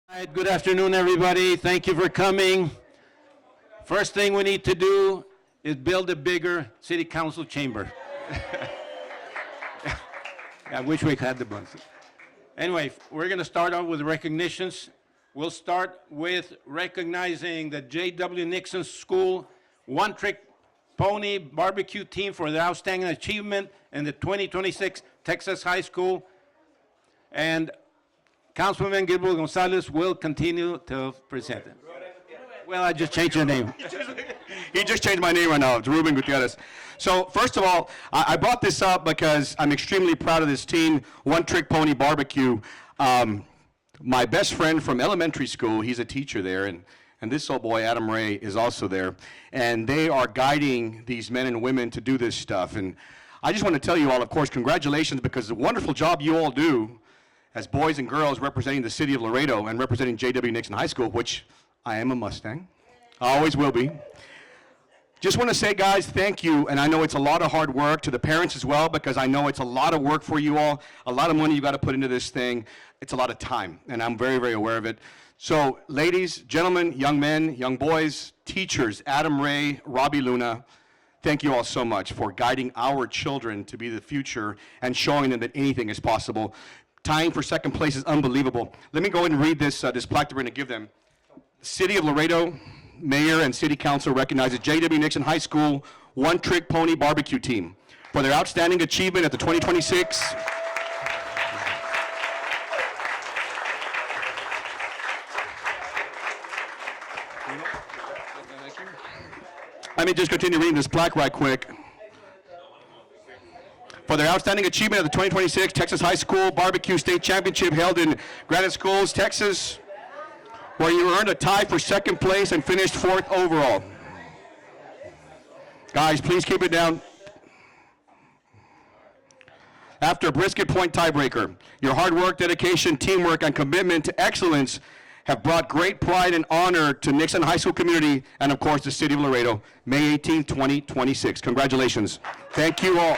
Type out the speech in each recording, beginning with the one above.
All right, good afternoon, everybody. Thank you for coming. First thing we need to do is build a bigger city council chamber. I wish we had the ones. Anyway, we're going to start out with recognitions. We'll start with recognizing the J.W. Nixon School One Trick Pony Barbecue Team for their outstanding achievement in the 2026 Texas High School. And Councilman Gilbert Gonzalez will continue to present it. Well, I just changed your name. He just changed my name right now. It's Ruben Gutierrez. So first of all, I brought this up because I'm extremely proud of this team, One Trick Pony Barbecue. My best friend from elementary school, he's a teacher there, and this old boy, Adam Ray, is also there. And they are guiding these men and women to do this stuff. And I just want to tell you all, of course, congratulations, because the wonderful job you all do as boys and girls representing the city of Laredo and representing J.W. Nixon High School, which I am a Mustang. I always will be. Just want to say, guys, thank you, and I know it's a lot of hard work to the parents as well, because I know it's a lot of work for you all, a lot of money you got to put into this thing. It's a lot of time, and I'm very, very aware of it. So, ladies, gentlemen, young men, young boys, teachers, Adam Ray, Robbie Luna, thank you all so much for guiding our children to be the future and showing them that anything is possible. Tying for second place is unbelievable. Let me go ahead and read this plaque that we're going to give them. The City of Laredo Mayor and City Council recognizes J.W. Nixon High School One Trick Pony Barbecue Team for their outstanding achievement at the 2026 Let me just continue reading this plaque right quick. For their outstanding achievement at the 2026 Texas High School Barbecue State Championship held in Granite Schools, Texas, where you earned a tie for second place and finished 4th overall. Guys, please keep it down. After a brisket point tiebreaker, your hard work, dedication, teamwork, and commitment to excellence have brought great pride and honor to Nixon High School community and, of course, the city of Laredo, May 18, 2026. Congratulations. Thank you all.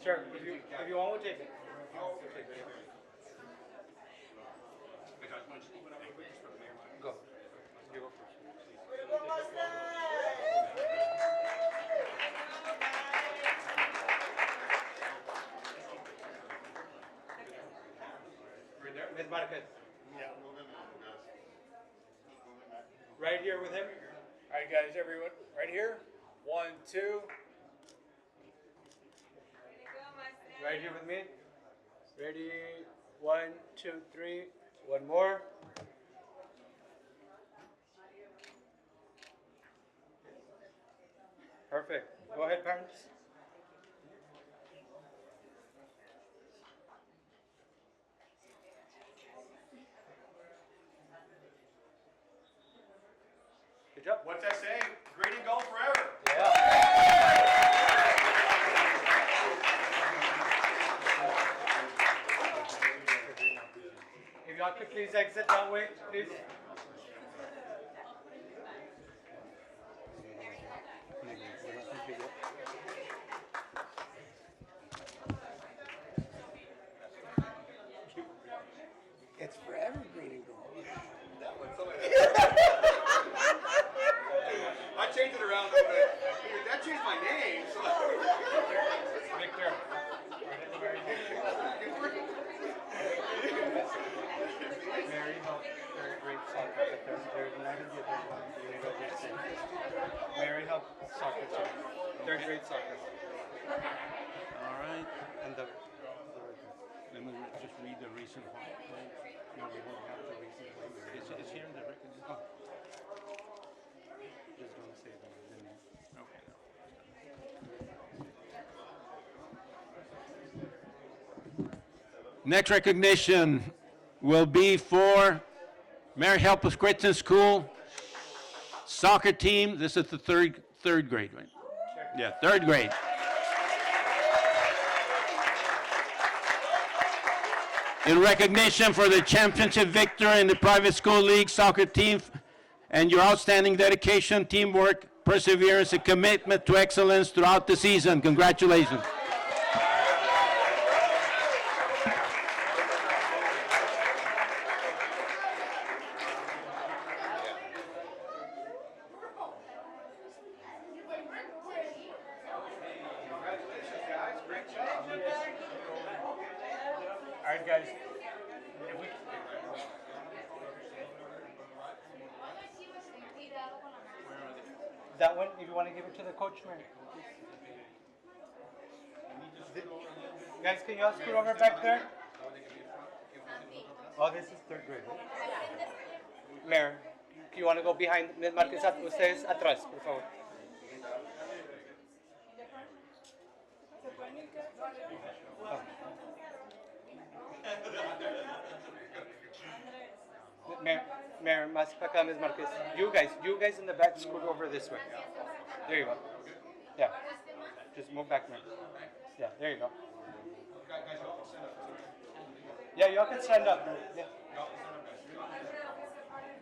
Sure, if you want, we'll take it. Go. You go first. Ms. Marquez. Right here with him. All right, guys, everyone, right here. 1, 2. Right here with me. Ready? 1, 2, 3. One more. Perfect. Go ahead, parents. Good job. What's that saying? Green and gold forever. Yeah. If y'all could please exit that way, please. It's forever green and gold. I changed it around a little bit. That changed my name. So. Victor. Mary helped third grade soccer because there's not going to be a third one. You're going to go next thing. Mary helped soccer too. Third grade soccer. All right. And the Let me just read the reason why. no, we won't have the reason why. It's here in the recognition. Oh, Just don't say the name. okay. Next recognition will be for Mary Helpless Christian School soccer team. This is the third grade, right? Yeah, third grade. in recognition for the championship victory in the private school league soccer team and your outstanding dedication, teamwork, perseverance, and commitment to excellence throughout the season. Congratulations. All right, guys. That one, if you want to give it to the coach, man. Guys, can you all scoot over back there? Oh, this is third grade. Right? Mayor, you want to go behind Marquez? Ustedes atrás, por favor. Mayor, más para acá, Ms. Marquez. You guys in the back, scoot over this way. There you go. Yeah. Just move back, man. Yeah, there you go. Yeah, y'all can stand up. Yeah.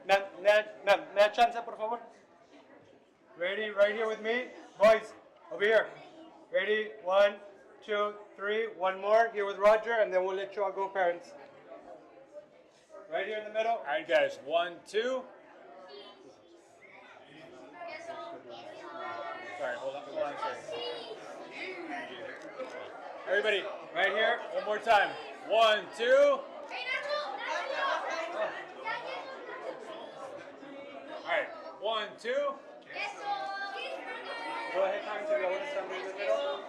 Ma'am, may I chance, por favor? Ready, right here with me? Boys, over here. Ready? 1, 2, 3. One more here with Roger, and then we'll let you all go, parents. Right here in the middle. All right, guys. 1, 2. Sorry, hold on a second. Everybody, Right here. one more time. 1, 2. All right, 1, 2. Go ahead, parents, if you want to stand in the middle.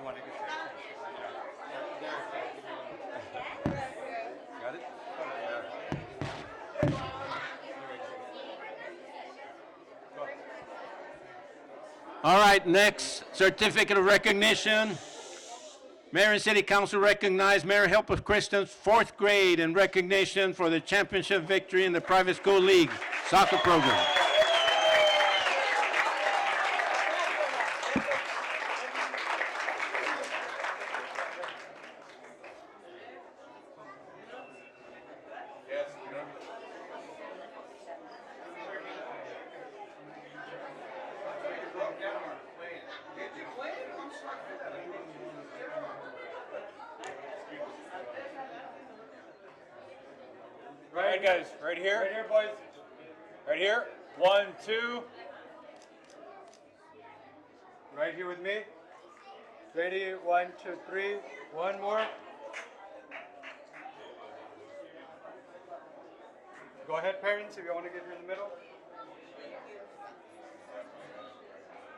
You want to get Got it? All right, next certificate of recognition. Mayor and City Council recognize Mayor Helper Christian's 4th grade in recognition for the championship victory in the private school league soccer program. All right, guys. Right here. Right here, boys. Right here. 1, 2. Right here with me. Ready? 1, 2, 3. One more. Go ahead, parents, if you want to get here in the middle.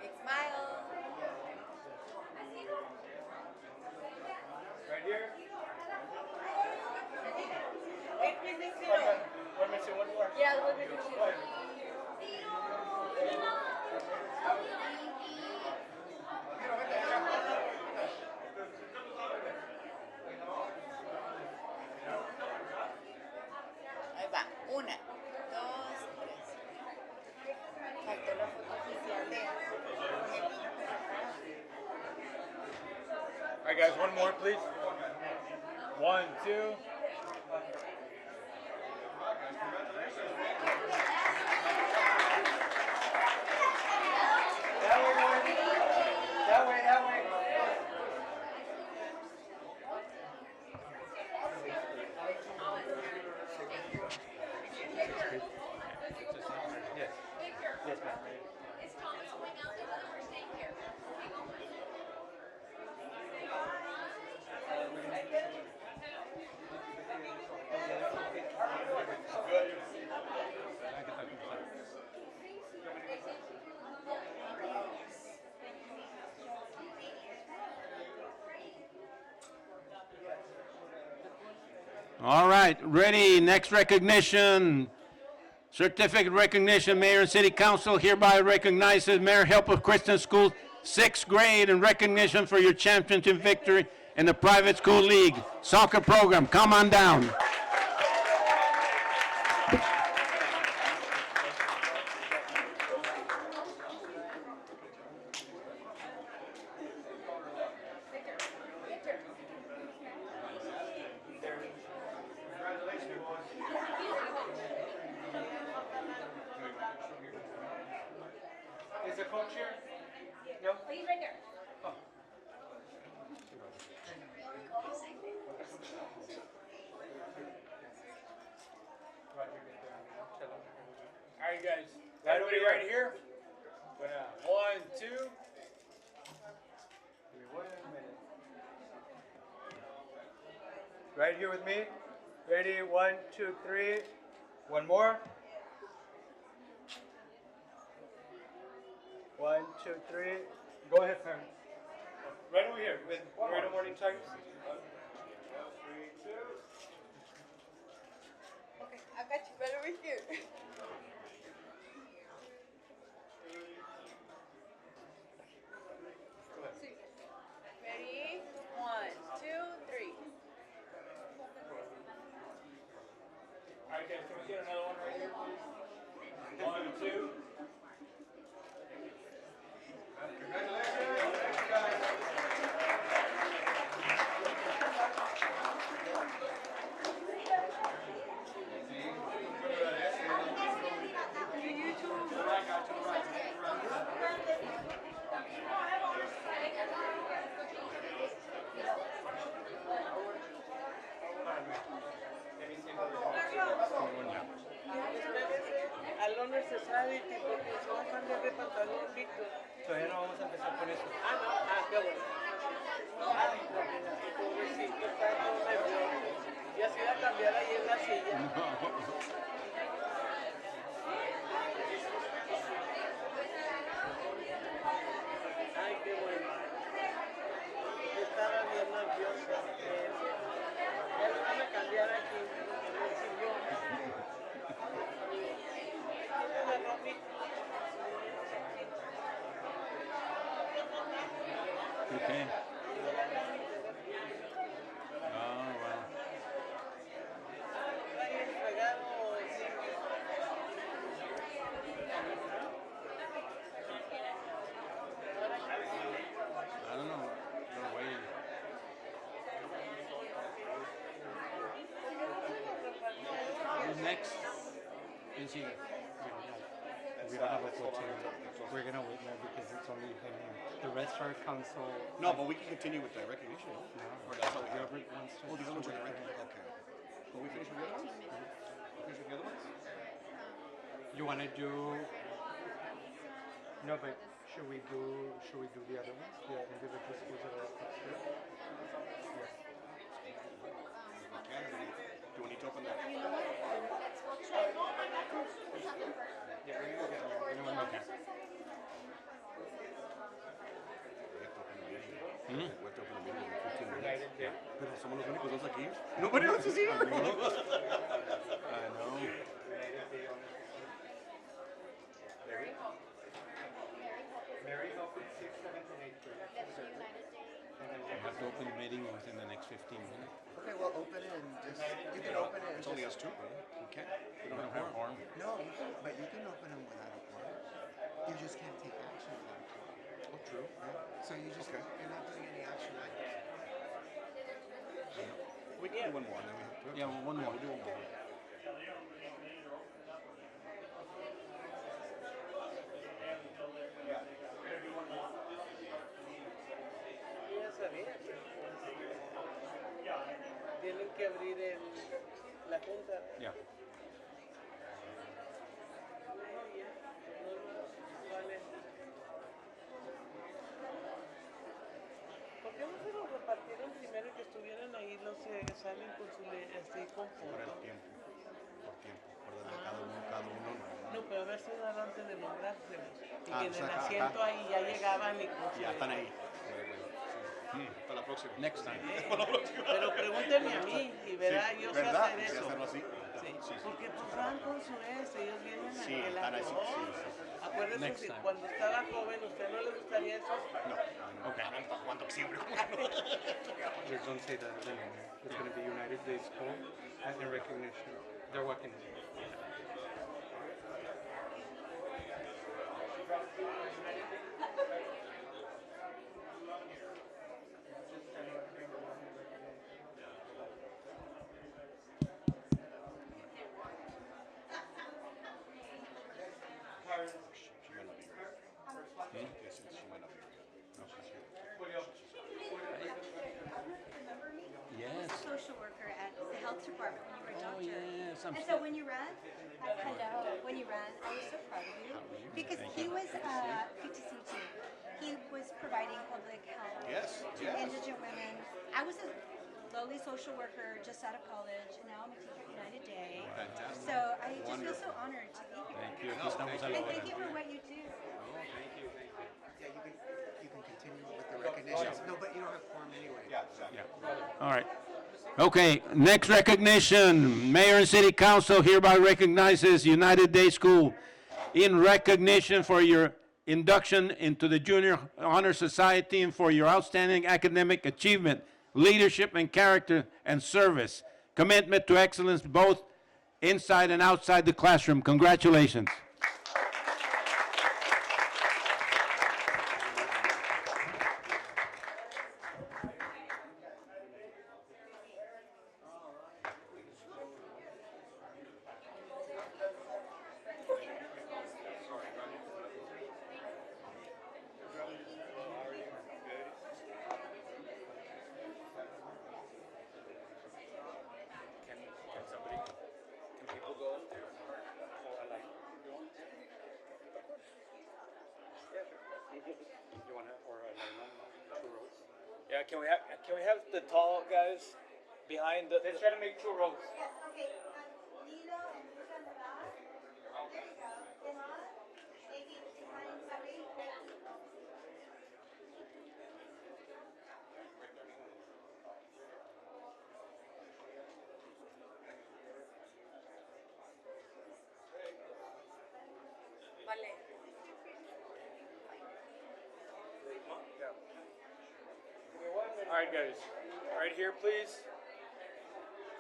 Big smile. Right here. Wait, please, next to you. Okay. One missing, one more. Yeah, we'll be good. Ahí va. 1, 2, 3. Faltó la foto oficial de All right, guys. One more, please. 1, 2. That way, boys. That way, that way. All right, ready, next recognition. Certificate recognition, Mayor and City Council hereby recognizes Mayor Help of Christian School, 6th grade, in recognition for your championship victory in the private school league soccer program. Come on down. Is the coach here? No? He's right there. All right, guys. Right Everybody over here. right here? One, two. Give me 1 minute. Right here with me. Ready? 1, 2, 3. One more. 1, 2, 3. Go ahead, Sam. Right over here with Radio Morning Times. 1, 3, 2. Okay, I got you right over here. Ready? 1, 2, 3. All right, guys. Can we get another one right here, please? One, two. A lo necesario, tipo que son cambios de pantalón, Víctor. Todavía no vamos a empezar con eso. Ah, no, qué bueno. Ay, pobrecito, está todo nervioso. Ya se iba a cambiar ahí en la silla. Ay, qué bueno. Estaba bien nervioso. Ya lo van a cambiar aquí, en el sillón. La ropita. Okay. Oh, wow. Trae el regalo, sí. I don't know. They're waiting. Who's next? Is he? We don't have a coach here. We're gonna wait now because it's only him here. The rest are council. No, but we can continue with the recognition. Or that's all we have. Whoever wants to. Oh, the other ones are recognition. Okay. Will we finish with the other ones? Finish with the other ones? You wanna do? No, but should we do the other ones? The individual schools that are upstairs? Yes. Do we need to open that? Yeah, we're gonna get them. Anyone okay. We have to open the meeting in 15 minutes. United Day. Pero somos los únicos dos aquí. Nobody else is here. I know. Mary help with 6, 7, and 8 grade. And then We have to open the meeting within the next 15 minutes. Okay, well, open it and just, you can open it and It's just, only us two, right? We can't. We We don't don't have have quorum. harm. no, but you can open them without a quorum. You just can't take action without a quorum. Oh, true. So you just, Okay. you're not doing any action items. We can do one more, and then we have to. Yeah, well, one more. We'll do one more. Ya sabía. Tienen que abrir la junta. Yeah. Vale. ¿Por qué no se los repartieron primero y que estuvieran ahí los que salen con su con Por el foto? tiempo. Por tiempo. Por darle a cada uno. No, pero a ver si era antes de nombrárselos. Y Ah, que o en sea, el ajá. asiento ahí ya llegaban y con su... Ya están ahí. Sí. Hasta la próxima. Next time. Pero pregúntenme a mí y verá, yo sé ¿verdad? hacer Sí, eso. hacerlo así. Sí, porque pues van con su ellos vienen a Sí, que la están así, no. sí, sí. Acuérdese Next si time. cuando estaba joven, ¿usted no le gustaría eso? Okay. There's don't say that anymore. It's going to be United Day School in recognition. They're working. Yes. Social worker at the health department when you were a doctor. yes, I'm And so when you ran, hello, when you ran, I was so proud of you because he was good to see too. He was providing public health Yes, to indigent women. I was a lowly social worker just out of college, and now I'm a teacher at United Day. Fantastic. So I just feel so honored to be here. Thank you. Aquí estamos a la And hora. thank you for what you do. Yeah, you can continue with the recognitions. No, but you don't have quorum anyway. All right. Okay, next recognition. Mayor and City Council hereby recognizes United Day School in recognition for your induction into the Junior Honor Society and for your outstanding academic achievement, leadership and character and service, commitment to excellence both inside and outside the classroom. Congratulations. Yeah, can we have the tall guys behind the? Let's try to make 2 rows. Okay, Lilo and Luca in the back. There you go. Emma, maybe behind somebody. Vale. All right, guys. Right here, please.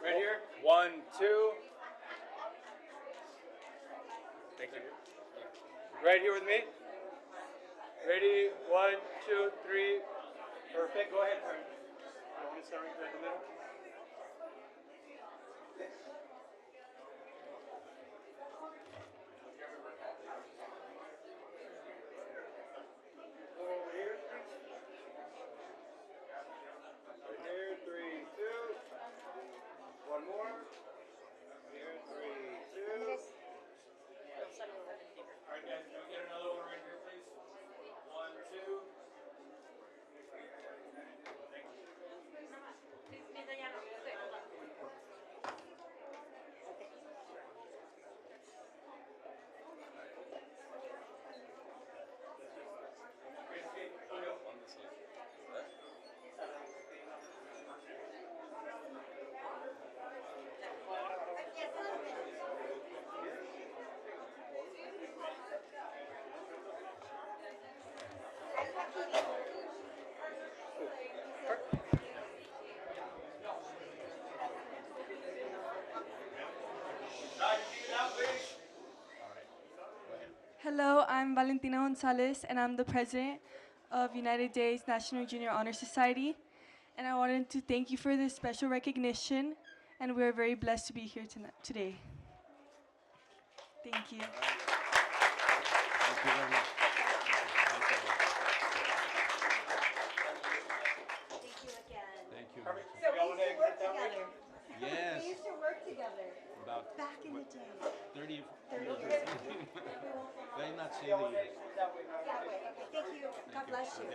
Right here. 1, 2. Thank you. Right here with me. Ready? 1, 2, 3. Perfect. Go ahead. You want to start right there in the middle? Go over here. Right here, 3, 2. One more. Here, 3, 2. All right, guys, can we get another one right here, please? 1, 2. Hello, I'm Valentina Gonzalez, and I'm the president of United Day's National Junior Honor Society. And I wanted to thank you for this special recognition, and we're very blessed to be here today. Thank you. Thank you very much. Thank you again. Thank you. So we used to work together. Yes, We used to work together about back in the day. 30, 30 years. years. They're not saying the years. That way. Okay, thank you. God bless you.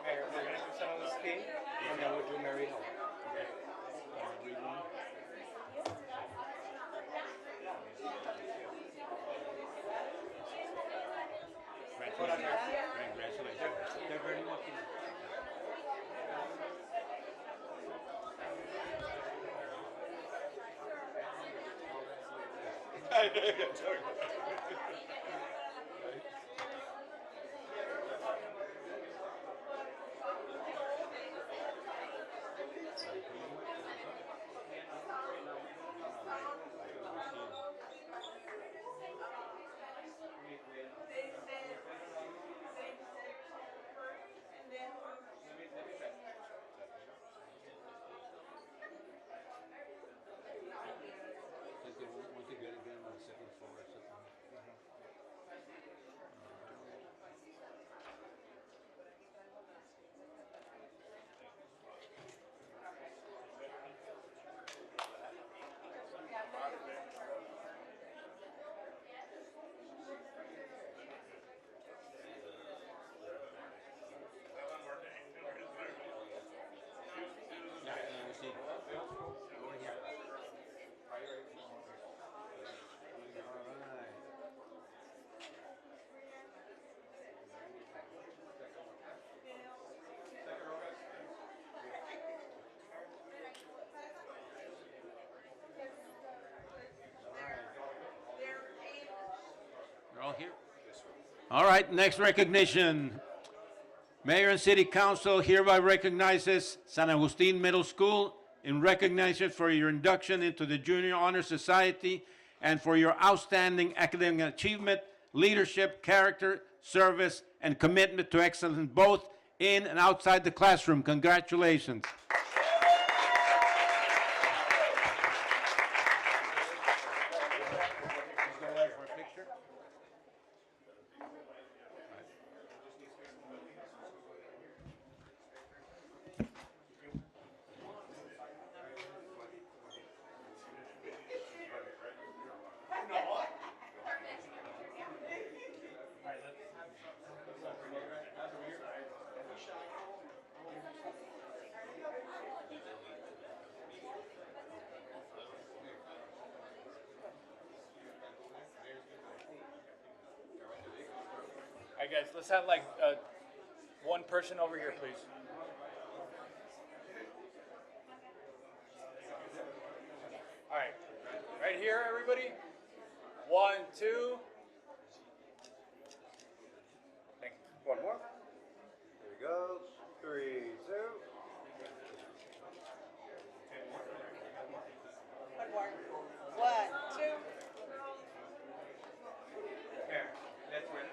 Mayor, we're going to do some of the speed, and then we'll do Mary Helen. They're very lucky. Want to get it done on the second floor or something. They're all here? All right, next recognition. Mayor and City Council hereby recognizes San Agustin Middle School in recognition for your induction into the Junior Honor Society and for your outstanding academic achievement, leadership, character, service, and commitment to excellence both in and outside the classroom. Congratulations. All right, guys, let's have like one person over here, please. All right, right here, everybody. 1, 2. Thank you. One more. There we go. 3, 2. One more. 1, 2. Here, let's wait.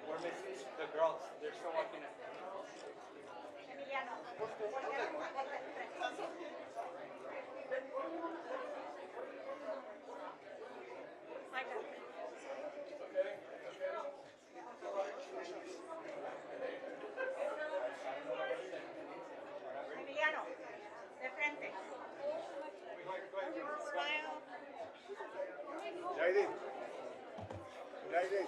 We're missing the girls. They're still walking in. Emiliano, de frente. Smile. Jaidin. Jaidin.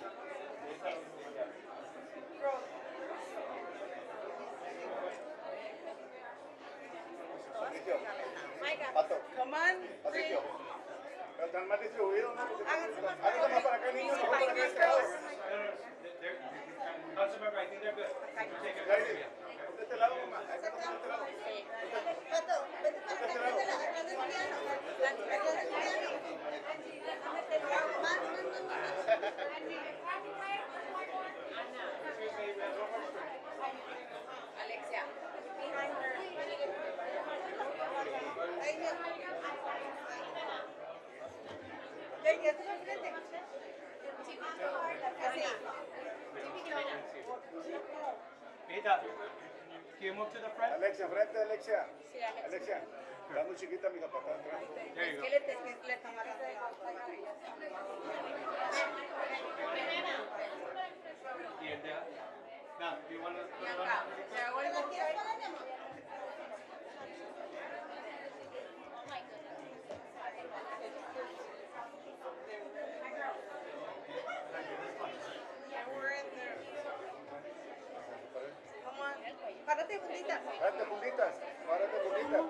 Pato. Come on. Patricio. Están más distribuidos, ¿no? Háganse más Háganse más para acá, niños. Mejor para acá, este lado. Councilmember, I think they're good. Jaidin. De este lado, mamá. De este lado. Pato, vete para acá, vete atrás de Emiliano. Atrás de Emiliano. Alexia. Behind her. Ahí mismo. Ven, ya está enfrente. Así. Mira, can you move to the front? Alexia, frente, Alexia. Sí, Alexia. Alexia, está muy chiquita, mi papá. Es que le están agarrando. Now, do you want to... Y acá. ¿Se hago el book? puntita. Párate puntitas, párate puntitas.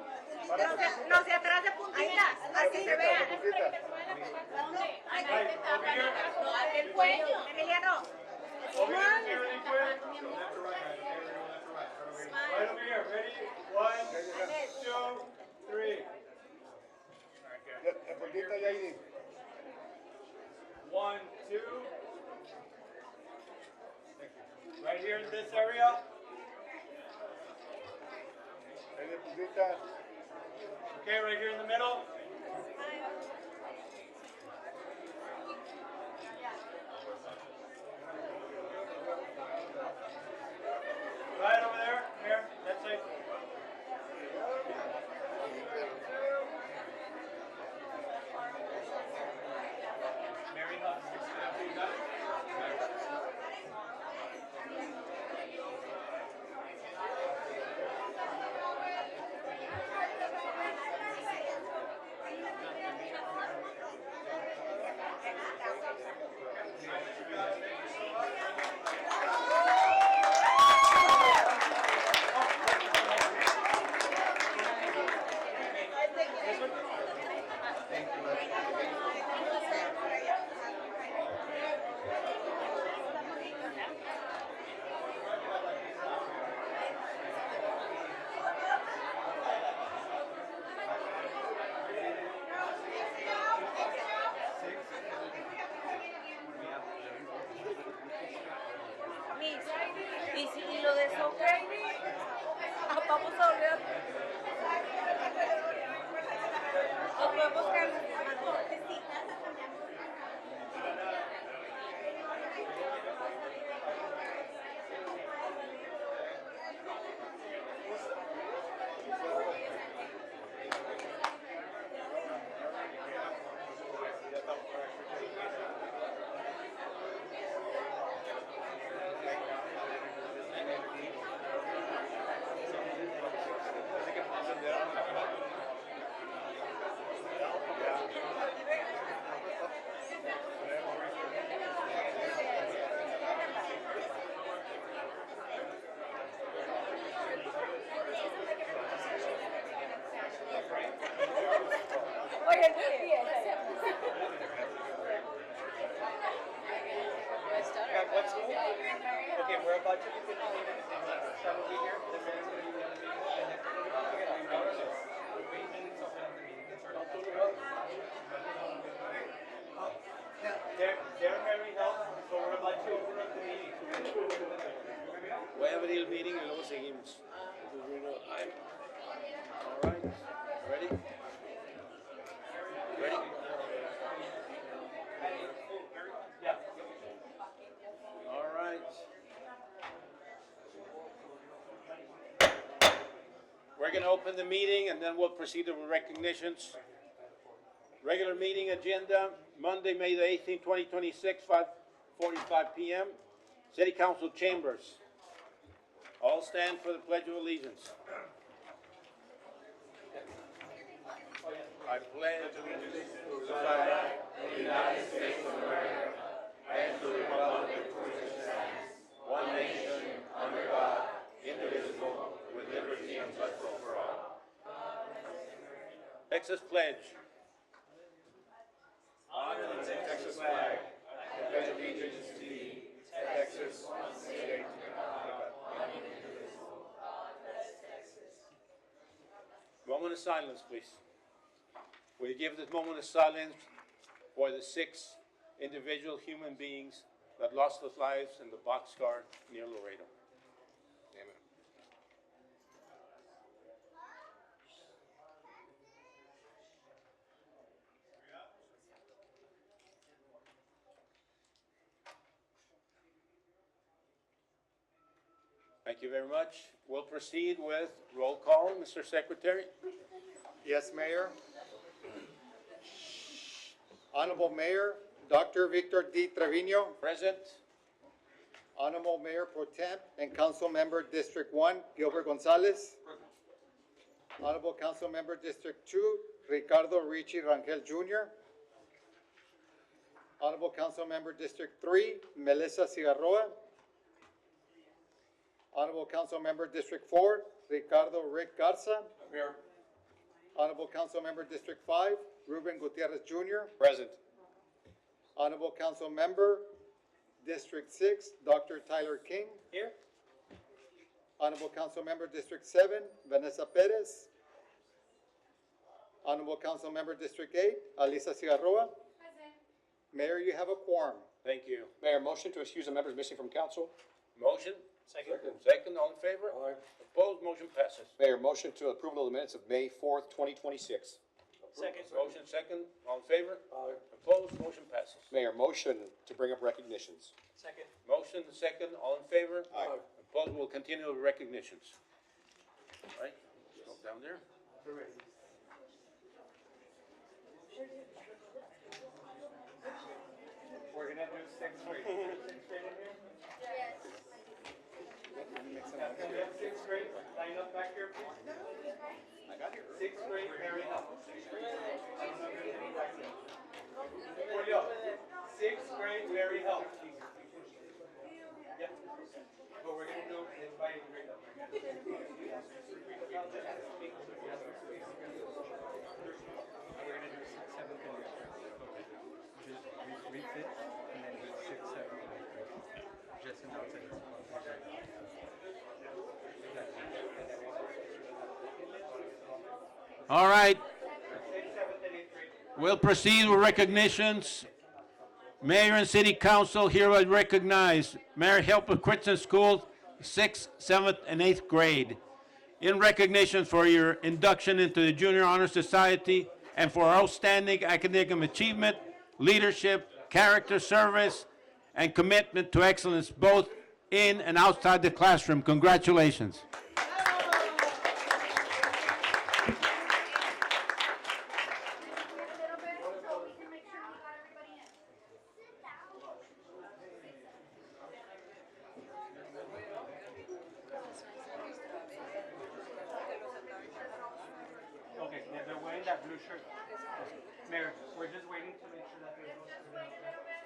No se atrás de puntitas, así se vean. El cuello. Emiliano. Over here, ready, quick. Right over here, ready? 1, 2, 3. La puntita ya ahí. 1, 2. Right here in this area. La puntita. Okay, right here in the middle. Right over there, here, that's it. Mary Huff. Miss, y lo de soccer, vamos a volver. Nos podemos quedar. What school? Okay, we're about to begin. Start over here. The mayor's going to be the They're very helpful, so we're about to open up the meeting. Voy a abrir el meeting y luego seguimos. All right, ready? Ready? Yeah. All right. We're going to open the meeting and then we'll proceed with recognitions. Regular meeting agenda, Monday, May the 18th, 2026, 5:45 p.m. City Council chambers. All stand for the Pledge of Allegiance. I pledge allegiance to the flag of the United States of America and to the republic for which it stands, one nation, under God, indivisible, with liberty and justice for all. Texas pledge. Honor the Texas flag. I pledge allegiance to thee, Texas, one state under God, one indivisible. Moment of silence, please. Will you give this moment of silence for the 6 individual human beings that lost their lives in the boxcar near Laredo? Amen. Thank you very much. We'll proceed with roll call, Mr. Secretary. Yes, Mayor. Honorable Mayor, Dr. Victor D. Trevino, Present. Honorable Mayor Pro Tem and Council Member District 1, Gilbert Gonzalez. Honorable Council Member District 2, Ricardo Ricci Rangel Jr. Honorable Council Member District 3, Melissa Cigarroa. Honorable Council Member District 4, Ricardo Rick Garza. Here. Honorable Council Member District 5, Ruben Gutierrez Jr. Present. Honorable Council Member District 6, Dr. Tyler King. Here. Honorable Council Member District 7, Vanessa Perez. Honorable Council Member District 8, Alisa Cigarroa. Mayor, you have a quorum. Thank you. Mayor, motion to excuse the members missing from council. Motion? Second. Second, all in favor? Aye. Opposed, motion passes. Mayor, motion to approval of the minutes of May 4th, 2026. Second. Motion second, all in favor? Aye. Opposed, motion passes. Mayor, motion to bring up recognitions. Second. Motion second, all in favor? Aye. Opposed, we'll continue with recognitions. All right, let's go down there. We're gonna do sixth grade. Sixth grade in here? Yeah, can we have sixth grade? Line up back here, please. Sixth grade, Mary Hall. I don't know if you're gonna back there. Julio, sixth grade, Mary Hall. Yeah. What we're gonna do is by grade up. We're gonna do sixth, seventh, and eighth grade. Just refit, and then do sixth, seventh, and eighth grade. Just in outside. All right, Sixth, seventh, and eighth grade. we'll proceed with recognitions. Mayor and City Council hereby recognize Mary Helper Christian School, 6th, 7th, and 8th grade, in recognition for your induction into the Junior Honor Society and for outstanding academic achievement, leadership, character service, and commitment to excellence both in and outside the classroom. Congratulations. Okay, yeah, they're wearing that blue shirt. Mayor, we're just waiting to make sure that there's no student out there.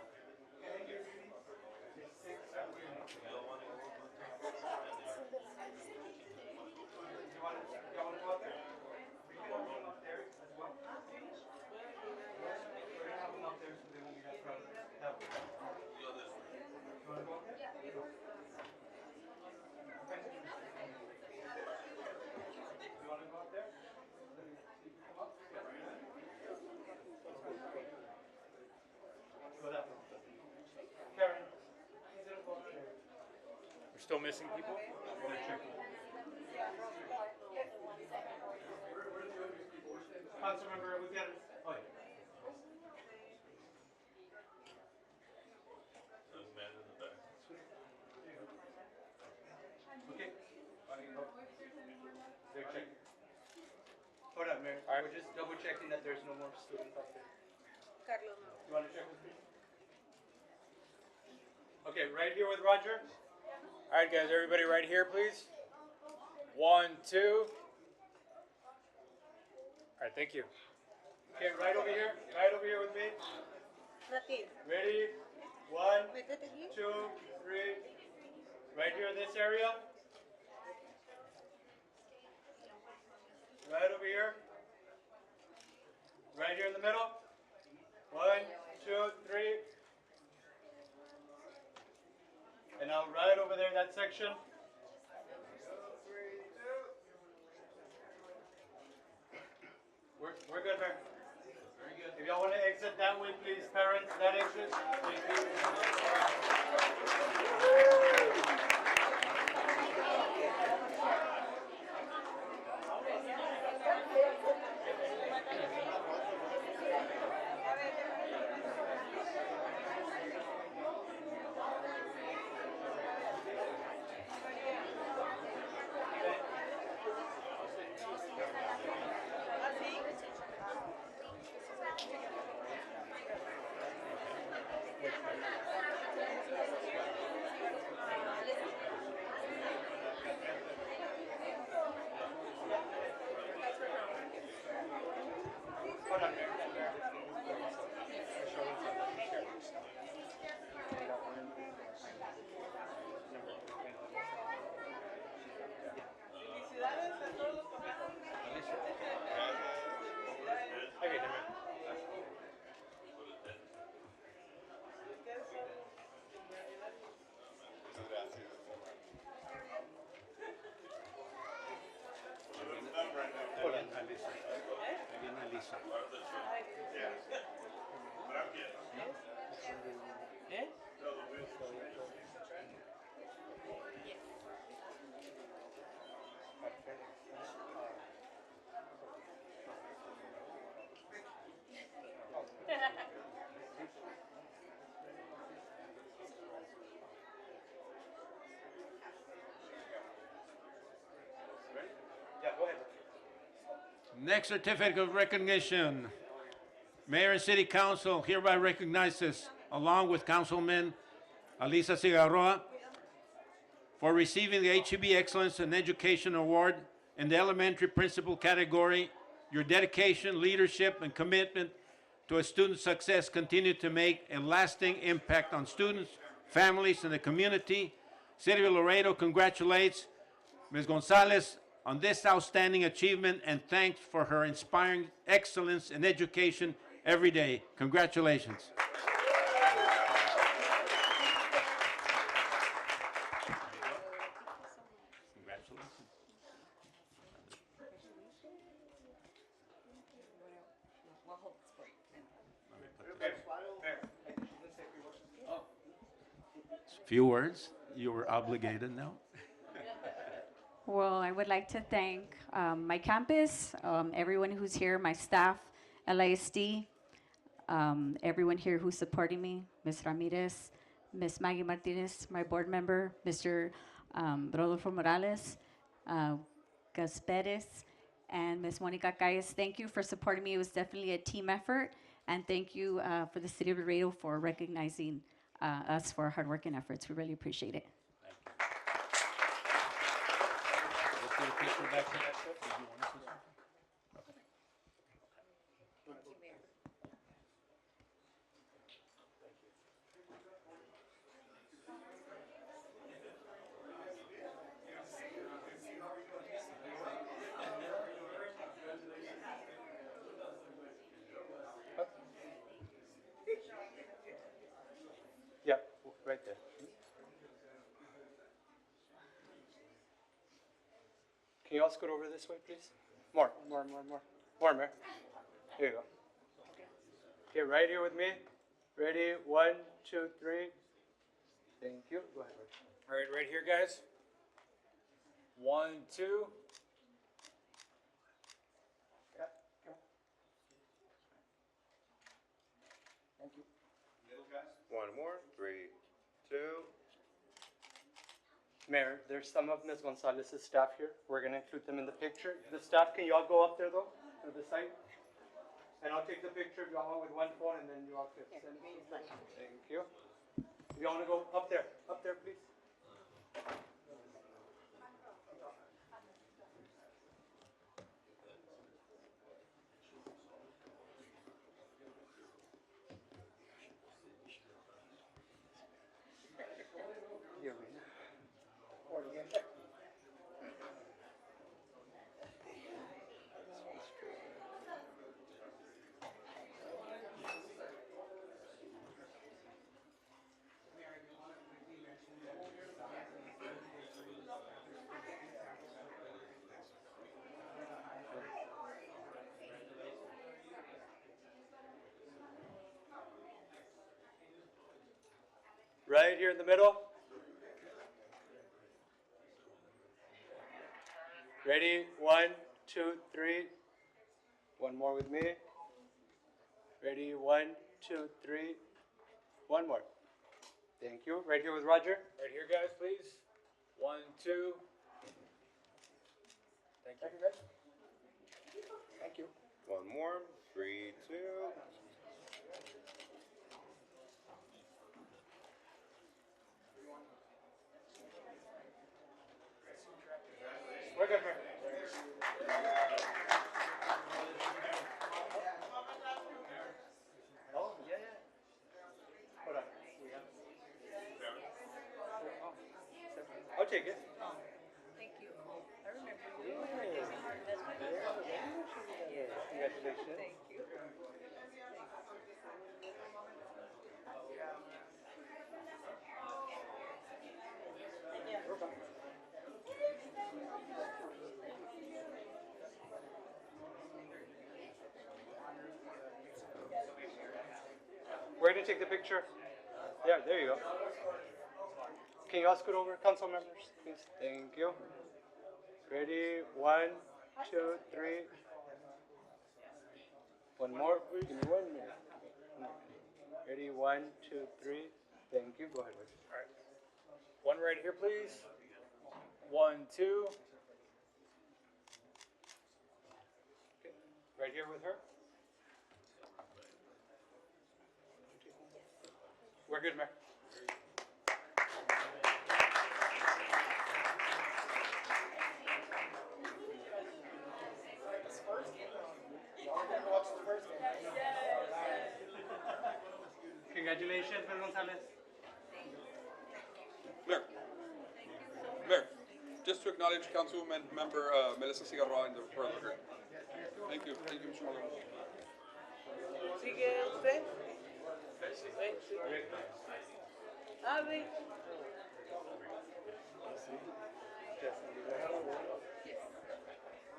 You wanna go out there? We can have them up there as well. We're gonna have them up there so they won't be that crowded. You wanna go up there? Okay. You wanna go up there? Come up. Go that way. Karen, he's gonna go up there. We're still missing people? I'm gonna check. Councilmember Gutierrez. Oh, yeah. Okay. They're checking. Hold on, Mayor. We're just double checking that there's no more students up there. Carlos. You wanna check with me? Okay, right here with Roger. All right, guys, everybody right here, please. 1, 2. All right, thank you. Okay, right over here with me. Raquel. Ready? 1, Métete aquí. 2, 3. Right here in this area. Right over here. Right here in the middle. 1, 2, 3. And now right over there, that section. We're good, Mayor. Very good. If y'all want to exit that way, please, parents, that exit. Next certificate of recognition. Mayor and City Council hereby recognizes, along with Councilman Alisa Cigarroa, for receiving the HEB Excellence in Education Award in the elementary principal category. Your dedication, leadership, and commitment to a student's success continue to make a lasting impact on students, families, and the community. City of Laredo congratulates Ms. Gonzalez on this outstanding achievement and thanks for her inspiring excellence in education every day. Congratulations. Few words. You were obligated now. Well, I would like to thank my campus, everyone who's here, my staff, LISD, everyone here who's supporting me, Ms. Ramirez, Ms. Maggie Martinez, my board member, Mr. Rodolfo Morales, Gus Perez, and Ms. Monica Calles. Thank you for supporting me. It was definitely a team effort, and thank you for the City of Laredo for recognizing us for our hard work and efforts. We really appreciate it. Let's get a picture back to that. Did you want to say something? Yeah, right there. Can you all scoot over this way, please? More, Mayor. Here you go. Okay, right here with me. Ready? 1, 2, 3. Thank you. Go ahead, Rich. All right, right here, guys. 1, 2. Yeah, go. Thank you. One more. 3, 2. Mayor, there's some of Ms. Gonzalez's staff here. We're gonna include them in the picture. The staff, can you all go up there though, to the side? And I'll take the picture of y'all with one phone and then you all can send it. Thank you. If you wanna go up there, please. Right here in the middle. Ready? 1, 2, 3. One more with me. Ready? 1, 2, 3. One more. Thank you. Right here with Roger. Right here, guys, please. 1, 2. Thank you. Guys. Thank you. One more. 3, 2. We're good, Mayor. Oh, yeah. Hold on. I'll take it. Thank you. I remember you. Congratulations. Thank you. Where to take the picture? Yeah, there you go. Can you all scoot over, council members, please? Thank you. Ready? 1, 2, 3. One more. Give me 1 minute. Ready? 1, 2, 3. Thank you. Go ahead, Richard. All right. One right here, please. 1, 2. Right here with her. We're good, Mayor. Congratulations, Ms. Gonzalez. Mayor, just to acknowledge Councilwoman Member Melissa Cigarroa in the record. Thank you, Mr. Malone. ¿Sigue usted? Sí. Abre.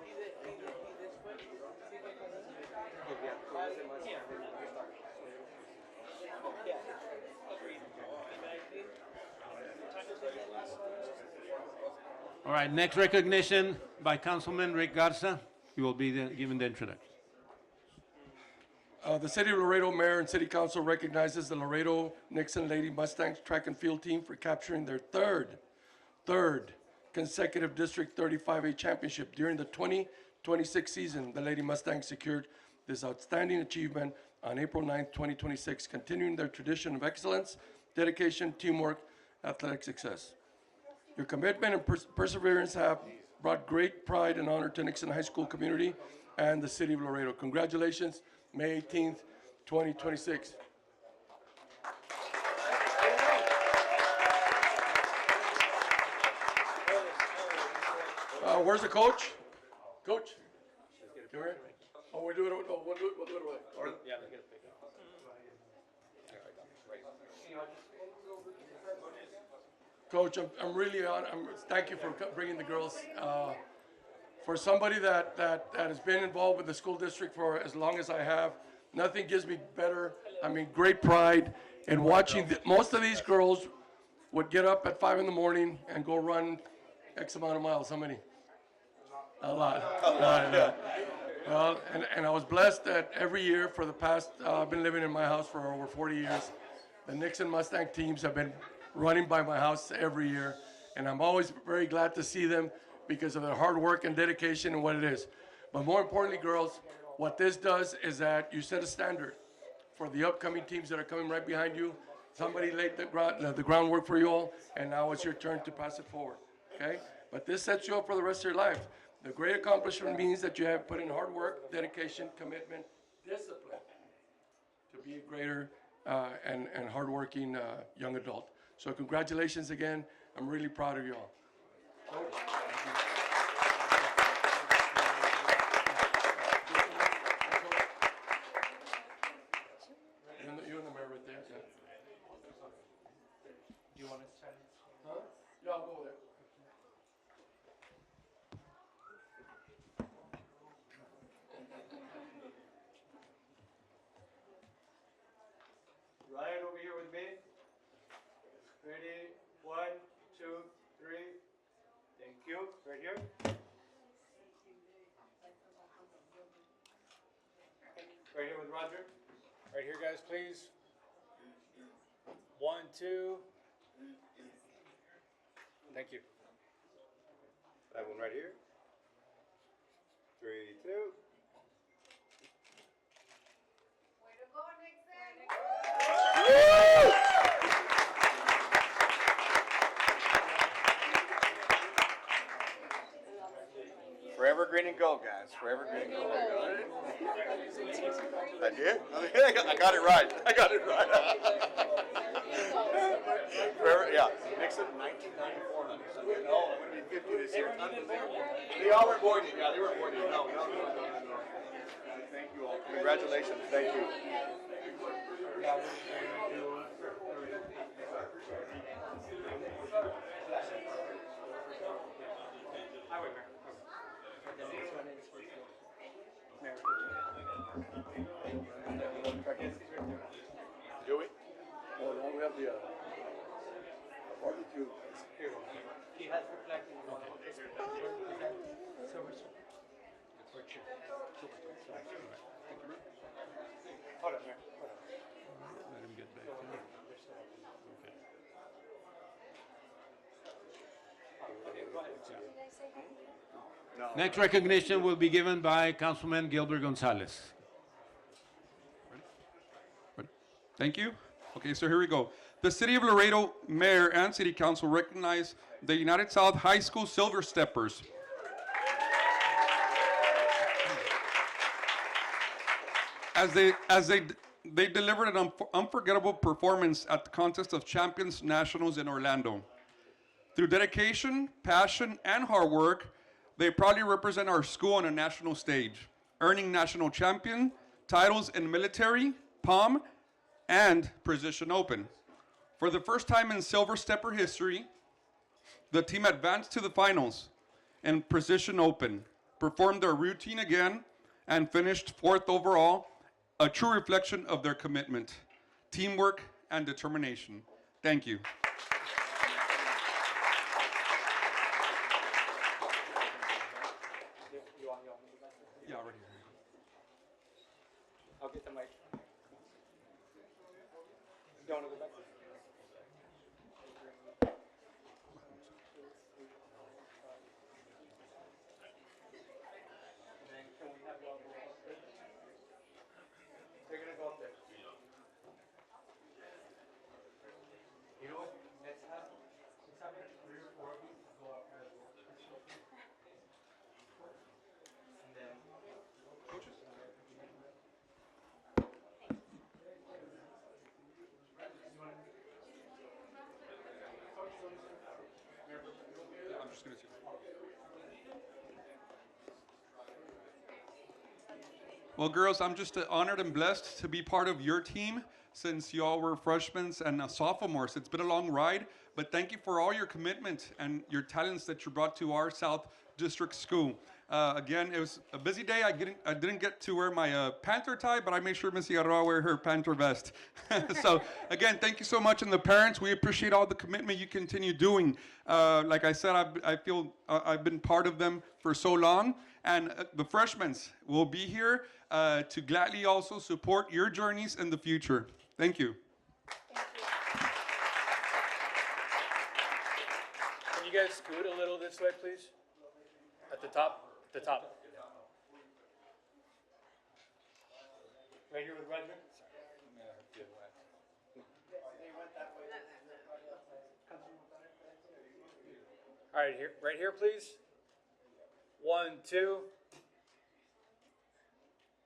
Y después sigue con All right, next recognition by Councilman Rick Garza. You will be given the introduction. The City of Laredo Mayor and City Council recognizes the Laredo Nixon Lady Mustangs track and field team for capturing their third consecutive District 35A championship. During the 2026 season, the Lady Mustangs secured this outstanding achievement on April 9th, 2026, continuing their tradition of excellence, dedication, teamwork, athletic success. Your commitment and perseverance have brought great pride and honor to Nixon High School community and the City of Laredo. Congratulations, May 18th, 2026. Where's the coach? Coach? Come here. Oh, we'll do it away. Yeah, they get a pick. Coach, I'm really on. Thank you for bringing the girls. For somebody that has been involved with the school district for as long as I have, nothing gives me better. I mean, great pride in watching. Most of these girls would get up at 5 in the morning and go run X amount of miles. How many? A lot. Well, and I was blessed that every year for the past, I've been living in my house for over 40 years. The Nixon Mustang teams have been running by my house every year, and I'm always very glad to see them because of their hard work and dedication and what it is. But more importantly, girls, what this does is that you set a standard for the upcoming teams that are coming right behind you. Somebody laid the groundwork for you all, and now it's your turn to pass it forward, okay? But this sets you up for the rest of your life. The great accomplishment means that you have put in hard work, dedication, commitment, discipline to be a greater and hardworking young adult. So congratulations again. I'm really proud of you all. You and the mayor right there. Do you want to sign? Huh? Yeah, I'll go there. Ryan over here with me. Ready? 1, 2, 3. Thank you. Right here. Right here with Roger. Right here, guys, please. 1, 2. Thank you. That one right here. 3, 2. Forever green and gold, guys. Forever green and gold. I did? I got it right. I got it right. Forever, yeah. Nixon, 1994. No, I'm going to be 50 this year. They all were born in. Yeah, they were born in. No. Thank you all. Congratulations. Thank you. Do we? Oh, no, we have the barbecue. He has reflecting. Hold on, Mayor. Hold on. Let him get back. Okay. Go ahead. Next recognition will be given by Councilman Gilbert Gonzalez. Thank you. Okay, so here we go. The City of Laredo Mayor and City Council recognize the United South High School Silver Steppers. As they delivered an unforgettable performance at the Contest of Champions Nationals in Orlando. Through dedication, passion, and hard work, they proudly represent our school on a national stage, earning national champion titles in military, POM, and Precision Open. For the first time in Silver Stepper history, the team advanced to the finals in Precision Open, performed their routine again, and finished fourth overall, a true reflection of their commitment, teamwork, and determination. Thank you. Yeah, right here. I'll get the mic. You want to go back? They're gonna go up there. You know what? Let's have it 3 or 4 of you go up there. And then coaches. I'm just going to see. Well, girls, I'm just honored and blessed to be part of your team since y'all were freshmen and sophomores. It's been a long ride, but thank you for all your commitment and your talents that you brought to our South District School. Again, it was a busy day. I didn't get to wear my Panther tie, but I made sure Miss Yarroa wear her Panther vest. So, again, thank you so much. And the parents, we appreciate all the commitment you continue doing. Like I said, I feel I've been part of them for so long. And the freshmen will be here to gladly also support your journeys in the future. Thank you. Can you guys scoot a little this way, please? At the top. At the top. Right here with Roger. All right, here, right here, please. 1, 2.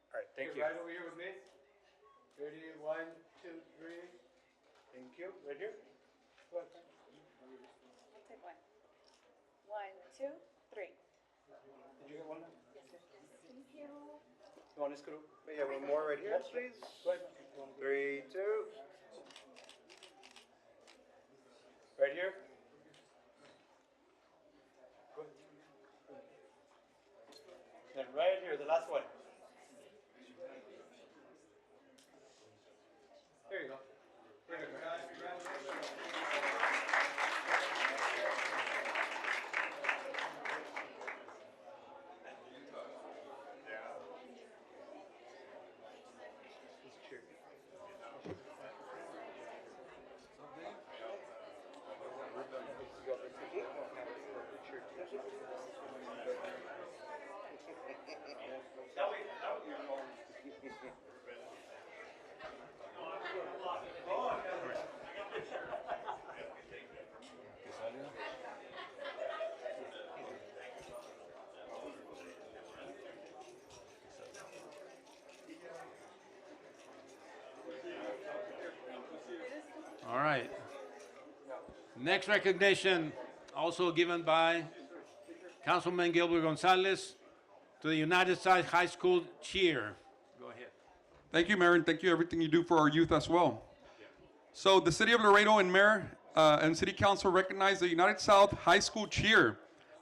All right, thank you. Right over here with me. Ready? 1, 2, 3. Thank you. Right here. Go ahead. Take one. 1, 2, 3. Did you get one? Yes, sir. Thank you. You want to scoot? Yeah, one more right here, please. Go ahead. 3, 2. Right here. Go ahead. Then right here, the last one. There you go. There you go. All right. Next recognition, also given by Councilman Gilbert Gonzalez to the United Side High School cheer. Go ahead. Thank you, Mayor, and thank you everything you do for our youth as well. So the City of Laredo and Mayor and City Council recognize the United South High School cheer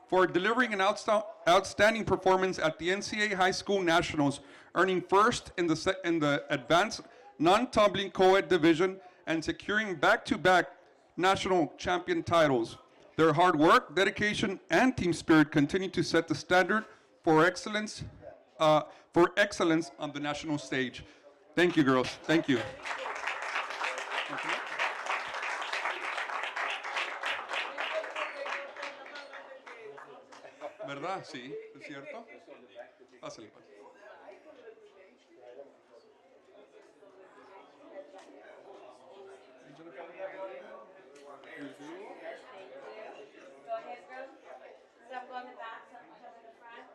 for delivering an outstanding performance at the NCAA High School Nationals, earning first in the advanced non-tumbling co-ed division and securing back-to-back national champion titles. Their hard work, dedication, and team spirit continue to set the standard for excellence on the national stage. Thank you, girls. Thank you. ¿Verdad? ¿verdad? Sí, es cierto. Pásale, pues. Go ahead, girl. Some go in the back, some in the front.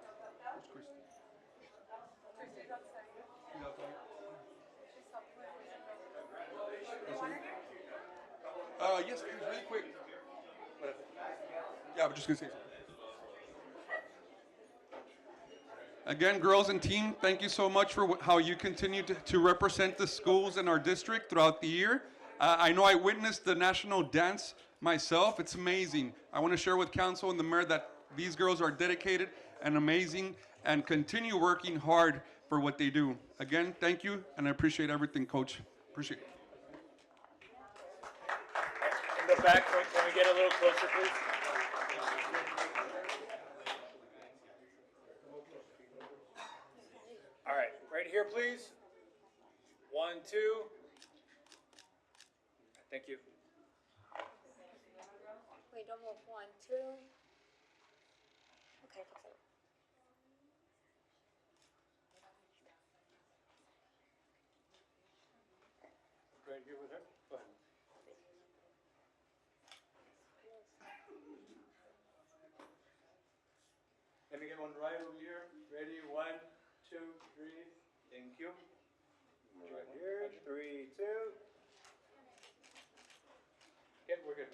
Yes, please, really quick. Yeah, but just gonna say something. Again, girls and team, thank you so much for how you continue to represent the schools in our district throughout the year. I know I witnessed the national dance myself. It's amazing. I want to share with council and the mayor that these girls are dedicated and amazing and continue working hard for what they do. Again, thank you, and I appreciate everything, Coach. Appreciate it. In the back, can we get a little closer, please? All right, right here, please. 1, 2. Thank you. Wait, don't move. 1, 2. Okay, fix it. Right here with her. Go ahead. Let me get one right over here. Ready? 1, 2, 3. Thank you. Right here. 3, 2. Okay, we're good.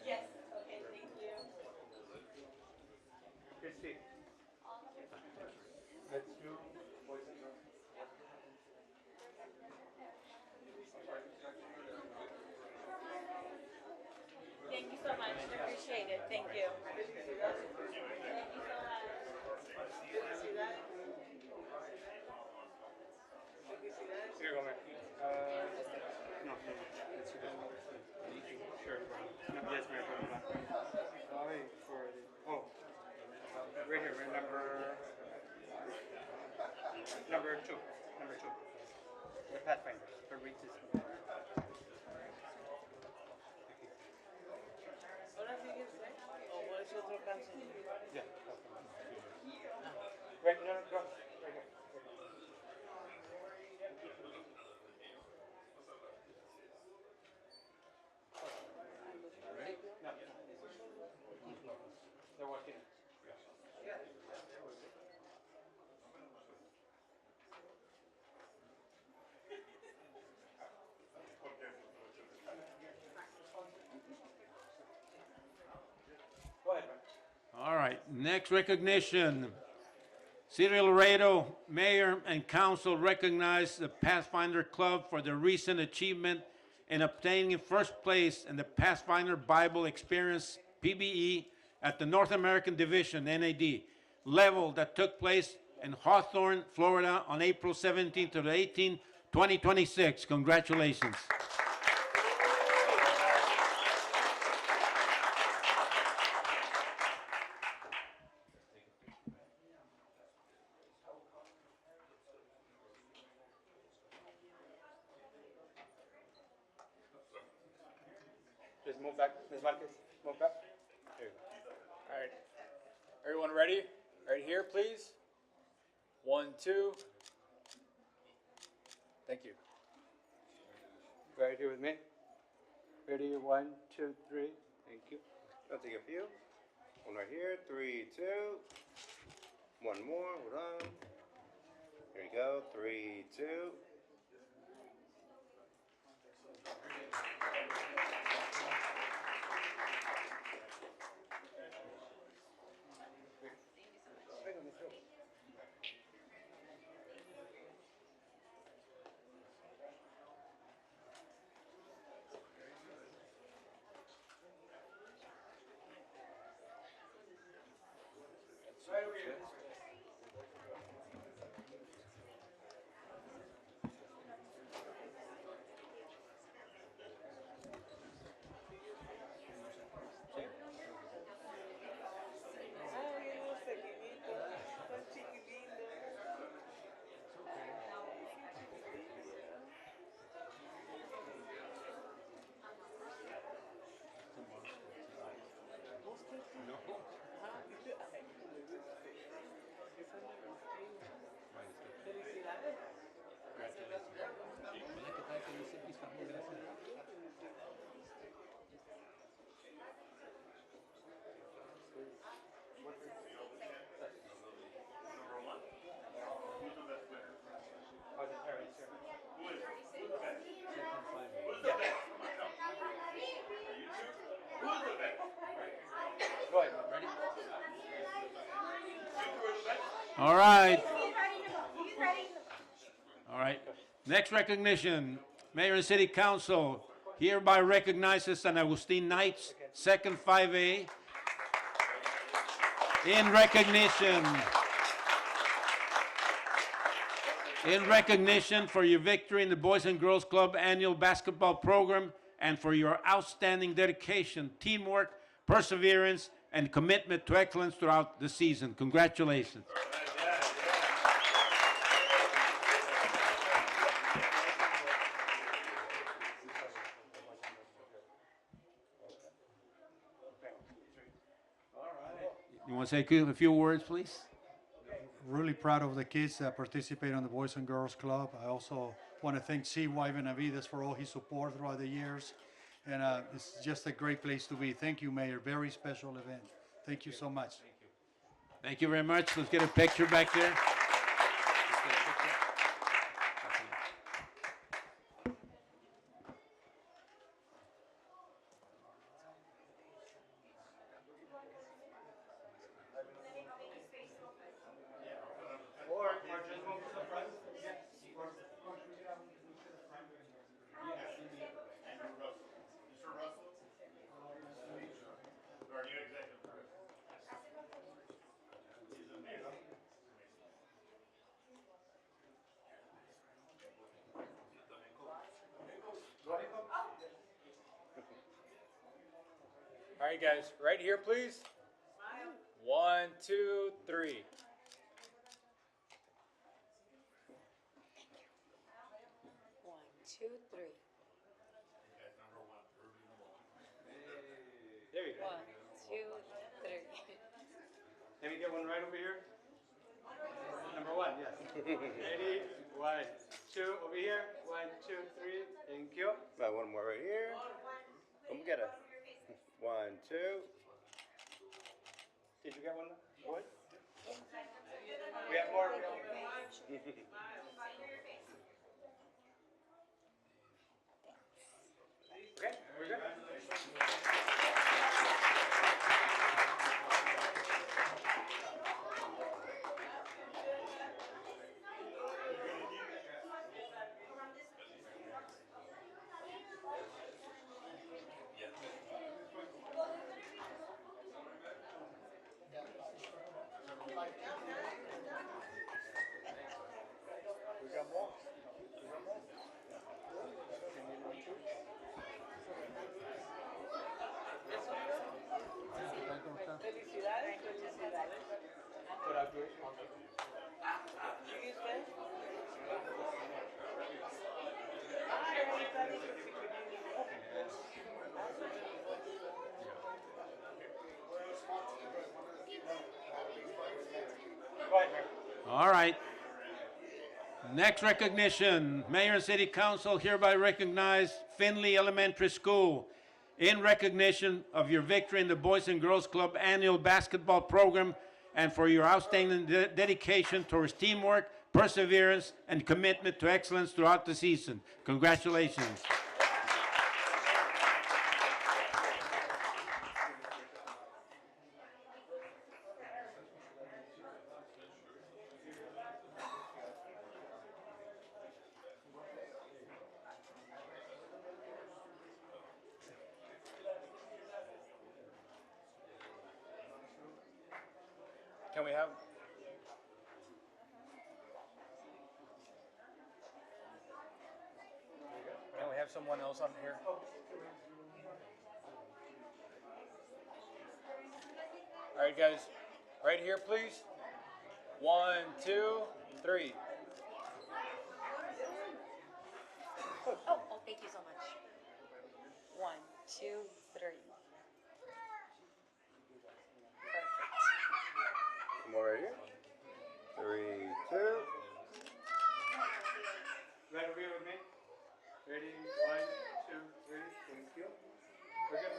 Yes, okay, thank you. Christy. Let's do boys and girls. Thank you so much. Appreciate it. Thank you. Thank you so much. See that? Here you go, man. No, it's sure. No, yes, ma'am. Sorry for the, oh, right here, right, number 2. The Pathfinder for reaches. Ahora fíjense, o es otro caso. Yeah. Right, no, go. Right here. No. They're walking. Go ahead, man. All right, next recognition. City of Laredo Mayor and Council recognize the Pathfinder Club for their recent achievement in obtaining first place in the Pathfinder Bible Experience PBE at the North American Division NAD level that took place in Hawthorne, Florida on April 17th to the 18th, 2026. Congratulations. Just move back, Ms. Marquez, move back. There you go. All right. Everyone ready? Right here, please. 1, 2. Thank you. Right here with me. Ready? 1, 2, 3. Thank you. I'll take a few. One right here. 3, 2. One more. Hold on. Here you go. 3, 2. Right over here. All right. All right. Next recognition, Mayor and City Council hereby recognizes San Agustin Knights, Second 5A, in recognition for your victory in the Boys and Girls Club annual basketball program and for your outstanding dedication, teamwork, perseverance, and commitment to excellence throughout the season. Congratulations. You want to say a few words, please? Really proud of the kids that participate on the Boys and Girls Club. I also want to thank CY Benavides for all his support throughout the years. And it's just a great place to be. Thank you, Mayor. Very special event. Thank you so much. Thank you very much. Let's get a picture back there. All right, guys, right here, please. 1, 2, 3. There you go. 1, 2, 3. Let me get one right over here. Number 1, yes. Ready? 1, 2, over here. 1, 2, 3. Thank you. Got one more right here. Come get it. 1, 2. Did you get one? What? We have more. Okay, we're good. Felicidades, felicidades. ¿Y usted? All right. Next recognition, Mayor and City Council hereby recognize Finley Elementary School in recognition of your victory in the Boys and Girls Club annual basketball program and for your outstanding dedication towards teamwork, perseverance, and commitment to excellence throughout the season. Congratulations. Can we have? Can we have someone else on here? All right, guys, right here, please. 1, 2, 3. Oh, thank you so much. 1, 2, 3. More right here. 3, 2. Right over here with me. Ready? 1, 2, 3. Thank you. We're good.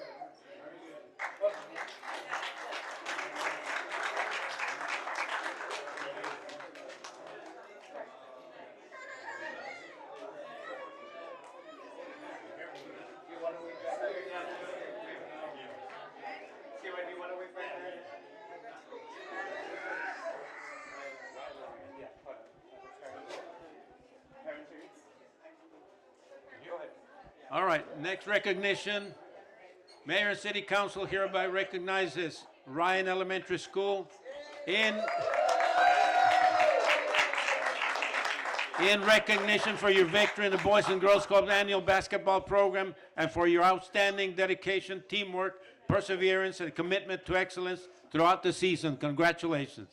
All right, next recognition. Mayor and City Council hereby recognizes Ryan Elementary School in recognition for your victory in the Boys and Girls Club annual basketball program and for your outstanding dedication, teamwork, perseverance, and commitment to excellence throughout the season. Congratulations.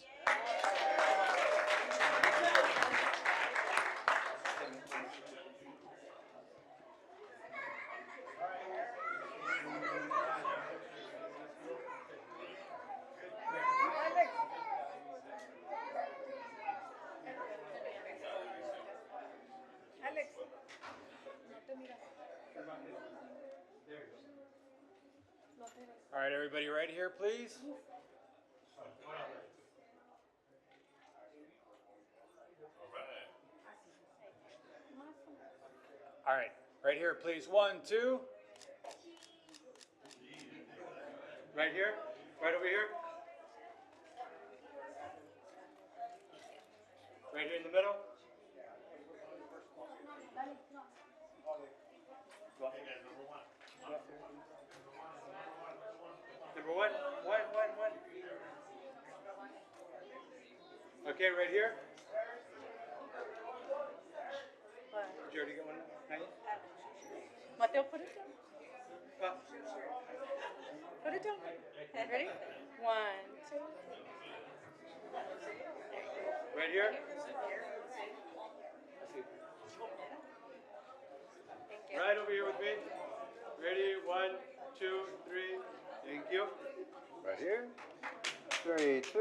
Alex. All right, everybody right here, please. All right, right here, please. 1, 2. Right here, right over here. Right here in the middle. Number one. One. Okay, right here. Did you already get one? Mateo, put it down. Put it down. Ready? 1, 2. Right here. Right over here with me. Ready? 1, 2, 3. Thank you. Right here. 3, 2.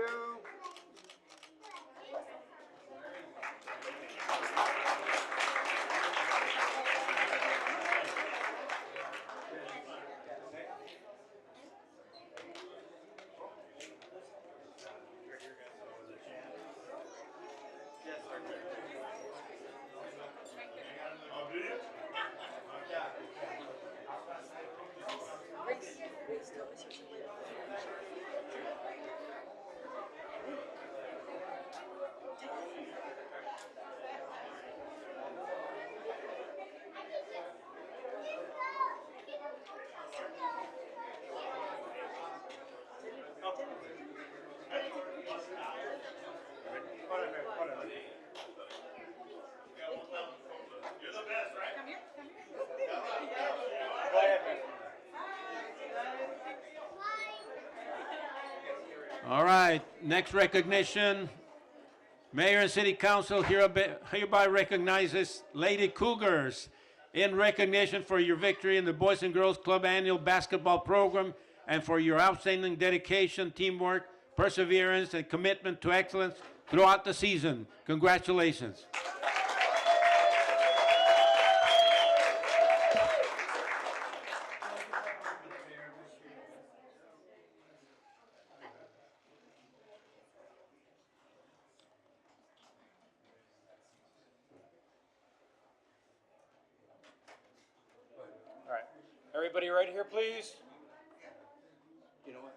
All right, next recognition. Mayor and City Council hereby recognizes Lady Cougars in recognition for your victory in the Boys and Girls Club annual basketball program and for your outstanding dedication, teamwork, perseverance, and commitment to excellence throughout the season. Congratulations. All right. Everybody right here, please. You know what?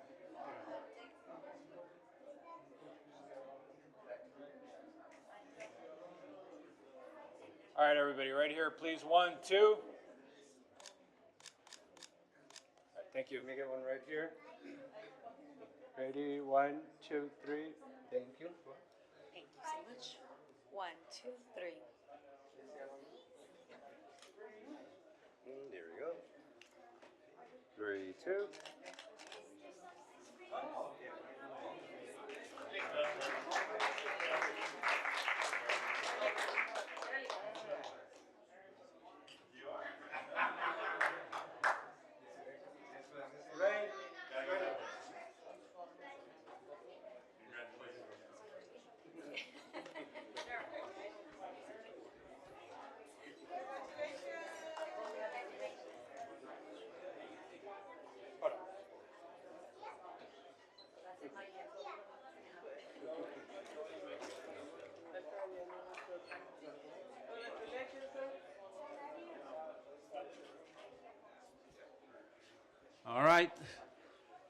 All right, everybody right here, please. 1, 2. All right, thank you. Let me get one right here. Ready? 1, 2, 3. Thank you. Thank you so much. 1, 2, 3. There we go. 3, 2. All right.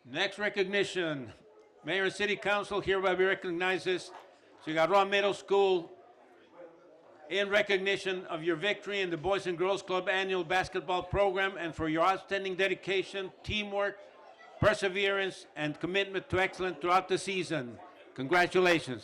Next recognition. Mayor and City Council hereby recognizes Cigarroa Middle School in recognition of your victory in the Boys and Girls Club annual basketball program and for your outstanding dedication, teamwork, perseverance, and commitment to excellence throughout the season. Congratulations.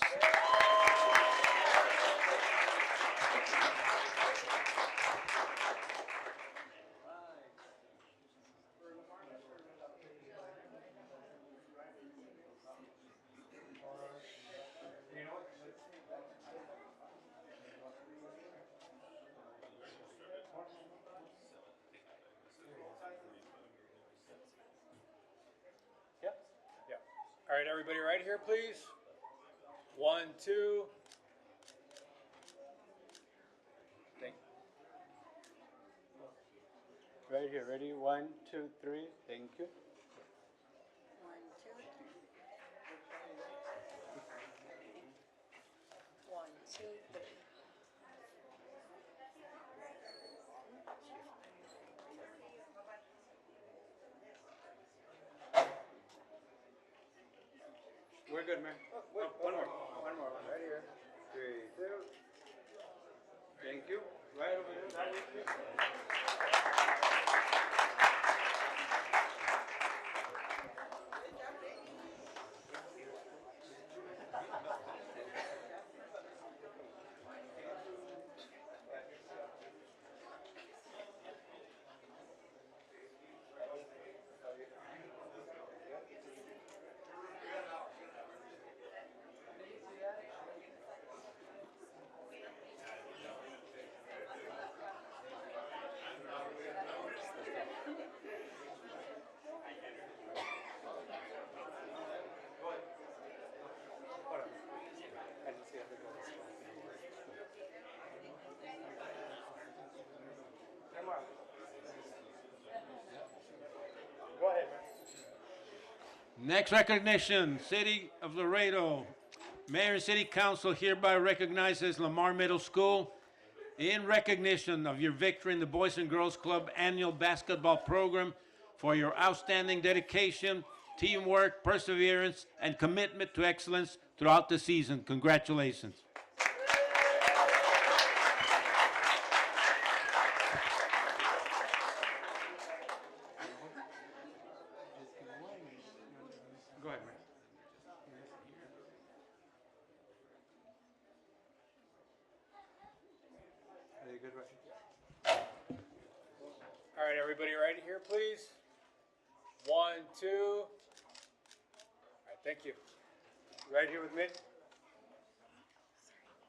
Yep. Yep. All right, everybody, right here, please. 1, 2. Thank you. Right here, ready? 1, 2, 3. Thank you. 1, 2, 3. 1, 2, 3. We're good, man. Oh, one more. One more. Right here. 3, 2. Thank you. Right over there. Go ahead, man. Next recognition, City of Laredo. Mayor and City Council hereby recognizes Lamar Middle School in recognition of your victory in the Boys and Girls Club annual basketball program for your outstanding dedication, teamwork, perseverance, and commitment to excellence throughout the season. Congratulations. Go ahead, man. Are you good, right? All right, everybody, right here, please. 1, 2. All right, thank you. Right here with me.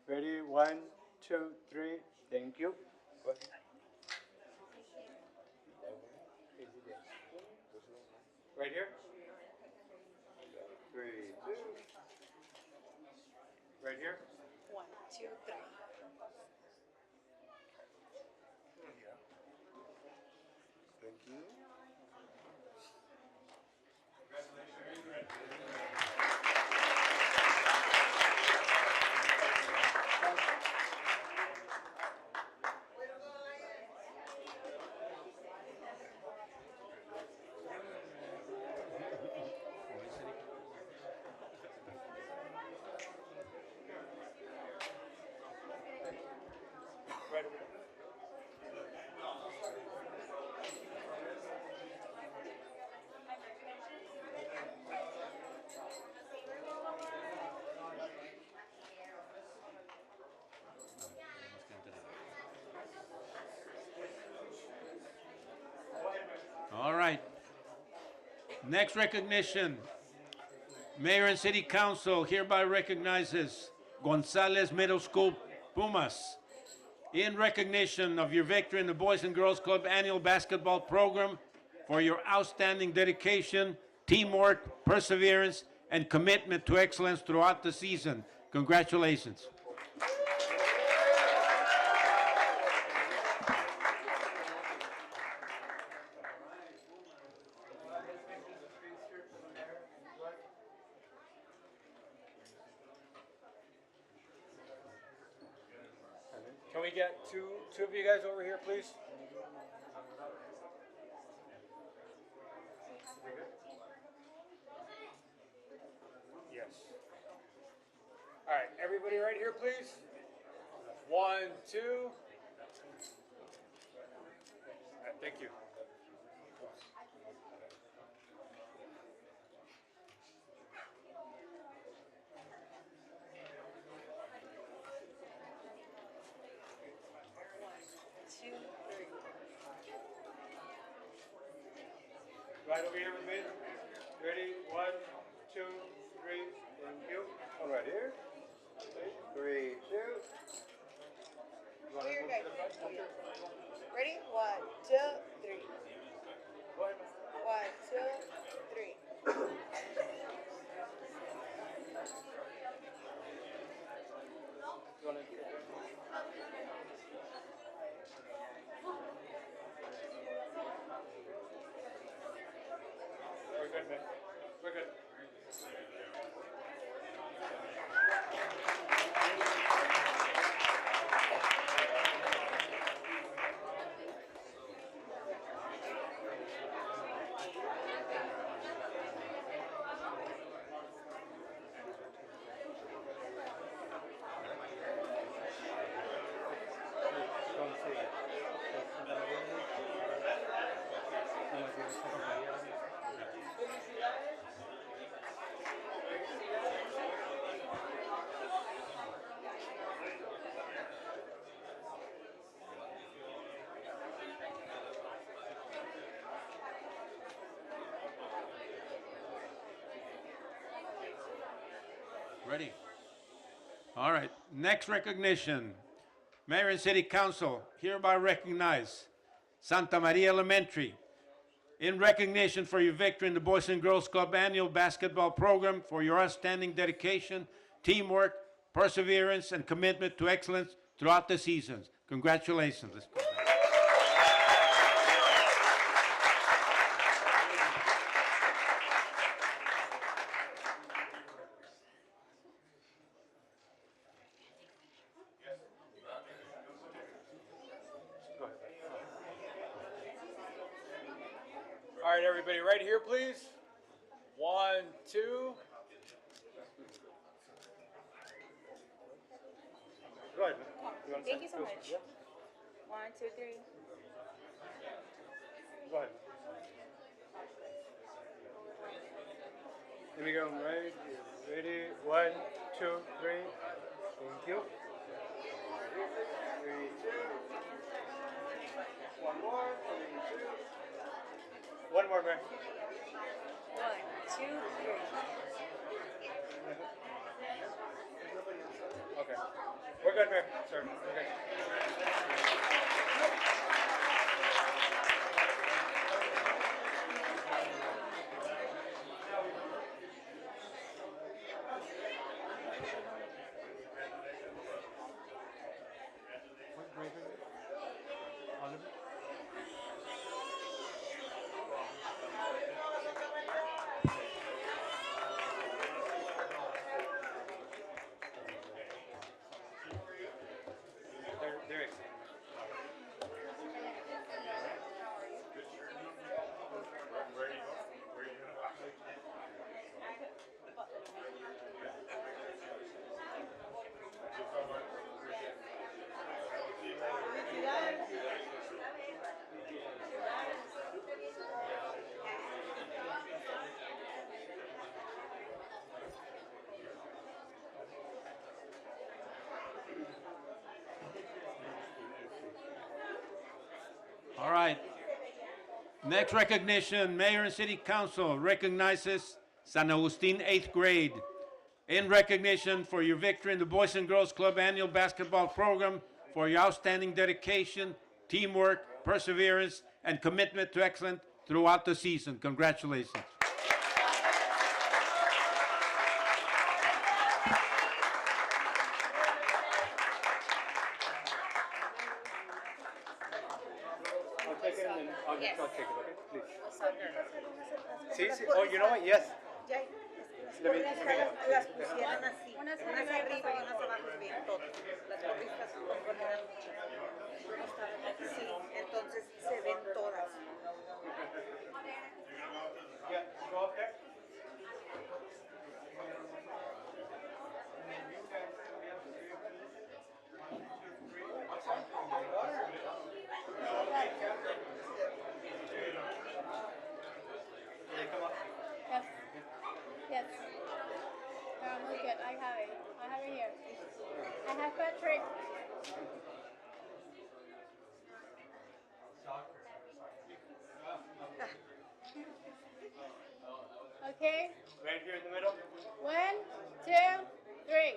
Ready? 1, 2, 3. Thank you. Go ahead. Right here. 3, 2. Right here. 1, 2, 3. Thank you. Right over there. All right. Next recognition. Mayor and City Council hereby recognizes Gonzalez Middle School Pumas in recognition of your victory in the Boys and Girls Club annual basketball program for your outstanding dedication, teamwork, perseverance, and commitment to excellence throughout the season. Congratulations. Can we get two of you guys over here, please? Yes. All right, everybody right here, please. 1, 2. All right, thank you. Right over here with me. Ready? 1, 2, 3. Thank you. One right here. 3, 2. Here, guys. Ready? 1, 2, 3. 1, 2, 3. We're good, man. We're good. Ready? All right, next recognition. Mayor and City Council hereby recognize Santa Maria Elementary in recognition for your victory in the Boys and Girls Club annual basketball program, for your outstanding dedication, teamwork, perseverance, and commitment to excellence throughout the seasons. Congratulations. Let's go back. All right, everybody, right here, please. 1, 2. Go ahead. Thank you so much. 1, 2, 3. Go ahead. Here we go, right? Ready? 1, 2, 3. Thank you. 3, 2. One more. 3, 2. One more, man. 1, 2, 3. Okay. We're good, man. Sir. Okay. Derek. All right. Next recognition, Mayor and City Council recognizes San Agustin 8th grade in recognition for your victory in the Boys and Girls Club annual basketball program, for your outstanding dedication, teamwork, perseverance, and commitment to excellence throughout the season. Congratulations. I'll take it and then I'll Yes. take it, okay? Please. Sí, Sí, sí. Oh, you know what? Yes. Ya, Let me- las porristas las pusieron así. Unas arriba y unas abajo, bien, todas. Las porristas las ponían. Sí, entonces se ven todas. Yeah, go up there. have it. I have it here. I have Patrick. Okay. Right here in the middle. 1, 2, 3.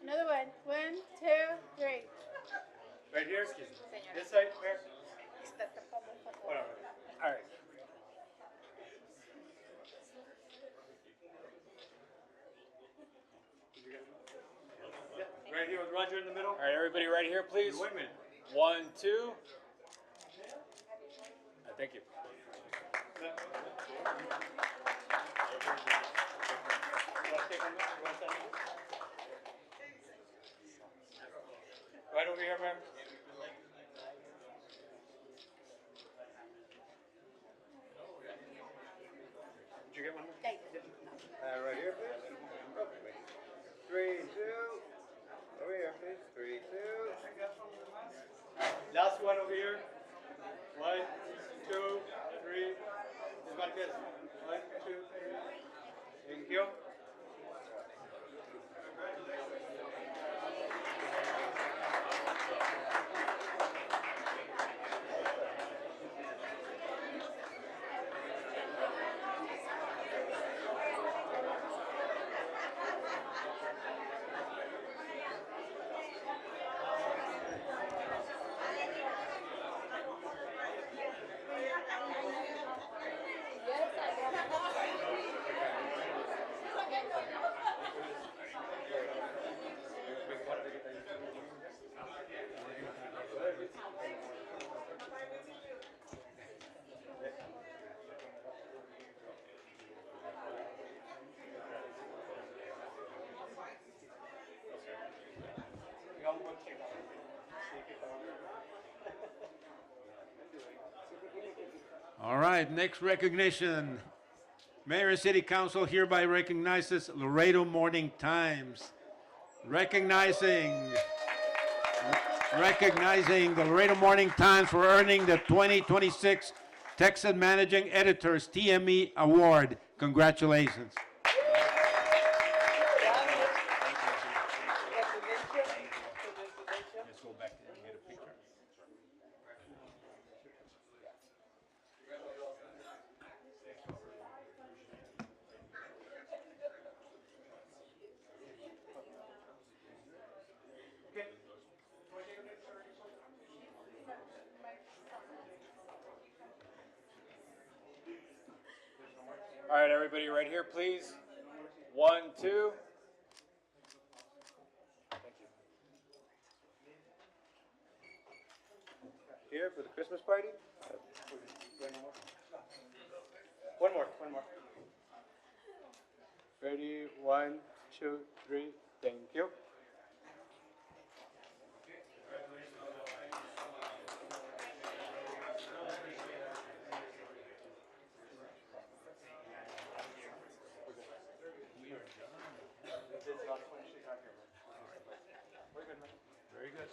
Another one. 1, 2, 3. Right here. This side. Where? Whatever. All right. Right here with Roger in the middle. All right, everybody right here, please. Wait a minute. 1, 2. Thank you. Right over here, ma'am. Did you get one? Right here, please. Okay. 3, 2. Over here, please. 3, 2. Last one over here. 1, 2, 3. Just like this. 1, 2, 3. Thank you. All right, next recognition. Mayor and City Council hereby recognizes Laredo Morning Times. Recognizing the Laredo Morning Times for earning the 2026 Texas Managing Editors TME Award. Congratulations. Let's go back and get a picture. All right, everybody right here, please. 1, 2. Thank you. Here for the Christmas party. One more. Ready? 1, 2, 3. Thank you. Very good.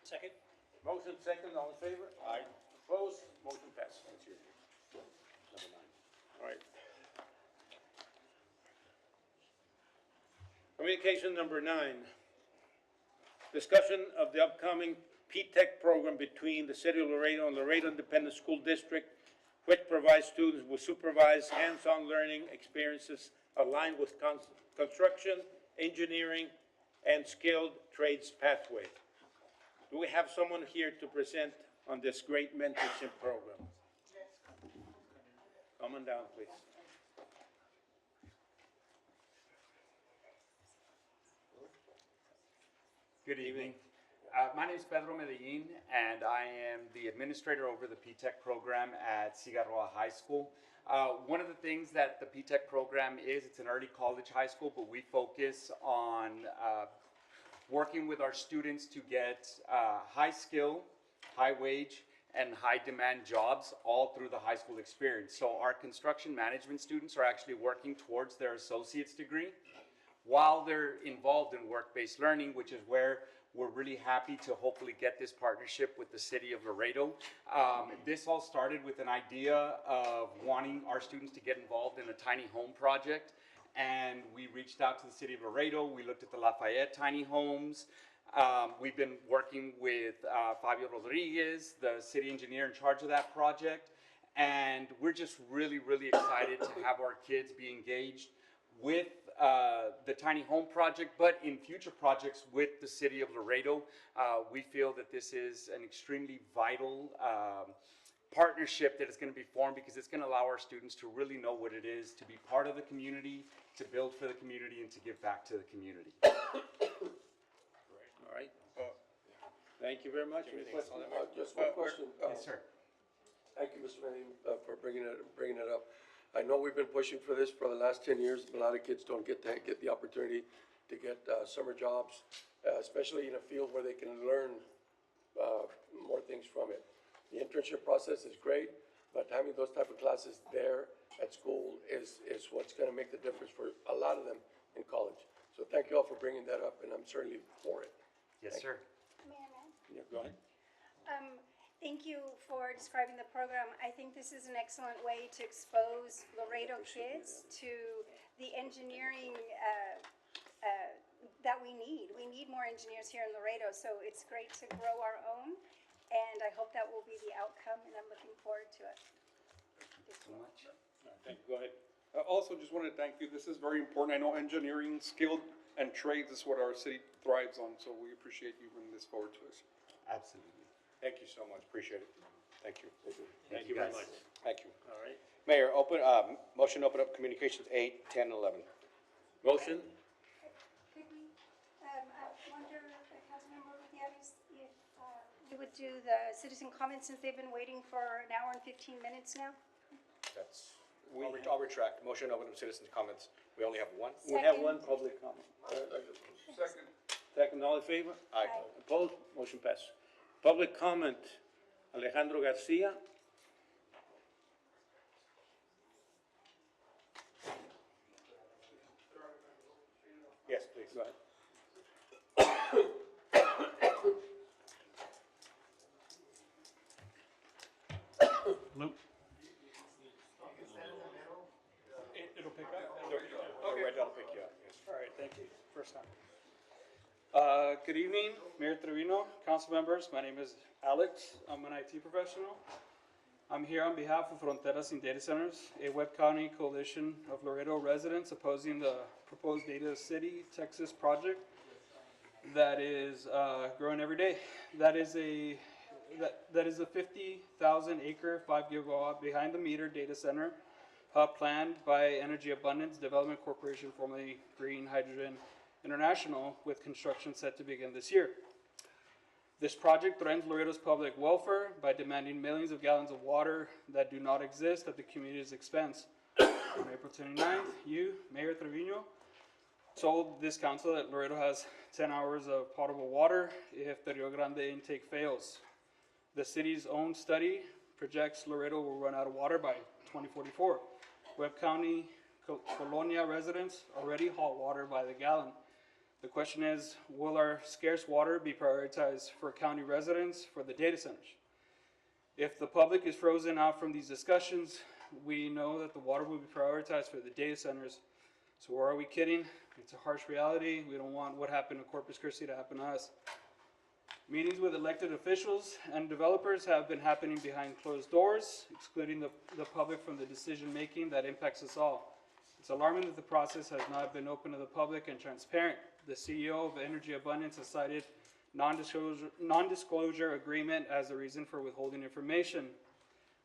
Second. Motion second, all in favor? Aye. Opposed? Motion passes. That's your number 9. All right. Communication number 9. Discussion of the upcoming P-TECH program between the City of Laredo and Laredo Independent School District, which provides students with supervised hands-on learning experiences aligned with construction, engineering, and skilled trades pathway. Do we have someone here to present on this great mentorship program? Come on down, please. Good evening. My name is Pedro Medellin, and I am the administrator over the P-TECH program at Cigarroa High School. One of the things that the P-TECH program is, it's an early college high school, but we focus on working with our students to get high skill, high wage, and high demand jobs all through the high school experience. So our construction management students are actually working towards their associate's degree while they're involved in work-based learning, which is where we're really happy to hopefully get this partnership with the City of Laredo. This all started with an idea of wanting our students to get involved in a tiny home project, and we reached out to the City of Laredo. We looked at the Lafayette tiny homes. We've been working with Fabio Rodriguez, the city engineer in charge of that project, and we're just really, really excited to have our kids be engaged with the tiny home project, but in future projects with the City of Laredo. We feel that this is an extremely vital partnership that is going to be formed, because it's going to allow our students to really know what it is to be part of the community, to build for the community, and to give back to the community. All right. Thank you very much. Just one question. Yes, sir. Thank you, Mr. Manning, for bringing it up. I know we've been pushing for this for the last 10 years. A lot of kids don't get the opportunity to get summer jobs, especially in a field where they can learn more things from it. The internship process is great, but having those type of classes there at school is what's going to make the difference for a lot of them in college. So thank you all for bringing that up, and I'm certainly for it. Yes, sir. Yeah, go ahead. Thank you for describing the program. I think this is an excellent way to expose Laredo kids to the engineering that we need. We need more engineers here in Laredo, so it's great to grow our own, and I hope that will be the outcome, and I'm looking forward to it. Thank you so much. Thank you. Go ahead. I also just wanted to thank you. This is very important. I know engineering, skilled, and trades is what our city thrives on, so we appreciate you bringing this forward to us. Absolutely. Thank you so much, appreciate it. Thank you. Thank you very much. Thank you. All right. Mayor, motion to open up communications 8, 10, 11. Motion? Could we, I wonder, Councilmember Gutierrez, if you would do the citizen comments, since they've been waiting for an hour and 15 minutes now? I'll retract, motion to open up citizens' comments. We only have one? We have one public comment. Second. Second, all in favor? Aye. Opposed? Motion passes. Public comment, Alejandro Garcia. Yes, please. Go ahead. Luke? It'll pick up? Okay. Red dot will pick you up, yes. All right, thank you. First time. Good evening, Mayor Trevino, council members. My name is Alex. I'm an IT professional. I'm here on behalf of Fronteras Sin Data Centers, a Webb County coalition of Laredo residents opposing the proposed Data City, Texas project that is growing every day. That is a 50,000 acre, 5 gigawatt behind the meter data center planned by Energy Abundance Development Corporation, formerly Green Hydrogen International, with construction set to begin this year. This project threatens Laredo's public welfare by demanding millions of gallons of water that do not exist at the community's expense. On April 29th, you, Mayor Trevino, told this council that Laredo has 10 hours of potable water if the Rio Grande intake fails. The city's own study projects Laredo will run out of water by 2044. Webb County Colonia residents already haul water by the gallon. The question is, will our scarce water be prioritized for county residents for the data centers? If the public is frozen out from these discussions, we know that the water will be prioritized for the data centers. So are we kidding? It's a harsh reality. We don't want what happened to Corpus Christi to happen to us. Meetings with elected officials and developers have been happening behind closed doors, excluding the public from the decision-making that impacts us all. It's alarming that the process has not been open to the public and transparent. The CEO of Energy Abundance has cited non-disclosure agreement as the reason for withholding information.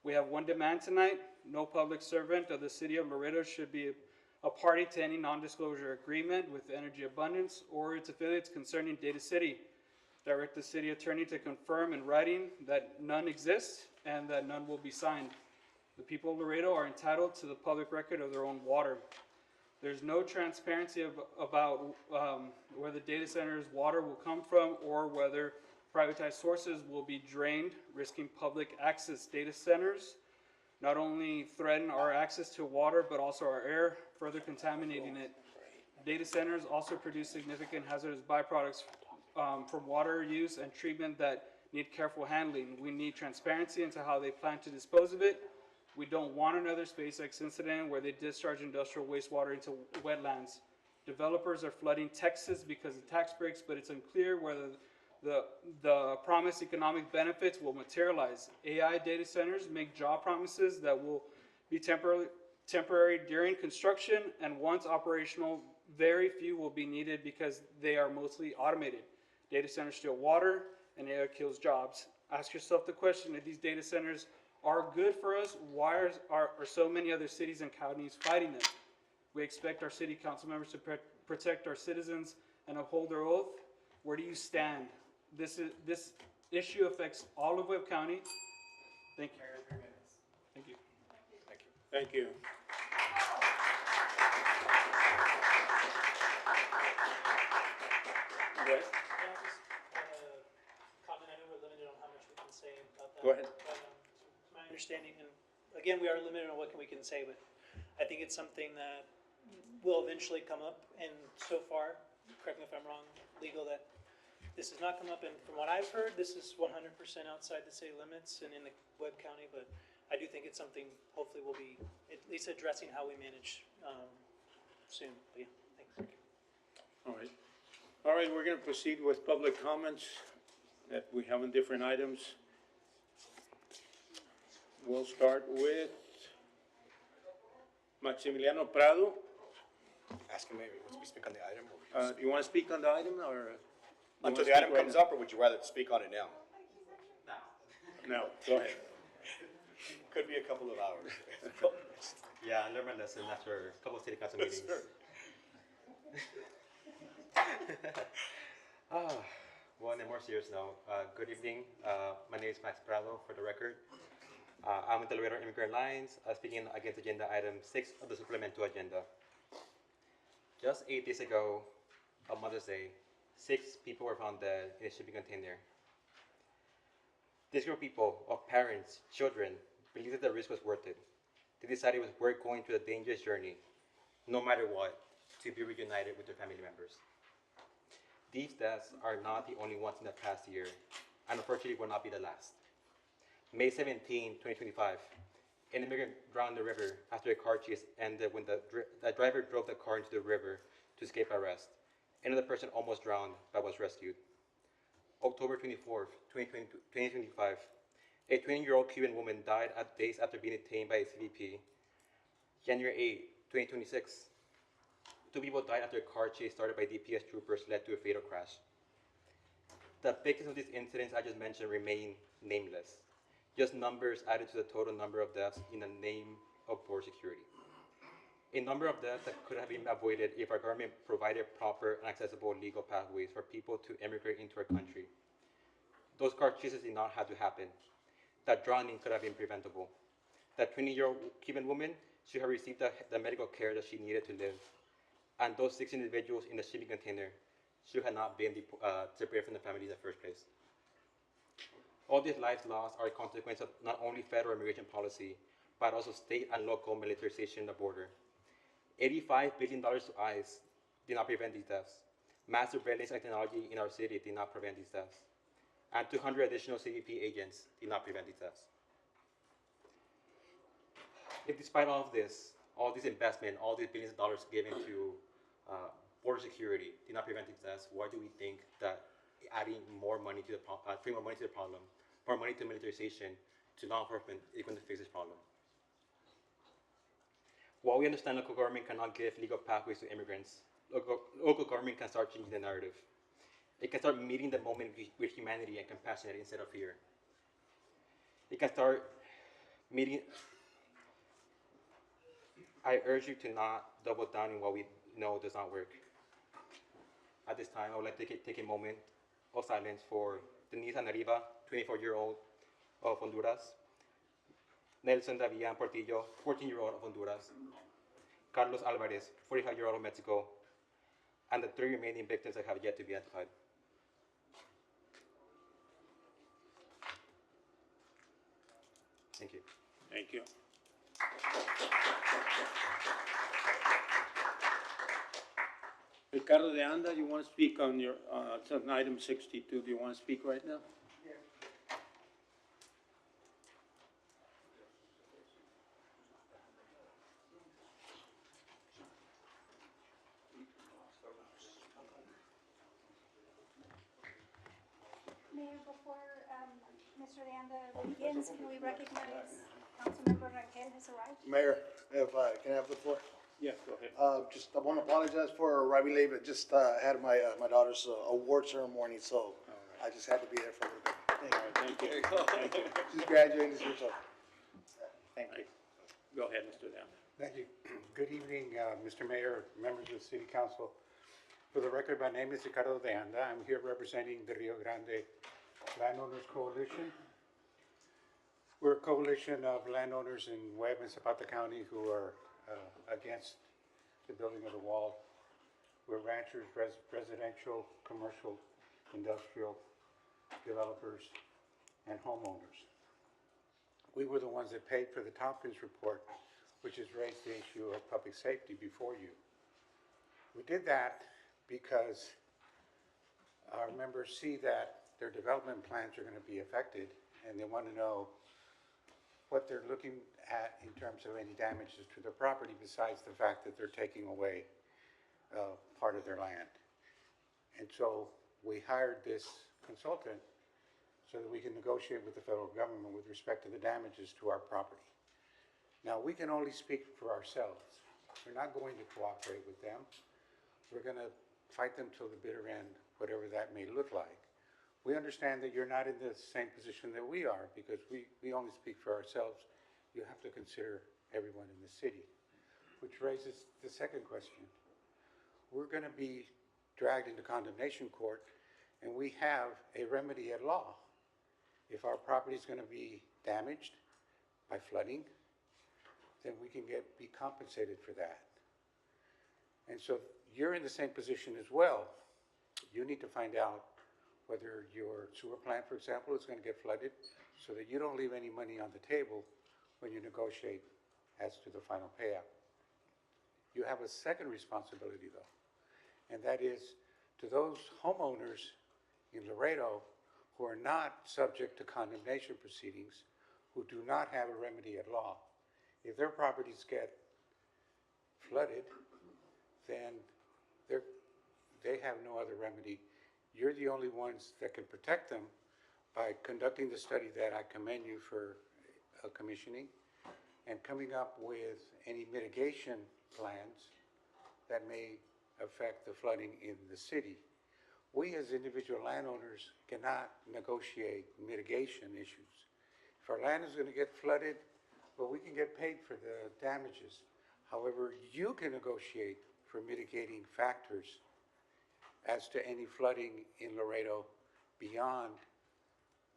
We have one demand tonight. No public servant of the city of Laredo should be a party to any non-disclosure agreement with Energy Abundance or its affiliates concerning Data City. Direct the city attorney to confirm in writing that none exists and that none will be signed. The people of Laredo are entitled to the public record of their own water. There's no transparency about where the data center's water will come from or whether privatized sources will be drained, risking public access. Data centers not only threaten our access to water, but also our air, further contaminating it. Data centers also produce significant hazardous byproducts from water use and treatment that need careful handling. We need transparency into how they plan to dispose of it. We don't want another SpaceX incident where they discharge industrial wastewater into wetlands. Developers are flooding Texas because of tax breaks, but it's unclear whether the promised economic benefits will materialize. AI data centers make job promises that will be temporary during construction, and once operational, very few will be needed because they are mostly automated. Data centers steal water, and AI kills jobs. Ask yourself the question, if these data centers are good for us, why are so many other cities and counties fighting them? We expect our city council members to protect our citizens and uphold their oath. Where do you stand? This issue affects all of Webb County. Thank you. Thank you. Thank you. Yes? Comment, I know we're limited on how much we can say about that. Go ahead. But, my understanding, and again, we are limited on what we can say, but I think it's something that will eventually come up, and so far, correct me if I'm wrong, legal, that this has not come up, and from what I've heard, this is 100% outside the city limits and in the Webb County, but I do think it's something, hopefully we'll be at least addressing how we manage soon, but yeah, thanks. All right. All right, we're going to proceed with public comments that we have on different items. We'll start with Maximiliano Prado. Ask him maybe, wants to speak on the item? You want to speak on the item or? Until the item comes up, or would you rather speak on it now? No, go ahead. Could be a couple of hours. Yeah, I learned my lesson after a couple of city council meetings. Well, on a more serious note, good evening. My name is Max Prado, for the record. I'm with the Laredo Immigrant Alliance, speaking against agenda item 6 of the supplemental agenda. Just 8 days ago, on Mother's Day, 6 people were found dead in a shipping container. This group of people, of parents, children, believed that the risk was worth it. They decided it was worth going through the dangerous journey, no matter what, to be reunited with their family members. These deaths are not the only ones in the past year, and unfortunately will not be the last. May 17, 2025, an immigrant drowned in the river after a car chase ended when the driver drove the car into the river to escape arrest. Another person almost drowned but was rescued. October 24th, 2025, a 20-year-old Cuban woman died days after being detained by a CBP. January 8, 2026, 2 people died after a car chase started by DPS troopers led to a fatal crash. The victims of these incidents I just mentioned remain nameless, just numbers added to the total number of deaths in the name of border security. A number of deaths that could have been avoided if our government provided proper and accessible legal pathways for people to immigrate into our country. Those car chases did not have to happen. That drowning could have been preventable. That 20-year-old Cuban woman should have received the medical care that she needed to live. And those 6 individuals in the shipping container should have not been separated from the family in the first place. All these lives lost are a consequence of not only federal immigration policy, but also state and local militarization of the border. $85 billion to ICE did not prevent these deaths. Mass surveillance and technology in our city did not prevent these deaths. And 200 additional CBP agents did not prevent these deaths. If despite all of this, all this investment, all these billions of dollars given to border security did not prevent these deaths, why do we think that adding more money to the putting more money to the problem, more money to militarization, to law enforcement is going to fix this problem? While we understand local government cannot give legal pathways to immigrants, local government can start changing the narrative. It can start meeting the moment with humanity and compassion instead of fear. It can start meeting. I urge you to not double down in what we know does not work. At this time, I would like to take a moment of silence for Denise Anariba, 24-year-old of Honduras, Nelson Davian Portillo, 14-year-old of Honduras, Carlos Alvarez, 45-year-old of Mexico, and the 3 remaining victims that have yet to be identified. Thank you. Thank you. Ricardo de Anda, you want to speak on your, it's on item 62. Do you want to speak right now? Mayor, before Mr. Leanda begins, can we recognize Councilmember Rangel has arrived? Mayor, if I can have the floor. Yeah, go ahead. Just, I want to apologize for arriving late, but just had my my daughter's award ceremony, so I just had to be there for a little bit. Thank you. She's graduating this year, so. Thank you. Go ahead, Mr. Leanda. Thank you. Good evening, Mr. Mayor, members of the City Council. For the record, my name is Ricardo de Anda. I'm here representing the Rio Grande Landowners Coalition. We're a coalition of landowners in Webb and Zapata County who are against the building of the wall. We're ranchers, residential, commercial, industrial developers, and homeowners. We were the ones that paid for the Tompkins report, which has raised the issue of public safety before you. We did that because our members see that their development plans are going to be affected, and they want to know what they're looking at in terms of any damages to their property, besides the fact that they're taking away part of their land. And so we hired this consultant so that we can negotiate with the federal government with respect to the damages to our property. Now, we can only speak for ourselves. We're not going to cooperate with them. We're going to fight them till the bitter end, whatever that may look like. We understand that you're not in the same position that we are, because we only speak for ourselves. You have to consider everyone in the city, which raises the second question. We're going to be dragged into condemnation court, and we have a remedy at law. If our property is going to be damaged by flooding, then we can be compensated for that. And so you're in the same position as well. You need to find out whether your sewer plant, for example, is going to get flooded, so that you don't leave any money on the table when you negotiate as to the final payout. You have a second responsibility, though, and that is to those homeowners in Laredo who are not subject to condemnation proceedings, who do not have a remedy at law. If their properties get flooded, then they have no other remedy. You're the only ones that can protect them by conducting the study that I commend you for commissioning and coming up with any mitigation plans that may affect the flooding in the city. We as individual landowners cannot negotiate mitigation issues. If our land is going to get flooded, well, we can get paid for the damages. However, you can negotiate for mitigating factors as to any flooding in Laredo beyond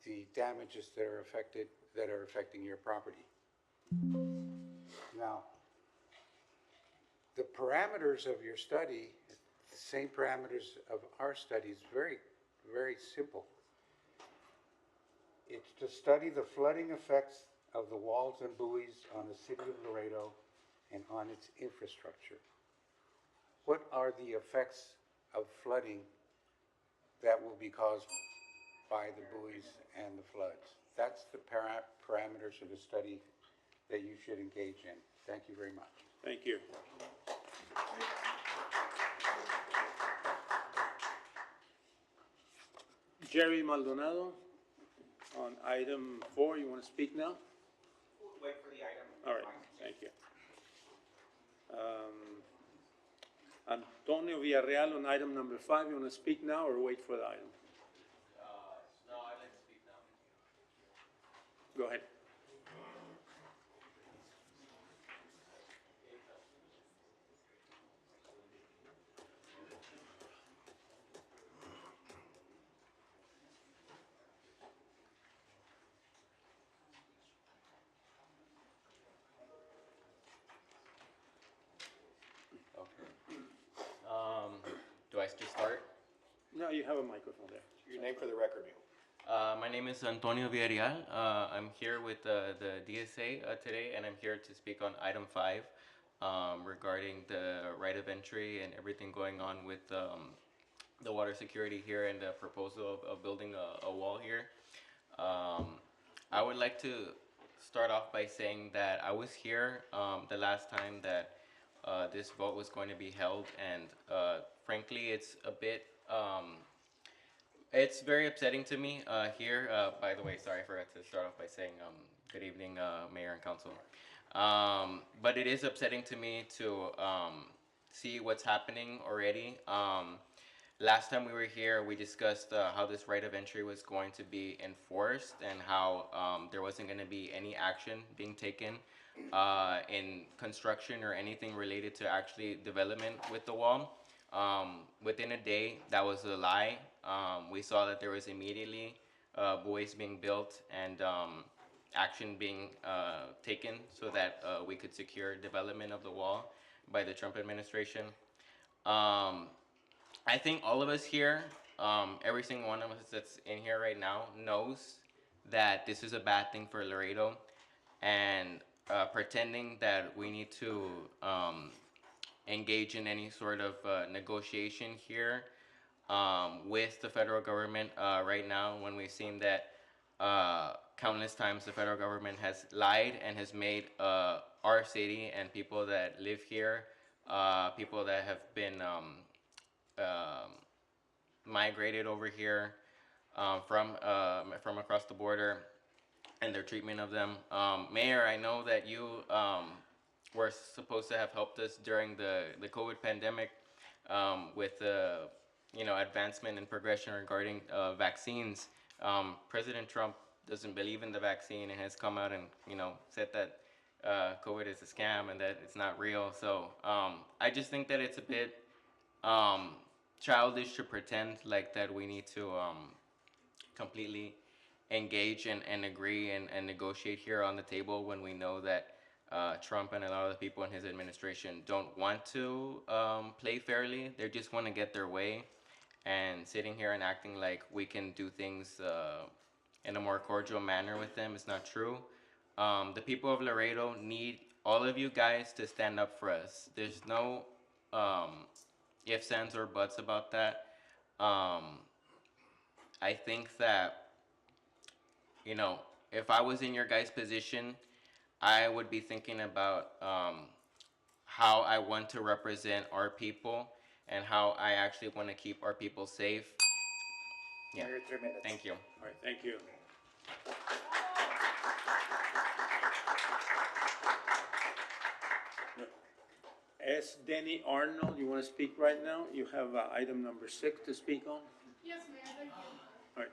the damages that are affecting your property. Now, the parameters of your study, the same parameters of our study, is very, very simple. It's to study the flooding effects of the walls and buoys on the city of Laredo and on its infrastructure. What are the effects of flooding that will be caused by the buoys and the floods. That's the parameters of the study that you should engage in. Thank you very much. Thank you. Jerry Maldonado, on item 4, you want to speak now? Wait for the item. All right, thank you. Antonio Villarreal on item number 5, you want to speak now or wait for the item? No, I'd like to speak now. Go ahead. Do I just start? No, you have a microphone there. Your name for the record, Neil. My name is Antonio Villarreal. I'm here with the DSA today, and I'm here to speak on item 5 regarding the right of entry and everything going on with the water security here and the proposal of building a wall here. I would like to start off by saying that I was here the last time that this vote was going to be held, and frankly, it's a bit it's very upsetting to me here. By the way, sorry, I forgot to start off by saying good evening, Mayor and Council. But it is upsetting to me to see what's happening already. Last time we were here, we discussed how this right of entry was going to be enforced and how there wasn't going to be any action being taken in construction or anything related to actually development with the wall. Within a day, that was a lie. We saw that there was immediately buoys being built and action being taken so that we could secure development of the wall by the Trump administration. I think all of us here, every single one of us that's in here right now knows that this is a bad thing for Laredo, and pretending that we need to engage in any sort of negotiation here with the federal government right now, when we've seen that countless times the federal government has lied and has made our city and people that live here, people that have been migrated over here from across the border, and their treatment of them. Mayor, I know that you were supposed to have helped us during the COVID pandemic with the advancement and progression regarding vaccines. President Trump doesn't believe in the vaccine and has come out and said that COVID is a scam and that it's not real. So I just think that it's a bit childish to pretend like that we need to completely engage and agree and negotiate here on the table when we know that Trump and a lot of the people in his administration don't want to play fairly. They just want to get their way, and sitting here and acting like we can do things in a more cordial manner with them is not true. The people of Laredo need all of you guys to stand up for us. There's no ifs, ands, or buts about that. I think that, if I was in your guys' position, I would be thinking about how I want to represent our people and how I actually want to keep our people safe. Yeah. Mayor, 3 minutes. Thank you. All right, thank you. S. Denny Arnold, you want to speak right now? You have item number 6 to speak on? Yes, Mayor, thank you. All right.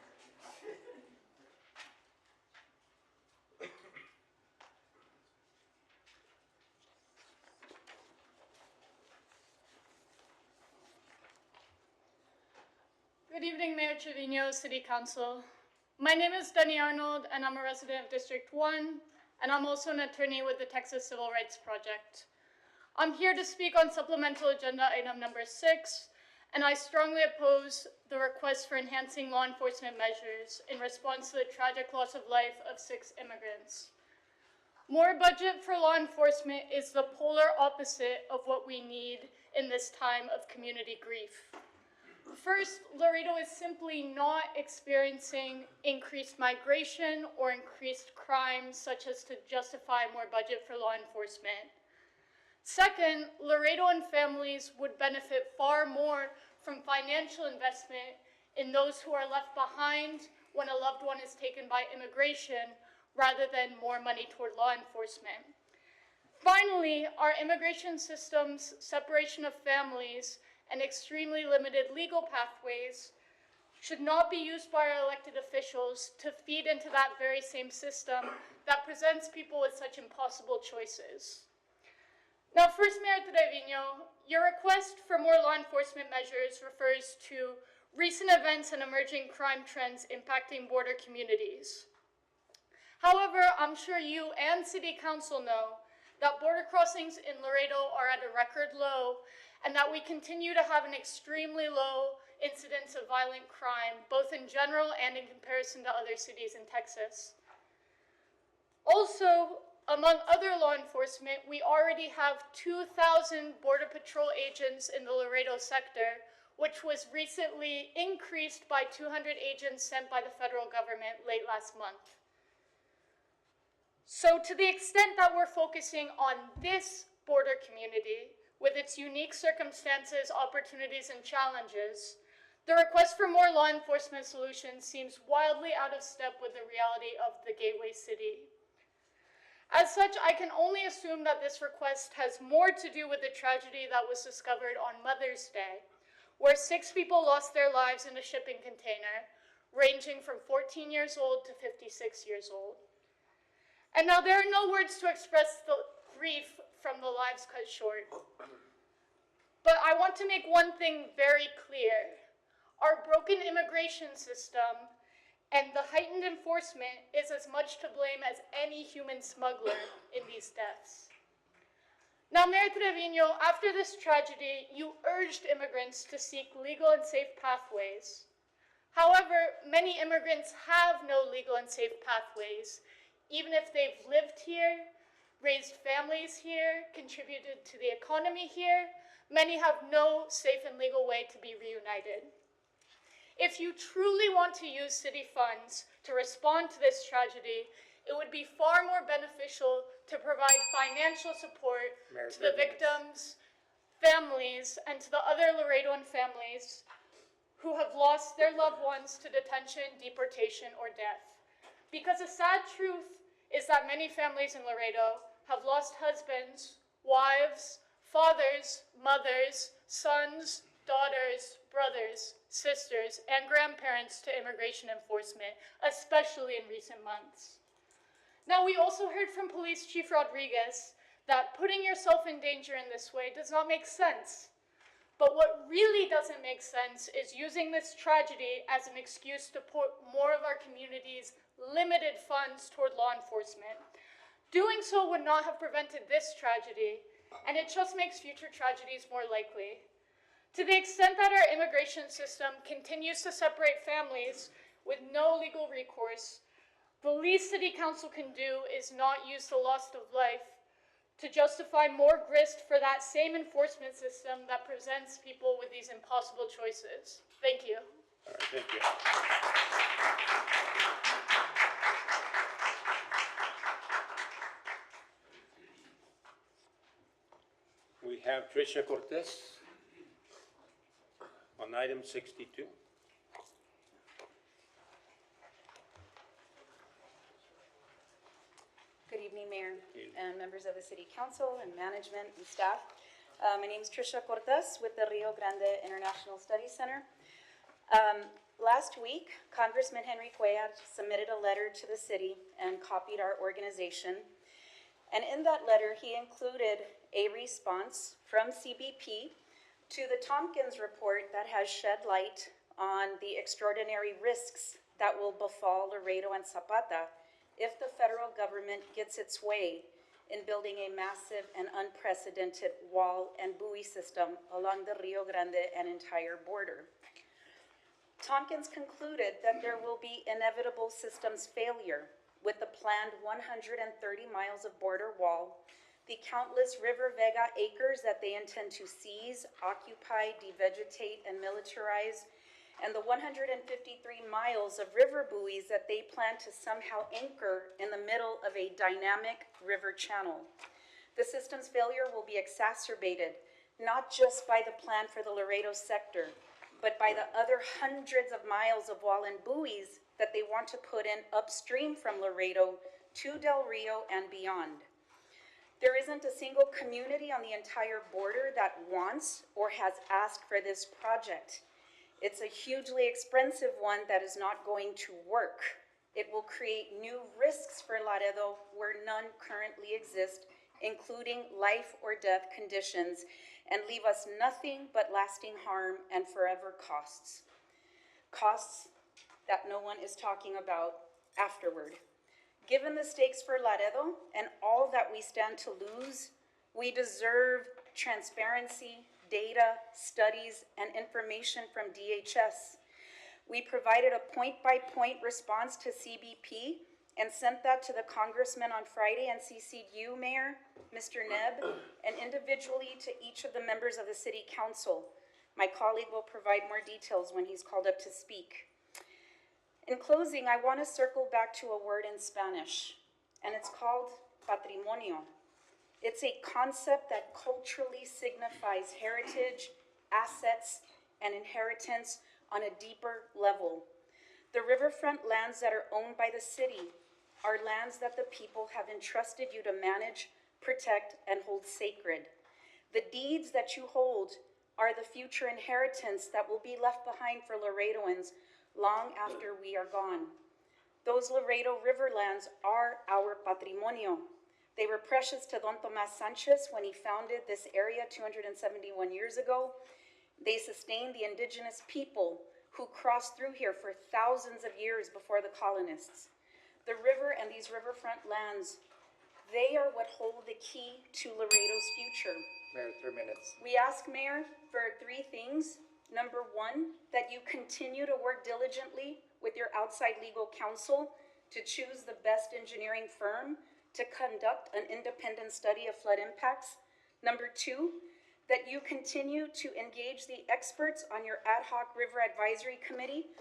Good evening, Mayor Trevino, City Council. My name is Denny Arnold, and I'm a resident of District 1, and I'm also an attorney with the Texas Civil Rights Project. I'm here to speak on supplemental agenda item number 6, and I strongly oppose the request for enhancing law enforcement measures in response to the tragic loss of life of 6 immigrants. More budget for law enforcement is the polar opposite of what we need in this time of community grief. First, Laredo is simply not experiencing increased migration or increased crime such as to justify more budget for law enforcement. Second, Laredo and families would benefit far more from financial investment in those who are left behind when a loved one is taken by immigration rather than more money toward law enforcement. Finally, our immigration system's separation of families and extremely limited legal pathways should not be used by our elected officials to feed into that very same system that presents people with such impossible choices. Now, first, Mayor Trevino, your request for more law enforcement measures refers to recent events and emerging crime trends impacting border communities. However, I'm sure you and City Council know that border crossings in Laredo are at a record low and that we continue to have an extremely low incidence of violent crime, both in general and in comparison to other cities in Texas. Also, among other law enforcement, we already have 2,000 Border Patrol agents in the Laredo sector, which was recently increased by 200 agents sent by the federal government late last month. So to the extent that we're focusing on this border community, with its unique circumstances, opportunities, and challenges, the request for more law enforcement solutions seems wildly out of step with the reality of the gateway city. As such, I can only assume that this request has more to do with the tragedy that was discovered on Mother's Day, where 6 people lost their lives in a shipping container, ranging from 14 years old to 56 years old. And now there are no words to express the grief from the lives cut short. But I want to make one thing very clear. Our broken immigration system and the heightened enforcement is as much to blame as any human smuggler in these deaths. Now, Mayor Trevino, after this tragedy, you urged immigrants to seek legal and safe pathways. However, many immigrants have no legal and safe pathways, even if they've lived here, raised families here, contributed to the economy here. Many have no safe and legal way to be reunited. If you truly want to use city funds to respond to this tragedy, it would be far more beneficial to provide financial support to the victims, families, and to the other Laredoan families who have lost their loved ones to detention, deportation, or death. Because the sad truth is that many families in Laredo have lost husbands, wives, fathers, mothers, sons, daughters, brothers, sisters, and grandparents to immigration enforcement, especially in recent months. Now, we also heard from Police Chief Rodriguez that putting yourself in danger in this way does not make sense. But what really doesn't make sense is using this tragedy as an excuse to put more of our community's limited funds toward law enforcement. Doing so would not have prevented this tragedy, and it just makes future tragedies more likely. To the extent that our immigration system continues to separate families with no legal recourse, the least City Council can do is not use the loss of life to justify more grist for that same enforcement system that presents people with these impossible choices. Thank you. All right, thank you. We have Tricia Cortez on item 62. Good evening, Mayor and members of the City Council and management and staff. My name is Tricia Cortez with the Rio Grande International Studies Center. Last week, Congressman Henry Cuellar submitted a letter to the city and copied our organization. And in that letter, he included a response from CBP to the Tompkins report that has shed light on the extraordinary risks that will befall Laredo and Zapata if the federal government gets its way in building a massive and unprecedented wall and buoy system along the Rio Grande and entire border. Tompkins concluded that there will be inevitable systems failure with the planned 130 miles of border wall the countless River Vega acres that they intend to seize, occupy, devegetate, and militarize, and the 153 miles of river buoys that they plan to somehow anchor in the middle of a dynamic river channel. The system's failure will be exacerbated not just by the plan for the Laredo sector, but by the other hundreds of miles of wall and buoys that they want to put in upstream from Laredo to Del Rio and beyond. There isn't a single community on the entire border that wants or has asked for this project. It's a hugely expensive one that is not going to work. It will create new risks for Laredo where none currently exist, including life or death conditions, and leave us nothing but lasting harm and forever costs. Costs that no one is talking about afterward. Given the stakes for Laredo and all that we stand to lose, we deserve transparency, data, studies, and information from DHS. We provided a point-by-point response to CBP and sent that to the congressman on Friday and CC'd you, Mayor, Mr. Nebb, and individually to each of the members of the City Council. My colleague will provide more details when he's called up to speak. In closing, I want to circle back to a word in Spanish, and it's called patrimonio. It's a concept that culturally signifies heritage, assets, and inheritance on a deeper level. The riverfront lands that are owned by the city are lands that the people have entrusted you to manage, protect, and hold sacred. The deeds that you hold are the future inheritance that will be left behind for Laredoans long after we are gone. Those Laredo riverlands are our patrimonio. They were precious to Don Tomas Sanchez when he founded this area 271 years ago. They sustained the indigenous people who crossed through here for thousands of years before the colonists. The river and these riverfront lands, they are what hold the key to Laredo's future. Mayor, 3 minutes. We ask, Mayor, for 3 things. Number 1, that you continue to work diligently with your outside legal counsel to choose the best engineering firm to conduct an independent study of flood impacts. Number 2, that you continue to engage the experts on your ad hoc river advisory committee,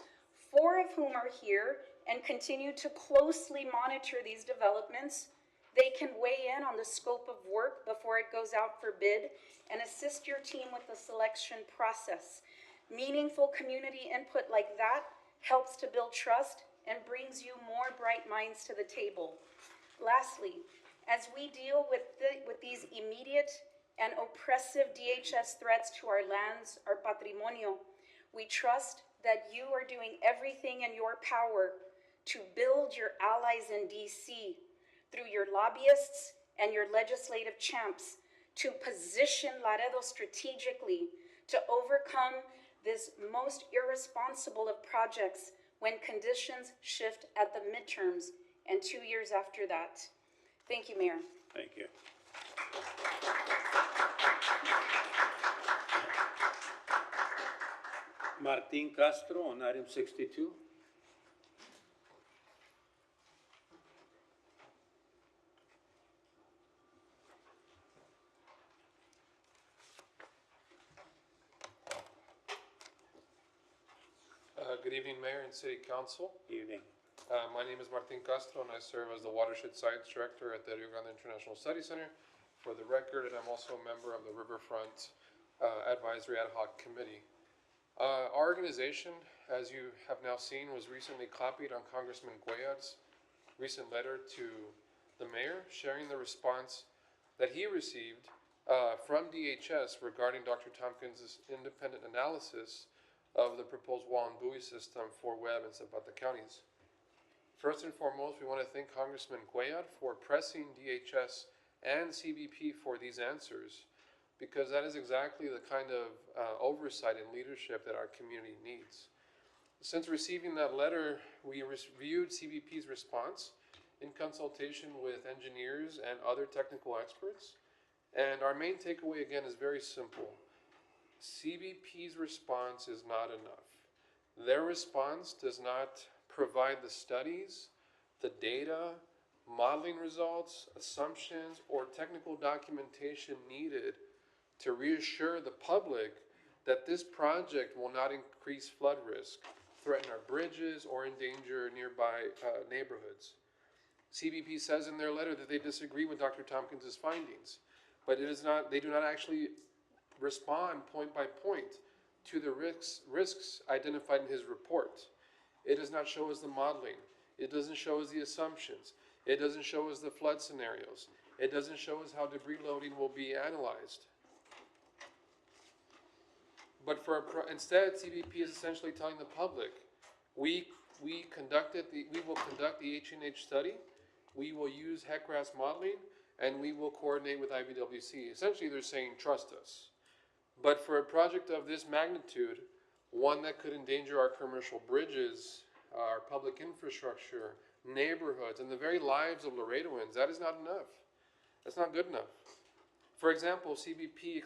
4 of whom are here, and continue to closely monitor these developments. They can weigh in on the scope of work before it goes out for bid and assist your team with the selection process. Meaningful community input like that helps to build trust and brings you more bright minds to the table. Lastly, as we deal with these immediate and oppressive DHS threats to our lands, our patrimonio, we trust that you are doing everything in your power to build your allies in DC through your lobbyists and your legislative champs to position Laredo strategically to overcome this most irresponsible of projects when conditions shift at the midterms and 2 years after that. Thank you, Mayor. Thank you. Martin Castro on item 62. Good evening, Mayor and City Council. Evening. My name is Martin Castro, and I serve as the Watershed Science Director at the Rio Grande International Study Center. For the record, and I'm also a member of the Riverfront Advisory Ad Hoc Committee. Our organization, as you have now seen, was recently copied on Congressman Cuellar's recent letter to the mayor, sharing the response that he received from DHS regarding Dr. Tompkins' independent analysis of the proposed wall and buoy system for Webb and Zapata counties. First and foremost, we want to thank Congressman Cuellar for pressing DHS and CBP for these answers, because that is exactly the kind of oversight and leadership that our community needs. Since receiving that letter, we reviewed CBP's response in consultation with engineers and other technical experts, and our main takeaway again is very simple. CBP's response is not enough. Their response does not provide the studies, the data, modeling results, assumptions, or technical documentation needed to reassure the public that this project will not increase flood risk, threaten our bridges, or endanger nearby neighborhoods. CBP says in their letter that they disagree with Dr. Tompkins' findings, but they do not actually respond point by point to the risks identified in his report. It does not show us the modeling. It doesn't show us the assumptions. It doesn't show us the flood scenarios. It doesn't show us how debris loading will be analyzed. But instead, CBP is essentially telling the public, we will conduct the H&H study, we will use HECRAS modeling, and we will coordinate with IBWC. Essentially, they're saying, trust us. But for a project of this magnitude, one that could endanger our commercial bridges, our public infrastructure, neighborhoods, and the very lives of Laredoans, that is not enough. That's not good enough. For example, CBP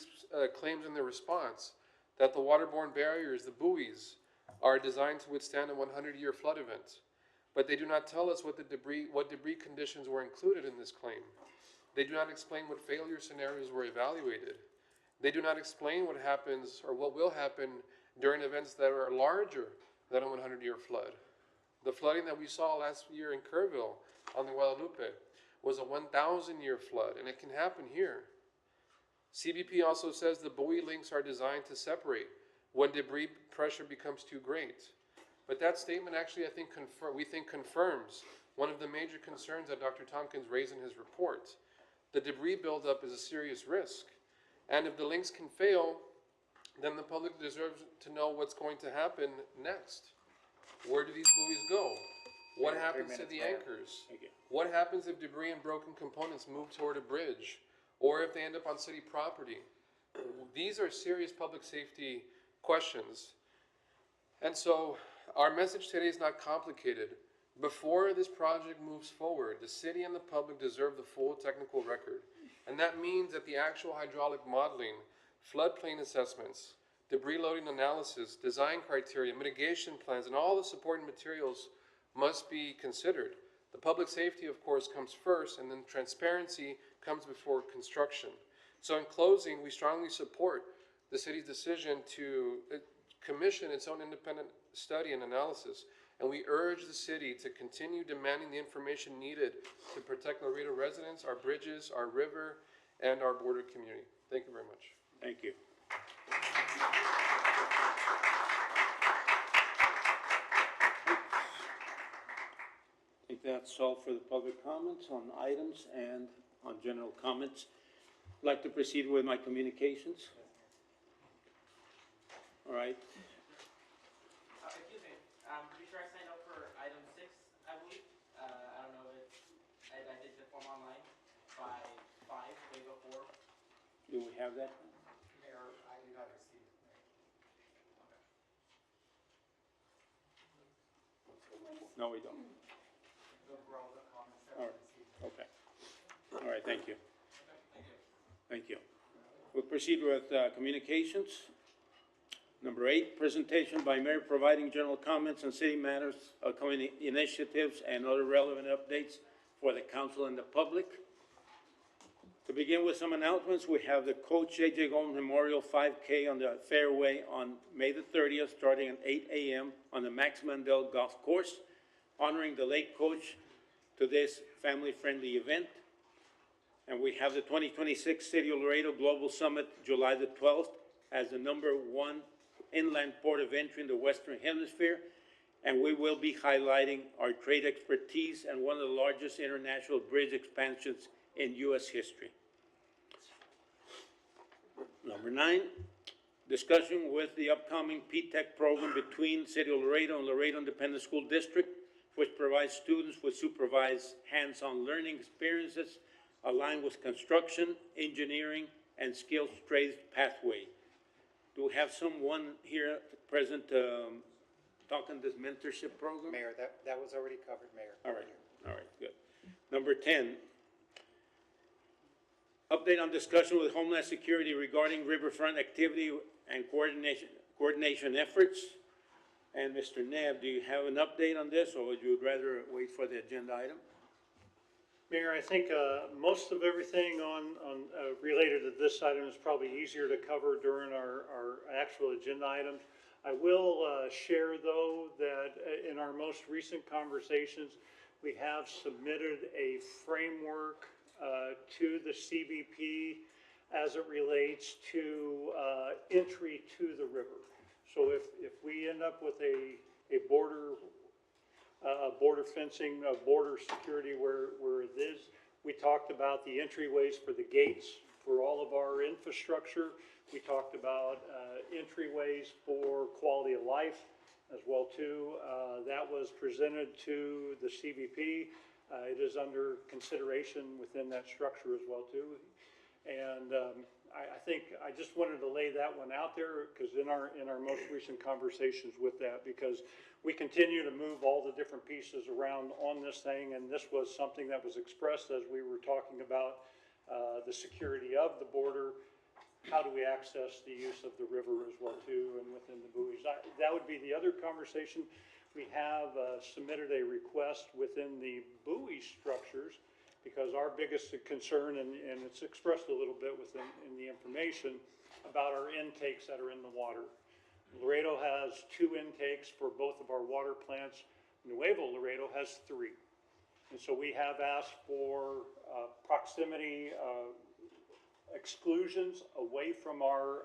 claims in their response that the waterborne barriers, the buoys, are designed to withstand a 100-year flood event. But they do not tell us what debris conditions were included in this claim. They do not explain what failure scenarios were evaluated. They do not explain what happens or what will happen during events that are larger than a 100-year flood. The flooding that we saw last year in Kerrville on the Guadalupe was a 1,000-year flood, and it can happen here. CBP also says the buoy links are designed to separate when debris pressure becomes too great. But that statement actually, we think confirms one of the major concerns that Dr. Tompkins raised in his report. The debris buildup is a serious risk. And if the links can fail, then the public deserves to know what's going to happen next. Where do these buoys go? What happens to the anchors? What happens if debris and broken components move toward a bridge? Or if they end up on city property? These are serious public safety questions. And so our message today is not complicated. Before this project moves forward, the city and the public deserve the full technical record. And that means that the actual hydraulic modeling, floodplain assessments, debris loading analysis, design criteria, mitigation plans, and all the supporting materials must be considered. The public safety, of course, comes first, and then transparency comes before construction. So in closing, we strongly support the city's decision to commission its own independent study and analysis, and we urge the city to continue demanding the information needed to protect Laredo residents, our bridges, our river, and our border community. Thank you very much. Thank you. I think that's all for the public comments on items and on general comments. I'd like to proceed with my communications. All right. Excuse me, pretty sure I signed up for item 6, I believe. I don't know if I did the form online by 5, way before. Do we have that? Mayor, I do not receive it. No, we don't. All right. Okay. All right, thank you. Thank you. We'll proceed with communications. Number 8, presentation by mayor providing general comments on city matters, upcoming initiatives, and other relevant updates for the council and the public. To begin with some announcements, we have the Coach J.J. Gomes Memorial 5K on the Fairway on May the 30th, starting at 8 a.m. on the Max Mandel Golf Course, honoring the late coach to this family-friendly event. And we have the 2026 City of Laredo Global Summit, July the 12th, as the #1 inland port of entry in the Western Hemisphere. And we will be highlighting our trade expertise and one of the largest international bridge expansions in U.S. history. Number 9, discussion with the upcoming P-TECH program between City of Laredo and Laredo Independent School District, which provides students with supervised hands-on learning experiences aligned with construction, engineering, and skills trades pathway. Do we have someone here present talking this mentorship program? Mayor, that was already covered, Mayor. All right, good. Number 10, update on discussion with Homeland Security regarding riverfront activity and coordination efforts. And Mr. Neb, do you have an update on this, or would you rather wait for the agenda item? Mayor, I think most of everything related to this item is probably easier to cover during our actual agenda items. I will share, though, that in our most recent conversations, we have submitted a framework to the CBP as it relates to entry to the river. So if we end up with a border fencing, border security where it is. We talked about the entryways for the gates for all of our infrastructure. We talked about entryways for quality of life as well too. That was presented to the CBP. It is under consideration within that structure as well too. And I think I just wanted to lay that one out there because in our most recent conversations with that, because we continue to move all the different pieces around on this thing, and this was something that was expressed as we were talking about the security of the border. How do we access the use of the river as well too, and within the buoys? That would be the other conversation. We have submitted a request within the buoy structures because our biggest concern, and it's expressed a little bit in the information, about our intakes that are in the water. Laredo has 2 intakes for both of our water plants. Nuevo Laredo has 3. And so we have asked for proximity exclusions away from our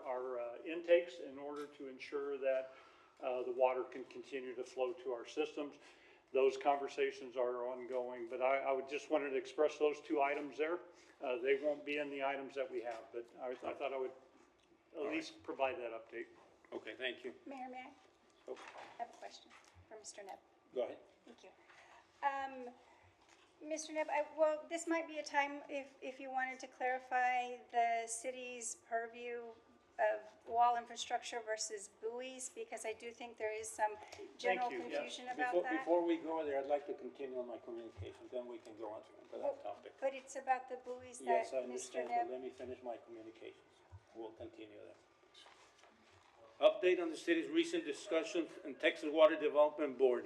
intakes in order to ensure that the water can continue to flow to our systems. Those conversations are ongoing, but I would just wanted to express those 2 items there. They won't be in the items that we have, but I thought I would at least provide that update. Okay, thank you. Mayor, may I? Oh. I have a question for Mr. Neb. Go ahead. Thank you. Mr. Neb, well, this might be a time if you wanted to clarify the city's purview of wall infrastructure versus buoys, because I do think there is some general confusion about that. Before we go there, I'd like to continue on my communication, then we can go on to that topic. But it's about the buoys Yes, that I Mr. understand, Neb. but let me finish my communications. We'll continue there. Update on the city's recent discussions in Texas Water Development Board.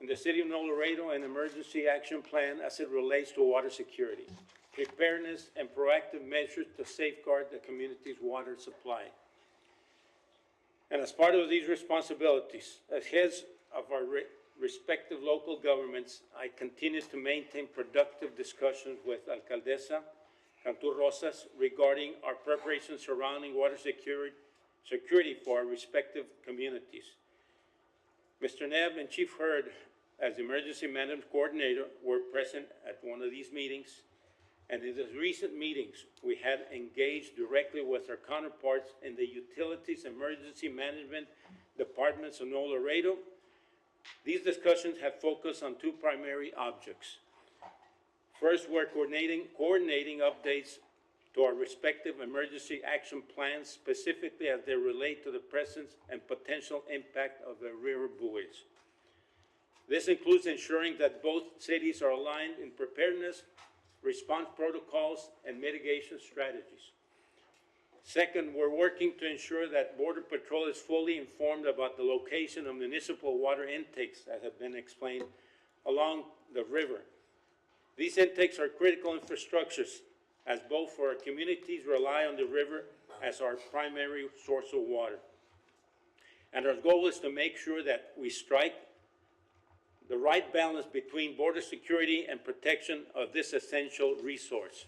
In the city of No Laredo, an emergency action plan as it relates to water security, preparedness, and proactive measures to safeguard the community's water supply. And as part of these responsibilities, as heads of our respective local governments, I continue to maintain productive discussions with Alcaldesa Cantu Rosas regarding our preparations surrounding water security for our respective communities. Mr. Neb and Chief Hurd, as Emergency Management Coordinator, were present at one of these meetings. And in the recent meetings, we had engaged directly with our counterparts in the Utilities Emergency Management Departments of No Laredo. These discussions have focused on 2 primary objects. First, we're coordinating updates to our respective emergency action plans, specifically as they relate to the presence and potential impact of the river buoys. This includes ensuring that both cities are aligned in preparedness, response protocols, and mitigation strategies. Second, we're working to ensure that Border Patrol is fully informed about the location of municipal water intakes, as have been explained, along the river. These intakes are critical infrastructures, as both for our communities rely on the river as our primary source of water. And our goal is to make sure that we strike the right balance between border security and protection of this essential resource.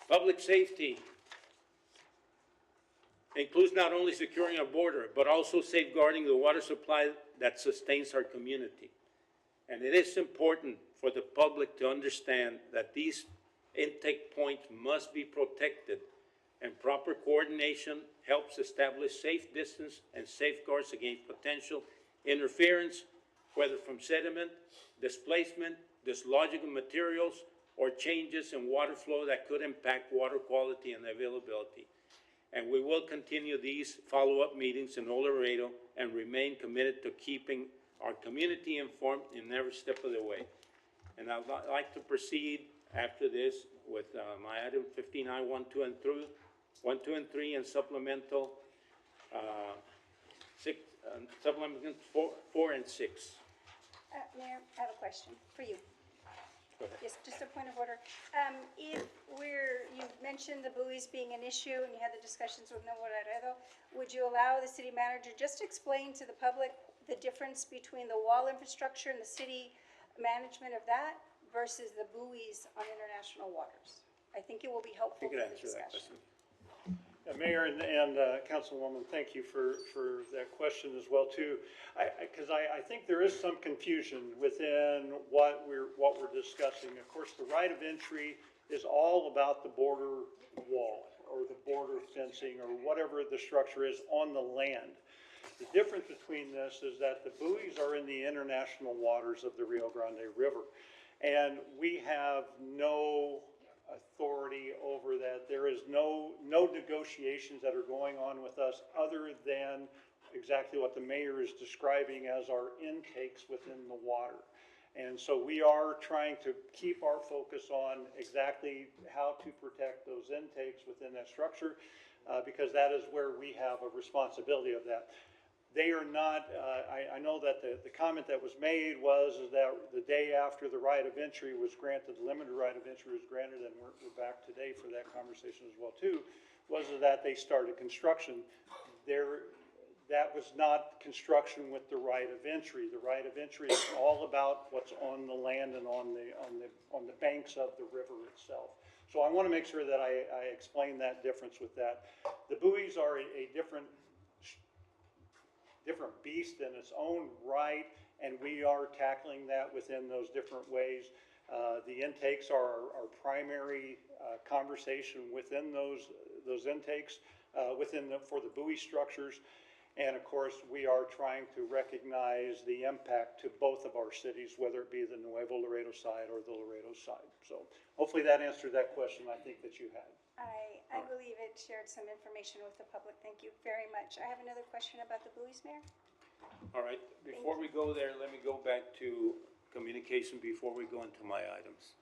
Public safety includes not only securing our border, but also safeguarding the water supply that sustains our community. And it is important for the public to understand that these intake points must be protected, and proper coordination helps establish safe distance and safeguards against potential interference, whether from sediment, displacement, dislodging of materials, or changes in water flow that could impact water quality and availability. And we will continue these follow-up meetings in No Laredo and remain committed to keeping our community informed in every step of the way. And I'd like to proceed after this with my item 59, 1, 2, and 3, and supplemental 4 and 6. Mayor, I have a question for you. Yes, just a point of order. If you mentioned the buoys being an issue and you had the discussions with Nuevo Laredo, would you allow the city manager just to explain to the public the difference between the wall infrastructure and the city management of that versus the buoys on international waters? I think it will be helpful for the discussion. Mayor and Councilwoman, thank you for that question as well too. Because I think there is some confusion within what we're discussing. Of course, the right of entry is all about the border wall or the border fencing or whatever the structure is on the land. The difference between this is that the buoys are in the international waters of the Rio Grande River. And we have no authority over that. There is no negotiations that are going on with us other than exactly what the mayor is describing as our intakes within the water. And so we are trying to keep our focus on exactly how to protect those intakes within that structure because that is where we have a responsibility of that. They are not, I know that the comment that was made was that the day after the right of entry was granted, the limited right of entry was granted, and we're back today for that conversation as well too, was that they started construction. That was not construction with the right of entry. The right of entry is all about what's on the land and on the banks of the river itself. So I want to make sure that I explain that difference with that. The buoys are a different beast in its own right, and we are tackling that within those different ways. The intakes are our primary conversation within those intakes for the buoy structures. And of course, we are trying to recognize the impact to both of our cities, whether it be the Nuevo Laredo side or the Laredo side. So hopefully that answered that question I think that you had. I believe it shared some information with the public. Thank you very much. I have another question about the buoys, Mayor. All right, before we go there, let me go back to communication before we go into my items.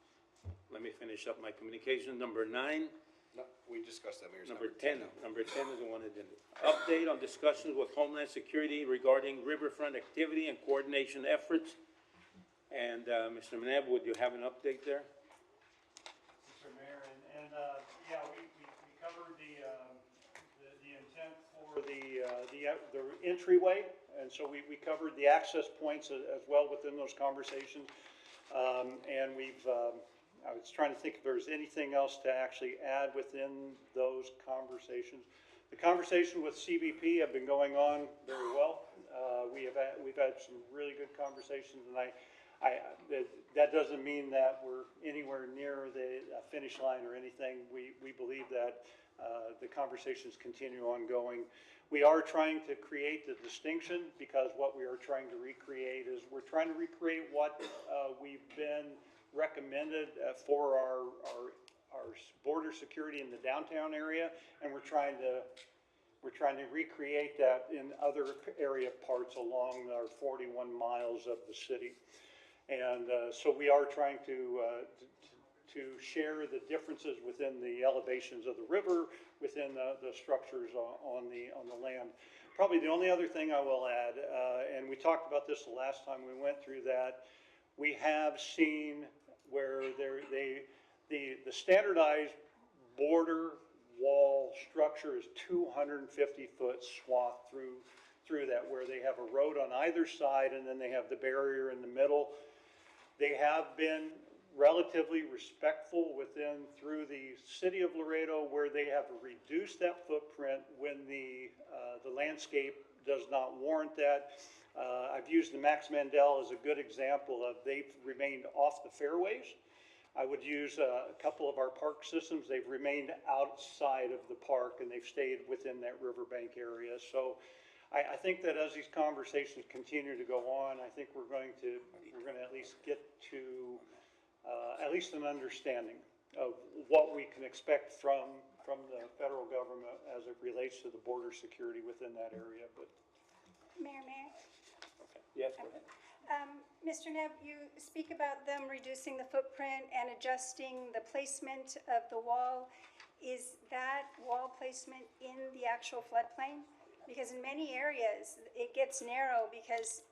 Let me finish up my communication. Number 9. No, we discussed that, Mayor. Number 10. Number 10 is the one agenda. Update on discussions with Homeland Security regarding riverfront activity and coordination efforts. And Mr. Maneb, would you have an update there? Mr. Mayor, yeah, we covered the intent for the entryway, and so we covered the access points as well within those conversations. And I was trying to think if there's anything else to actually add within those conversations. The conversation with CBP have been going on very well. We've had some really good conversations, and that doesn't mean that we're anywhere near the finish line or anything. We believe that the conversations continue ongoing. We are trying to create the distinction because what we are trying to recreate is we're trying to recreate what we've been recommended for our border security in the downtown area, and we're trying to recreate that in other area parts along our 41 miles of the city. And so we are trying to share the differences within the elevations of the river, within the structures on the land. Probably the only other thing I will add, and we talked about this the last time we went through that, we have seen where the standardized border wall structure is 250-foot swath through that, where they have a road on either side and then they have the barrier in the middle. They have been relatively respectful through the city of Laredo, where they have reduced that footprint when the landscape does not warrant that. I've used the Max Mandel as a good example of they've remained off the fairways. I would use a couple of our park systems. They've remained outside of the park and they've stayed within that riverbank area. So I think that as these conversations continue to go on, I think we're going to at least get to at least an understanding of what we can expect from the federal government as it relates to the border security within that area. But Mayor. yes, go ahead. Mr. Neb, you speak about them reducing the footprint and adjusting the placement of the wall. Is that wall placement in the actual floodplain? Because in many areas, it gets narrow because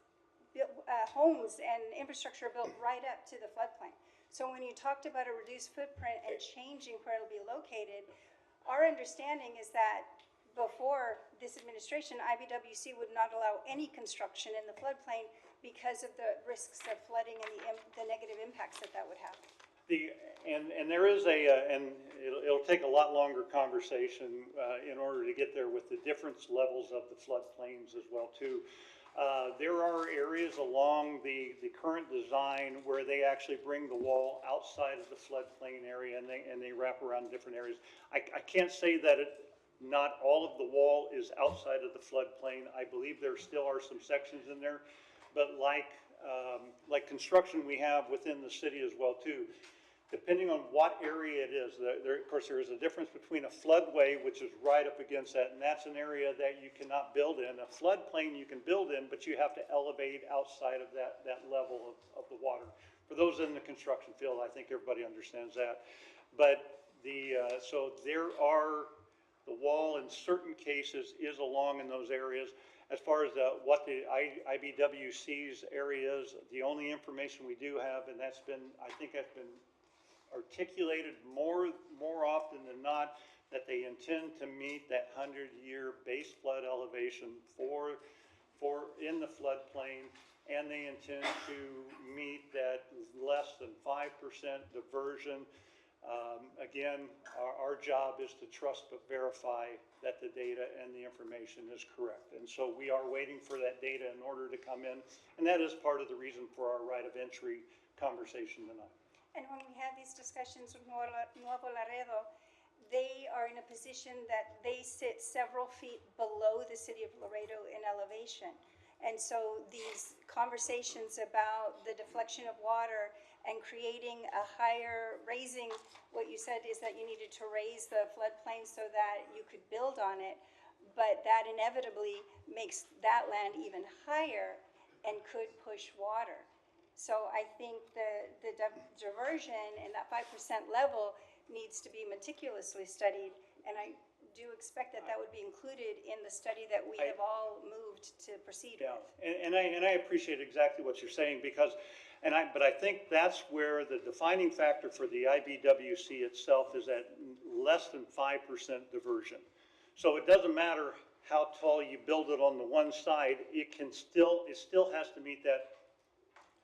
homes and infrastructure built right up to the floodplain. So when you talked about a reduced footprint and changing where it'll be located, our understanding is that before this administration, IBWC would not allow any construction in the floodplain because of the risks of flooding and the negative impacts that that would have. And there is and it'll take a lot longer conversation in order to get there with the different levels of the floodplains as well too. There are areas along the current design where they actually bring the wall outside of the floodplain area and they wrap around different areas. I can't say that not all of the wall is outside of the floodplain. I believe there still are some sections in there, but like construction we have within the city as well too, depending on what area it is, of course there is a difference between a floodway, which is right up against that, and that's an area that you cannot build in. A floodplain you can build in, but you have to elevate outside of that level of the water. For those in the construction field, I think everybody understands that. But so the wall in certain cases is along in those areas. As far as what the IBWC's area is, the only information we do have, and that's been articulated more often than not, that they intend to meet that 100-year base flood elevation for in the floodplain, and they intend to meet that less than 5% diversion. Again, our job is to trust but verify that the data and the information is correct. And so we are waiting for that data in order to come in. And that is part of the reason for our right of entry conversation tonight. And when we have these discussions with Nuevo Laredo, they are in a position that they sit several feet below the city of Laredo in elevation. And so these conversations about the deflection of water and creating a higher, raising, what you said is that you needed to raise the floodplain so that you could build on it, but that inevitably makes that land even higher and could push water. So I think the diversion and that 5% level needs to be meticulously studied, and I do expect that would be included in the study that we have all moved to proceed with. And I appreciate exactly what you're saying but I think that's where the defining factor for the IBWC itself is at less than 5% diversion. So it doesn't matter how tall you build it on the one side, it still has to meet that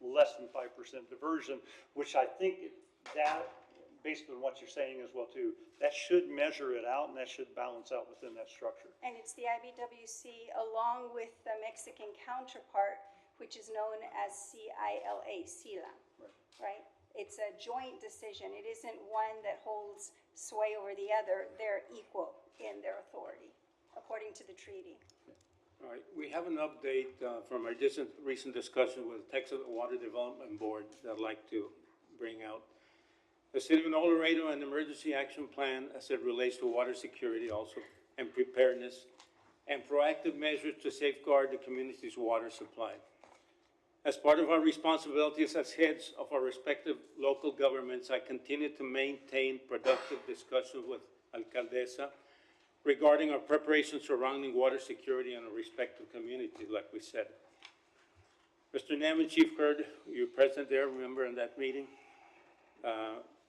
less than 5% diversion, which I think that, based on what you're saying as well too, that should measure it out and that should balance out within that structure. And it's the IBWC along with the Mexican counterpart, which is known as CILA, right? It's a joint decision. It isn't one that holds sway over the other. They're equal in their authority, according to the treaty. All right, we have an update from our recent discussion with the Texas Water Development Board that I'd like to bring out. The City of Laredo and Emergency Action Plan as it relates to water security also and preparedness and proactive measures to safeguard the community's water supply. As part of our responsibilities as heads of our respective local governments, I continue to maintain productive discussions with Alcaldesa regarding our preparations surrounding water security in our respective communities, like we said. Mr. Nam and Chief Kurd, you were present there, remember in that meeting,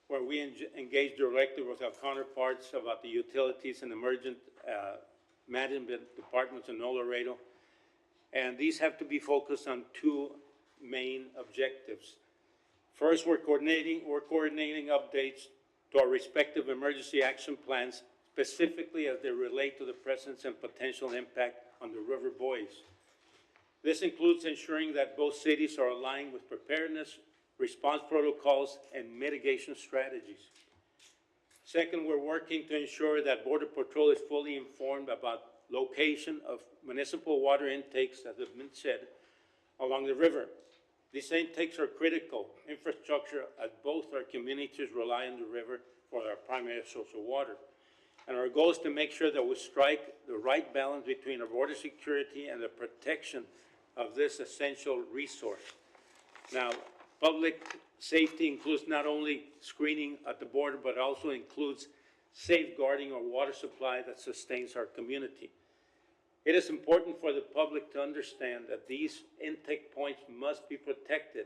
where we engaged directly with our counterparts about the utilities and emergent management departments in Laredo. And these have to be focused on two main objectives. First, we're coordinating updates to our respective emergency action plans, specifically as they relate to the presence and potential impact on the river buoys. This includes ensuring that both cities are aligned with preparedness, response protocols, and mitigation strategies. Second, we're working to ensure that Border Patrol is fully informed about location of municipal water intakes, as has been said, along the river. These intakes are critical infrastructure as both our communities rely on the river for our primary source of water. And our goal is to make sure that we strike the right balance between our border security and the protection of this essential resource. Now, public safety includes not only screening at the border, but also includes safeguarding our water supply that sustains our community. It is important for the public to understand that these intake points must be protected,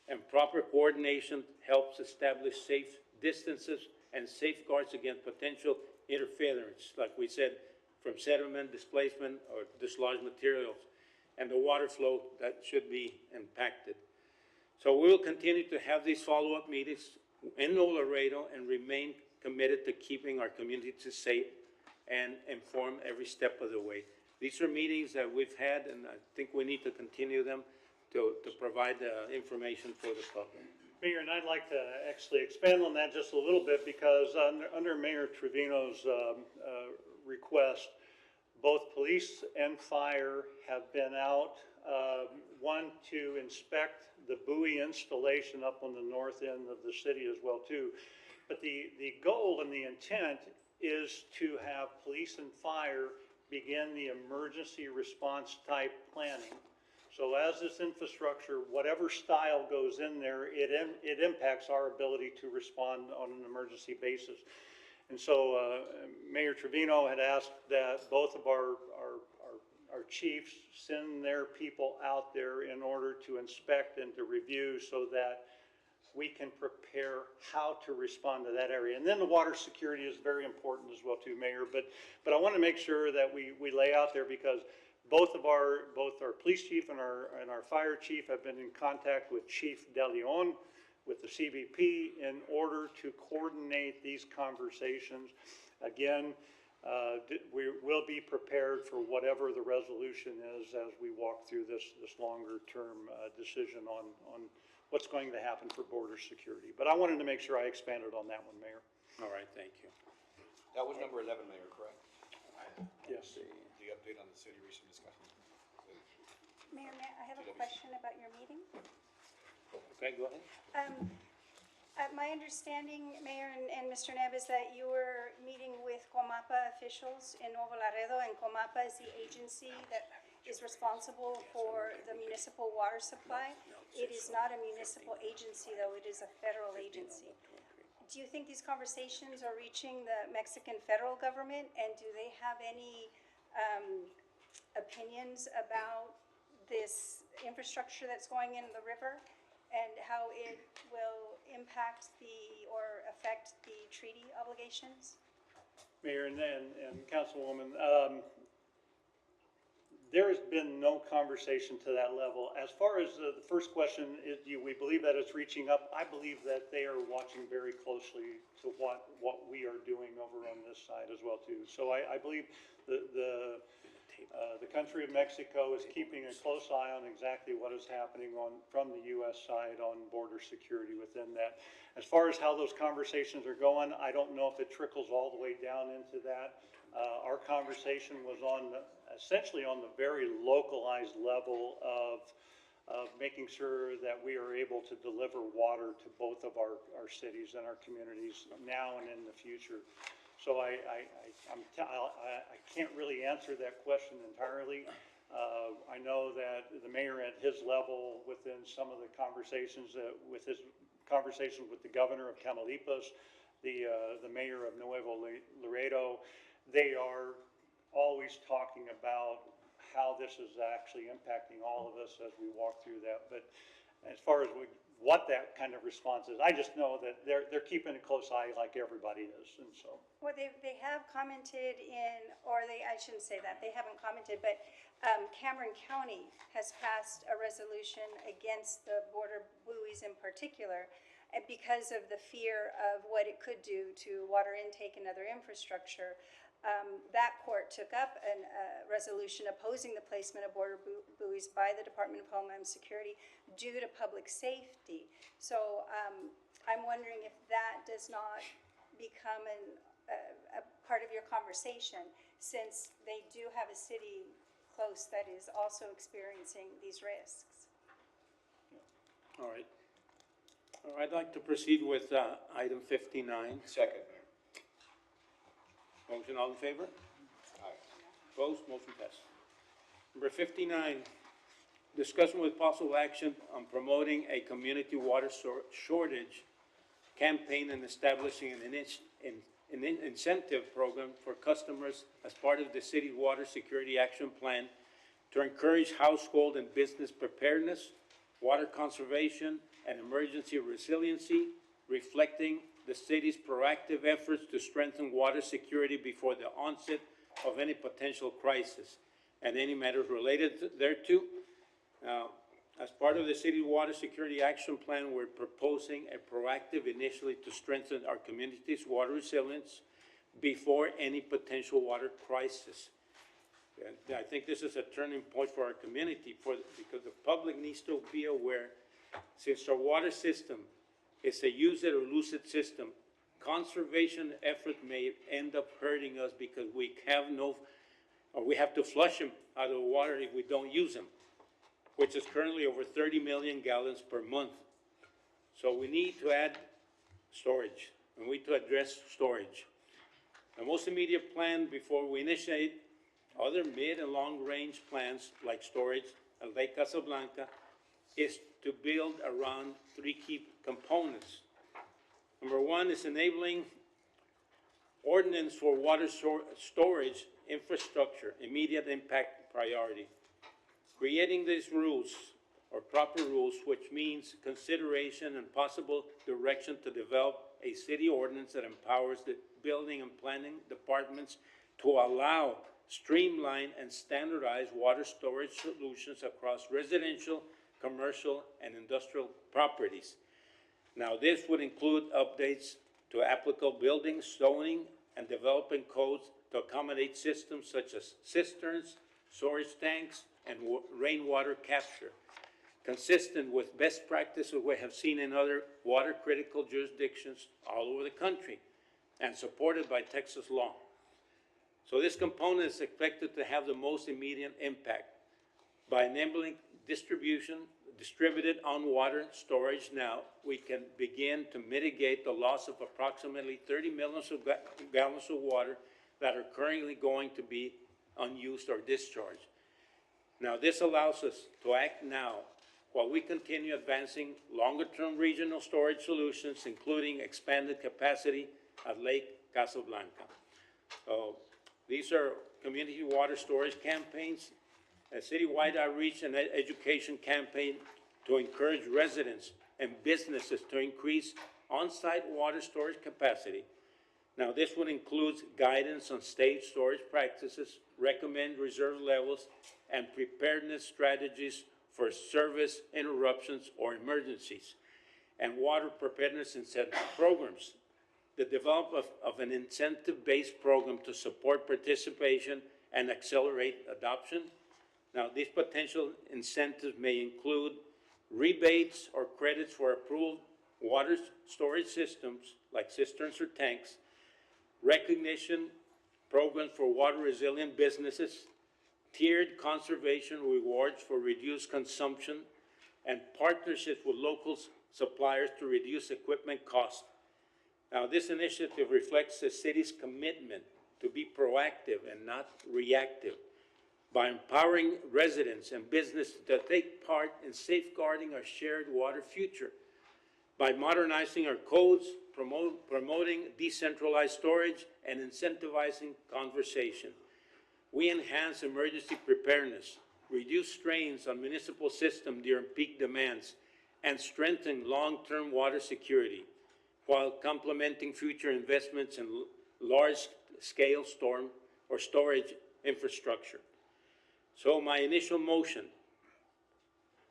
and proper coordination helps establish safe distances and safeguards against potential interference, like we said, from sediment, displacement, or dislodged materials, and the water flow that should be impacted. So we will continue to have these follow-up meetings in Nuevo Laredo and remain committed to keeping our communities safe and informed every step of the way. These are meetings that we've had, and I think we need to continue them to provide information for the public. Mayor, and I'd like to actually expand on that just a little bit, because under Mayor Trevino's request, both police and fire have been out, one to inspect the buoy installation up on the north end of the city as well too. But the goal and the intent is to have police and fire begin the emergency response type planning. So as this infrastructure, whatever style goes in there, it impacts our ability to respond on an emergency basis. And so Mayor Trevino had asked that both of our chiefs send their people out there in order to inspect and to review, so that we can prepare how to respond to that area. And then the water security is very important as well too, Mayor. But I want to make sure that we lay out there, because both our police chief and our fire chief have been in contact with Chief De Leon, with the CBP, in order to coordinate these conversations. Again, we will be prepared for whatever the resolution is as we walk through this longer term decision on what's going to happen for border security. But I wanted to make sure I expanded on that one, Mayor. All right, thank you. That was number 11, Mayor, correct? Yes. The update on the city recent discussion. Mayor, I have a question about your meeting. Okay, go ahead. My understanding, Mayor and Mr. Neb, is that you were meeting with Comapa officials in Nuevo Laredo, and Comapa is the agency that is responsible for the municipal water supply. It is not a municipal agency, though. It is a federal agency. Do you think these conversations are reaching the Mexican federal government, and do they have any opinions about this infrastructure that's going into the river, and how it will impact or affect the treaty obligations? Mayor and Councilwoman, there has been no conversation to that level. As far as the first question, do we believe that it's reaching up? I believe that they are watching very closely to what we are doing over on this side as well too. So I believe the country of Mexico is keeping a close eye on exactly what is happening from the U.S. side on border security within that. As far as how those conversations are going, I don't know if it trickles all the way down into that. Our conversation was essentially on the very localized level of making sure that we are able to deliver water to both of our cities and our communities now and in the future. So I can't really answer that question entirely. I know that the mayor at his level, within some of the conversations, with his conversations with the governor of Tamaulipas, the mayor of Nuevo Laredo, they are always talking about how this is actually impacting all of us as we walk through that. But as far as what that kind of response is, I just know that they're keeping a close eye like everybody is, and so. Well, they have commented I shouldn't say that, they haven't commented, but Cameron County has passed a resolution against the border buoys in particular, because of the fear of what it could do to water intake and other infrastructure. That court took up a resolution opposing the placement of border buoys by the Department of Homeland Security due to public safety. So I'm wondering if that does not become a part of your conversation, since they do have a city close that is also experiencing these risks. All right. I'd like to proceed with item 59. Second. Motion, all in favor? Aye. Opposed? Motion passes. Number 59, discussion with possible action on promoting a community water shortage campaign and establishing an an incentive program for customers as part of the city's Water Security Action Plan to encourage household and business preparedness, water conservation, and emergency resiliency, reflecting the city's proactive efforts to strengthen water security before the onset of any potential crisis and any matters related thereto. Now, as part of the City Water Security Action Plan, we're proposing a proactive initiative to strengthen our community's water resilience before any potential water crisis. And I think this is a turning point for our community because the public needs to be aware, since our water system is a use it or lose it system, conservation effort may end up hurting us because we have to flush them out of the water if we don't use them, which is currently over 30 million gallons per month. So we need to add storage, and we need to address storage. The most immediate plan before we initiate other mid and long-range plans like storage at Lake Casablanca is to build around three key components. Number one is enabling ordinance for water storage infrastructure, immediate impact priority. Creating these rules, or proper rules, which means consideration and possible direction to develop a city ordinance that empowers the building and planning departments to allow streamlined and standardized water storage solutions across residential, commercial, and industrial properties. Now, this would include updates to applicable building, zoning, and developing codes to accommodate systems such as cisterns, storage tanks, and rainwater capture, consistent with best practices we have seen in other water-critical jurisdictions all over the country, and supported by Texas law. So this component is expected to have the most immediate impact by enabling distributed on-water storage. Now, we can begin to mitigate the loss of approximately 30 million gallons of water that are currently going to be unused or discharged. Now, this allows us to act now while we continue advancing longer-term regional storage solutions, including expanded capacity at Lake Casablanca. So these are community water storage campaigns, a citywide outreach and education campaign to encourage residents and businesses to increase on-site water storage capacity. Now, this would include guidance on state storage practices, recommend reserve levels, and preparedness strategies for service interruptions or emergencies, and water preparedness incentive programs. The development of an incentive-based program to support participation and accelerate adoption. Now, these potential incentives may include rebates or credits for approved water storage systems like cisterns or tanks, recognition programs for water-resilient businesses, tiered conservation rewards for reduced consumption, and partnerships with local suppliers to reduce equipment costs. Now, this initiative reflects the city's commitment to be proactive and not reactive by empowering residents and businesses to take part in safeguarding our shared water future, by modernizing our codes, promoting decentralized storage, and incentivizing conservation. We enhance emergency preparedness, reduce strains on municipal systems during peak demands, and strengthen long-term water security, while complementing future investments in large-scale storm or storage infrastructure. So my initial motion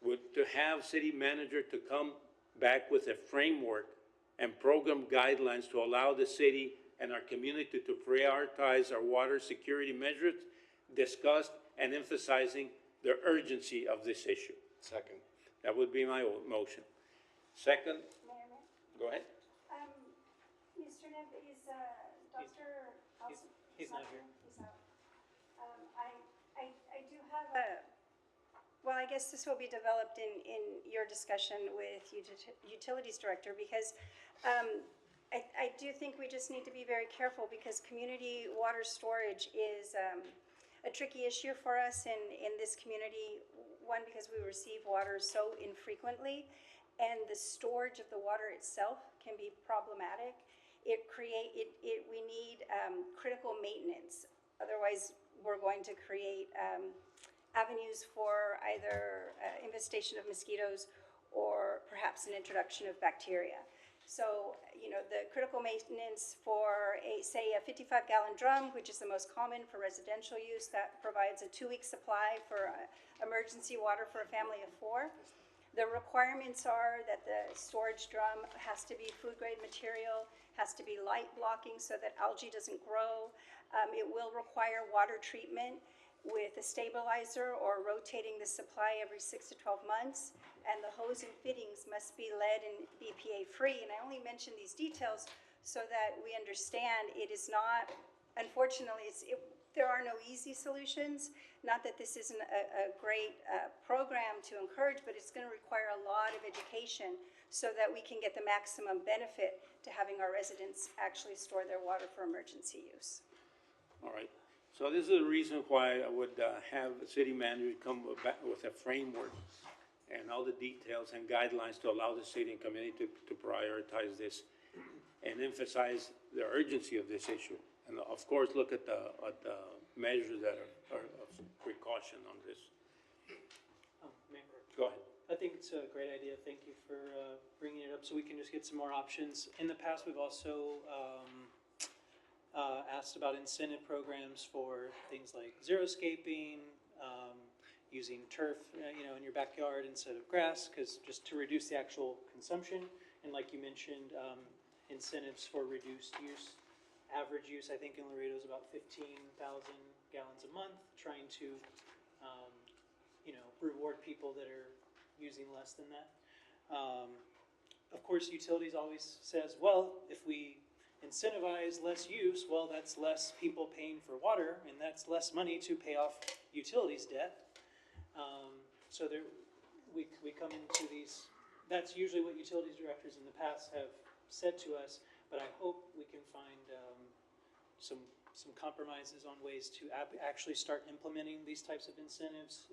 would to have city manager to come back with a framework and program guidelines to allow the city and our community to prioritize our water security measures, discussed and emphasizing the urgency of this issue. Second. That would be my motion. Second, go ahead. Mr. Neff, is Dr. House? He's not here. He's out. I do have a, well, I guess this will be developed in your discussion with Utilities Director, because I do think we just need to be very careful, because community water storage is a tricky issue for us in this community. One, because we receive water so infrequently, and the storage of the water itself can be problematic. we need critical maintenance. Otherwise, we're going to create avenues for either infestation of mosquitoes or perhaps an introduction of bacteria. So, the critical maintenance for say a 55-gallon drum, which is the most common for residential use, that provides a 2-week supply for emergency water for a family of 4. The requirements are that the storage drum has to be food-grade material, has to be light blocking so that algae doesn't grow. It will require water treatment with a stabilizer or rotating the supply every 6 to 12 months. And the hose and fittings must be lead and BPA free. And I only mention these details so that we understand it is not, unfortunately, there are no easy solutions. Not that this isn't a great program to encourage, but it's going to require a lot of education so that we can get the maximum benefit to having our residents actually store their water for emergency use. All right. So this is the reason why I would have the city manager come back with a framework and all the details and guidelines to allow the city and community to prioritize this and emphasize the urgency of this issue. And of course, look at the measures that are of precaution on this. Mayor, Go ahead. I think it's a great idea. Thank you for bringing it up so we can just get some more options. In the past, we've also asked about incentive programs for things like xeriscaping, using turf, in your backyard instead of grass, because just to reduce the actual consumption. And like you mentioned, incentives for reduced use. Average use, I think in Laredo is about 15,000 gallons a month, trying to, reward people that are using less than that. Of course, utilities always says, well, if we incentivize less use, well, that's less people paying for water, and that's less money to pay off utilities debt. So there, we come into these, that's usually what utilities directors in the past have said to us, but I hope we can find some compromises on ways to actually start implementing these types of incentives,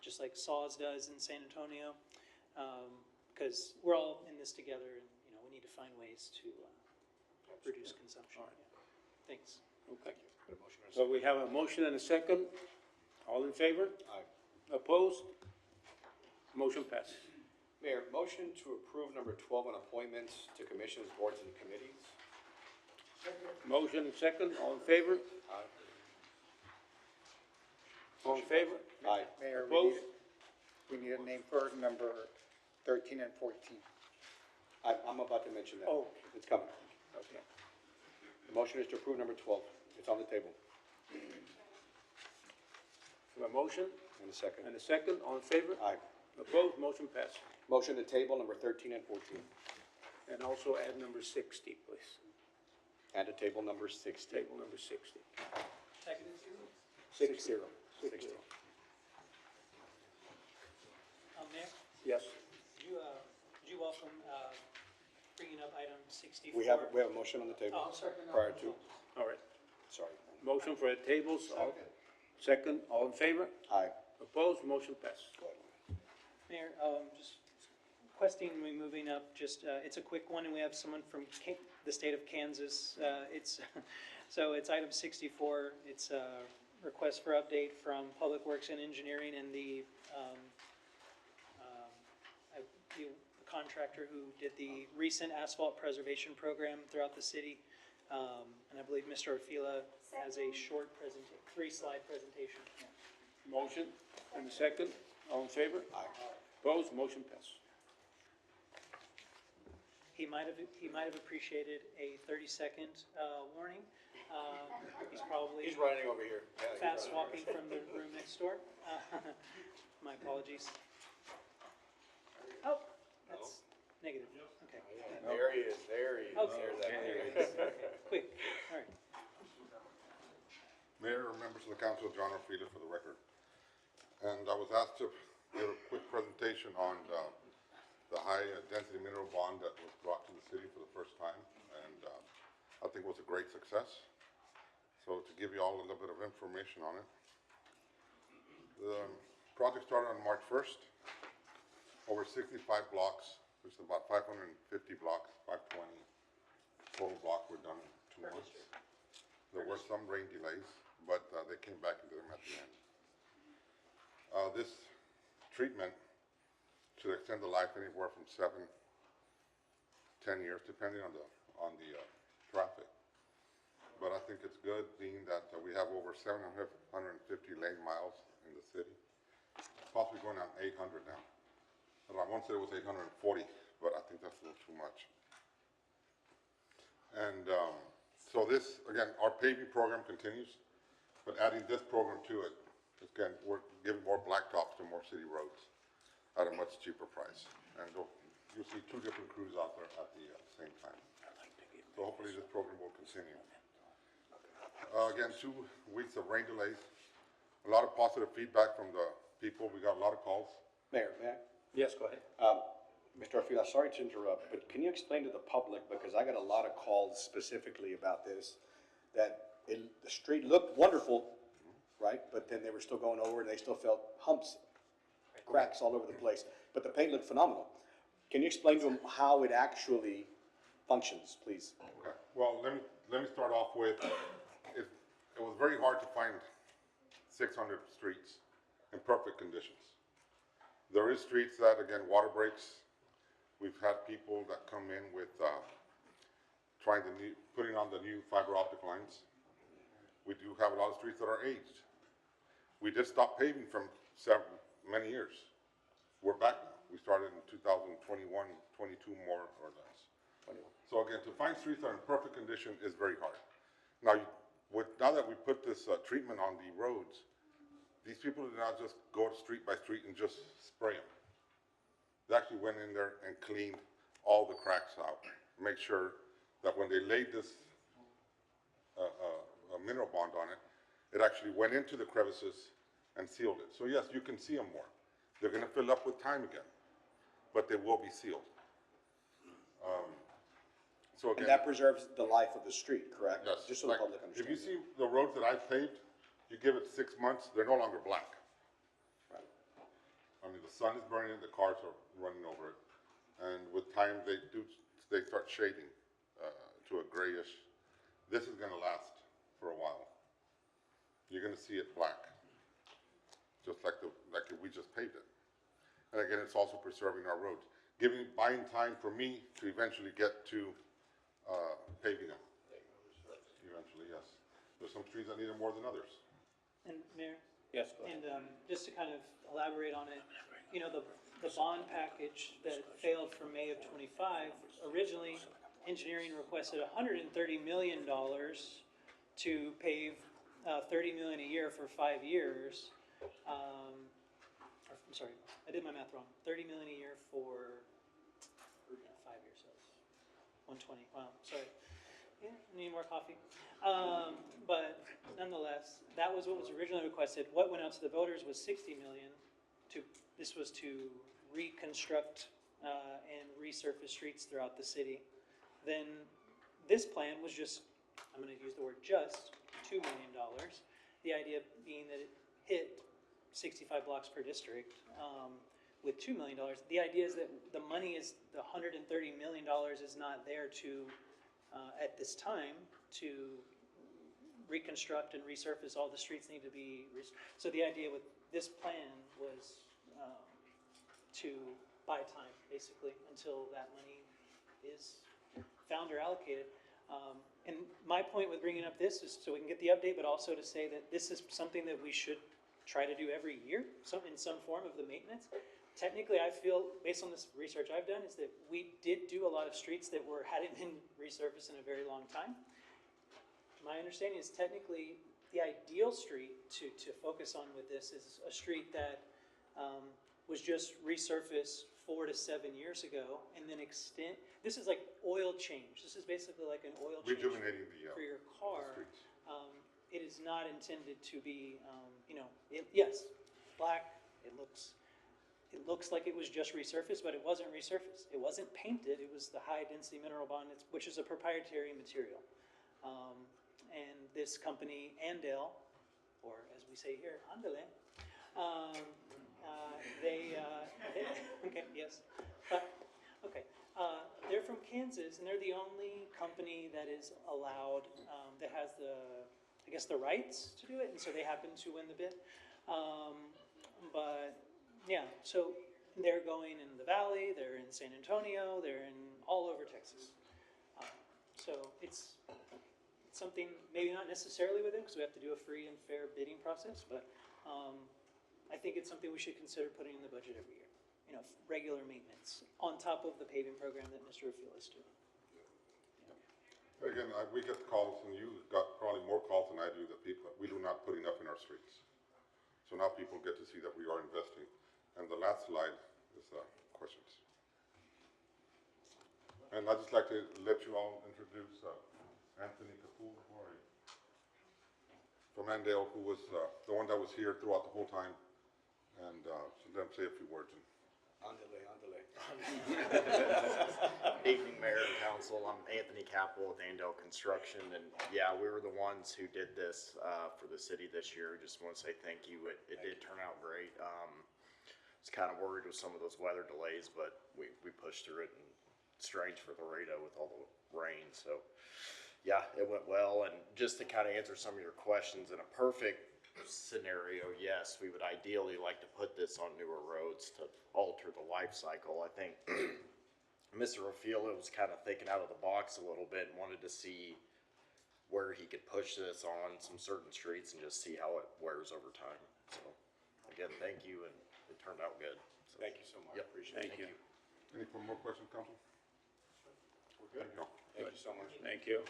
just like SAWS does in San Antonio, because we're all in this together, and we need to find ways to reduce consumption. Yeah. Thanks. Okay. So we have a motion and a second. All in favor? Aye. Opposed? Motion passes. Mayor, motion to approve number 12 on appointments to commissions, boards, and committees. Motion and second. All in favor? Aye. All in favor? Aye. Mayor, Opposed? we need a name for number 13 and 14. I'm about to mention that. Oh. It's coming. Okay. The motion is to approve number 12. It's on the table. So a motion And a second. and a second. All in favor? Aye. Opposed? Motion passes. Motion to table number 13 and 14. And also add number 60, please. And to table number 16. Table number 60. Second. 60. Mayor, Yes. did you welcome bringing up item 64? We have a motion on the table. Oh, I'm sorry. Prior to, All right. sorry. Motion for the tables. Second. All in favor? Aye. Opposed? Motion passes. Mayor, just requesting we moving up, it's a quick one, and we have someone from the state of Kansas. So it's item 64. It's a request for update from Public Works and Engineering and the contractor who did the recent asphalt preservation program throughout the city. And I believe Mr. Orfila has a short 3-slide presentation. Motion and a second. All in favor? Aye. Opposed? Motion passes. He might have appreciated a 30-second warning. He's running over here. Yeah, fast walking from the room next door. My apologies. Oh, that's negative. Okay. There he is. There he is. Okay. There's that. There he is. Okay. Quick. All right. Mayor, members of the council, John Orfila for the record. And I was asked to give a quick presentation on the high-density mineral bond that was brought to the city for the first time, and I think it was a great success. So to give you all a little bit of information on it, the project started on March 1st, over 65 blocks, which is about 550 blocks, 520, total block were done in 2 months. There were some rain delays, but they came back and did them at the end. This treatment should extend the life anywhere from 7, 10 years, depending on the traffic. But I think it's good, being that we have over 750 lane miles in the city, possibly going on 800 now. And I once said it was 840, but I think that's a little too much. And so this, again, our paving program continues, but adding this program to it, again, we're giving more blacktops to more city roads at a much cheaper price. And you'll see 2 different crews out there at the same time. So hopefully this program will continue. Again, 2 weeks of rain delays. A lot of positive feedback from the people. We got a lot of calls. Mayor, may I? Yes, go ahead. Mr. Orfila, sorry to interrupt, but can you explain to the public, because I got a lot of calls specifically about this, that the street looked wonderful, right? But then they were still going over and they still felt humps, cracks all over the place. But the paint looked phenomenal. Can you explain to them how it actually functions, please? Okay. Well, let me start off with, it was very hard to find 600 streets in perfect conditions. There is streets that, again, water breaks. We've had people that come in with putting on the new fiber optic lines. We do have a lot of streets that are aged. We did stop paving from many years. We're back now. We started in 2021, 22 more or less. So again, to find streets that are in perfect condition is very hard. Now, now that we put this treatment on the roads, these people did not just go street by street and just spray them. They actually went in there and cleaned all the cracks out, make sure that when they laid this mineral bond on it, it actually went into the crevices and sealed it. So yes, you can see them more. They're going to fill up with time again, but they will be sealed. So again, And that preserves the life of the street, correct? yes, Just so the like, public if you understands. see the roads that I've paved, you give it 6 months, they're no longer black. Right. I mean, the sun is burning it, the cars are running over it, and with time they start shading to a grayish. This is going to last for a while. You're going to see it black, just like if we just paved it. And again, it's also preserving our roads, buying time for me to eventually get to paving them. Eventually, yes. There's some streets that need it more than others. And Mayor? Yes, go ahead. And just to kind of elaborate on it, you know, the bond package that failed for May of '25, originally engineering requested $130 million to pave $30 million a year for 5 years. I'm sorry, I did my math wrong. $30 million a year for 5 years, so 120. Wow, sorry. Yeah, need more coffee. But nonetheless, that was what was originally requested. What went out to the voters was $60 million. This was to reconstruct and resurface streets throughout the city. Then this plan was just, I'm going to use the word just, $2 million. The idea being that it hit 65 blocks per district with $2 million. The idea is that the money is, the $130 million is not there to, at this time, to reconstruct and resurface all the streets need to be. So the idea with this plan was to buy time, basically, until that money is found or allocated. And my point with bringing up this is so we can get the update, but also to say that this is something that we should try to do every year, in some form of the maintenance. Technically, I feel, based on this research I've done, is that we did do a lot of streets that hadn't been resurfaced in a very long time. My understanding is technically the ideal street to focus on with this is a street that was just resurfaced 4 to 7 years ago, and then extend. This is like oil change. This is basically like an oil change Rejuvenating for your car. the streets. It is not intended to be, yes, black. It looks like it was just resurfaced, but it wasn't resurfaced. It wasn't painted. It was the high density mineral bond, which is a proprietary material. And this company, Andale, or as we say here, Andale, okay, yes. Okay. They're from Kansas, and they're the only company that is allowed, that has the, I guess, the rights to do it, and so they happen to win the bid. But, yeah, so they're going in the Valley, they're in San Antonio, they're in all over Texas. So it's something, maybe not necessarily with them, because we have to do a free and fair bidding process, but I think it's something we should consider putting in the budget every year. You know, regular maintenance, on top of the paving program that Mr. Rufil is doing. Again, we get calls, and you got probably more calls than I do, that people, we do not put enough in our streets. So now people get to see that we are investing. And the last slide is questions. And I'd just like to let you all introduce Anthony Kapul from Andale, who was the one that was here throughout the whole time, and so let him say a few words. Andale. Evening, Mayor and Council. I'm Anthony Capel with Andale Construction, and yeah, we were the ones who did this for the city this year. Just want to say thank you. It did turn out great. Was kind of worried with some of those weather delays, but we pushed through it, and strange for Laredo with all the rain. So yeah, it went well. And just to kind of answer some of your questions, in a perfect scenario, yes, we would ideally like to put this on newer roads to alter the life cycle. I think Mr. Rufil was kind of thinking out of the box a little bit and wanted to see where he could push this on some certain streets and just see how it wears over time. So again, thank you, and it turned out good. So, Thank you so much. Yep, appreciate it. Thank you. Any more questions, Council? We're good. Thank you so much. Thank you.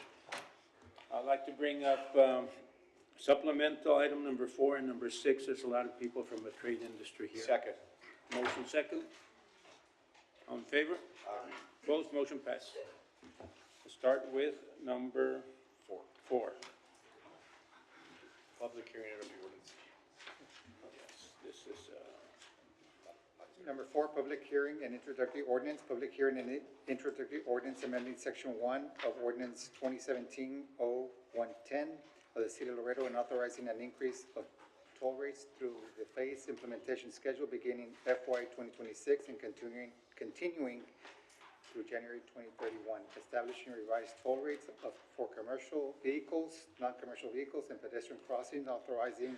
I'd like to bring up supplemental item number 4 and number 6. There's a lot of people from the trade industry here. Second. Motion second. All in favor? Opposed, motion passed. We'll start with number 4. Public hearing of the ordinance. Yes, this is, Number 4, public hearing and introductory ordinance. Public hearing and introductory ordinance amending section 1 of ordinance 2017-0110 of the city of Laredo and authorizing an increase of toll rates through the phase implementation schedule beginning FY 2026 and continuing through January 2031, establishing revised toll rates for commercial vehicles, non-commercial vehicles, and pedestrian crossings, authorizing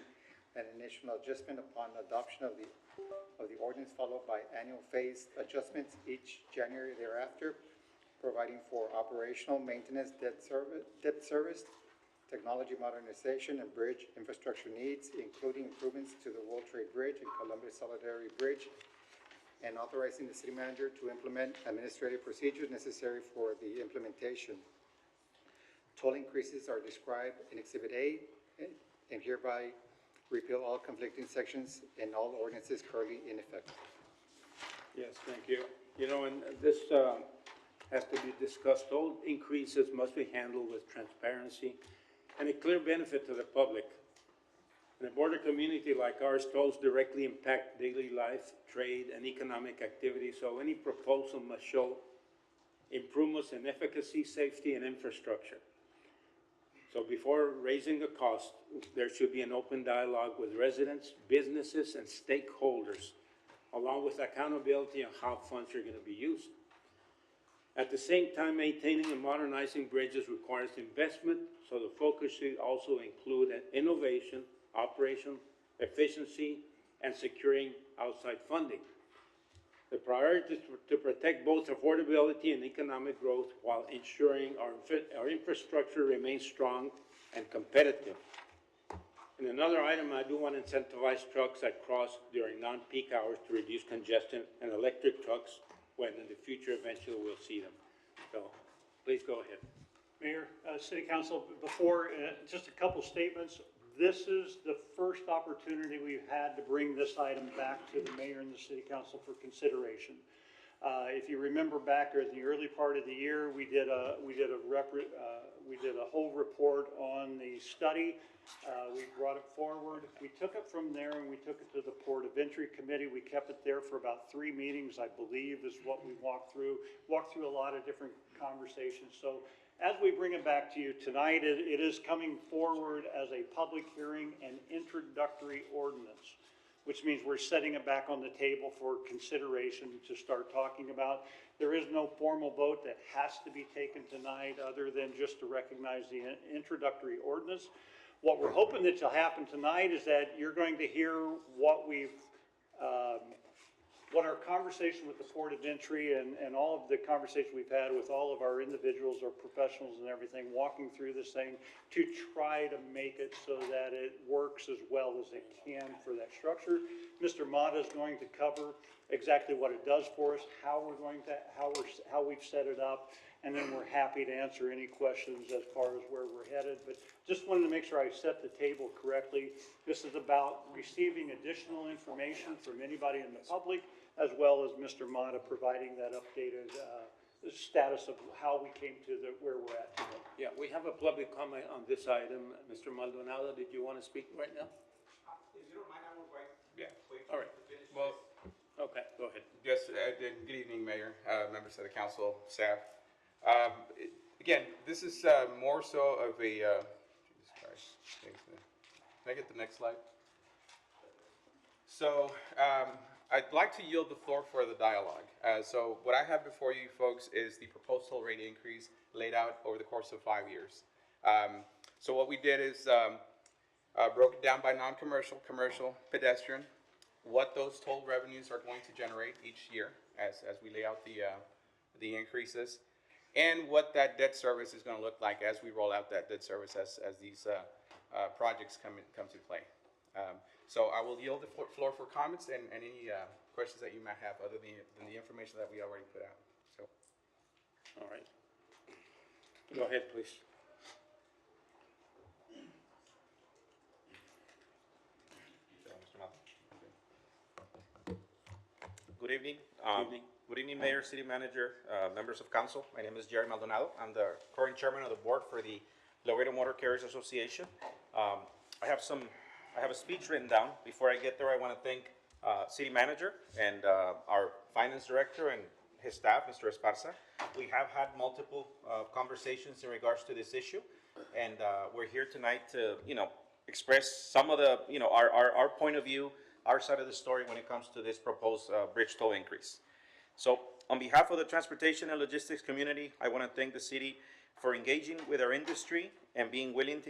an initial adjustment upon adoption of the ordinance, followed by annual phased adjustments each January thereafter, providing for operational maintenance, debt service, technology modernization, and bridge infrastructure needs, including improvements to the World Trade Bridge and Columbus Solidarity Bridge, and authorizing the city manager to implement administrative procedures necessary for the implementation. Toll increases are described in Exhibit A, and hereby repeal all conflicting sections and all ordinances currently in effect. yes, thank you. You know, and this has to be discussed. All increases must be handled with transparency and a clear benefit to the public. In a border community like ours, tolls directly impact daily life, trade, and economic activity, so any proposal must show improvements in efficacy, safety, and infrastructure. So before raising the cost, there should be an open dialogue with residents, businesses, and stakeholders, along with accountability on how funds are going to be used. At the same time, maintaining and modernizing bridges requires investment, so the focus should also include an innovation, operation, efficiency, and securing outside funding. The priority is to protect both affordability and economic growth while ensuring our infrastructure remains strong and competitive. And another item, I do want to incentivize trucks that cross during non-peak hours to reduce congestion, and electric trucks when in the future eventually we'll see them. So please go ahead. Mayor, City Council, before, just a couple statements. This is the first opportunity we've had to bring this item back to the mayor and the city council for consideration. If you remember back in the early part of the year, we did a whole report on the study. We brought it forward. We took it from there and we took it to the Port of Entry Committee. We kept it there for about 3 meetings, I believe, is what we walked through. Walked through a lot of different conversations. So as we bring it back to you tonight, it is coming forward as a public hearing and introductory ordinance. which means we're setting it back on the table for consideration to start talking about. There is no formal vote that has to be taken tonight other than just to recognize the introductory ordinance. What we're hoping that will happen tonight is that you're going to hear what what our conversation with the port of entry and all of the conversation we've had with all of our individuals, our professionals and everything, walking through this thing to try to make it so that it works as well as it can for that structure. Mr. Mata is going to cover exactly what it does for us, how we've set it up, and then we're happy to answer any questions as far as where we're headed. But just wanted to make sure I set the table correctly. This is about receiving additional information from anybody in the public, as well as Mr. Mata providing that updated status of how we came to where we're at today. Yeah, we have a public comment on this item. Mr. Maldonado, did you want to speak right now? If you don't mind, I will wait. Yeah. Wait All right. to finish Well, this. okay, go ahead. Yes, good evening, Mayor, members of the council, staff. Again, this is more so of a, Jesus Christ, can I get the next slide? So, I'd like to yield the floor for the dialogue. So what I have before you folks is the proposal rate increase laid out over the course of 5 years. So what we did is broke it down by non-commercial, commercial, pedestrian, what those toll revenues are going to generate each year as we lay out the increases, and what that debt service is going to look like as we roll out that debt service as these projects come to play. So I will yield the floor for comments and any questions that you might have other than the information that we already put out. So, All right. Go ahead, please. Good evening. Good evening, Mayor, City Manager, members of council. My name is Jerry Maldonado. I'm the current chairman of the board for the Laredo Motor Carriers Association. I have a speech written down. Before I get there, I want to thank City Manager and our Finance Director and his staff, Mr. Esparza. We have had multiple conversations in regards to this issue, and we're here tonight to, express some of the, our point of view, our side of the story when it comes to this proposed bridge toll increase. So, on behalf of the transportation and logistics community, I want to thank the city for engaging with our industry and being willing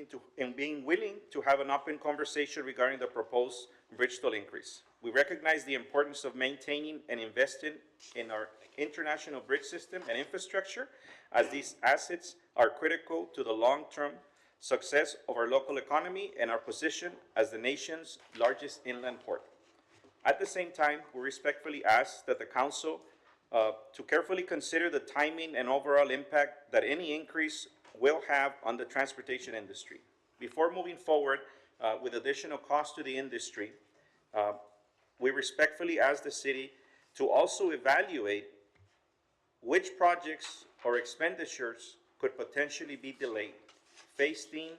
to have an open conversation regarding the proposed bridge toll increase. We recognize the importance of maintaining and investing in our international bridge system and infrastructure, as these assets are critical to the long-term success of our local economy and our position as the nation's largest inland port. At the same time, we respectfully ask that the council to carefully consider the timing and overall impact that any increase will have on the transportation industry. Before moving forward with additional costs to the industry, we respectfully ask the city to also evaluate which projects or expenditures could potentially be delayed, phased in,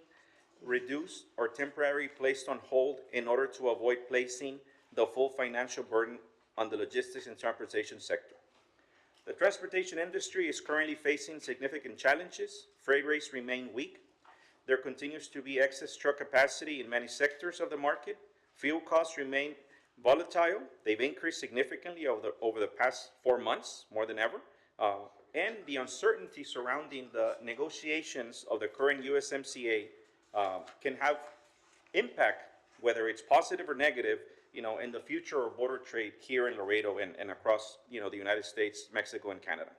reduced, or temporarily placed on hold in order to avoid placing the full financial burden on the logistics and transportation sector. The transportation industry is currently facing significant challenges. Freight rates remain weak. There continues to be excess truck capacity in many sectors of the market. Fuel costs remain volatile. They've increased significantly over the past 4 months, more than ever. And the uncertainty surrounding the negotiations of the current USMCA can have impact, whether it's positive or negative, in the future of border trade here in Laredo and across, the United States, Mexico, and Canada.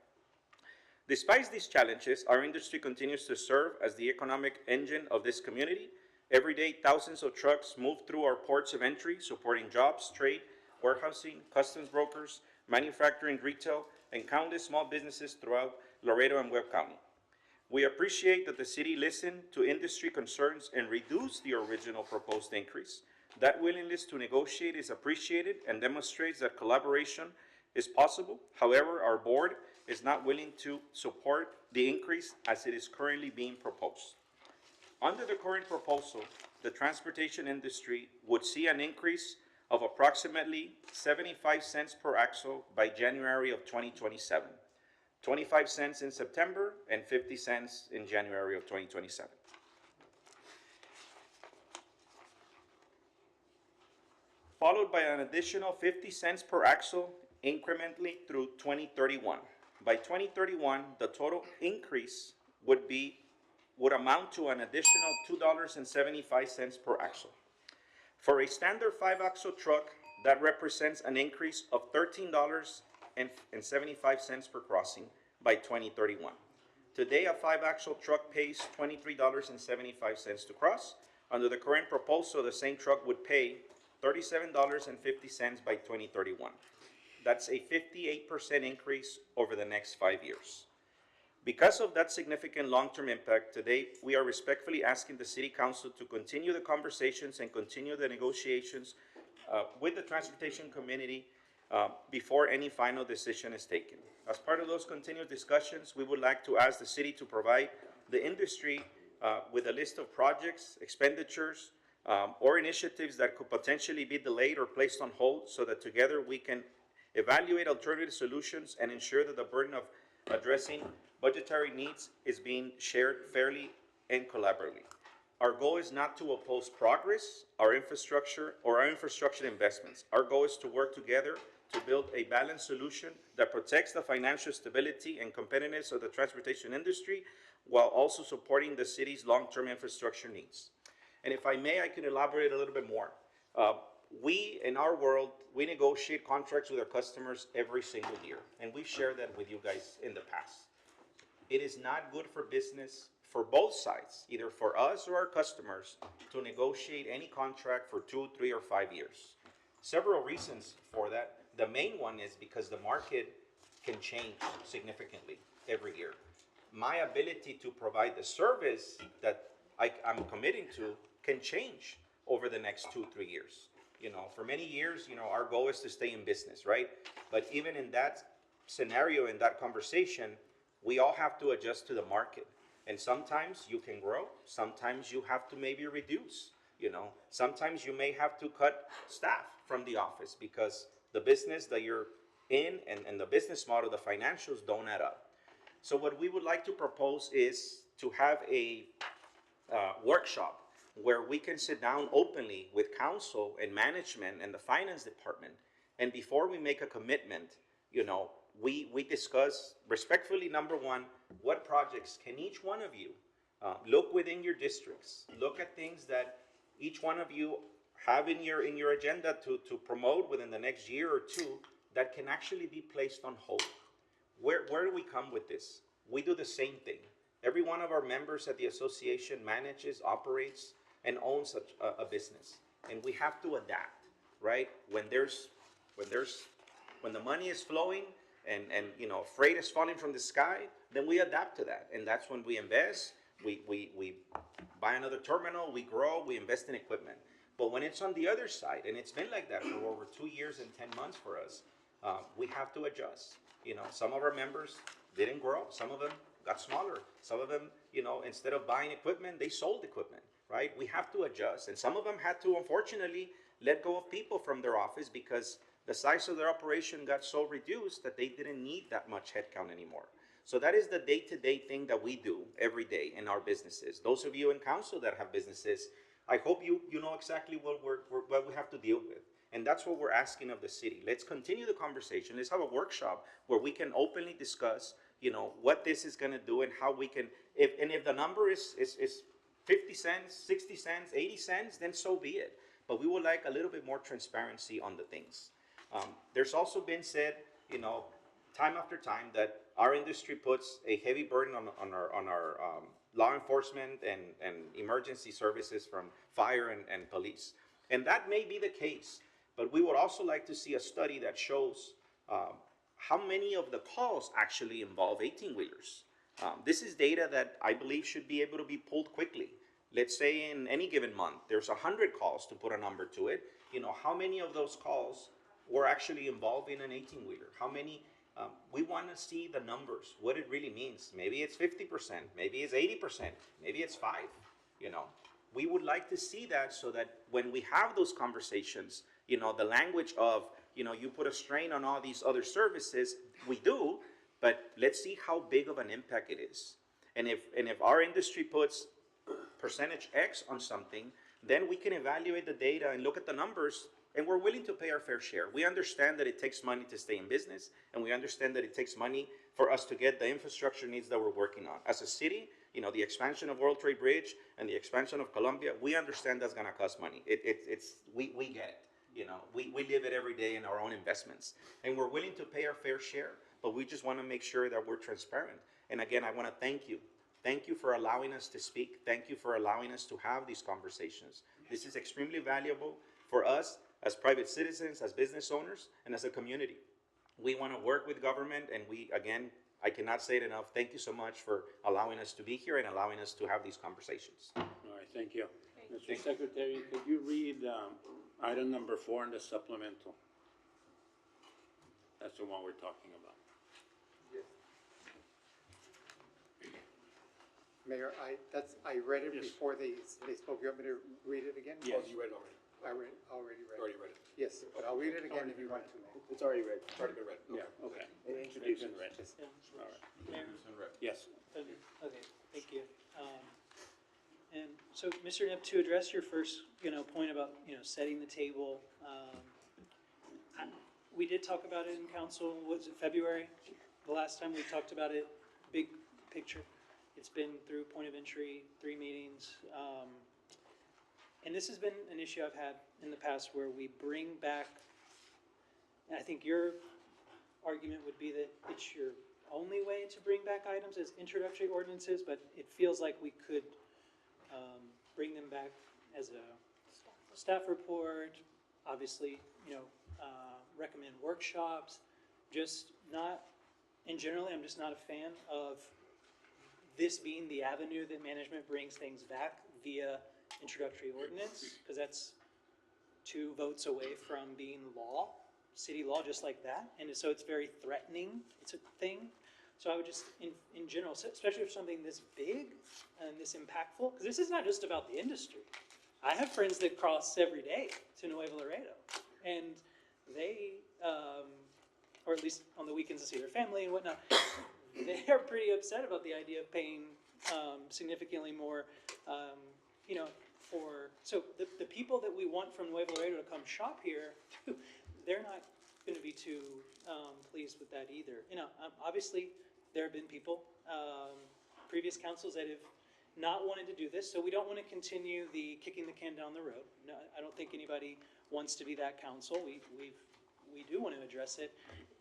Despite these challenges, our industry continues to serve as the economic engine of this community. Every day, thousands of trucks move through our ports of entry, supporting jobs, trade, warehousing, customs brokers, manufacturing, retail, and countless small businesses throughout Laredo and Webb County. We appreciate that the city listened to industry concerns and reduced the original proposed increase. That willingness to negotiate is appreciated and demonstrates that collaboration is possible. However, our board is not willing to support the increase as it is currently being proposed. Under the current proposal, the transportation industry would see an increase of approximately 75 cents per axle by January of 2027, 25 cents in September, and 50 cents in January of 2027. followed by an additional 50 cents per axle incrementally through 2031. By 2031, the total increase would amount to an additional $2.75 per axle. For a standard 5-axle truck, that represents an increase of $13.75 per crossing by 2031. Today, a 5-axle truck pays $23.75 to cross. Under the current proposal, the same truck would pay $37.50 by 2031. That's a 58% increase over the next 5 years. Because of that significant long-term impact, today we are respectfully asking the City Council to continue the conversations and continue the negotiations with the Transportation Committee before any final decision is taken. As part of those continued discussions, we would like to ask the city to provide the industry with a list of projects, expenditures, or initiatives that could potentially be delayed or placed on hold so that together we can evaluate alternative solutions and ensure that the burden of addressing budgetary needs is being shared fairly and collaboratively. Our goal is not to oppose progress, our infrastructure investments. Our goal is to work together to build a balanced solution that protects the financial stability and competitiveness of the transportation industry while also supporting the city's long-term infrastructure needs. And if I may, I can elaborate a little bit more. We, in our world, we negotiate contracts with our customers every single year, and we've shared that with you guys in the past. It is not good for business for both sides, either for us or our customers, to negotiate any contract for 2, 3, or 5 years. Several reasons for that. The main one is because the market can change significantly every year. My ability to provide the service that I'm committing to can change over the next 2, 3 years. You know, for many years, you know, our goal is to stay in business, right? But even in that scenario, in that conversation, we all have to adjust to the market. And sometimes you can grow, sometimes you have to maybe reduce, you know. Sometimes you may have to cut staff from the office because the business that you're in and the business model, the financials don't add up. So what we would like to propose is to have a workshop where we can sit down openly with council and management and the finance department. And before we make a commitment, you know, we discuss respectfully, number one, what projects can each one of you look within your districts, look at things that each one of you have in your agenda to promote within the next year or two that can actually be placed on hold. Where do we come with this? We do the same thing. Every one of our members at the association manages, operates, and owns a business. And we have to adapt, right? When the money is flowing and you know, freight is falling from the sky, then we adapt to that. And that's when we invest, we buy another terminal, we grow, we invest in equipment. But when it's on the other side, and it's been like that for over 2 years and 10 months for us, we have to adjust. You know, some of our members didn't grow. Some of them got smaller. Some of them, you know, instead of buying equipment, they sold equipment, right? We have to adjust. And some of them had to, unfortunately, let go of people from their office because the size of their operation got so reduced that they didn't need that much headcount anymore. So that is the day-to-day thing that we do every day in our businesses. Those of you in council that have businesses, I hope you know exactly what we have to deal with. And that's what we're asking of the city. Let's continue the conversation. Let's have a workshop where we can openly discuss, you know, what this is going to do and how we can, if the number is 50 cents, 60 cents, 80 cents, then so be it. But we would like a little bit more transparency on the things. There's also been said, you know, time after time that our industry puts a heavy burden on our law enforcement and emergency services from fire and police. And that may be the case, but we would also like to see a study that shows how many of the calls actually involve 18-wheelers. This is data that I believe should be able to be pulled quickly. Let's say in any given month, there's 100 calls, to put a number to it. You know, how many of those calls were actually involving an 18-wheeler? How many? We want to see the numbers, what it really means. Maybe it's 50%, maybe it's 80%, maybe it's 5%, you know. We would like to see that so that when we have those conversations, you know, the language of, you know, you put a strain on all these other services, we do, but let's see how big of an impact it is. And if our industry puts percentage X on something, then we can evaluate the data and look at the numbers And we're willing to pay our fair share. We understand that it takes money to stay in business, and we understand that it takes money for us to get the infrastructure needs that we're working on. As a city, you know, the expansion of World Trade Bridge and the expansion of Columbia, we understand that's gonna cost money. We get it. You know, we live it every day in our own investments. And we're willing to pay our fair share, but we just wanna make sure that we're transparent. And again, I wanna thank you. Thank you for allowing us to speak. Thank you for allowing us to have these conversations. This is extremely valuable for us as private citizens, as business owners, and as a community. We wanna work with government, and we, again, I cannot say it enough, thank you so much for allowing us to be here and allowing us to have these conversations. All right, thank you. Mr. Secretary, could you read item number 4 in the supplemental? That's the one we're talking about. Mayor, I read it before they spoke. You want me to read it again? Yes. You read it already. Already read. Already read it. Yes, but I'll read it again if you want to, Mayor. It's already read. It's already been read. Yeah, okay. Introduce and read. All right. Mayor? Yes. Okay, thank you. And so, Mr. Knapp, to address your first, point about, setting the table, we did talk about it in council, was it February? The last time we talked about it, big picture. It's been through point of entry, 3 meetings. And this has been an issue I've had in the past where we bring back, and I think your argument would be that it's your only way to bring back items as introductory ordinances, but it feels like we could bring them back as a staff report, obviously, recommend workshops, just not, in generally, I'm just not a fan of this being the avenue that management brings things back via introductory ordinance, because that's 2 votes away from being law, city law, just like that. And so it's very threatening, it's a thing. So I would just, in general, especially for something this big and this impactful, because this is not just about the industry. I have friends that cross every day to Nuevo Laredo, and they, or at least on the weekends to see their family and whatnot, they are pretty upset about the idea of paying significantly more, so the people that we want from Nuevo Laredo to come shop here, they're not gonna be too pleased with that either. Obviously, there have been people, previous councils that have not wanted to do this, so we don't want to continue the kicking the can down the road. No, I don't think anybody wants to be that council. We do want to address it.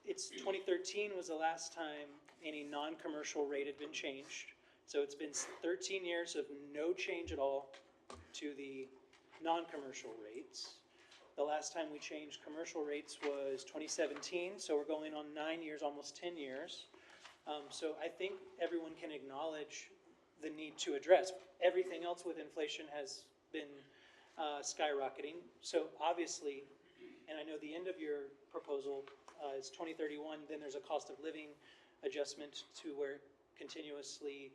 It's 2013 was the last time any non-commercial rate had been changed. So it's been 13 years of no change at all to the non-commercial rates. The last time we changed commercial rates was 2017, so we're going on 9 years, almost 10 years. So I think everyone can acknowledge the need to address. Everything else with inflation has been skyrocketing. So obviously, and I know the end of your proposal is 2031, then there's a cost of living adjustment to where continuously,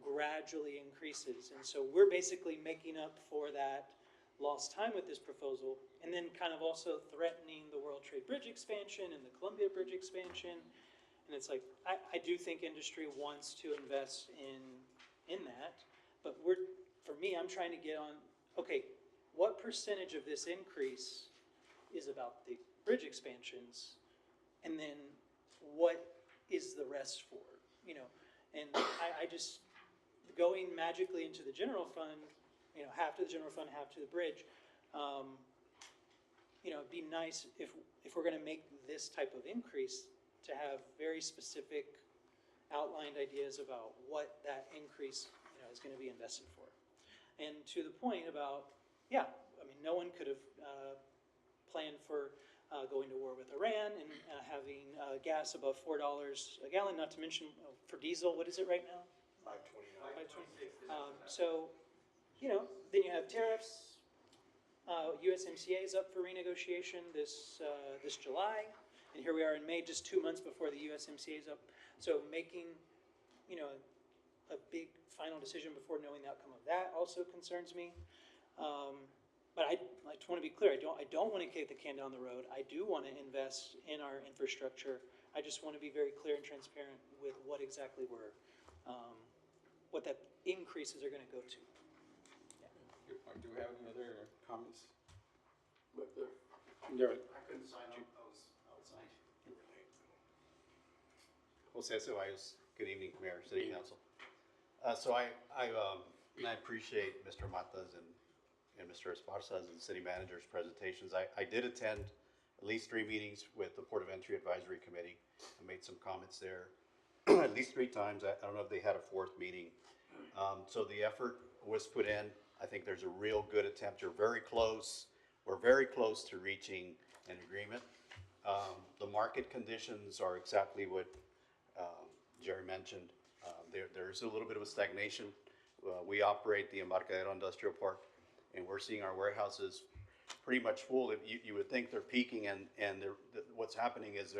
gradually increases. And so we're basically making up for that lost time with this proposal, and then kind of also threatening the World Trade Bridge expansion and the Columbia Bridge expansion. And it's like, I do think industry wants to invest in that, but for me, I'm trying to get on, okay, what percentage of this increase is about the bridge expansions, and then what is the rest for, and I just, going magically into the general fund, half to the general fund, half to the bridge, it'd be nice if we're gonna make this type of increase to have very specific outlined ideas about what that increase, is gonna be invested for. And to the point about, no one could have planned for going to war with Iran and having gas above $4 a gallon, not to mention for diesel, what is it right now? $5.29. So, then you have tariffs. USMCA is up for renegotiation this July, and here we are in May, just 2 months before the USMCA is up. So making, a big final decision before knowing the outcome of that also concerns me. But I just want to be clear. I don't want to kick the can down the road. I do want to invest in our infrastructure. I just want to be very clear and transparent with what exactly what that increases are going to go to. Do we have any other comments? I couldn't sign up, I was outside. Jose Ceballos, good evening, Mayor, City Council. So I appreciate Mr. Mata's and Mr. Esparza's and City Manager's presentations. I did attend at least 3 meetings with the Port of Entry Advisory Committee. I made some comments there at least 3 times. I don't know if they had a 4th meeting. So the effort was put in. I think there's a real good attempt. You're very close. We're very close to reaching an agreement. The market conditions are exactly what Jerry mentioned. There's a little bit of a stagnation. We operate the Embarcadero Industrial Park, and we're seeing our warehouses pretty much full. You would think they're peaking, and what's happening is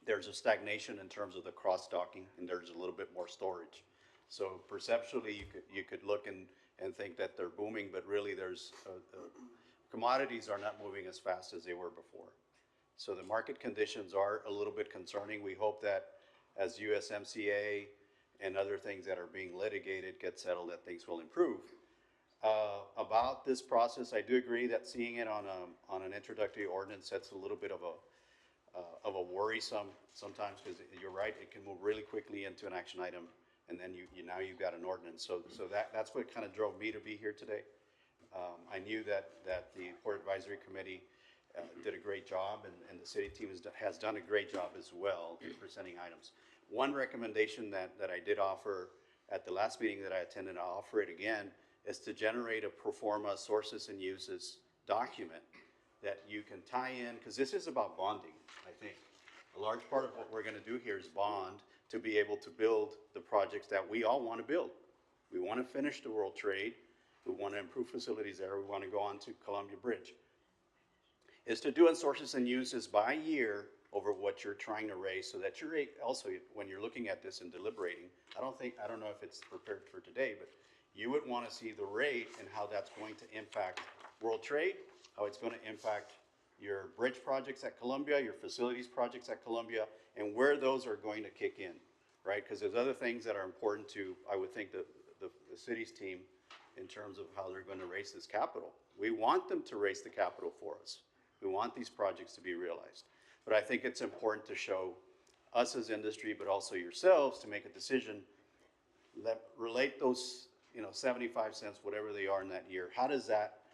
there's a stagnation in terms of the cross-docking, and there's a little bit more storage. So perceptually, you could look and think that they're booming, but really there's commodities are not moving as fast as they were before. So the market conditions are a little bit concerning. We hope that as USMCA and other things that are being litigated get settled, that things will improve. About this process, I do agree that seeing it on an introductory ordinance, that's a little bit of a worrisome sometimes, because you're right, it can move really quickly into an action item, and then now you've got an ordinance. So that's what kind of drove me to be here today. I knew that the Port Advisory Committee did a great job, and the city team has done a great job as well in presenting items. One recommendation that I did offer at the last meeting that I attended, I'll offer it again, is to generate a pro forma sources and uses document that you can tie in, because this is about bonding, I think. A large part of what we're going to do here is bond to be able to build the projects that we all want to build. We want to finish the World Trade. We want to improve facilities there. We want to go on to Columbia Bridge. Is to do in sources and uses by year over what you're trying to raise, so that you're also, when you're looking at this and deliberating, I don't know if it's prepared for today, but you would want to see the rate and how that's going to impact World Trade, how it's going to impact your bridge projects at Columbia, your facilities projects at Columbia, and where those are going to kick in, right? Because there's other things that are important to, I would think, the city's team in terms of how they're going to raise this capital. We want them to raise the capital for us. We want these projects to be realized. But I think it's important to show us as industry, but also yourselves, to make a decision that relate those, 75 cents, whatever they are in that year.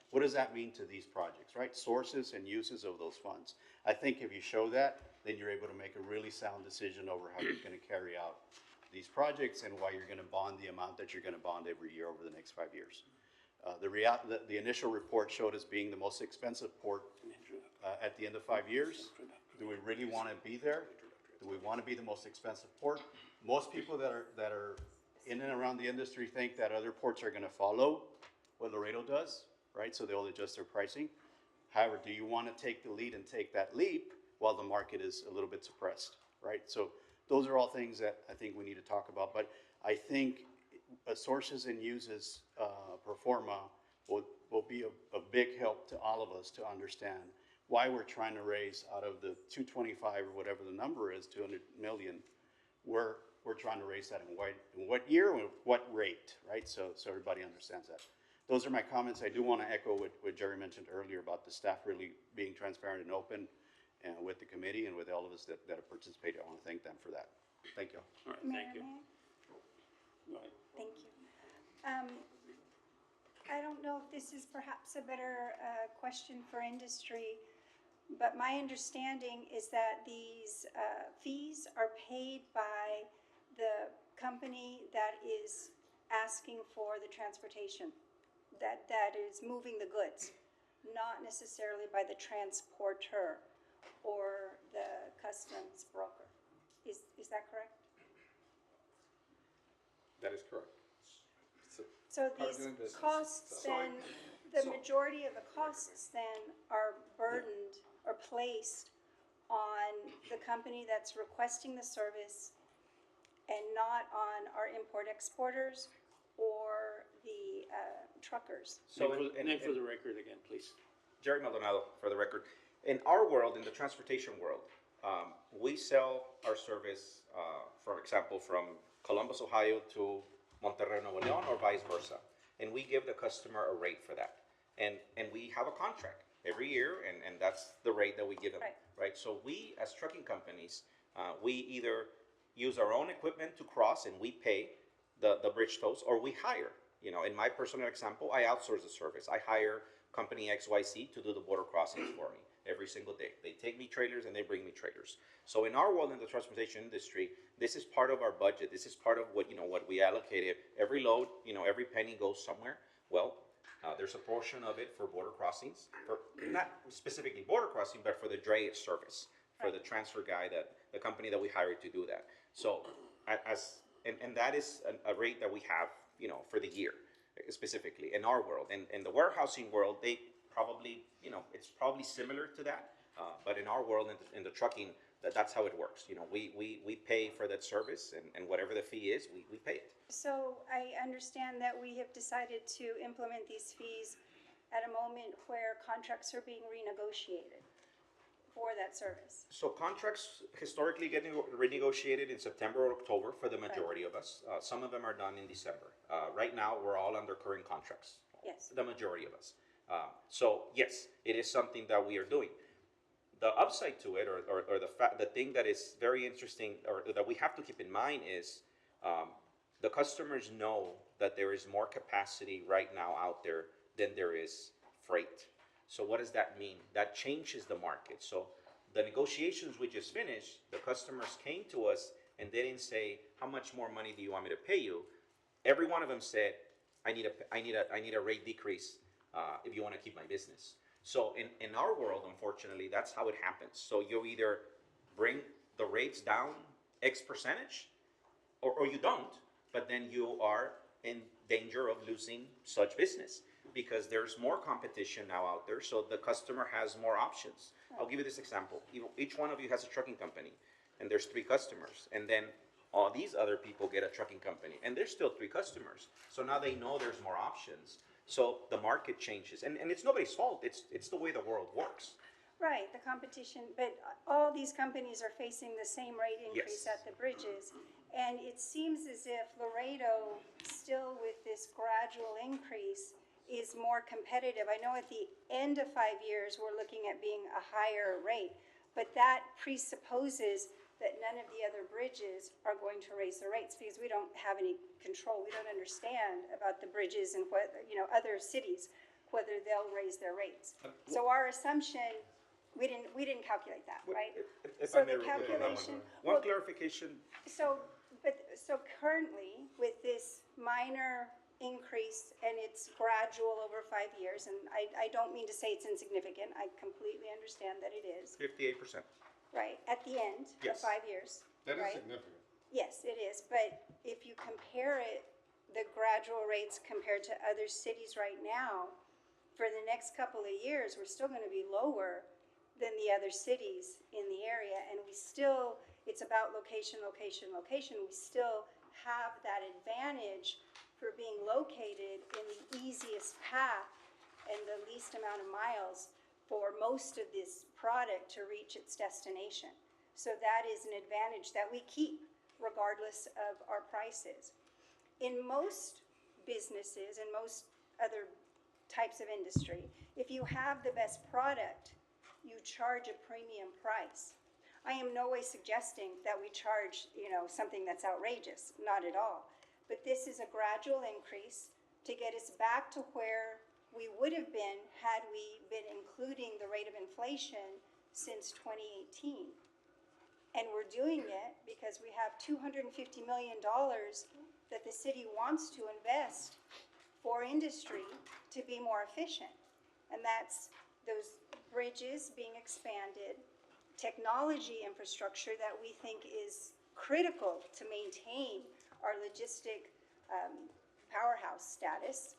What does that mean to these projects, right? Sources and uses of those funds. I think if you show that, then you're able to make a really sound decision over how you're going to carry out these projects and why you're going to bond the amount that you're going to bond every year over the next 5 years. The initial report showed us being the most expensive port at the end of 5 years. Do we really want to be there? Do we want to be the most expensive port? Most people that are in and around the industry think that other ports are going to follow what Laredo does, right? So they'll adjust their pricing. However, do you want to take the lead and take that leap while the market is a little bit suppressed, right? So those are all things that I think we need to talk about. But I think sources and uses pro forma will be a big help to all of us to understand why we're trying to raise out of the 225 or whatever the number is, 200 million, we're trying to raise that in what year and what rate, right? So everybody understands that. Those are my comments. I do want to echo what Jerry mentioned earlier about the staff really being transparent and open with the committee and with all of us that have participated. I want to thank them for that. Thank you. All right, Mayor, thank you. may I? Go ahead. Thank you. I don't know if this is perhaps a better question for industry, but my understanding is that these fees are paid by the company that is asking for the transportation, that is moving the goods, not necessarily by the transporter or the customs broker. Is that correct? That is correct. So these costs then, the majority of the costs then are burdened or placed on the company that's requesting the service and not on our import exporters or the truckers. Name for the record again, please. Jerry Maldonado, for the record. In our world, in the transportation world, we sell our service, for example, from Columbus, Ohio to Monterrey, Nuevo León, or vice versa. And we give the customer a rate for that. And we have a contract. every year, and that's the rate that we give them, Right. right? So we, as trucking companies, we either use our own equipment to cross and we pay the bridge tolls, or we hire. You know, in my personal example, I outsource the service. I hire company XYZ to do the border crossings for me every single day. They take me trailers and they bring me trailers. So in our world, in the transportation industry, this is part of our budget. This is part of what, you know, what we allocated. Every load, you know, every penny goes somewhere. Well, there's a portion of it for border crossings, for not specifically border crossing, but for the drayage service, for the transfer guy, that the company that we hired to do that. So and that is a rate that we have, you know, for the year, specifically in our world. And in the warehousing world, they probably, you know, it's probably similar to that. But in our world, in the trucking, that's how it works. You know, we pay for that service, and whatever the fee is, we pay it. So I understand that we have decided to implement these fees at a moment where contracts are being renegotiated for that service. So contracts historically get renegotiated in September or October for the majority of us. Some of them are done in December. Right now, we're all under current contracts. Yes. The majority of us. So yes, it is something that we are doing. The upside to it, or the thing that is very interesting, or that we have to keep in mind is, the customers know that there is more capacity right now out there than there is freight. So what does that mean? That changes the market. So the negotiations we just finished, the customers came to us and they didn't say, how much more money do you want me to pay you? Every one of them said, I need a rate decrease if you want to keep my business. So in our world, unfortunately, that's how it happens. So you either bring the rates down X percentage, or you don't, but then you are in danger of losing such business, because there's more competition now out there, so the customer has more options. I'll give you this example. Each one of you has a trucking company, and there's 3 customers, and then all these other people get a trucking company, and there's still 3 customers. So now they know there's more options. So the market changes, and it's nobody's fault. It's the way the world works. Right, the competition, but all these companies are facing the same rate increase Yes. at the bridges. And it seems as if Laredo, still with this gradual increase, is more competitive. I know at the end of 5 years, we're looking at being a higher rate, but that presupposes that none of the other bridges are going to raise their rates, because we don't have any control. We don't understand about the bridges and what, you know, other cities, whether they'll raise their rates. So our assumption, we didn't calculate that, right? If So I may the repeat that calculation. one clarification. So currently, with this minor increase, and it's gradual over 5 years, and I don't mean to say it's insignificant, I completely understand that it is, 58%. right, at the end of Yes. 5 years, That is right? significant. Yes, it is, but if you compare it, the gradual rates compared to other cities right now, for the next couple of years, we're still gonna be lower than the other cities in the area, and we still, it's about location, location, location. We still have that advantage for being located in the easiest path and the least amount of miles for most of this product to reach its destination. So that is an advantage that we keep regardless of our prices. In most businesses and most other types of industry, if you have the best product, you charge a premium price. I am no way suggesting that we charge, you know, something that's outrageous, not at all. But this is a gradual increase to get us back to where we would have been had we been including the rate of inflation since 2018. And we're doing it because we have $250 million that the city wants to invest for industry to be more efficient. And that's those bridges being expanded, technology infrastructure that we think is critical to maintain our logistic powerhouse status,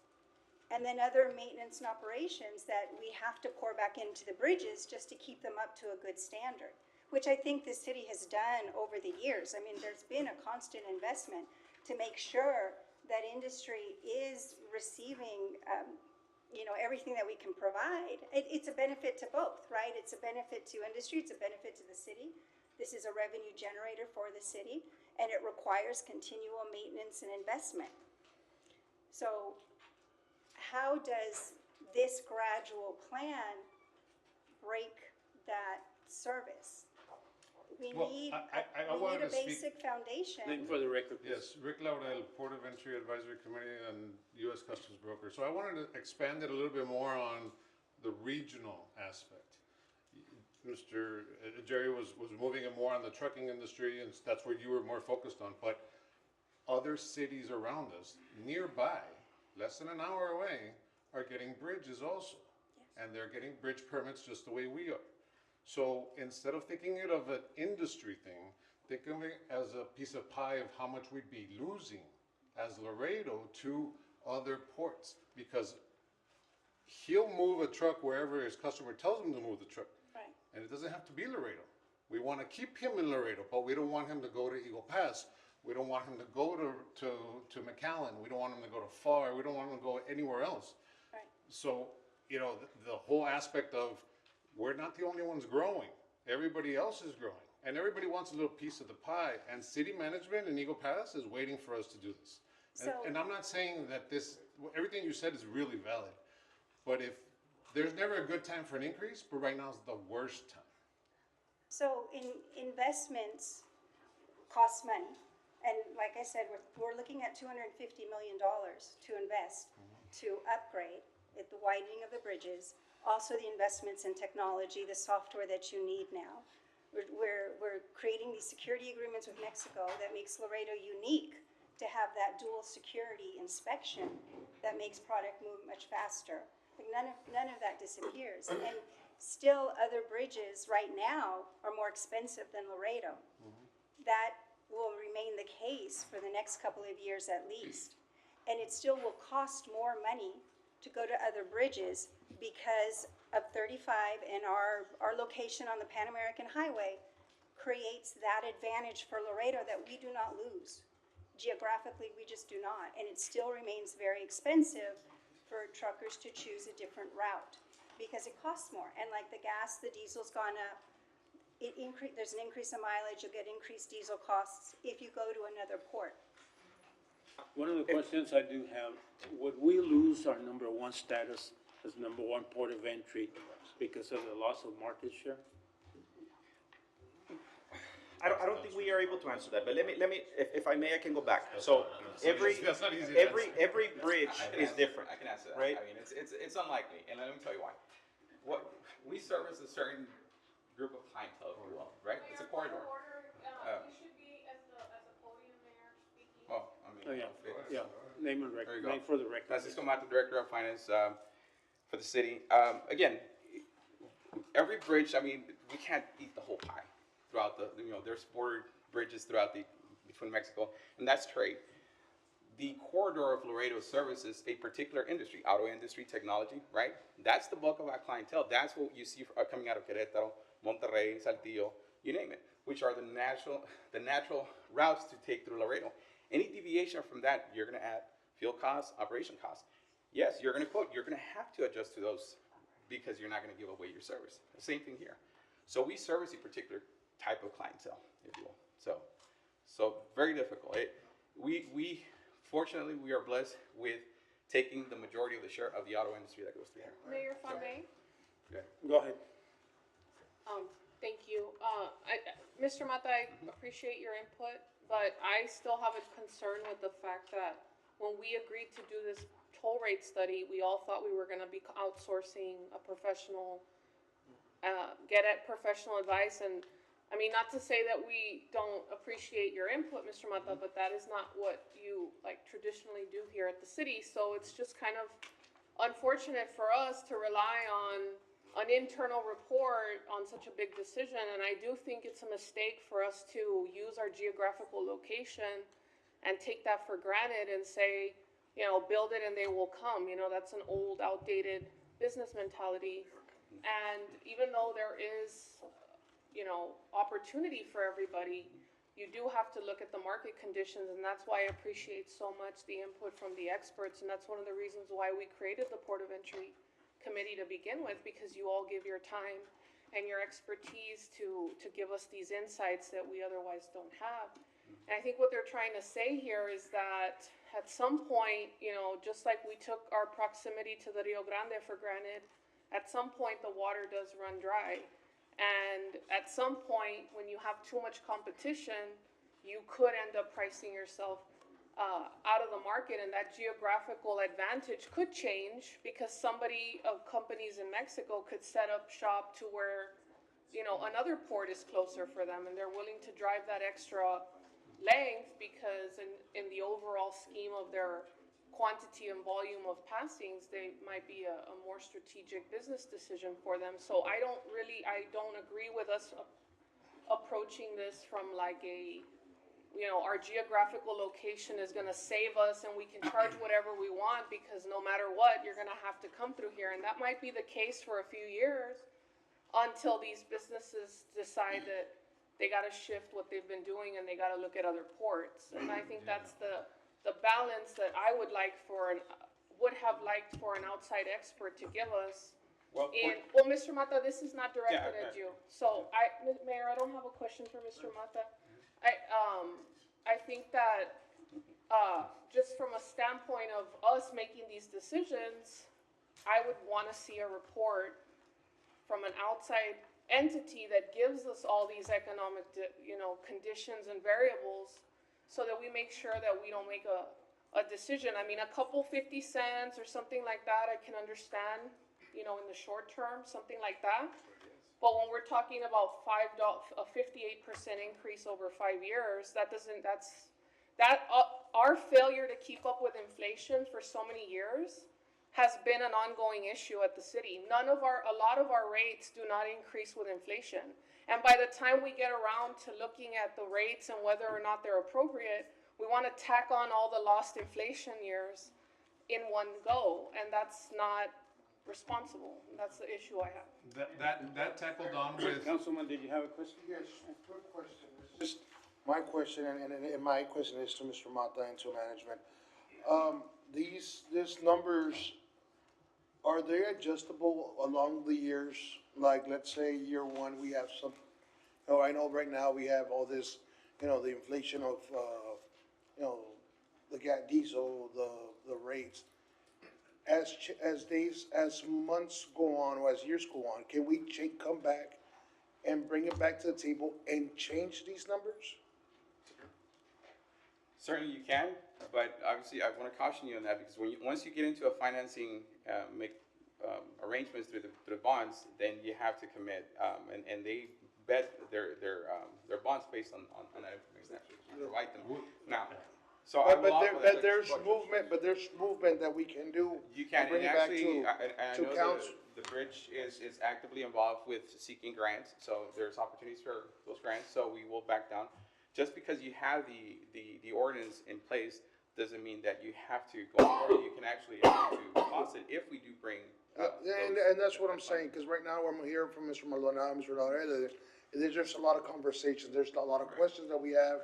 and then other maintenance and operations that we have to pour back into the bridges just to keep them up to a good standard, which I think the city has done over the years. I mean, there's been a constant investment to make sure that industry is receiving you know, everything that we can provide. It's a benefit to both, right? It's a benefit to industry, it's a benefit to the city. This is a revenue generator for the city, and it requires continual maintenance and investment. So how does this gradual plan break that service. We Well, need, I we wanted need a to speak- basic foundation. For the record. Yes, Rick Laudel, Port of Entry Advisory Committee and U.S. Customs Broker. So I wanted to expand it a little bit more on the regional aspect. Mr. Jerry was moving it more on the trucking industry, and that's where you were more focused on. But other cities around us, nearby, less than an hour away, are getting bridges also. And they're getting bridge permits just the way we are. So instead of thinking it of an industry thing, think of it as a piece of pie of how much we'd be losing as Laredo to other ports. Because he'll move a truck wherever his customer tells him to move the truck. Right. And it doesn't have to be Laredo. We want to keep him in Laredo, but we don't want him to go to Eagle Pass. We don't want him to go to McAllen. We don't want him to go to FAR. We don't want him to go anywhere else. Right. So, you know, the whole aspect of we're not the only ones growing. Everybody else is growing. And everybody wants a little piece of the pie. And city management in Eagle Pass is waiting for us to do this. And I'm not saying that everything you said is really valid. But if there's never a good time for an increase, but right now is the worst time. So investments cost money. And like I said, we're looking at $250 million to invest, to upgrade at the widening of the bridges, also the investments in technology, the software that you need now. We're creating these security agreements with Mexico that makes Laredo unique to have that dual security inspection that makes product move much faster. Like none of that disappears. And still other bridges right now are more expensive than Laredo. That will remain the case for the next couple of years at least. And it still will cost more money to go to other bridges because of 35 and our location on the Pan American Highway creates that advantage for Laredo that we do not lose. Geographically, we just do not. And it still remains very expensive for truckers to choose a different route because it costs more. And like the gas, the diesel's gone up. There's an increase in mileage, you'll get increased diesel costs if you go to another port. One of the questions I do have, would we lose our number one status as number one port of entry because of the loss of market share? I don't think we are able to answer that, but let me, if I may, I can go back. So every bridge is different, I can answer that. right? I mean, it's unlikely, and let me tell you why. What we service a certain group of clientele, if you will, right? It's a corridor. You should be as the podium mayor speaking. Well, I mean, Yeah, name and There record, you go. name for the record. Francisco Mata, Director of Finance for the city. Again, every bridge, I mean, we can't eat the whole pie throughout there's border bridges throughout between Mexico, and that's trade. The corridor of Laredo services a particular industry, auto industry, technology, right? That's the bulk of our clientele. That's what you see coming out of Querétaro, Monterrey, Saltillo, you name it, which are the natural routes to take through Laredo. Any deviation from that, you're going to add fuel costs, operation costs. Yes, you're going to have to adjust to those because you're not going to give away your service. The same thing here. So we service a particular type of clientele, if you will. So very difficult. Fortunately, we are blessed with taking the majority of the share of the auto industry that goes through here. Mayor Fonday? Go ahead. Thank you. Mr. Mata, I appreciate your input, but I still have a concern with the fact that when we agreed to do this toll rate study, we all thought we were gonna be outsourcing a professional, get at professional advice. And I mean, not to say that we don't appreciate your input, Mr. Mata, but that is not what you traditionally do here at the city. So it's just kind of unfortunate for us to rely on an internal report on such a big decision. And I do think it's a mistake for us to use our geographical location and take that for granted and say, build it and they will come. That's an old, outdated business mentality. And even though there is opportunity for everybody, you do have to look at the market conditions, and that's why I appreciate so much the input from the experts, and that's one of the reasons why we created the Port of Entry Committee to begin with, because you all give your time and your expertise to give us these insights that we otherwise don't have. And I think what they're trying to say here is that at some point, just like we took our proximity to the Rio Grande for granted, At some point, the water does run dry. And at some point, when you have too much competition, you could end up pricing yourself out of the market, and that geographical advantage could change because companies in Mexico could set up shop to where, another port is closer for them, and they're willing to drive that extra length because in the overall scheme of their quantity and volume of passings, they might be a more strategic business decision for them. So I don't agree with us approaching this from like our geographical location is gonna save us and we can charge whatever we want because no matter what, you're gonna have to come through here. And that might be the case for a few years until these businesses decide that they gotta shift what they've been doing and they gotta look at other ports. And I think that's the balance that I would have liked for an outside expert to give us. Well, Mr. Mata, this is not directed at you. So Mayor, I don't have a question for Mr. Mata. I think that, just from a standpoint of us making these decisions, I would wanna see a report from an outside entity that gives us all these economic, conditions and variables so that we make sure that we don't make a decision. I mean, a couple 50 cents or something like that, I can understand, in the short term, something like that. But when we're talking about a 58% increase over 5 years, our failure to keep up with inflation for so many years has been an ongoing issue at the city. A lot of our rates do not increase with inflation. And by the time we get around to looking at the rates and whether or not they're appropriate, we want to tack on all the lost inflation years in one go, and that's not responsible. That's the issue I have. That tackled on with. Councilman, did you have a question? Yes, quick question. It's just my question, and my question is to Mr. Mata and to management. These numbers, are they adjustable along the years? Like, let's say year one, we have some, I know right now we have all this, the inflation of, the diesel, the rates. As months go on, or as years go on, can we come back and bring it back to the table and change these numbers? Certainly you can, but obviously I want to caution you on that because once you get into a financing arrangements through the bonds, then you have to commit, and they bet their bonds based on that information that you provide them. Now, so there's movement that we can do. You can, bring and it back actually, I to know council. the bridge is actively involved with seeking grants, so there's opportunities for those grants, so we will back down. Just because you have the ordinance in place doesn't mean that you have to go forward. You can actually toss it if we do bring. And that's what I'm saying, because right now I'm hearing from Mr. Maldonado, Mr. Laurel, there's just a lot of conversations, there's a lot of questions that we have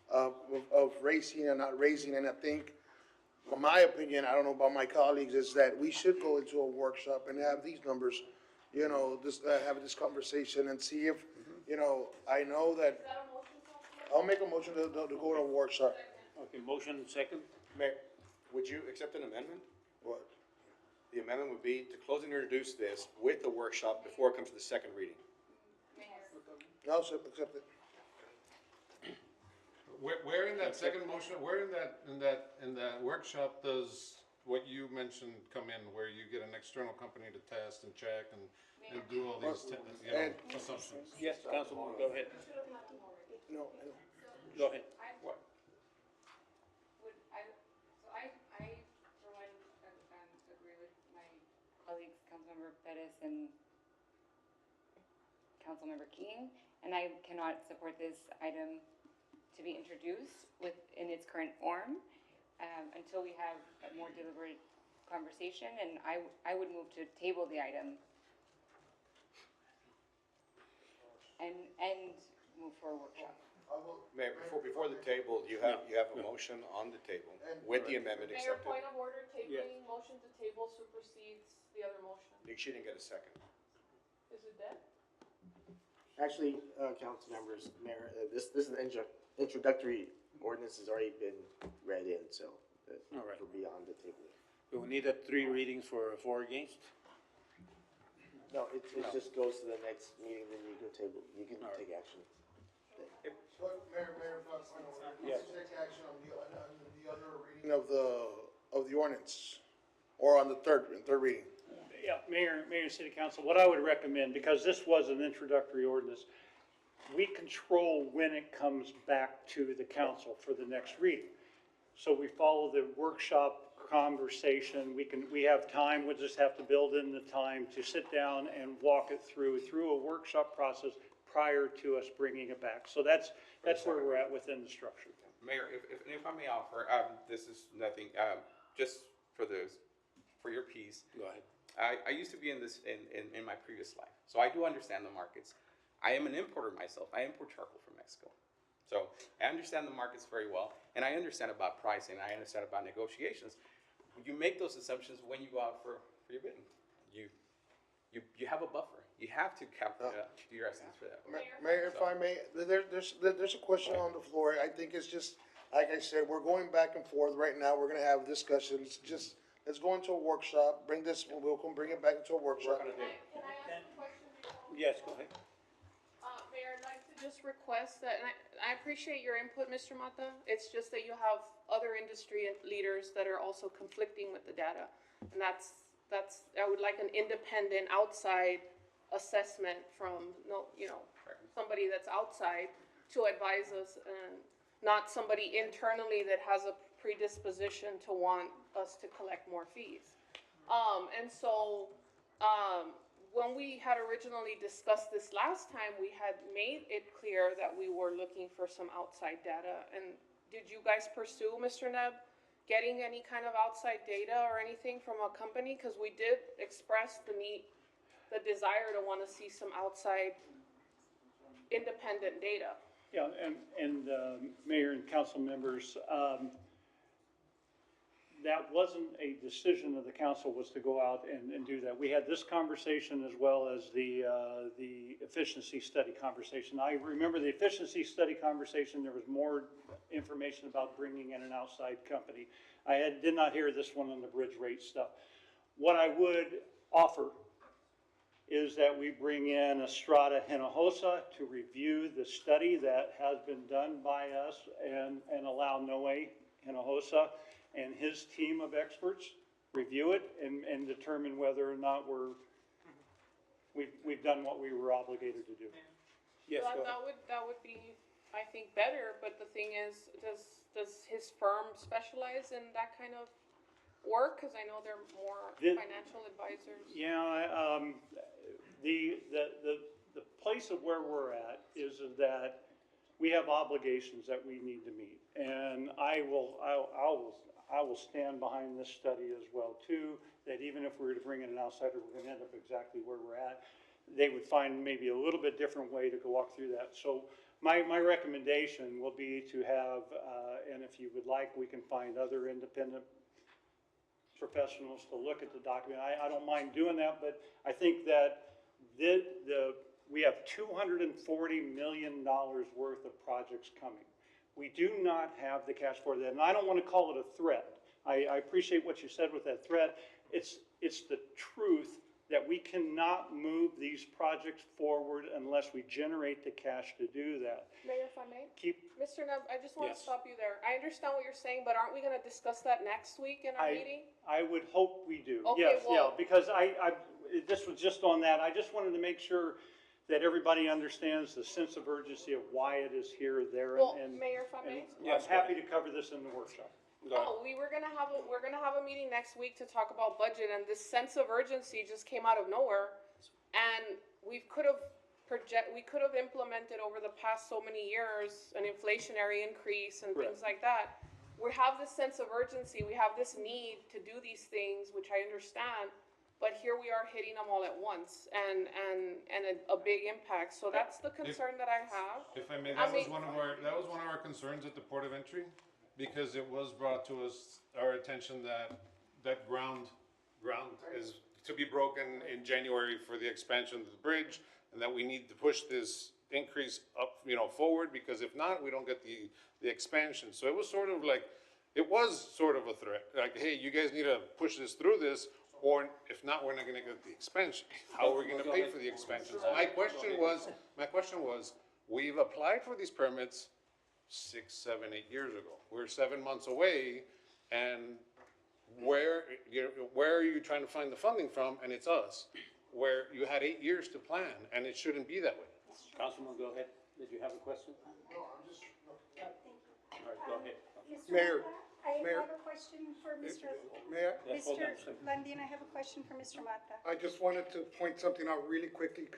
of raising and not raising, and I think, in my opinion, I don't know about my colleagues, is that we should go into a workshop and have these numbers, have this conversation and see if, I know that, I'll make a motion to go to a workshop. Okay, motion second. Mayor, would you accept an amendment? What? The amendment would be to close and introduce this with the workshop before it comes to the second reading. I'll accept it. Where in that second motion, where in that workshop does what you mentioned come in, where you get an external company to test and check and do all these, assumptions? Yes, Councilman, go ahead. No. Go ahead. What? I, for one, agree with my colleagues, Councilmember Perez and Councilmember King, and I cannot support this item to be introduced in its current form until we have a more deliberate conversation, and I would move to table the item and move for a workshop. Mayor, before the table, you have a motion on the table with the amendment Mayor, accepted. point of order, tabling, motion to table supersedes the other motion. She didn't get a second. Is it dead? Actually, council members, Mayor, this is an introductory ordinance has already been read in, so All right. it'll be on the table. We will need 3 readings for against. No, it just goes to the next meeting, then you can take action. But Mayor, final word. Yes. Let's take action on the other reading of the ordinance, or on the third reading. Yeah, Mayor and City Council, what I would recommend, because this was an introductory ordinance, we control when it comes back to the council for the next reading. So we follow the workshop conversation, we have time, we'll just have to build in the time to sit down and walk it through a workshop process prior to us bringing it back. So that's where we're at within the structure. Mayor, if I may offer, this is nothing, just for your piece. Go ahead. I used to be in my previous life, so I do understand the markets. I am an importer myself. I import charcoal from Mexico. So I understand the markets very well, and I understand about pricing, I understand about negotiations. You make those assumptions when you go out for your bidding. You have a buffer. You have to do your estimates for that. Mayor, if I may, there's a question on the floor. I think it's just, like I said, we're going back and forth right now. We're gonna have discussions. Just, let's go into a workshop, bring it back into a workshop. Can I ask a question before? Yes, go ahead. Mayor, I'd like to just request that, and I appreciate your input, Mr. Mata. It's just that you have other industry leaders that are also conflicting with the data. And that's, I would like an independent outside assessment from, somebody that's outside to advise us, and not somebody internally that has a predisposition to want us to collect more fees. When we had originally discussed this last time, we had made it clear that we were looking for some outside data. And did you guys pursue, Mr. Neb, getting any kind of outside data or anything from a company? Because we did express the desire to want to see some outside independent data. Yeah, and Mayor and council members, that wasn't a decision of the council, was to go out and do that. We had this conversation as well as the efficiency study conversation. I remember the efficiency study conversation, there was more information about bringing in an outside company. I did not hear this one on the bridge rate stuff. What I would offer is that we bring in Estrada Hinojosa to review the study that has been done by us, and allow Noe Hinojosa and his team of experts review it and determine whether or not we've done what we were obligated to do. Yes, go ahead. That would be, I think, better, but the thing is, does his firm specialize in that kind of work? Because I know they're more financial advisors. Yeah, the place of where we're at is that we have obligations that we need to meet. And I will stand behind this study as well too, that even if we were to bring in an outsider, we're gonna end up exactly where we're at. They would find maybe a little bit different way to go walk through that. So my recommendation will be to have, and if you would like, we can find other independent professionals to look at the document. I don't mind doing that, but I think that we have $240 million worth of projects coming. We do not have the cash for that, and I don't want to call it a threat. I appreciate what you said with that threat. It's the truth that we cannot move these projects forward unless we generate the cash to do that. Mayor, if I may? Keep. Mr. Neb, I just want to Yes. stop you there. I understand what you're saying, but aren't we going to discuss that next week in our meeting? I would hope we do. Okay, Yes, well- yeah, because this was just on that. I just wanted to make sure that everybody understands the sense of urgency of why it is here, there, Well, and Mayor, if I may? I'm happy to cover this in the workshop. No, we're gonna have a meeting next week to talk about budget, and this sense of urgency just came out of nowhere. And we could have implemented over the past so many years an inflationary increase and things like that. We have this sense of urgency, we have this need to do these things, which I understand, but here we are hitting them all at once, and a big impact. So that's the concern that I have. If I may, that was one of our concerns at the port of entry, because it was brought to our attention that ground is to be broken in January for the expansion of the bridge, and that we need to push this increase up, forward, because if not, we don't get the expansion. So it was sort of a threat, like, hey, you guys need to push this through this, Or if not, we're not gonna get the expansion. How are we gonna pay for the expansions? My question was, we've applied for these permits 6, 7, 8 years ago. We're 7 months away, and where are you trying to find the funding from? And it's us, where you had 8 years to plan, and it shouldn't be that way. Councilman, go ahead. Did you have a question? No, I'm just, All right, go ahead. Mr. Mayor, Mata, I Mayor. have a question for Mr. Mayor, Hold on a Mr. second. Lundin, I have a question for Mr. Mata. I just wanted to point something out really quickly.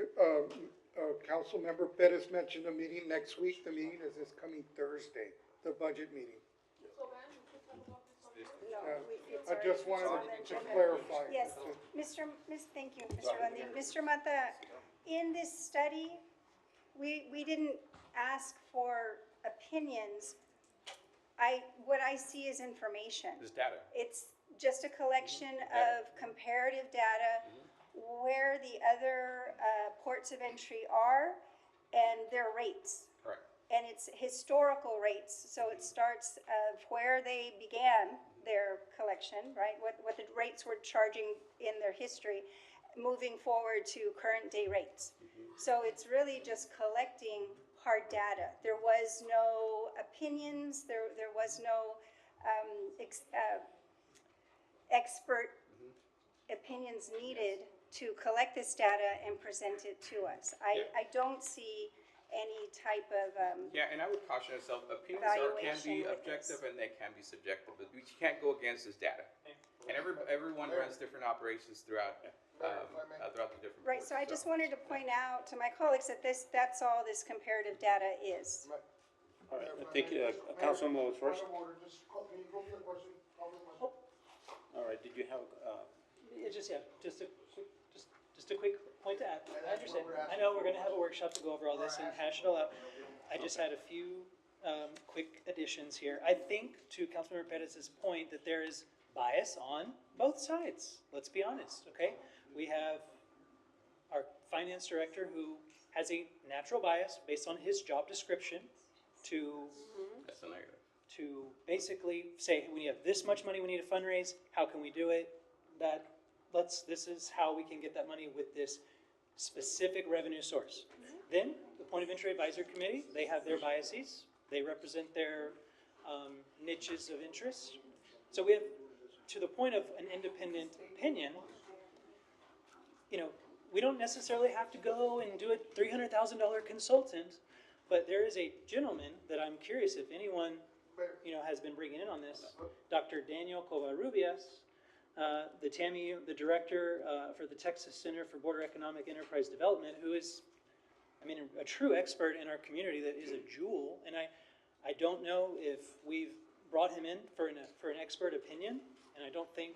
Councilmember Pettis mentioned a meeting next week. The meeting is this coming Thursday, the budget meeting. No, it's I just already wanted on the to agenda. clarify. Yes, thank you, Mr. Lundin. Mr. Mata, in this study, we didn't ask for opinions. What I see is information. This data. It's just a collection of comparative data, where the other ports of entry are and their rates. Correct. And it's historical rates, so it starts of where they began their collection, right? What the rates were charging in their history, moving forward to current day rates. So it's really just collecting hard data. There was no opinions, there was no expert opinions needed to collect this data and present it to us. I don't see any type of, Yeah, and I would caution ourselves, opinions can Evaluation be with objective and they can be subjective, but we can't go against this data. And everyone runs different operations throughout the different right, ports, so I just wanted to point out to my colleagues that that's all this comparative data is. All right, I think, Councilman was first. Point of order, can you go for the question? Call for the question. All right, did you have, Just a quick point to add. I understand. I know we're gonna have a workshop to go over all this and hash it all out. I just had a few, quick additions here. I think to Councilmember Pettis's point that there is bias on both sides. Let's be honest, okay? We have our finance director who has a natural bias based on his job description to That's a negative. to basically say, we have this much money, we need to fundraise, how can we do it? This is how we can get that money with this specific revenue source. Then, the Point of Entry Advisory Committee, they have their biases, they represent their niches of interest. So we have, to the point of an independent opinion, we don't necessarily have to go and do a $300,000 consultant, but there is a gentleman that I'm curious if anyone, has been bringing in on this, Dr. Daniel Covarrubias, the director for the Texas Center for Border Economic Enterprise Development, who is, a true expert in our community that is a jewel. And I don't know if we've brought him in for an expert opinion, and I don't think,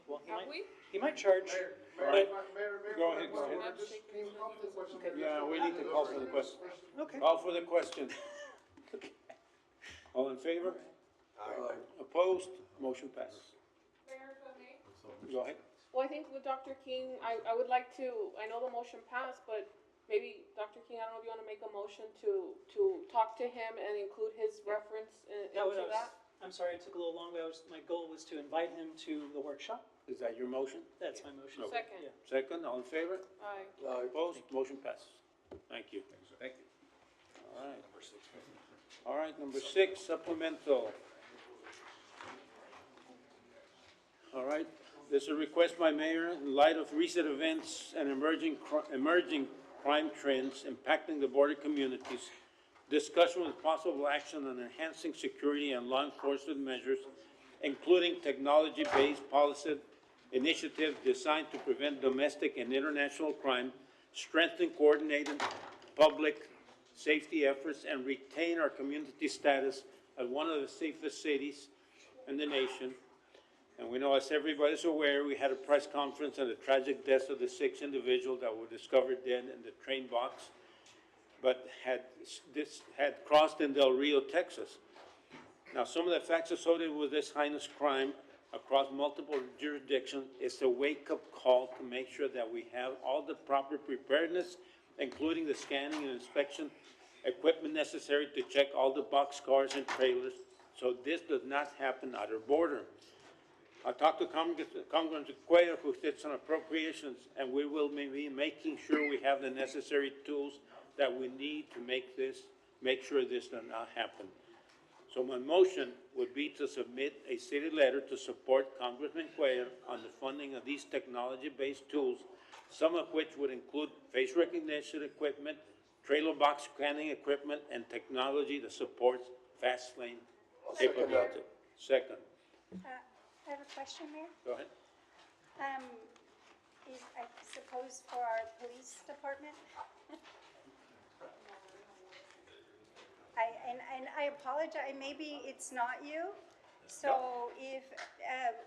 he might charge, but, go ahead. Yeah, we need to call for the question. okay. Call for the question. All in favor? Opposed? Motion passes. Go ahead. Well, I think with Dr. King, I would like to, I know the motion passed, but maybe, Dr. King, I don't know if you want to make a motion to talk to him and include his reference into that? I'm sorry, it took a little long, but my goal was to invite him to the workshop. Is that your motion? That's my motion. Second. Yeah. Second, all in favor? Aye. Opposed? Motion passes. Thank you. Thank you. All right. All right, number 6, supplemental. All right, this is a request by mayor, in light of recent events and emerging crime trends impacting the border communities, discussion with possible action on enhancing security and law enforcement measures, including technology-based policy initiatives designed to prevent domestic and international crime, strengthen coordinated public safety efforts, and retain our community status as one of the safest cities in the nation. And we know, as everybody's aware, we had a press conference on the tragic deaths of the 6 individuals that were discovered dead in the train box, but had crossed in Del Rio, Texas. Now, some of the facts associated with this heinous crime across multiple jurisdictions is a wake-up call to make sure that we have all the proper preparedness, including the scanning and inspection equipment necessary to check all the boxcars and trailers, so this does not happen at our border. I'll talk to Congressman Cuellar, who sits on appropriations, and we will be making sure we have the necessary tools that we need to make sure this does not happen. So my motion would be to submit a city letter to support Congressman Cuellar on the funding of these technology-based tools, some of which would include face recognition equipment, trailer box scanning equipment, and technology that supports fast lane capability. Second. I have a question, Mayor. Go ahead. I suppose for our police department? And I apologize, maybe it's not you. So if,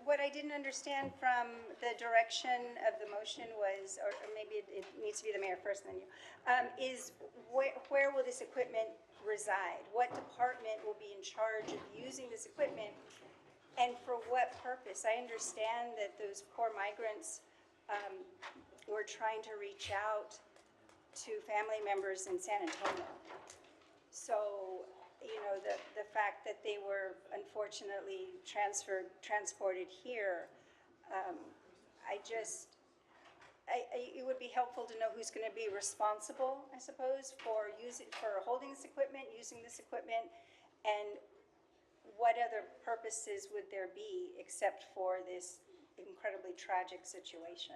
what I didn't understand from the direction of the motion was, or maybe it needs to be the mayor first and then you, is where will this equipment reside? What department will be in charge of using this equipment? And for what purpose? I understand that those poor migrants were trying to reach out to family members in San Antonio. So, you know, the fact that they were unfortunately transported here, it would be helpful to know who's going to be responsible, I suppose, for holding this equipment, using this equipment, and what other purposes would there be except for this incredibly tragic situation?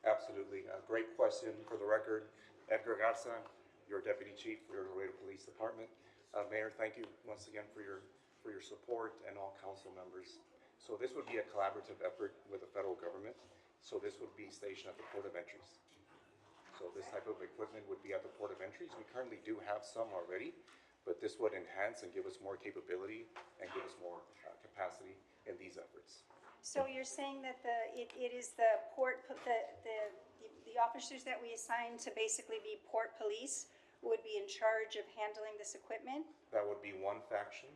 Absolutely. Great question. For the record, Edgar Garza, your Deputy Chief for your Laredo Police Department. Mayor, thank you once again for your support and all council members. So this would be a collaborative effort with the federal government. So this would be stationed at the port of entries. So this type of equipment would be at the port of entries. We currently do have some already, but this would enhance and give us more capability and give us more capacity in these efforts. So you're saying that it is the port, the officers that we assign to basically be port police would be in charge of handling this equipment? That would be one faction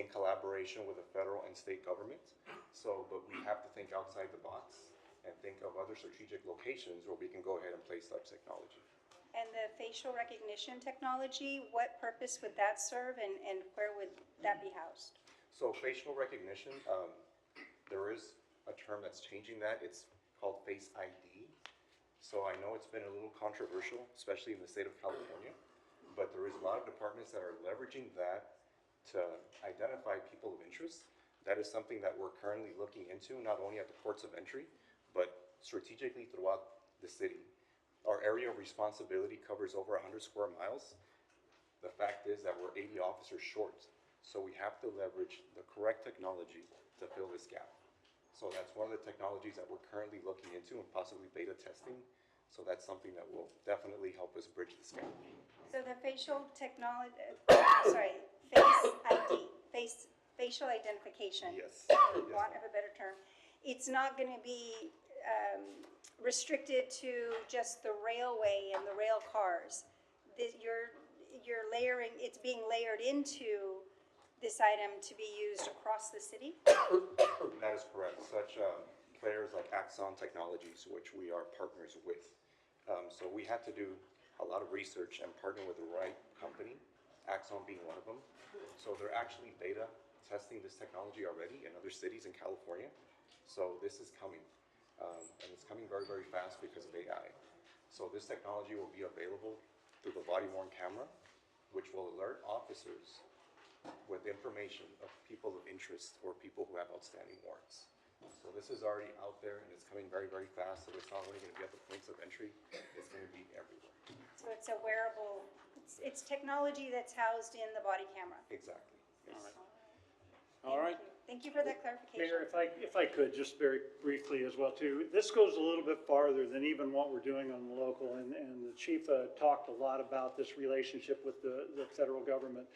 in collaboration with the federal and state government. So, but we have to think outside the box and think of other strategic locations where we can go ahead and place such technology. And the facial recognition technology, what purpose would that serve and where would that be housed? So facial recognition, there is a term that's changing that. It's called Face ID. So I know it's been a little controversial, especially in the state of California, but there is a lot of departments that are leveraging that to identify people of interest. That is something that we're currently looking into, not only at the ports of entry, but strategically throughout the city. Our area of responsibility covers over 100 square miles. The fact is that we're 80 officers short, so we have to leverage the correct technology to fill this gap. So that's one of the technologies that we're currently looking into and possibly beta testing. So that's something that will definitely help us bridge this gap. So the facial technology, face ID, facial identification. Yes. For want of a better term. It's not going to be restricted to just the railway and the rail cars. You're layering, it's being layered into this item to be used across the city? That is correct. Such players like Axon Technologies, which we are partners with. So we had to do a lot of research and partner with the right company, Axon being one of them. So they're actually beta testing this technology already in other cities in California. So this is coming, and it's coming very, very fast because of AI. So this technology will be available through the body-worn camera, which will alert officers with information of people of interest or people who have outstanding warrants. So this is already out there and it's coming very, very fast. So it's not only going to be at the points of entry, it's going to be everywhere. So it's a wearable, it's technology that's housed in the body camera. Exactly. Yes. All right. Thank you for that clarification. Mayor, if I could, just very briefly as well too, this goes a little bit farther than even what we're doing on the local, and the chief talked a lot about this relationship with the federal government.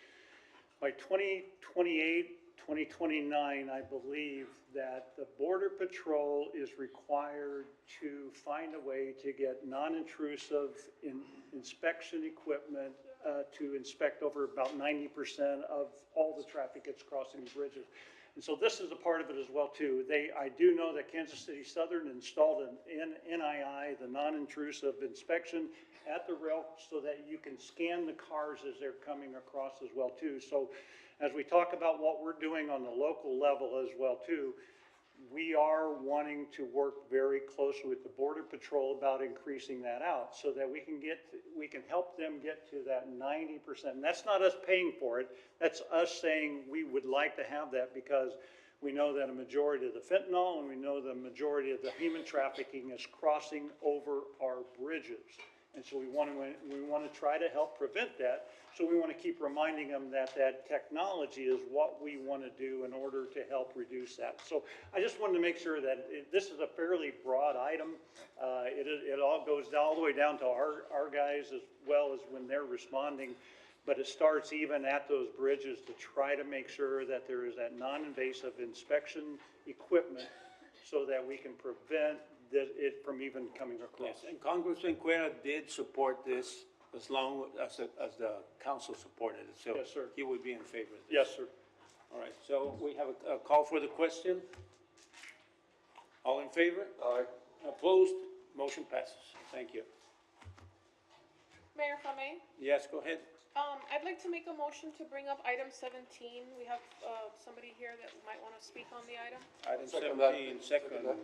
By 2028, 2029, I believe that the Border Patrol is required to find a way to get non-intrusive inspection equipment to inspect over about 90% of all the traffic that's crossing the bridges. And so this is a part of it as well too. I do know that Kansas City Southern installed an NII, the non-intrusive inspection at the rail, so that you can scan the cars as they're coming across as well too. So as we talk about what we're doing on the local level as well too, we are wanting to work very closely with the Border Patrol about increasing that out so that we can help them get to that 90%. And that's not us paying for it. That's us saying we would like to have that because we know that a majority of the fentanyl and we know the majority of the human trafficking is crossing over our bridges. And so we want to try to help prevent that. So we want to keep reminding them that that technology is what we want to do in order to help reduce that. So I just wanted to make sure that this is a fairly broad item. It all goes all the way down to our guys as well as when they're responding. But it starts even at those bridges to try to make sure that there is that non-invasive inspection equipment so that we can prevent it from even coming across. Yes, and Congressman Cuera did support this as long as the council supported it, so. Yes, sir. He would be in favor of this. Yes, sir. All right, so we have a call for the question. All in favor? Aye. Opposed? Motion passes. Thank you. Mayor, if I may? Yes, go ahead. I'd like to make a motion to bring up item 17. We have, somebody here that might want to speak on the item. Item Second that. 17, second. Second that.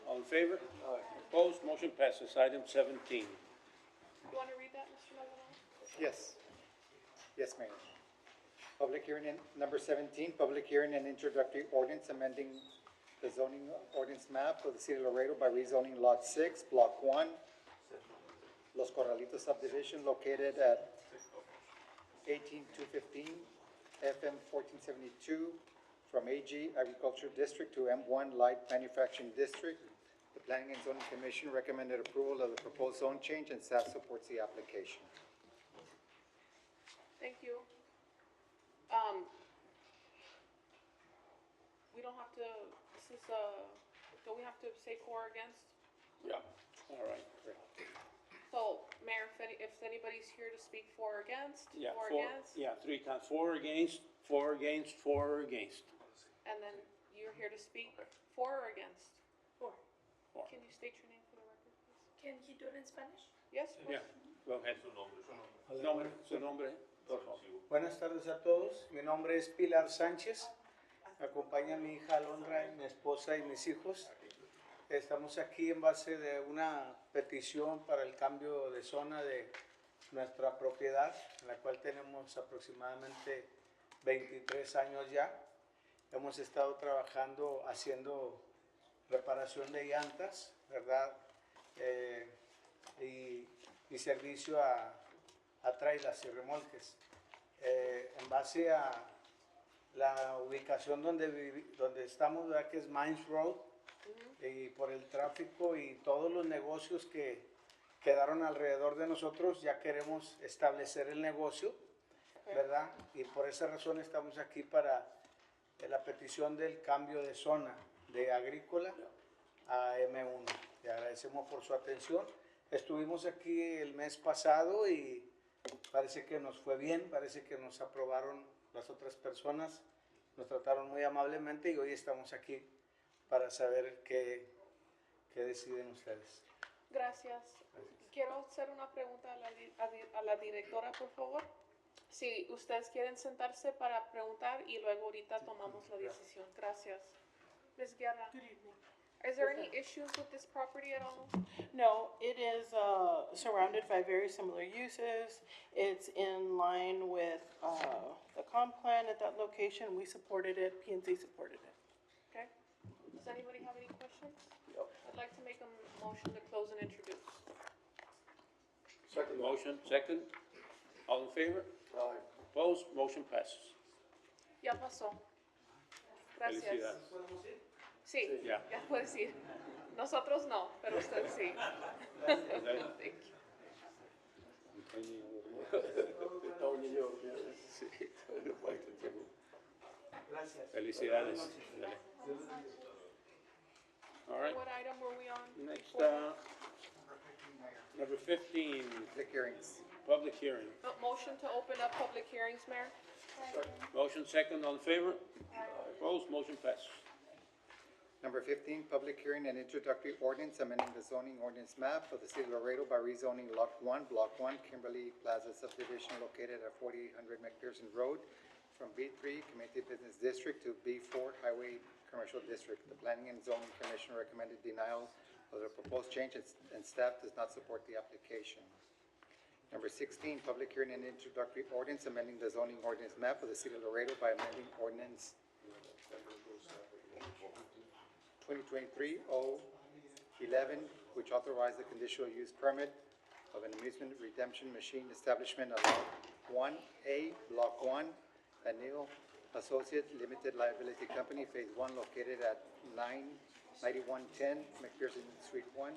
All in favor? Aye. Opposed? Motion passes. Item 17. You want to read that, Mr. Maldonado? Yes. Yes, Mayor. Public hearing number 17, public hearing and introductory ordinance amending the zoning ordinance map of the city of Laredo by rezoning Lot 6, Block 1, Los Corralitos subdivision located at 18215 FM 1472 from AG Agriculture District to M1 Light Manufacturing District. The Planning and Zoning Commission recommended approval of the proposed zone change and staff supports the application. Thank you. We don't have to, this is, don't we have to say for or against? Yeah. All right, great. So, Mayor, if anybody's here to speak for or against, Yeah, for or four, against, yeah, 3 times. 4 against, 4 against, 4 against. and then you're here to speak for or against? For. For. Can you state your name for the record, please? Can he do it in Spanish? Yes, of Yeah, course. go ahead. Su nombre, por favor. Buenas tardes a todos. Mi nombre es Pilar Sánchez. Me acompaña mi hija Alondra, mi esposa y mis hijos. Estamos aquí en base de una petición para el cambio de zona de nuestra propiedad, en la cual tenemos aproximadamente 23 años ya. Hemos estado trabajando haciendo reparación de llantas, ¿verdad? Y servicio a trailers y remolques. En base a la ubicación donde estamos, ¿verdad? Que es Mines Road, y por el tráfico y todos los negocios que quedaron alrededor de nosotros, ya queremos establecer el negocio, ¿verdad? Y por esa razón estamos aquí para la petición del cambio de zona de agrícola a M1. Le agradecemos por su atención. Estuvimos aquí el mes pasado y parece que nos fue bien, parece que nos aprobaron las otras personas, nos trataron muy amablemente y hoy estamos aquí para saber qué deciden ustedes. Gracias. Quiero hacer una pregunta a la directora, por favor. Si ustedes quieren sentarse para preguntar y luego ahorita tomamos la decisión. Gracias. Ms. Guerra. Good evening. Is there any issues with this property at all? No, it is surrounded by very similar uses. It's in line with the comp plan at that location. We supported it, P&Z supported it. Okay. Does anybody have any questions? I'd like to make a motion to close and introduce. Second motion, second. All in favor? Aye. Opposed? Motion passes. Ya pasó. Gracias. Felicidades. Sí, Ya. ya puedes ir. Nosotros no, pero usted sí. Thank you. Gracias. Felicidades. Dale. All right, What item were we on? next, before? number 15, Public hearings. public hearing. Motion to open up public hearings, Mayor? Motion second, all in favor? Opposed? Motion passes. Number 15, public hearing and introductory ordinance amending the zoning ordinance map of the city of Laredo by rezoning Lot 1, Block 1, Kimberly Plaza subdivision located at 4800 McPherson Road from B3 Community Business District to B4 Highway Commercial District. The Planning and Zoning Commission recommended denial of the proposed change, and staff does not support the application. Number 16, public hearing and introductory ordinance amending the zoning ordinance map of the city of Laredo by amending ordinance 2023-011, which authorized the conditional use permit of an amusement redemption machine establishment of Lot 1A, Block 1, Anil Associate Limited Liability Company, Phase 1, located at 9110 McPherson Suite 1,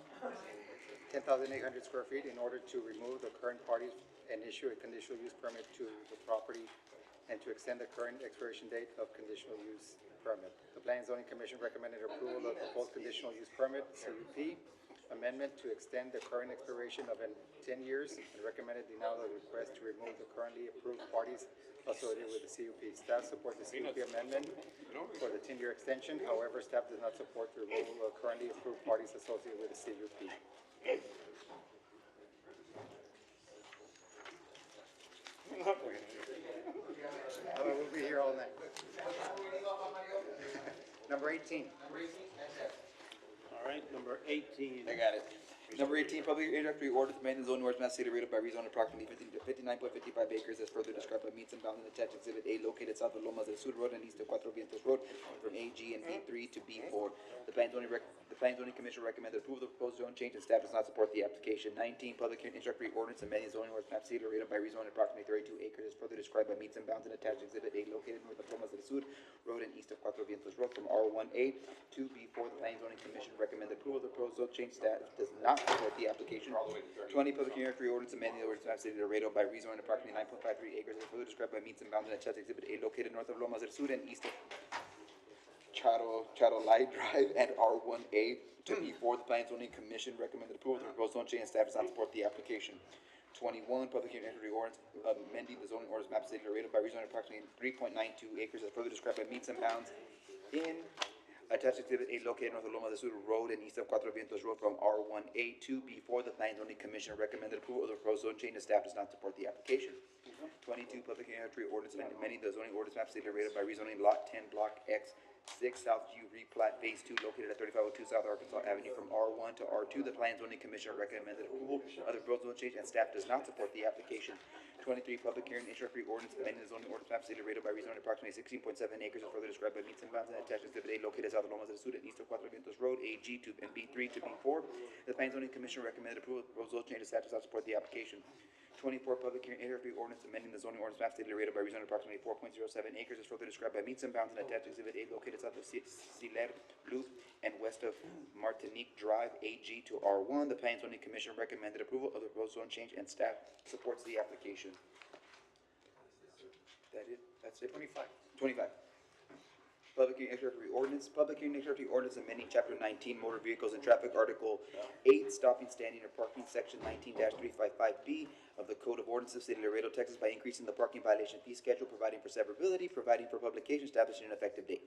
10,800 square feet, in order to remove the current parties and issue a conditional use permit to the property and to extend the current expiration date of conditional use permit. The Planning and Zoning Commission recommended approval of proposed conditional use permit, CUP, amendment to extend the current expiration of 10 years, and recommended denial of the request to remove the currently approved parties associated with the CUP. Staff supports the CUP amendment for the 10-year extension. However, staff does not support the removal of currently approved parties associated with the CUP. We'll be here all night. Number 18. All right, number 18. I got it. Number 18, public introductory ordinance amending zoning ordinance map city rated by rezone approximately 59.55 acres as further described by meets and bounds in attached exhibit A located south of Lomas del Sur Road and east of Cuatro Vientos Road from AG and B3 to B4. The Planning and Zoning Commission recommended approval of the proposed zone change, and staff does not support the application. 19, public hearing introductory ordinance amending zoning ordinance map city rated by rezone approximately 32 acres as further described by meets and bounds in attached exhibit A located north of Lomas del Sur Road and east of Cuatro Vientos Road from R1A to B4. The Planning and Zoning Commission recommended approval of the proposed zone change. Staff does not support the application. 20, public hearing introductory ordinance amending the ordinance map city Laredo by rezone approximately 9.53 acres as further described by meets and bounds in attached exhibit A located north of Lomas del Sur and east of Charolai Drive and R1A to B4. The Planning and Zoning Commission recommended approval of the proposed zone change, and staff does not support the application. 21, public hearing introductory ordinance amending the zoning ordinance map city Laredo by rezone approximately 3.92 acres as further described by meets and bounds in attached exhibit A located north of Loma del Sur Road and east of Cuatro Vientos Road from R1A to B4. The Planning and Zoning Commission recommended approval of the proposed zone change, and staff does not support the application. 22, public hearing introductory ordinance amending the zoning ordinance map city Laredo by rezoning Lot 10, Block X6, South View replat Phase 2 located at 3502 South Arkansas Avenue from R1 to R2. The Planning and Zoning Commission recommended approval of the proposed zone change, and staff does not support the application. 23, public hearing introductory ordinance amending the zoning ordinance map city Laredo by rezoning approximately 16.7 acres as further described by meets and bounds and attached exhibit A located south of Lomas del Sur and east of Cuatro Vientos Road, AG to and B3 to B4. The Planning and Zoning Commission recommended approval of the proposed zone change, and staff does not support the application. 24, public hearing introductory ordinance amending the zoning ordinance map city Laredo by rezoning approximately 4.07 acres as further described by meets and bounds and attached exhibit A located south of Siler Loop and west of Martinique Drive, AG to R1. The Planning and Zoning Commission recommended approval of the proposed zone change, and staff supports the application. That's it. 25. Public hearing introductory ordinance. Public hearing introductory ordinance amending Chapter 19 Motor Vehicles and Traffic, Article 8, Stopping, Standing, or Parking, Section 19-355B of the Code of Ordinances of the City of Laredo, Texas, by increasing the parking violation fee schedule, providing for severability, providing for publication, establishing an effective date.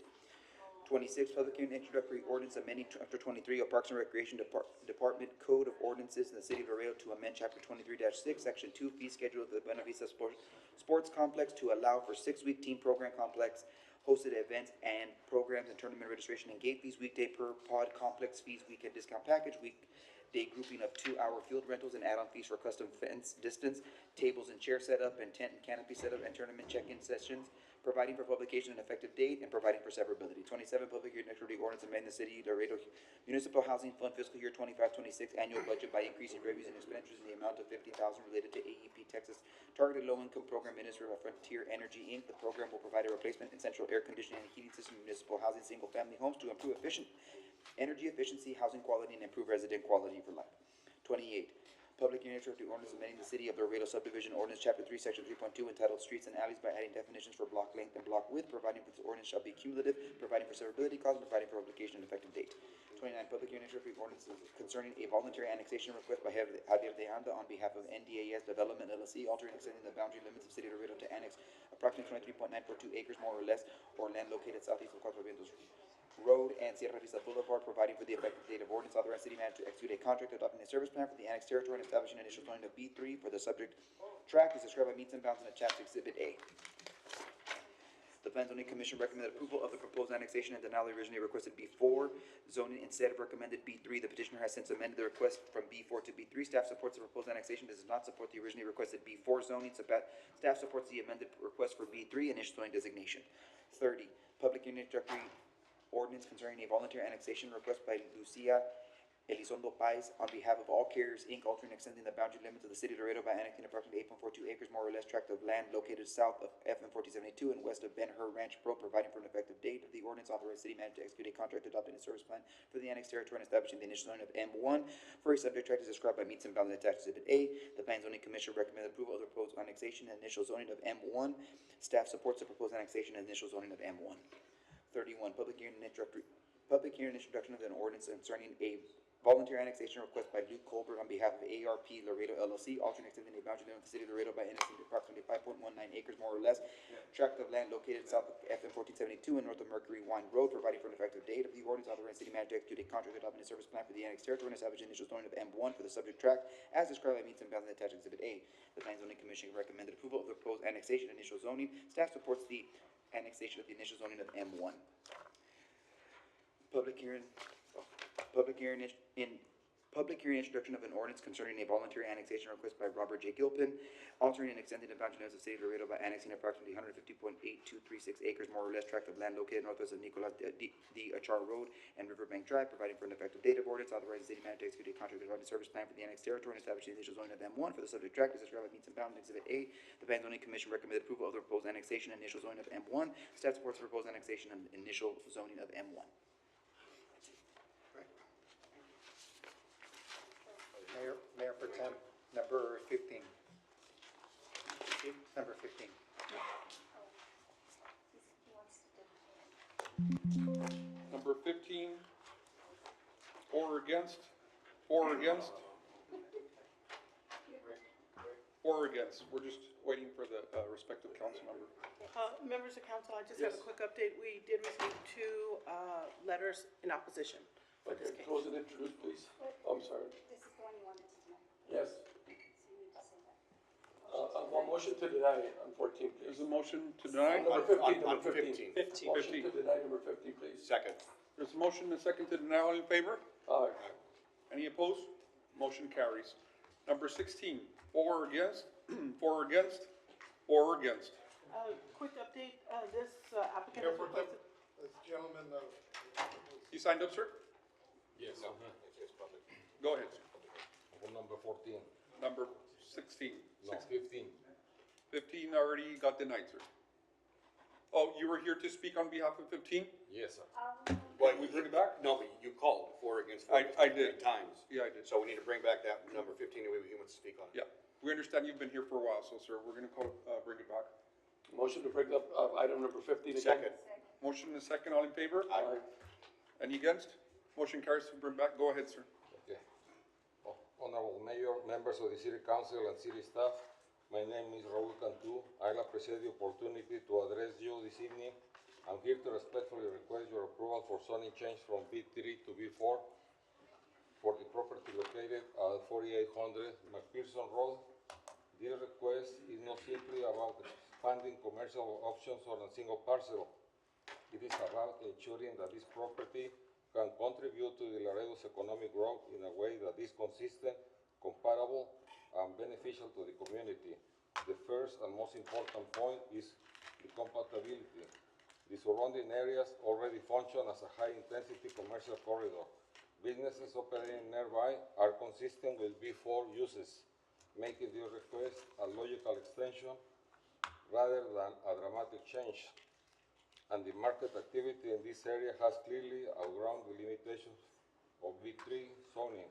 26, public hearing introductory ordinance amending Chapter 23 of Parks and Recreation Department Code of Ordinances in the City of Laredo to amend Chapter 23-6, Section 2, fee schedule of the Buena Vista Sports Complex to allow for 6-week team program complex, hosted events and programs and tournament registration and gate fees, weekday per pod complex fees, weekend discount package, weekday grouping of 2-hour field rentals and add-on fees for custom fence distance, tables and chair setup, and tent and canopy setup, and tournament check-in sessions, providing for publication and effective date, and providing for severability. 27, public hearing introductory ordinance amending the City of Laredo Municipal Housing Fund fiscal year 25-26 annual budget by increasing revenues and expenditures in the amount of $50,000 related to AEP Texas Targeted Low-Income Program administered by Frontier Energy, Inc. The program will provide a replacement in central air conditioning and heating system in municipal housing single-family homes to improve energy efficiency, housing quality, and improve resident quality for life. 28, public hearing introductory ordinance amending the City of Laredo Subdivision Ordinance Chapter 3, Section 3.2 entitled Streets and Alleys by adding definitions for block length and block width, providing for this ordinance shall be cumulative, providing for severability clause, and providing for publication and effective date. 29, public hearing introductory ordinance concerning a voluntary annexation request by Javier de Anda on behalf of NDAS Development LLC, altering and extending the boundary limits of City of Laredo to annex approximately 23.942 acres more or less, or land located southeast of Cuatro Vientos Road and Sierra Vista Boulevard, providing for the effective date of ordinance, authorizing city manager to execute a contract adopting a service plan for the annexed territory and establishing an initial zoning of B3 for the subject tract as described by meets and bounds in attached exhibit A. The Plan and Zoning Commission recommended approval of the proposed annexation and denial originally requested B4 zoning instead of recommended B3. The petitioner has since amended the request from B4 to B3. Staff supports the proposed annexation, does not support the originally requested B4 zoning. Staff supports the amended request for B3, initial zoning designation. 30, public hearing introductory ordinance concerning a voluntary annexation request by Lucia Elizondo Pais on behalf of All Carriers, Inc., altering and extending the boundary limits of the city of Laredo by annexing approximately 8.42 acres, more or less, tract of land located south of FM 1472 and west of Ben Hur Ranch Road, providing for an effective date of the ordinance, authorized city manager to execute a contract adopting a service plan for the annexed territory and establishing the initial zoning of M1 for a subject tract as described by meets and bounds attached to Exhibit A. The Plan and Zoning Commission recommended approval of the proposed annexation and initial zoning of M1. Staff supports the proposed annexation and initial zoning of M1. 31, public hearing and introduction of an ordinance concerning a voluntary annexation request by Luke Colbert on behalf of ARP Laredo LLC, altering extending the boundary limit of the city of Laredo by annexing approximately 5.19 acres, more or less, tract of land located south of FM 1472 and north of Mercury Wine Road, providing for an effective date of the ordinance, authorizing city manager to execute a contract adopting a service plan for the annexed territory and establishing initial zoning of M1 for the subject tract as described by meets and bounds attached to Exhibit A. The Plan and Zoning Commission recommended approval of the proposed annexation and initial zoning. Staff supports the annexation of the initial zoning of M1. Public hearing introduction of an ordinance concerning a voluntary annexation request by Robert J. Gilpin, altering and extending the boundary limits of the city of Laredo by annexing approximately 150.8236 acres, more or less, tract of land located northwest of Nicolas D. Achar Road and Riverbank Drive, providing for an effective date of ordinance, authorizing the city manager to execute a contract adopting service plan for the annexed territory and establishing the initial zoning of M1 for the subject tract as described by meets and bounds in Exhibit A. The Plan and Zoning Commission recommended approval of the proposed annexation and initial zoning of M1. Staff supports the proposed annexation and initial zoning of M1. Mayor Pro Tem, number 15. Number 15. Number 15, for or against, for or against? For or against, we're just waiting for the respective council member. Members of council, I just have a quick update. We did receive 2 letters in opposition for this case. Close and introduce, please. I'm sorry. This is the one you wanted to deny. Yes. So you need to say that. One motion to deny on 14, please. There's a motion to deny? Number 15, number 15. 15. Motion to deny number 15, please. Second. There's a motion and a second to deny, all in favor? Aye. Any opposed? Motion carries. Number 16, for or against, for or against, for or against. Quick update, this applicant Mayor has Pro Tem, requested. this gentleman, You signed up, sir? Yes. It's public. Go ahead, sir. Number 14. Number 16. No, 15. 15 already got denied, sir. Oh, you were here to speak on behalf of 15? Yes, sir. Can we bring it back? No, but you called for or against. I did. 3 times. Yeah, I did. So we need to bring back that number 15, and he wants to speak on it. Yeah, we understand you've been here for a while, so sir, we're gonna bring it back. Motion to bring up item number 15 again. Second. Motion and a second, all in favor? Aye. Any against? Motion carries to bring back, go ahead, sir. Okay. Honorable Mayor, members of the City Council and city staff, my name is Raul Cantu. I'll appreciate the opportunity to address you this evening. I'm here to respectfully request your approval for zoning change from B3 to B4 for the property located at 4800 McPherson Road. This request is not simply about expanding commercial options on a single parcel. It is about ensuring that this property can contribute to the Laredo's economic growth in a way that is consistent, comparable, and beneficial to the community. The first and most important point is the compatibility. The surrounding areas already function as a high-intensity commercial corridor. Businesses operating nearby are consistent with B4 uses, making this request a logical extension rather than a dramatic change. And the market activity in this area has clearly outgrown the limitations of B3 zoning.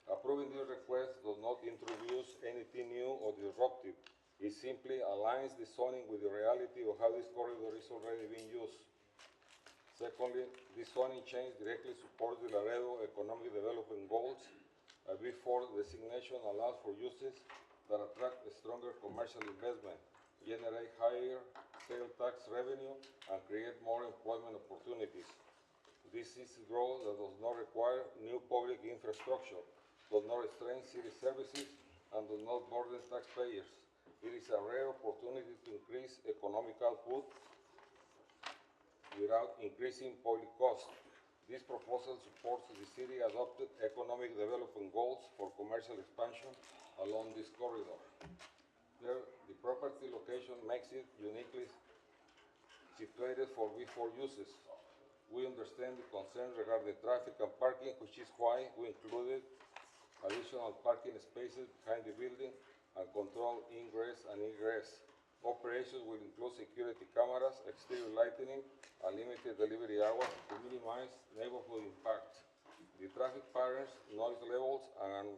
Approving this request does not introduce anything new or disruptive. It simply aligns the zoning with the reality of how this corridor is already being used. Secondly, this zoning change directly supports the Laredo economic development goals. A B4 designation allows for uses that attract a stronger commercial investment, generate higher sales tax revenue, and create more employment opportunities. This is growth that does not require new public infrastructure, does not restrain city services, and does not burden taxpayers. It is a rare opportunity to increase economic output without increasing public costs. This proposal supports the city adopted economic development goals for commercial expansion along this corridor. There, the property location makes it uniquely situated for B4 uses. We understand the concerns regarding traffic and parking, which is why we included additional parking spaces behind the building and control ingress and egress. Operations will include security cameras, exterior lighting, and limited delivery hours to minimize neighborhood impact. The traffic patterns, noise levels, and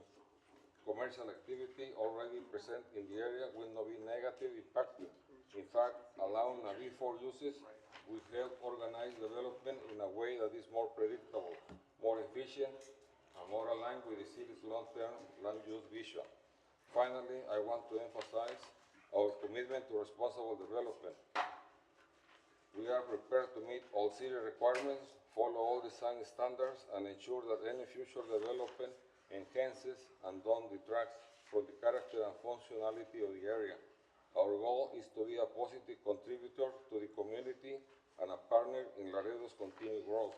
commercial activity already present in the area will not be negatively impacted. In fact, allowing a B4 uses will help organize development in a way that is more predictable, more efficient, and more aligned with the city's long-term land use vision. Finally, I want to emphasize our commitment to responsible development. We are prepared to meet all city requirements, follow all design standards, and ensure that any future development enhances and don't detract from the character and functionality of the area. Our goal is to be a positive contributor to the community and a partner in Laredo's continued growth.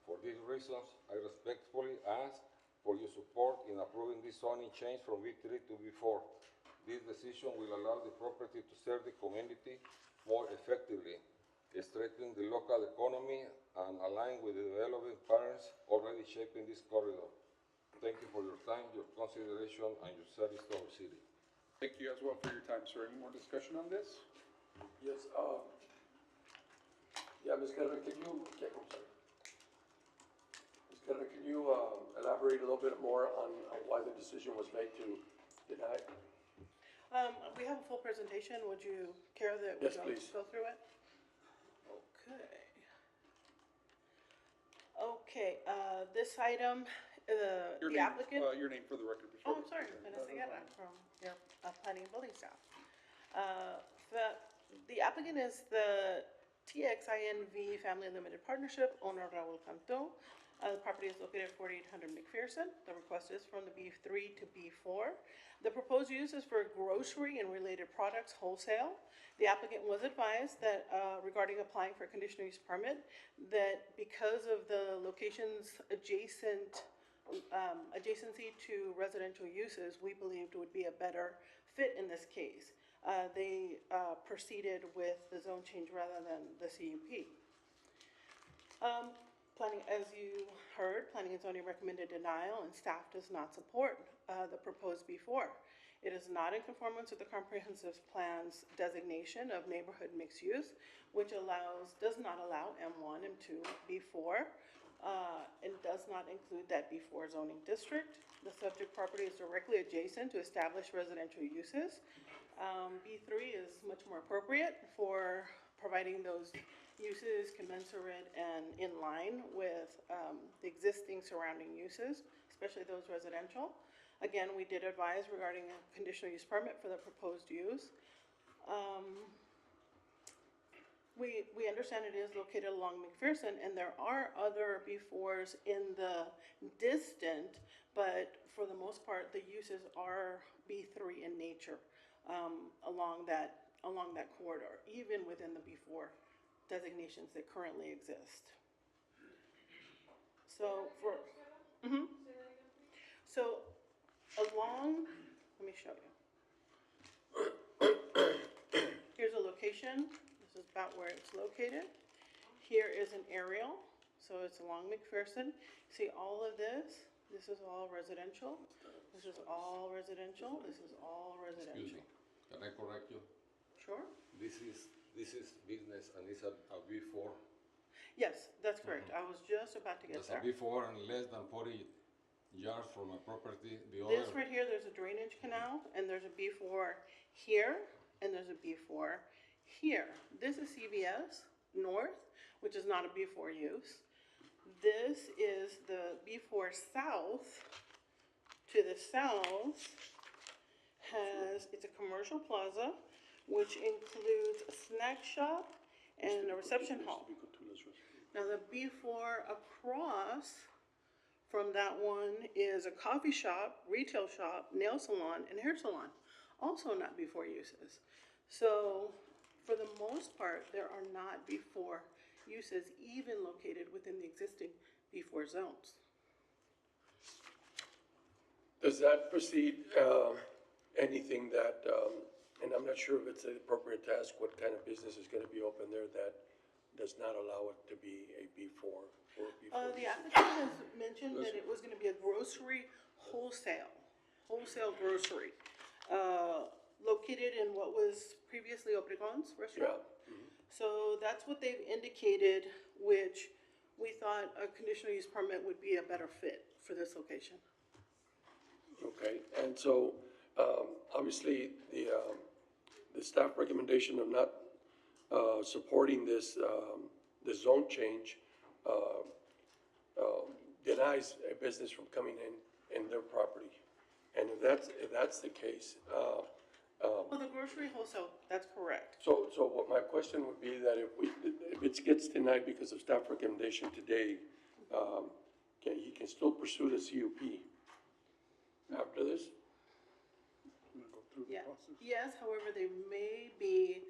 For these reasons, I respectfully ask for your support in approving this zoning change from B3 to B4. This decision will allow the property to serve the community more effectively, strengthen the local economy, and align with the development patterns already shaping this corridor. Thank you for your time, your consideration, and your service to our city. Thank you as well for your time, sir. Any more discussion on this? Yes, yeah, Ms. Carrera, can you, okay, I'm sorry. Ms. Carrera, can you, elaborate a little bit more on why the decision was made to deny? We have a full presentation. Would you care that we Yes, please. go through it? Okay. Okay, this item, Your the name, applicant. your name for the record. Oh, I'm sorry, Vanessa Guerra from your planning and building staff. The applicant is the TXINV Family Limited Partnership, owner Raul Cantu. The property is located at 4800 McPherson. The request is from the B3 to B4. The proposed use is for grocery and related products wholesale. The applicant was advised that regarding applying for a conditional use permit, that because of the location's adjacency to residential uses, we believed would be a better fit in this case. They proceeded with the zone change rather than the CUP. Planning, as you heard, planning and zoning recommended denial, and staff does not support the proposed B4. It is not in conformance with the comprehensive plan's designation of neighborhood mixed use, which does not allow M1, M2, B4, and does not include that B4 zoning district. The subject property is directly adjacent to established residential uses. B3 is much more appropriate for providing those uses commensurate and in line with the existing surrounding uses, especially those residential. Again, we did advise regarding a conditional use permit for the proposed use. We understand it is located along McPherson, and there are other B4s in the distant, but for the most part, the uses are B3 in nature along that corridor, even within the B4 designations that currently exist. So along, let me show you. Here's a location. This is about where it's located. Here is an aerial, so it's along McPherson. See all of this? This is all residential. This is all residential. This is all residential. Excuse me, can I correct you? Sure. This is business and it's a B4. Yes, that's correct. I was just about to get That's there. a B4 and less than 40 yards from a property. The This other, right here, there's a drainage canal, and there's a B4 here, and there's a B4 here. This is CVS North, which is not a B4 use. This is the B4 South. To the south it's a commercial plaza, which includes a snack shop and a reception hall. Now the B4 across from that one is a coffee shop, retail shop, nail salon, and hair salon, also not B4 uses. So for the most part, there are not B4 uses even located within the existing B4 zones. Does that precede, anything that, and I'm not sure if it's appropriate to ask what kind of business is gonna be open there that does not allow it to be a B4 or a B4? The applicant has mentioned that it was gonna be a grocery wholesale grocery, located in what was previously Obregon's restaurant. So that's what they've indicated, which we thought a conditional use permit would be a better fit for this location. Okay, and so, obviously, the staff recommendation of not, supporting this, the zone change, denies a business from coming in their property. And if that's the case, Well, the grocery wholesale, that's correct. so what my question would be that if it gets denied because of staff recommendation today, he can still pursue the CUP after this? Yeah, yes, however, there may be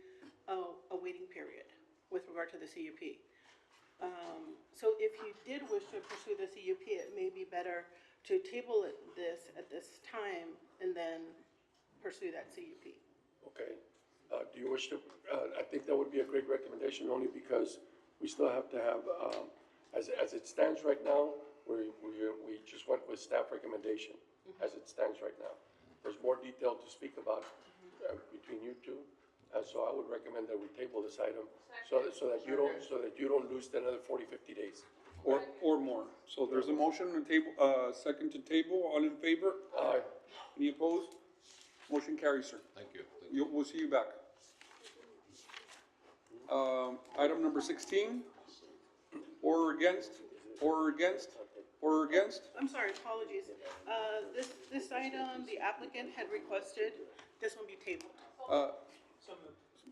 a waiting period with regard to the CUP. So if you did wish to pursue the CUP, it may be better to table this at this time and then pursue that CUP. Okay, do you wish to, I think that would be a great recommendation, only because we still have to have, as it stands right now, we just went with staff recommendation, as it stands right now. There's more detail to speak about, between you two, so I would recommend that we table this item, so that you don't lose another 40, 50 days. Or more. So there's a motion on table, second to table, all in favor? Aye. Any opposed? Motion carries, sir. Thank you. We'll see you back. Item number 16, or against, or against, or against? I'm sorry, apologies. This item, the applicant had requested this one be tabled.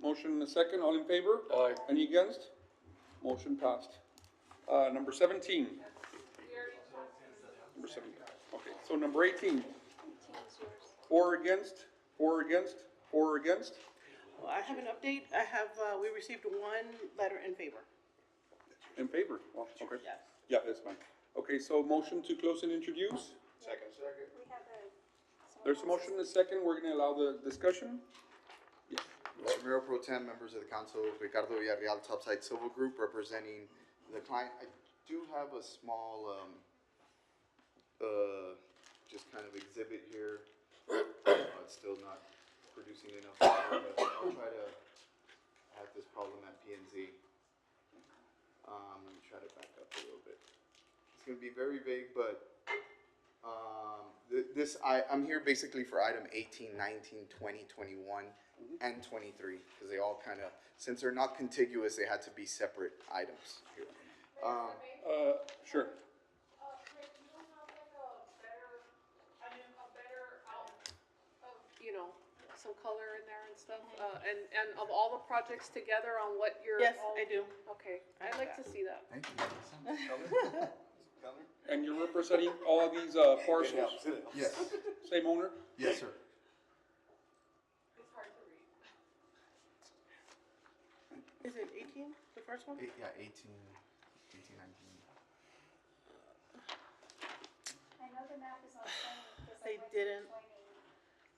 Motion and a second, all in favor? Aye. Any against? Motion passed. Number 17. Number 17, okay, so number 18. For or against, for or against, for or against? Well, I have an update. I have, we received one letter in favor. In favor, well, okay. Yes. Yeah, that's fine. Okay, so motion to close and introduce? Second. There's a motion and a second, we're gonna allow the discussion? Yes. Mr. Mayor Pro Tem, members of the council, Ricardo Villarreal, Topside Civil Group, representing the client. I do have a small, just kind of exhibit here. It's still not producing enough power, but I'll try to have this problem at P and Z. Let me try to back up a little bit. It's gonna be very vague, but, I'm here basically for item 18, 19, 20, 21, and 23, because they all kind of, since they're not contiguous, they had to be separate items here. Sure. You know, some color in there and stuff, and of all the projects together on what you're. Yes, I do. Okay, I'd like to see that. Thank you. And you're representing all of these parcels? Yes. Same owner? Yes, sir. It's hard to read. Is it 18, the first one? Yeah, 18, 19. I know the map is on 20, because I They went to didn't. 20.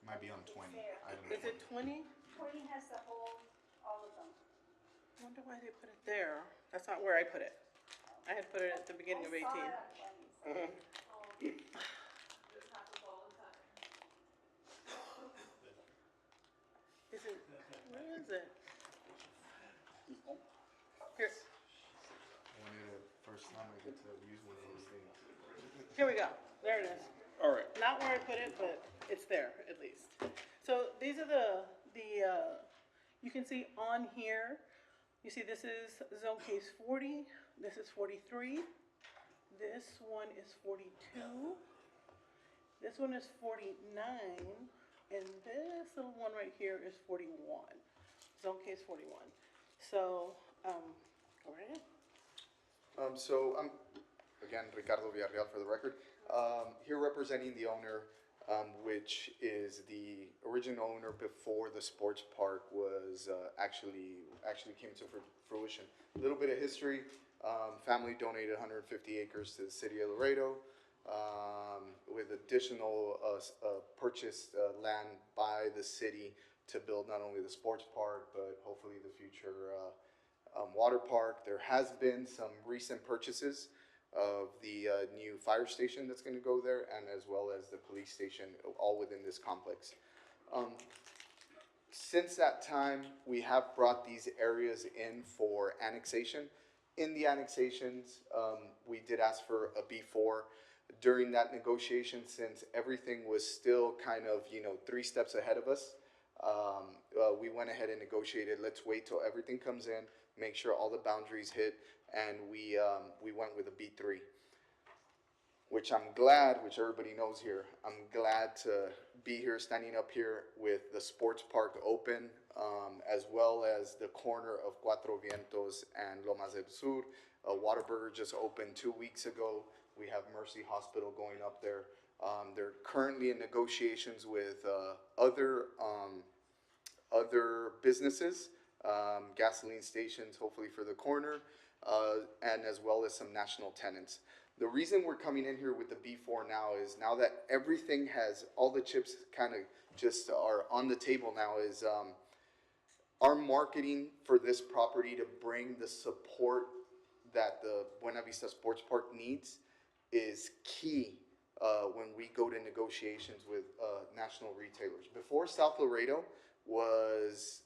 Might be on 20. Item Is it 20? 20 has the whole, all of them. I wonder why they put it there. That's not where I put it. I had put it at the beginning of 18. I saw it on 20. This happens all the time. Is it, where is it? Here, First time I get to use one of those things. here we go. There it is. All right. Not where I put it, but it's there at least. So these are you can see on here, you see this is zone case 40, this is 43, this one is 42, this one is 49, and this little one right here is 41, zone case 41. So, go right ahead. So I'm, again, Ricardo Villarreal for the record, here representing the owner. which is the original owner before the sports park was actually came to fruition. A little bit of history. Family donated 150 acres to the city of Laredo, with additional purchased land by the city to build not only the sports park, but hopefully the future water park. There has been some recent purchases of the new fire station that's going to go there, and as well as the police station, all within this complex. Since that time, we have brought these areas in for annexation. In the annexations, we did ask for a B4. During that negotiation, since everything was still kind of, 3 steps ahead of us, we went ahead and negotiated. Let's wait till everything comes in, make sure all the boundaries hit, and we went with a B3. Which I'm glad, which everybody knows here, I'm glad to be here, standing up here with the sports park open, as well as the corner of Cuatro Vientos and Lomas del Sur. Whataburger just opened 2 weeks ago. We have Mercy Hospital going up there. They're currently in negotiations with other businesses, gasoline stations, hopefully for the corner, and as well as some national tenants. The reason we're coming in here with the B4 now is, now that everything has, all the chips kind of just are on the table now, is our marketing for this property to bring the support that the Buena Vista Sports Park needs is key when we go to negotiations with national retailers. Before, South Laredo was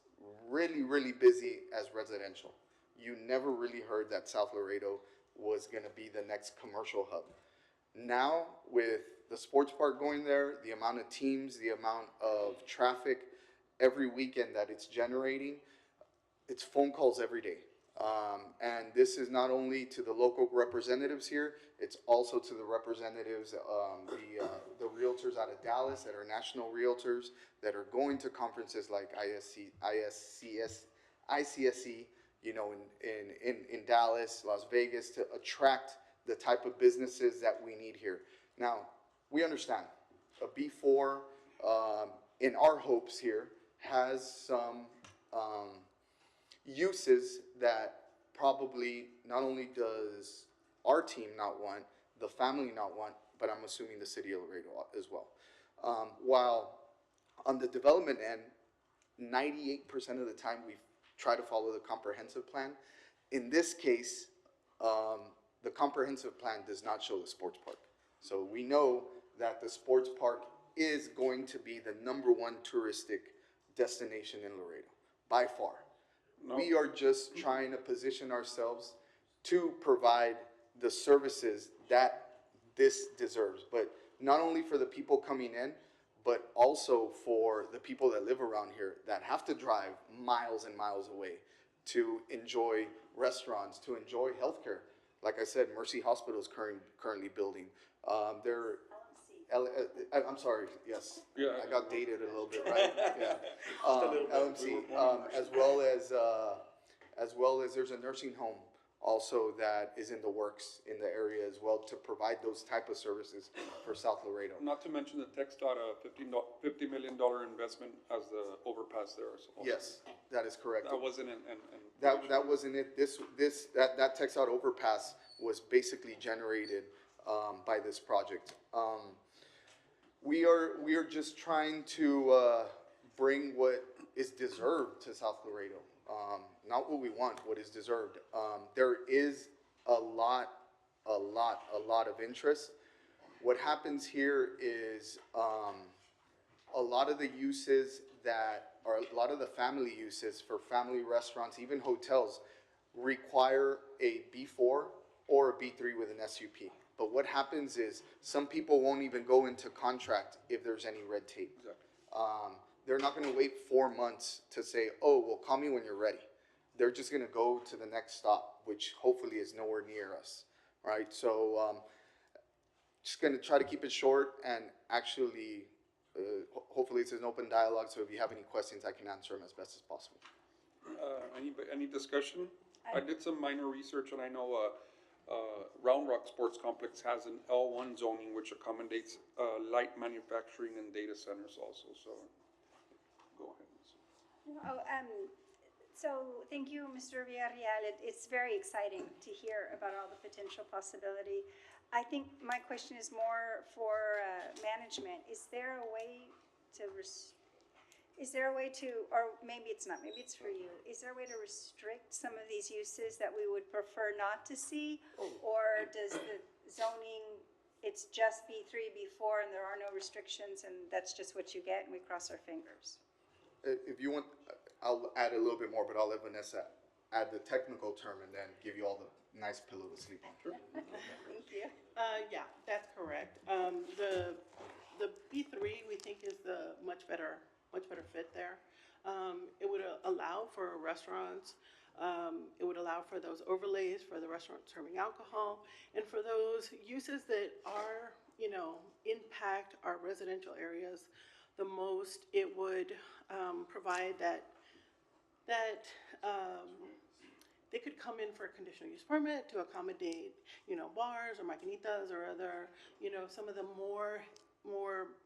really, really busy as residential. You never really heard that South Laredo was going to be the next commercial hub. Now, with the sports park going there, the amount of teams, the amount of traffic every weekend that it's generating, it's phone calls every day. And this is not only to the local representatives here, it's also to the representatives, the realtors out of Dallas that are national realtors that are going to conferences like ICSC, in Dallas, Las Vegas, to attract the type of businesses that we need here. Now, we understand a B4, in our hopes here, has some uses that probably not only does our team not want, the family not want, but I'm assuming the city of Laredo as well. While on the development end, 98% of the time we try to follow the comprehensive plan. In this case, the comprehensive plan does not show the sports park. So we know that the sports park is going to be the #1 touristic destination in Laredo, by far. No. We are just trying to position ourselves to provide the services that this deserves, but not only for the people coming in, but also for the people that live around here that have to drive miles and miles away to enjoy restaurants, to enjoy healthcare. Like I said, Mercy Hospital is currently building. I'm sorry, yes. Yeah. I got dated a little bit, right? Yeah. LMC, as well as there's a nursing home also that is in the works in the area as well to provide those type of services for South Laredo. Not to mention the TxDOT, $50 million investment as the overpass there. Also. Yes, that is correct. That wasn't in. That wasn't it. That TxDOT overpass was basically generated by this project. We are just trying to bring what is deserved to South Laredo. Not what we want, what is deserved. There is a lot of interest. What happens here is a lot of the uses that are a lot of the family uses for family restaurants, even hotels, require a B4 or a B3 with an SUP. But what happens is some people won't even go into contract if there's any red tape. Exactly. They're not going to wait 4 months to say, oh, well, call me when you're ready. They're just going to go to the next stop, which hopefully is nowhere near us, right? So just going to try to keep it short and actually, hopefully it's an open dialogue, so if you have any questions, I can answer them as best as possible. Any discussion? I did some minor research, and I know Round Rock Sports Complex has an L1 zoning which accommodates light manufacturing and data centers also, so go ahead. Oh, so thank you, Mr. Villarreal. It's very exciting to hear about all the potential possibility. I think my question is more for management. Is there a way to, or maybe it's not, maybe it's for you. Is there a way to restrict some of these uses that we would prefer not to see? Or does the zoning, it's just B3, B4, and there are no restrictions, and that's just what you get, and we cross our fingers? If you want, I'll add a little bit more, but I'll let Vanessa add the technical term and then give you all the nice pillow to sleep on. Sure. Thank you. Yeah, that's correct. The B3 we think is the much better fit there. It would allow for restaurants. It would allow for those overlays for the restaurant serving alcohol, and for those uses that are, impact our residential areas the most. It would provide that they could come in for a conditional use permit to accommodate, bars or maquinitas or other, some of the more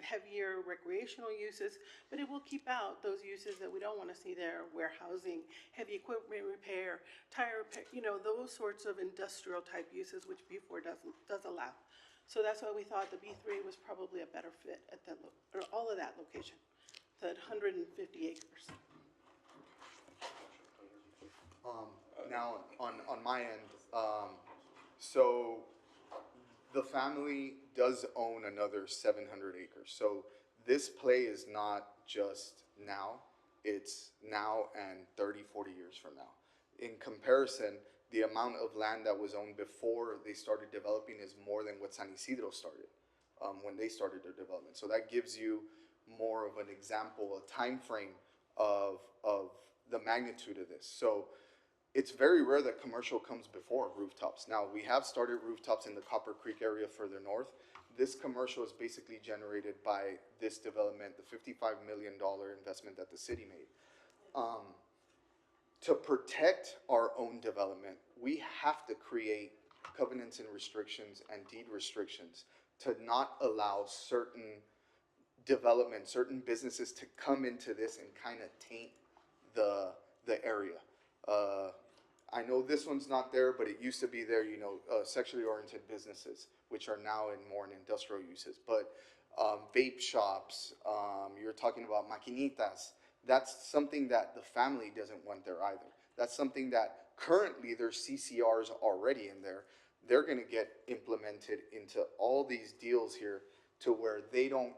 heavier recreational uses, but it will keep out those uses that we don't want to see there: warehousing, heavy equipment repair, tire repair, those sorts of industrial type uses, which B4 does allow. So that's why we thought the B3 was probably a better fit at that, or all of that location, that 150 acres. Now, on my end, so the family does own another 700 acres. So this play is not just now, it's now and 30, 40 years from now. In comparison, the amount of land that was owned before they started developing is more than what San Isidro started, when they started their development. So that gives you more of an example, a time frame of the magnitude of this. So it's very rare that commercial comes before rooftops. Now, we have started rooftops in the Copper Creek area further north. This commercial is basically generated by this development, the $55 million investment that the city made. To protect our own development, we have to create covenants and restrictions and deed restrictions to not allow certain development, certain businesses to come into this and kind of taint the area. I know this one's not there, but it used to be there, sexually oriented businesses, which are now in more in industrial uses. But vape shops, you're talking about maquinitas, that's something that the family doesn't want there either. That's something that currently there's CCRs already in there. They're gonna get implemented into all these deals here to where they don't,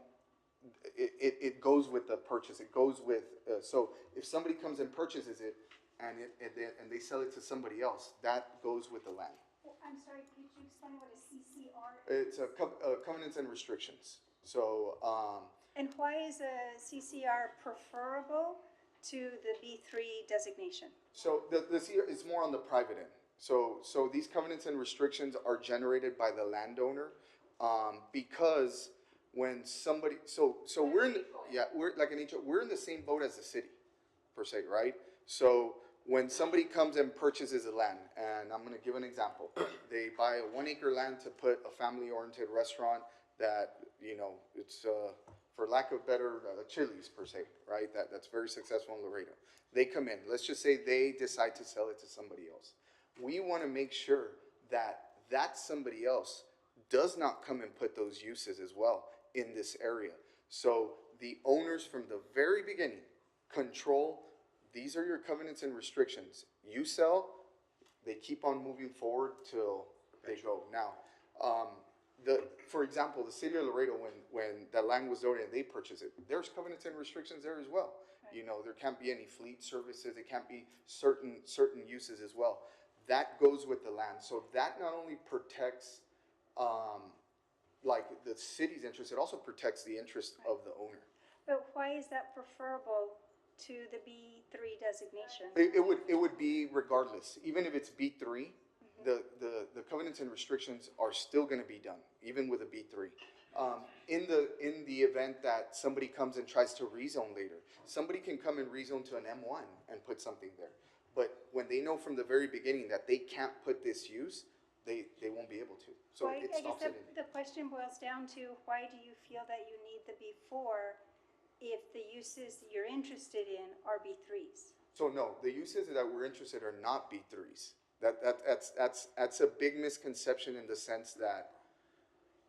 it goes with the purchase, it goes with, so if somebody comes and purchases it, and they sell it to somebody else, that goes with the land. Well, I'm sorry, could you explain what a CCR It's is? covenants and restrictions. So, And why is a CCR preferable to the B3 designation? so the CR is more on the private end. So these covenants and restrictions are generated by the landowner, because when somebody, so we're in, we're like in we're in the same boat as the city, per se, right? So when somebody comes and purchases a land, and I'm gonna give an example, they buy a 1 acre land to put a family-oriented restaurant that, it's, for lack of better, Chili's per se, right? That's very successful in Laredo. They come in, let's just say they decide to sell it to somebody else. We wanna make sure that that somebody else does not come and put those uses as well in this area. So the owners from the very beginning control, these are your covenants and restrictions. You sell, they keep on moving forward till they go. Now, for example, the city of Laredo, when that land was donated, they purchased it. There's covenants and restrictions there as well. Right. There can't be any fleet services. It can't be certain uses as well. That goes with the land. So that not only protects, like the city's interest, it also protects the interest of the owner. But why is that preferable to the B3 designation? It would be regardless, even if it's B3, the covenants and restrictions are still gonna be done, even with a B3. In the event that somebody comes and tries to rezone later, somebody can come and rezone to an M1 and put something there. But when they know from the very beginning that they can't put this use, they won't be able to. So Well, I it guess stops it in. the question boils down to, why do you feel that you need the B4 if the uses you're interested in are B3s? So no, the uses that we're interested are not B3s. That's a big misconception in the sense that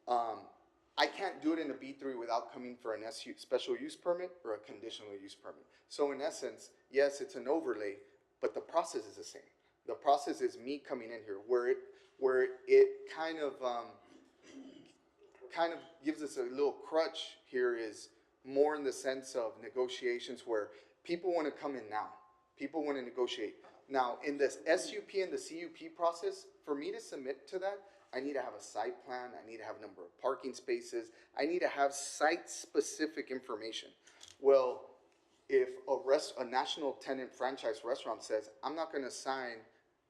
I can't do it in a B3 without coming for an special use permit or a conditional use permit. So in essence, yes, it's an overlay, but the process is the same. The process is me coming in here where it kind of gives us a little crutch here is more in the sense of negotiations where people want to come in now. People want to negotiate. Now, in this SUP and the CUP process, for me to submit to that, I need to have a site plan, I need to have a number of parking spaces, I need to have site-specific information. Well, if a national tenant franchise restaurant says, I'm not gonna sign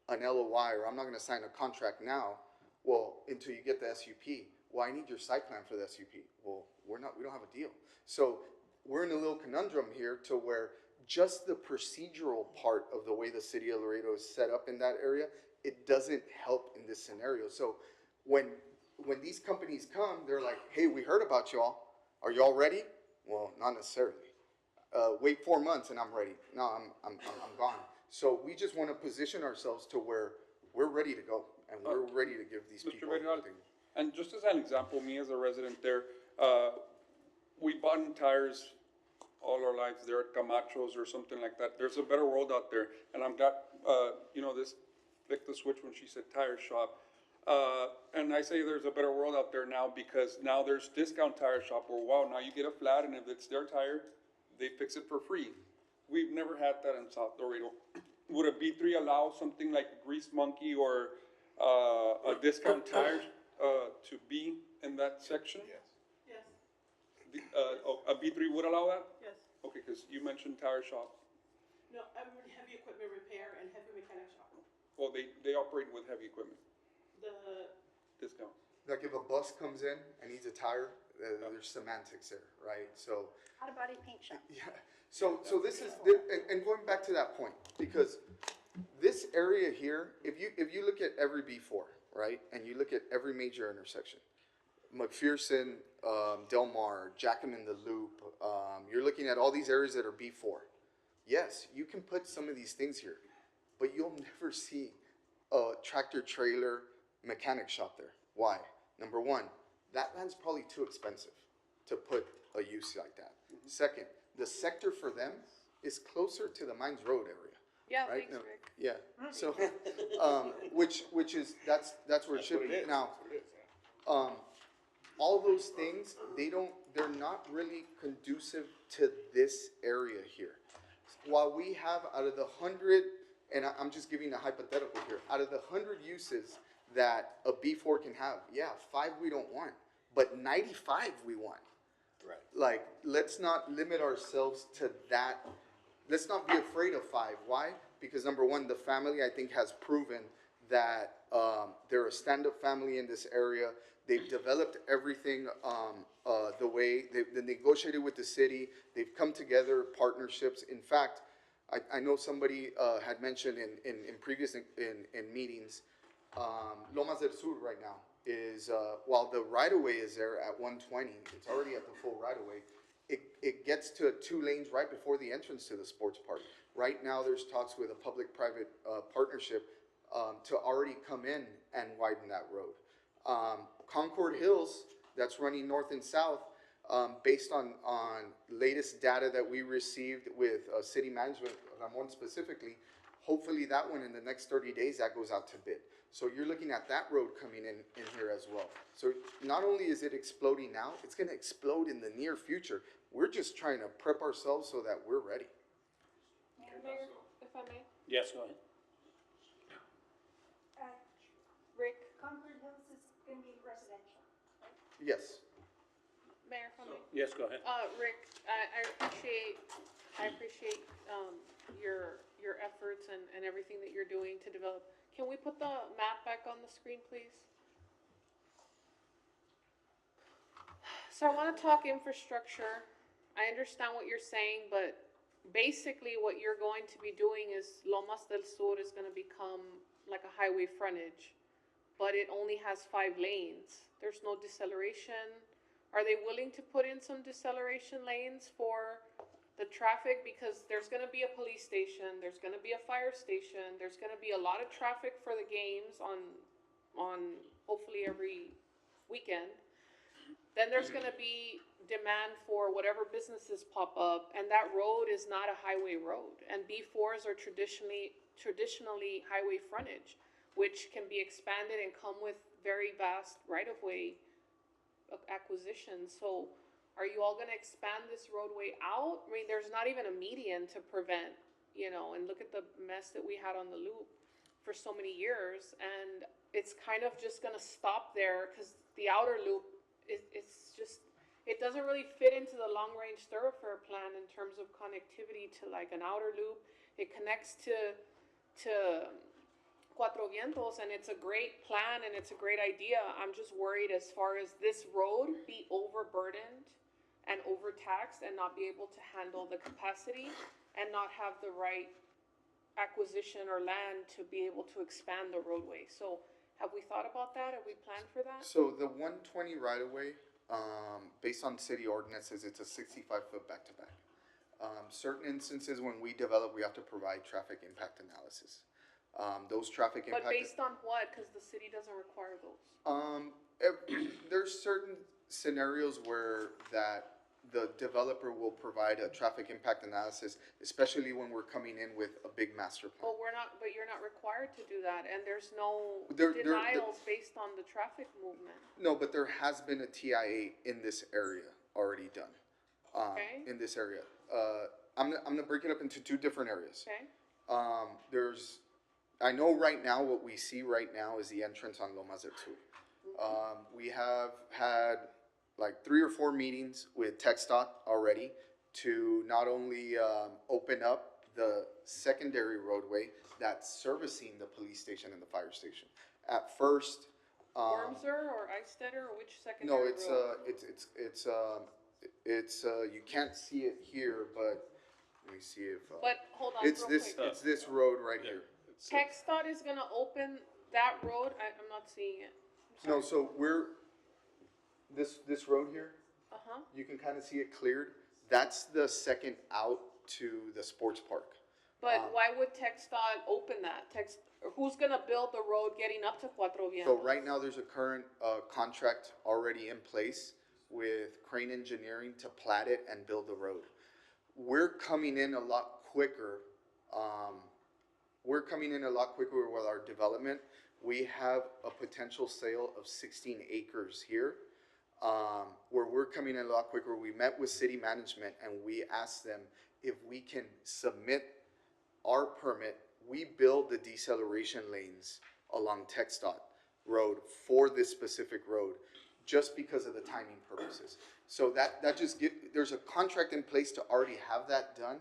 an LOI or I'm not gonna sign a contract now, well, until you get the SUP, well, I need your site plan for the SUP. Well, we don't have a deal. So we're in a little conundrum here to where just the procedural part of the way the city of Laredo is set up in that area, it doesn't help in this scenario. So when these companies come, they're like, hey, we heard about y'all. Are y'all ready? Well, not necessarily. Wait 4 months and I'm ready. No, I'm gone. So we just want to position ourselves to where we're ready to go and we're ready to give these people. Mr. Bernal, and just as an example, me as a resident there, we bought tires all our lives there at Camacho's or something like that. There's a better world out there, and I'm glad, this flicked the switch when she said tire shop. And I say there's a better world out there now because now there's discount tire shop where, wow, now you get a flat, and if it's their tire, they fix it for free. We've never had that in South Laredo. Would a B3 allow something like Grease Monkey or a discount tire to be in that section? Yes. A B3 would allow that? Yes. Okay, because you mentioned tire shop. No, heavy equipment repair and heavy mechanic shop. Well, they operate with heavy equipment. The Discount. Like if a bus comes in and needs a tire, there's semantics there, right? So, Auto body paint shop. yeah. So this is, and going back to that point, because this area here, if you look at every B4, right, and you look at every major intersection, McPherson, Del Mar, Jackham in the Loop, you're looking at all these areas that are B4. Yes, you can put some of these things here, but you'll never see a tractor trailer mechanic shop there. Why? Number one, that land's probably too expensive to put a use like that. Second, the sector for them is closer to the Mines Road area. Yeah, Right? thanks, No, Rick. yeah, so, which is, that's where it should be. Now, all those things, they're not really conducive to this area here. While we have out of the 100, and I'm just giving a hypothetical here, out of the 100 uses that a B4 can have, yeah, 5 we don't want, but 95 we want. Right. Like, let's not limit ourselves to that. Let's not be afraid of 5. Why? Because number one, the family, I think, has proven that they're a stand-up family in this area. They've developed everything the way they negotiated with the city. They've come together, partnerships. In fact, I know somebody had mentioned in previous meetings, Lomas del Sur right now is, while the right-of-way is there at 120, it's already at the full right-of-way. It gets to 2 lanes right before the entrance to the sports park. Right now, there's talks with a public-private partnership to already come in and widen that road. Concord Hills, that's running north and south, based on latest data that we received with city management, Ramon specifically, hopefully that one in the next 30 days, that goes out to bid. So you're looking at that road coming in here as well. So not only is it exploding now, it's gonna explode in the near future. We're just trying to prep ourselves so that we're ready. Mayor, if I may? Yes, go ahead. Rick? Concord Hills is gonna be residential. Yes. Mayor, if I may? Yes, go ahead. Rick, I appreciate your efforts and everything that you're doing to develop. Can we put the map back on the screen, please? So I want to talk infrastructure. I understand what you're saying, but basically what you're going to be doing is Lomas del Sur is going to become like a highway frontage. but it only has 5 lanes. There's no deceleration. Are they willing to put in some deceleration lanes for the traffic? Because there's gonna be a police station, there's gonna be a fire station, there's gonna be a lot of traffic for the games on hopefully every weekend. Then there's gonna be demand for whatever businesses pop up, and that road is not a highway road. And B4s are traditionally highway frontage, which can be expanded and come with very vast right-of-way acquisitions. So are you all gonna expand this roadway out? I mean, there's not even a median to prevent, and look at the mess that we had on the loop for so many years, and it's kind of just gonna stop there, cause the outer loop, it's just, it doesn't really fit into the long-range thoroughfare plan in terms of connectivity to like an outer loop. It connects to Cuatro Vientos, and it's a great plan and it's a great idea. I'm just worried as far as this road be overburdened and overtaxed and not be able to handle the capacity and not have the right acquisition or land to be able to expand the roadway. So have we thought about that? Have we planned for that? So the 120 right of way, based on city ordinances, it's a 65-foot back-to-back. Certain instances when we develop, we have to provide traffic impact analysis. Those traffic impact. But based on what? Because the city doesn't require those. There's certain scenarios where the developer will provide a traffic impact analysis, especially when we're coming in with a big master plan. But you're not required to do that, and there's no There- denials based on the traffic movement. No, but there has been a TIA in this area already done. Okay. In this area. I'm gonna break it up into 2 different areas. Okay. I know right now, what we see right now is the entrance on Lomas del Sur. We have had like 3 or 4 meetings with TxDOT already to not only open up the secondary roadway that's servicing the police station and the fire station. At first, Wormser or Eisteddter, or which secondary no, road? it's you can't see it here, but let me see if. But hold on, It's real this, quick. it's this road right here. TxDOT is gonna open that road. I'm not seeing it. No, so this road here, Uh-huh. you can kind of see it cleared. That's the second out to the sports park. But why would TxDOT open that? Who's gonna build the road getting up to Cuatro Vientos? So right now, there's a current contract already in place with Crane Engineering to plat it and build the road. We're coming in a lot quicker. With our development. We have a potential sale of 16 acres here, where we're coming in a lot quicker. We met with city management and we asked them if we can submit our permit. We build the deceleration lanes along TxDOT Road for this specific road, just because of the timing purposes. So that just there's a contract in place to already have that done.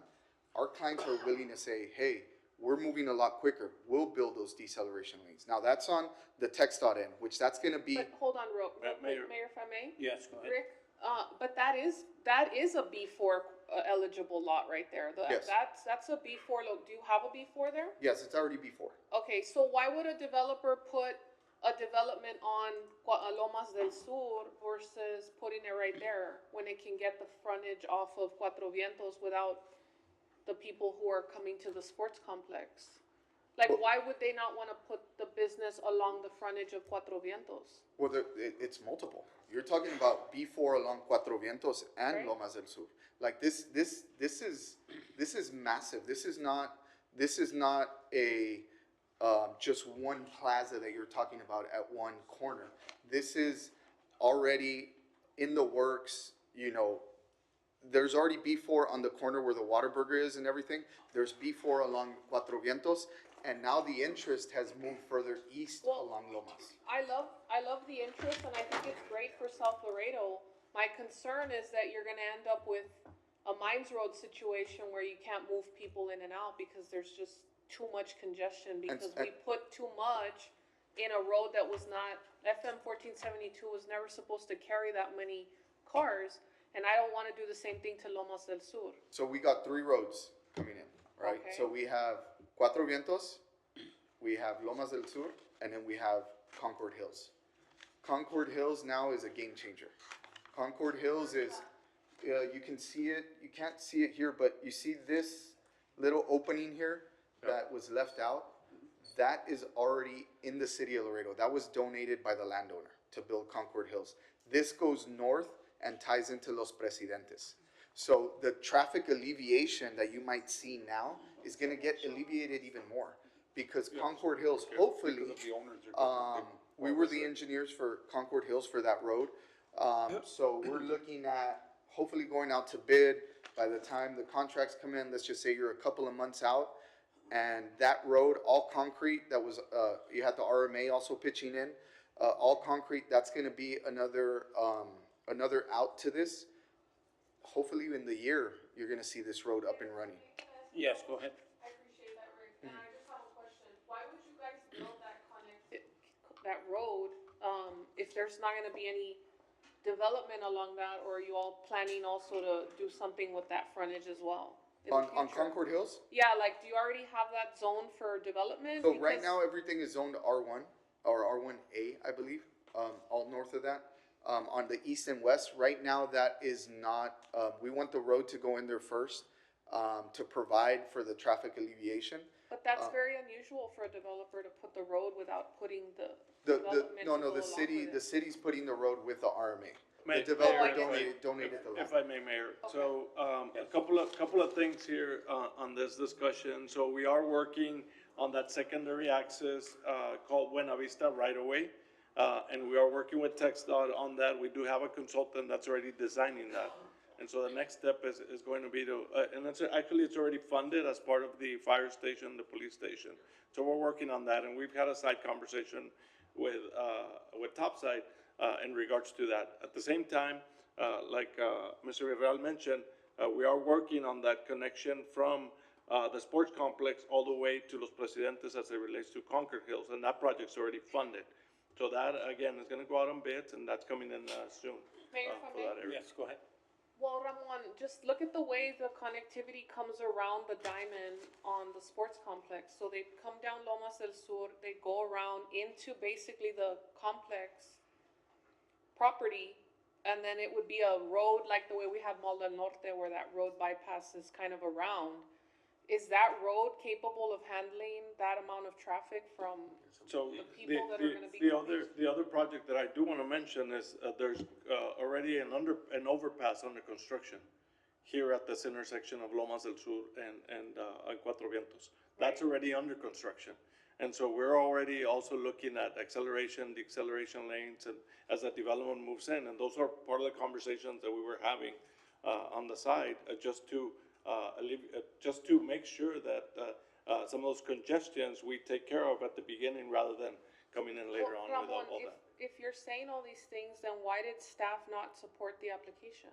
Our clients are willing to say, hey, we're moving a lot quicker. We'll build those deceleration lanes. Now, that's on the TxDOT end, which that's gonna be. But hold on, real quick, Mayor. Mayor, if I may? Yes, go ahead. Rick, but that is a B4 eligible lot right there. Yes. That's a B4 lot. Do you have a B4 there? Yes, it's already before. Okay, so why would a developer put a development on Lomas del Sur versus putting it right there when it can get the frontage off of Cuatro Vientos without the people who are coming to the sports complex? Like, why would they not want to put the business along the frontage of Cuatro Vientos? Well, it's multiple. You're talking about B4 along Cuatro Vientos and Right. Lomas del Sur. Like this is massive. This is not a just one plaza that you're talking about at one corner. This is already in the works. There's already B4 on the corner where the Whataburger is and everything. There's B4 along Cuatro Vientos, and now the interest has moved further east along Lomas. I love the interest, and I think it's great for South Laredo. My concern is that you're gonna end up with a Mines Road situation where you can't move people in and out because there's just too much congestion, because we put too much in a road that was not, FM 1472 was never supposed to carry that many cars, and I don't wanna do the same thing to Lomas del Sur. So we got 3 roads coming in, right? Okay. So we have Cuatro Vientos, we have Lomas del Sur, and then we have Concord Hills. Concord Hills now is a game changer. Concord Hills is, you can see it, you can't see it here, but you see this little opening here that was left out? That is already in the city of Laredo. That was donated by the landowner to build Concord Hills. This goes north and ties into Los Presidentes. So the traffic alleviation that you might see now is gonna get alleviated even more. Because Concord Hills, hopefully, we were the engineers for Concord Hills for that road. So we're looking at hopefully going out to bid. By the time the contracts come in, let's just say you're a couple of months out. And that road, all concrete, that was, you had the RMA also pitching in, all concrete, that's gonna be another out to this. Hopefully in the year, you're gonna see this road up and running. Yes, go ahead. I appreciate that, Rick, and I just have a question. Why would you guys build that road, if there's not gonna be any development along that, or are you all planning also to do something with that frontage as well? in the On future? Concord Hills? Yeah, like, do you already have that zone for development? So right Because- now, everything is zoned R1, or R1A, I believe, all north of that. On the east and west, right now, that is not, we want the road to go in there first, to provide for the traffic alleviation. But that's very unusual for a developer to put the road without putting the The, development no, to no, go the along city, with the it. city's putting the road with the RMA. The Mayor, developer Mayor, donated the land. If I may, Mayor, so, a couple of things here, on this discussion. So we are working on that secondary access, called Buena Vista right away. And we are working with TxDOT on that. We do have a consultant that's already designing that. And so the next step is going to be to, and it's, actually, it's already funded as part of the fire station, the police station. So we're working on that, and we've had a side conversation with Topside, in regards to that. At the same time, like, Mr. Villarreal mentioned, we are working on that connection from, the sports complex all the way to Los Presidentes as it relates to Concord Hills, and that project's already funded. So that, again, is gonna go out on bids, and that's coming in, soon, Mayor, if I for may? that area. Yes, go ahead. Well, Ramon, just look at the way the connectivity comes around the diamond on the sports complex. So they come down Lomas del Sur, they go around into basically the complex property, and then it would be a road like the way we have Mall del Norte, where that road bypasses kind of around. Is that road capable of handling that amount of traffic from So the people that are gonna be coming? the other project that I do wanna mention is, there's, already an overpass under construction here at this intersection of Lomas del Sur and Cuatro Vientos. That's already under construction. And so we're already also looking at acceleration, deceleration lanes, and as that development moves in, and those are part of the conversations that we were having, on the side, just to make sure that, some of those congestions we take care of at the beginning rather than coming in later on with all Ramon, that. if you're saying all these things, then why did staff not support the application?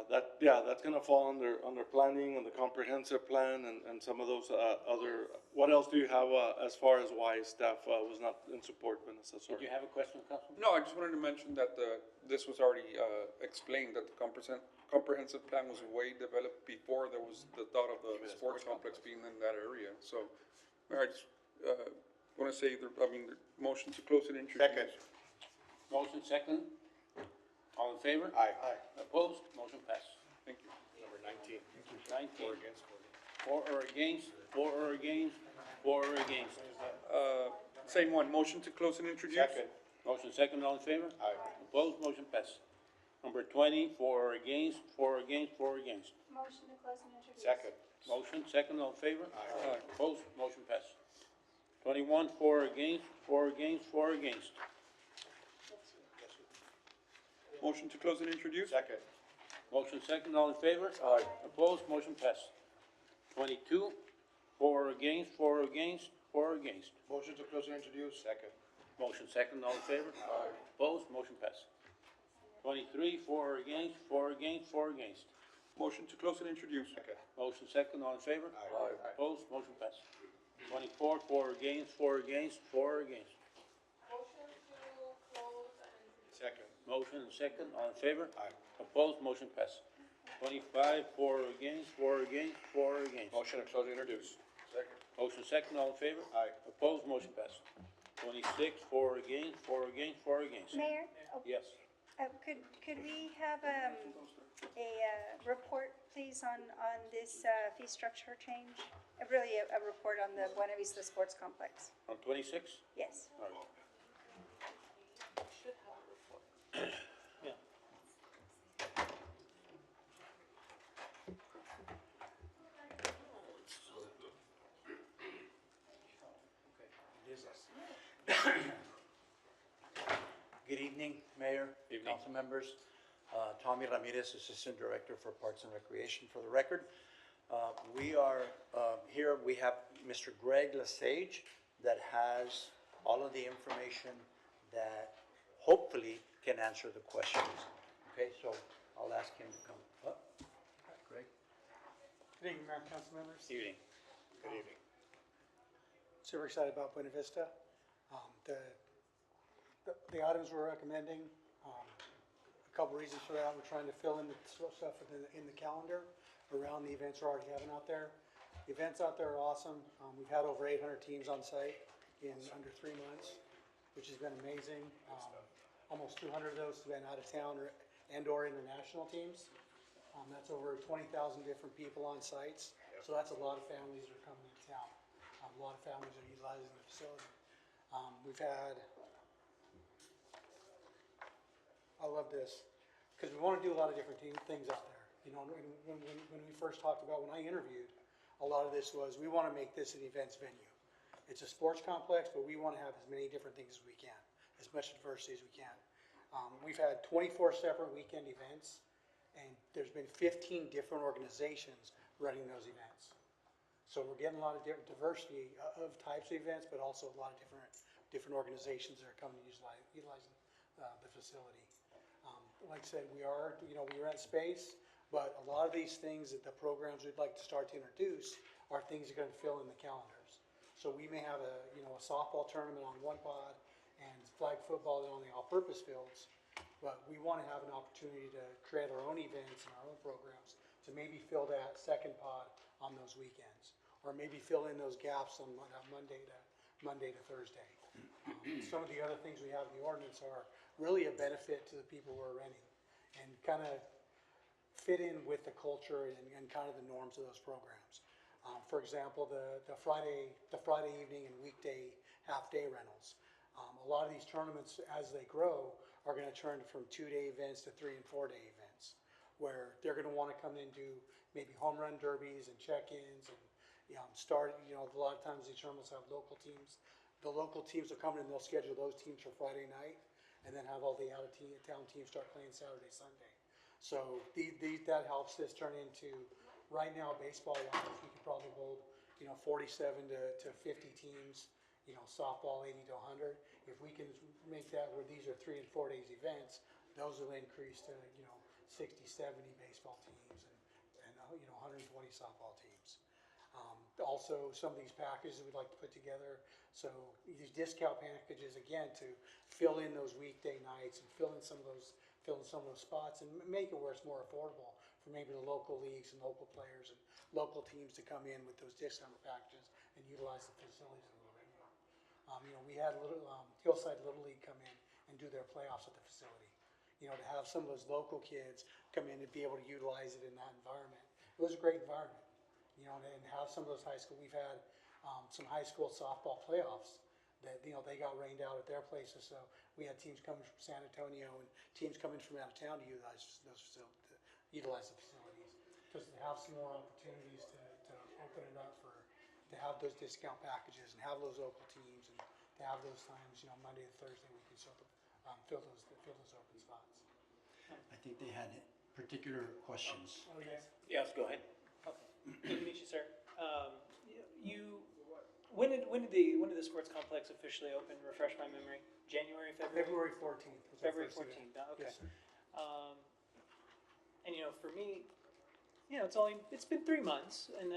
That's gonna fall under planning and the comprehensive plan and some of those, other, what else do you have, as far as why staff, was not in support, Vanessa? Sorry. Did you have a question, Councilman? No, I just wanted to mention that this was already explained, that the comprehensive plan was way developed before there was the thought of the sports complex being in that area. So, Mayor, I just want to say, the motion to close and introduce. Second. Motion second. All in favor? Aye. Opposed? Motion passed. Thank you. Number 19. 19. Or against 40. For or against, for or against, for or against. Same one, motion to close and introduce. Second. Motion second, all in favor? Aye. Opposed? Motion passed. Number 20, for or against, for or against, for or against. Motion to close and introduce. Second. Motion second, all in favor? Aye. Opposed? Motion passed. 21, for or against, for or against, for or against. Motion to close and introduce. Second. Motion second, all in favor? Aye. Opposed? Motion passed. 22, for or against, for or against, for or against. Motion to close and introduce. Second. Motion second, all in favor? Aye. Opposed? Motion passed. 23, for or against, for or against, for or against. Motion to close and introduce. Second. Motion second, all in favor? Aye. Opposed? Motion passed. 24, for or against, for or against, for or against. Motion to close and introduce. Second. Motion and second, all in favor? Aye. Opposed? Motion passed. 25, for or against, for or against, for or against. Motion to close and introduce. Second. Motion second, all in favor? Aye. Opposed, motion passes. 26, 4 against, 4 against, 4 against. Mayor, Yes. could we have, a report, please, on this, fee structure change? Really, a report on the Buena Vista Sports Complex, On 26? yes. All right. Should have a report. Yeah. Good evening, Mayor, Evening. council members. Tommy Ramirez, Assistant Director for Parks and Recreation, for the record. We are here, we have Mr. Greg Lesage that has all of the information that hopefully can answer the questions. Okay, so I'll ask him to come up. Greg? Good evening, Mayor and council members. Evening. Good evening. Super excited about Buena Vista. The items we're recommending, a couple reasons for that. We're trying to fill in the stuff in the calendar around the events we're already having out there. The events out there are awesome. We've had over 800 teams on site in under 3 months, which has been amazing. Almost 200 of those have been out of town and/or international teams. That's over 20,000 different people on sites. So that's a lot of families that are coming to town. A lot of families are utilizing the facility. We've had, I love this, because we want to do a lot of different things out there. You know, when we first talked about, when I interviewed, a lot of this was, we want to make this an events venue. It's a sports complex, but we want to have as many different things as we can, as much diversity as we can. We've had 24 separate weekend events, and there's been 15 different organizations running those events. So we're getting a lot of diversity of types of events, but also a lot of different organizations that are coming to utilizing the facility. Like I said, we rent space, but a lot of these things, that the programs we'd like to start to introduce are things that are going to fill in the calendars. So we may have a softball tournament on one pod and flag football on the all-purpose fields, but we want to have an opportunity to create our own events and our own programs to maybe fill that second pod on those weekends, or maybe fill in those gaps on Monday to Thursday. Some of the other things we have in the ordinance are really a benefit to the people who are renting, and kind of fit in with the culture and kind of the norms of those programs. For example, the Friday evening and weekday half-day rentals. A lot of these tournaments, as they grow, are going to turn from 2-day events to 3- and 4-day events, where they're going to want to come in and do maybe home run derbies and check-ins, and a lot of times these tournaments have local teams. The local teams will come in and they'll schedule those teams for Friday night, and then have all the out-of-town teams start playing Saturday, Sunday. So that helps this turn into, right now, baseball-wise, we could probably hold, 47 to 50 teams, softball 80 to 100. If we can make that where these are 3 and 4 days events, those will increase to, 60, 70 baseball teams and 120 softball teams. Also, some of these packages we'd like to put together. So these discount packages, again, to fill in those weekday nights and fill in some of those spots and make it where it's more affordable for maybe the local leagues and local players and local teams to come in with those discount packages and utilize the facilities a little bit more. We had Hillside Little League come in and do their playoffs at the facility. To have some of those local kids come in and be able to utilize it in that environment. It was a great environment. And have some of those we've had some high school softball playoffs that, they got rained out at their places. So we had teams coming from San Antonio and teams coming from out of town to utilize the facilities. Just to have some more opportunities to open it up to have those discount packages and have those local teams and to have those times, Monday to Thursday, we can fill those open spots. I think they had particular questions. Oh, yes. Yes, go ahead. Good to meet you, sir. When did the sports complex officially open? Refresh my memory. January, February? February 14th. was our February first event. 14th, okay. Yes, sir. And for me, it's been 3 months, and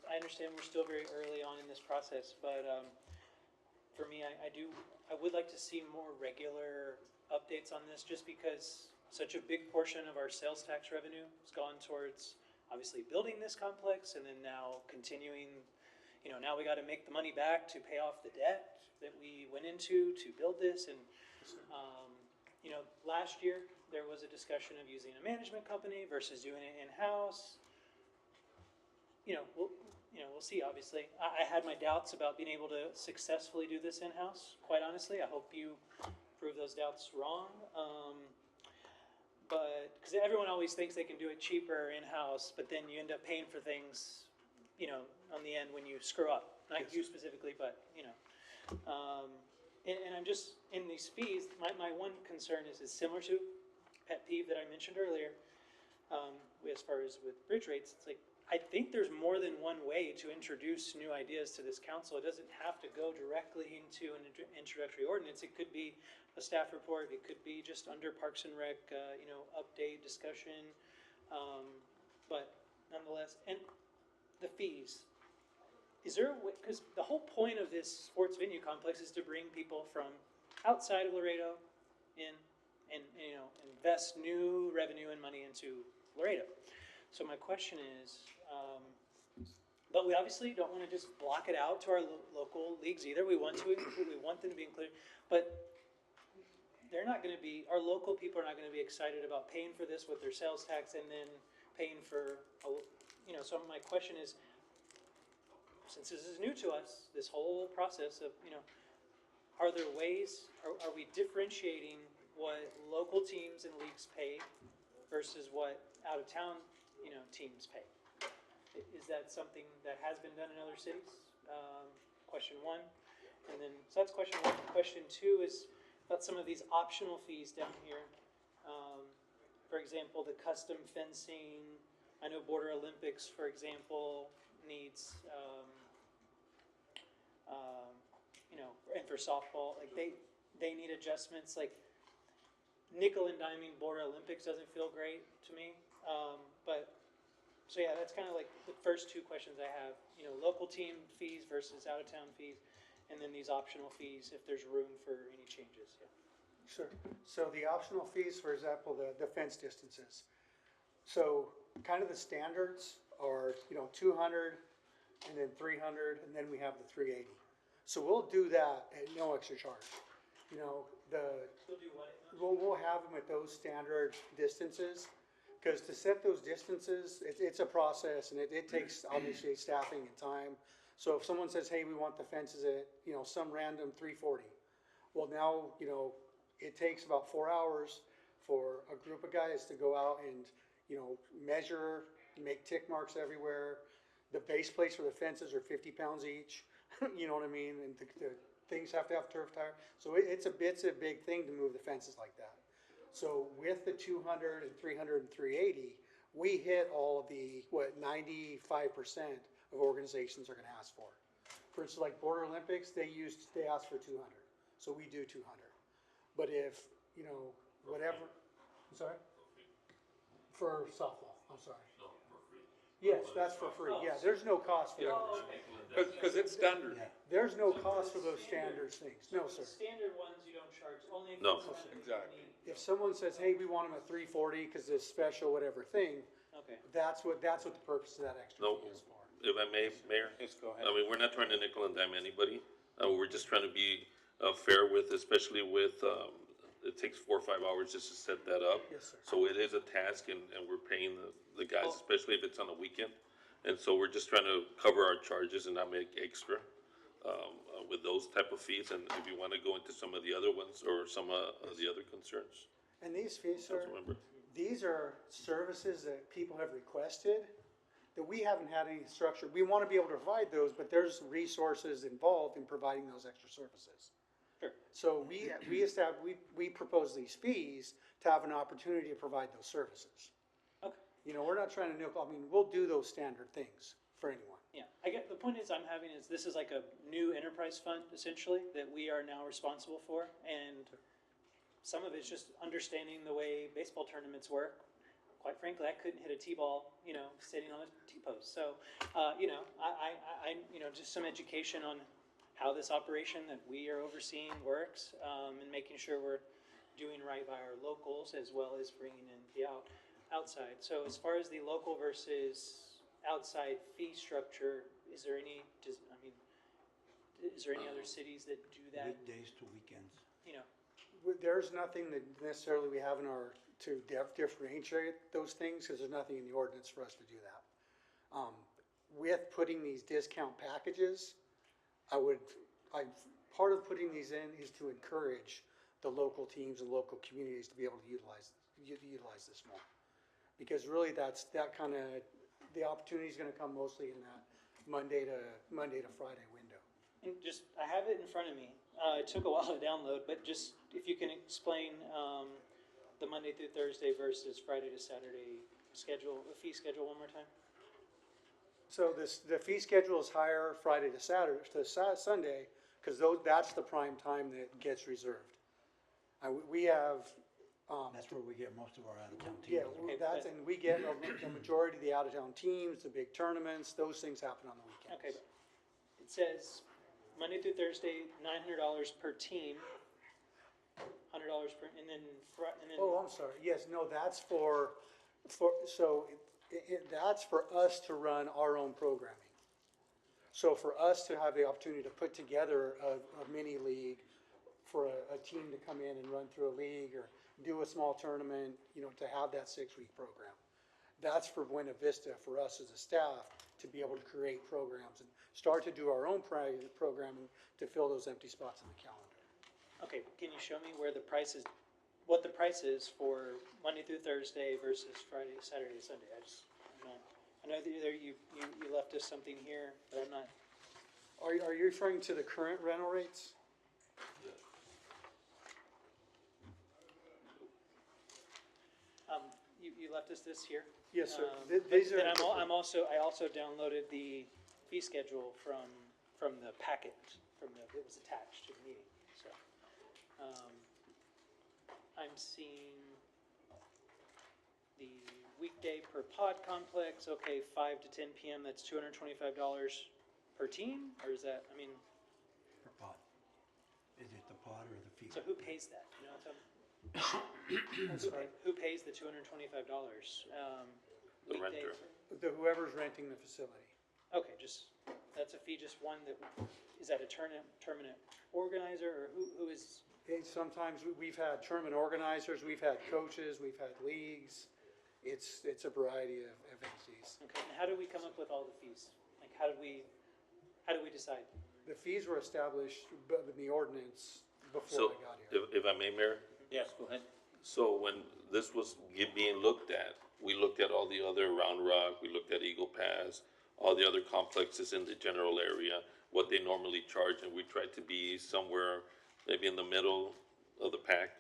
I understand we're still very early on in this process, but for me, I would like to see more regular updates on this, just because such a big portion of our sales tax revenue has gone towards obviously building this complex, and then now continuing you know, now we gotta make the money back to pay off the debt that we went into to build this, and, you know, last year, there was a discussion of using a management company versus doing it in-house. We'll see, obviously. I had my doubts about being able to successfully do this in-house, quite honestly. I hope you prove those doubts wrong. But, because everyone always thinks they can do it cheaper in-house, but then you end up paying for things, you know, on the end when you screw up. Not you specifically, but, you know. And I'm just, in these fees, my one concern is similar to pet peeve that I mentioned earlier, as far as with bridge rates. It's like, I think there's more than one way to introduce new ideas to this council. It doesn't have to go directly into an introductory ordinance. It could be a staff report. It could be just under Parks and Rec, update, discussion. But nonetheless, and the fees. Is there a way, because the whole point of this sports venue complex is to bring people from outside of Laredo in and invest new revenue and money into Laredo. So my question is, but we obviously don't want to just block it out to our local leagues either. We want them to be included, but they're not going to be, our local people are not going to be excited about paying for this with their sales tax and then paying for, so my question is, since this is new to us, this whole process of, are there ways, are we differentiating what local teams and leagues pay versus what out-of-town, teams pay? Is that something that has been done in other cities? Question one. And then, so that's question one. Question two is about some of these optional fees down here. For example, the custom fencing. I know Border Olympics, for example, needs, and for softball, like they need adjustments. Like nickel and diming Border Olympics doesn't feel great to me. So yeah, that's kind of like the first two questions I have. Local team fees versus out-of-town fees, and then these optional fees if there's room for any changes. Yeah. Sure. So the optional fees, for example, the fence distances. So kind of the standards are, 200 and then 300, and then we have the 380. So we'll do that at no extra charge. We'll do what? We'll have them at those standard distances. Because to set those distances, it's a process, and it takes obviously staffing and time. So if someone says, hey, we want the fences at, some random 340. Well, now, it takes about 4 hours for a group of guys to go out and, measure, make tick marks everywhere. The base plates for the fences are 50 pounds each, you know what I mean? And the things have to have turf tire. So it's a big thing to move the fences like that. So with the 200 and 300 and 380, we hit all of the, 95% of organizations are gonna ask for. For instance, like Border Olympics, they asked for 200, so we do 200. But if, whatever, I'm sorry? For softball, I'm sorry. No, for free. Yes, that's for free, yeah, there's no cost for those. Because it's standard. Yeah. There's no cost for those standard things, no, sir. The standard ones you don't charge, only if No. it's one of the Exactly. If someone says, hey, we want them at 340 because it's special, whatever thing, Okay. that's what the purpose of that extra No. fee is for. If I may, Mayor? Yes, go ahead. I mean, we're not trying to nickel and dime anybody. We're just trying to be fair with, especially with, it takes 4 or 5 hours just to set that up. Yes, sir. So it is a task, and we're paying the guys, especially if it's on a weekend. And so we're just trying to cover our charges and not make extra with those type of fees. And if you want to go into some of the other ones or some of the other concerns. And these fees, sir, Councilmember. these are services that people have requested that we haven't had any structure. We want to be able to provide those, but there's resources involved in providing those extra services. Sure. So we propose these fees to have an opportunity to provide those services. Okay. We're not trying to nickel, we'll do those standard things for anyone. Yeah, I get, the point is I'm having is this is like a new enterprise fund essentially that we are now responsible for, and some of it's just understanding the way baseball tournaments work. Quite frankly, I couldn't hit a T-ball, sitting on a T-post. So, I just some education on how this operation that we are overseeing works, and making sure we're doing right by our locals as well as bringing in the outside. So as far as the local versus outside fee structure, is there any, is there any other cities that do that, Weekdays to weekends. you know? There's nothing that necessarily we have in our, to differentiate those things, because there's nothing in the ordinance for us to do that. With putting these discount packages, part of putting these in is to encourage the local teams and local communities to be able to utilize this more. Because really that kind of, the opportunity is gonna come mostly in that Monday to Friday window. And just, I have it in front of me. It took a while to download, but just if you can explain the Monday through Thursday versus Friday to Saturday schedule, the fee schedule one more time. So the fee schedule is higher Friday to Saturday, to Sunday, because that's the prime time that gets reserved. We have, That's where we get most of our out-of-town yeah, teams. and we get the majority of the out-of-town teams, the big tournaments, those things happen on the weekends. Okay, but it says Monday through Thursday, $900 per team, $100 per, and then, Oh, I'm sorry, yes, no, that's that's for us to run our own programming. So for us to have the opportunity to put together a mini league, for a team to come in and run through a league or do a small tournament, to have that 6-week program. That's for Buena Vista, for us as a staff, to be able to create programs and start to do our own private programming to fill those empty spots in the calendar. okay, can you show me where the price is, what the price is for Monday through Thursday versus Friday, Saturday, Sunday? I know that you left us something here, but I'm not. Are you referring to the current rental rates? You left us this here? Yes, sir. These are. I also downloaded the fee schedule from the packet, it was attached to the meeting, so. I'm seeing the weekday per pod complex, okay, 5 to 10 PM, that's $225 per team, or is that, Per pod. Is it the pod or the fee? so who pays that, you know what I'm talking? Who pays the $225? The Weekday renter. Whoever's renting the facility. Okay, that's a fee, just one is that a tournament organizer, or who is? Sometimes we've had tournament organizers, we've had coaches, we've had leagues. It's a variety of entities. Okay, and how do we come up with all the fees? Like, how do we decide? The fees were established in the ordinance before So, I got here. if I may, Mayor? Yes, go ahead. So when this was being looked at, we looked at all the other Round Rock, we looked at Eagle Pass, all the other complexes in the general area, what they normally charge, and we tried to be somewhere maybe in the middle of the pack,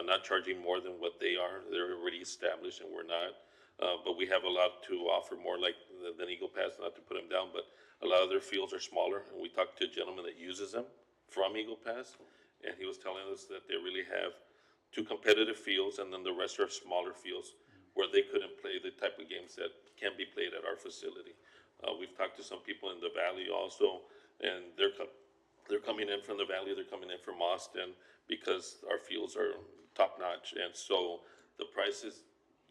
not charging more than what they are. They're already established and we're not. But we have a lot to offer more like than Eagle Pass, not to put them down, but a lot of their fields are smaller. And we talked to a gentleman that uses them from Eagle Pass, and he was telling us that they really have 2 competitive fields, and then the rest are smaller fields where they couldn't play the type of games that can be played at our facility. We've talked to some people in the valley also, and they're coming in from the valley, they're coming in from Austin, because our fields are top-notch, and so the prices,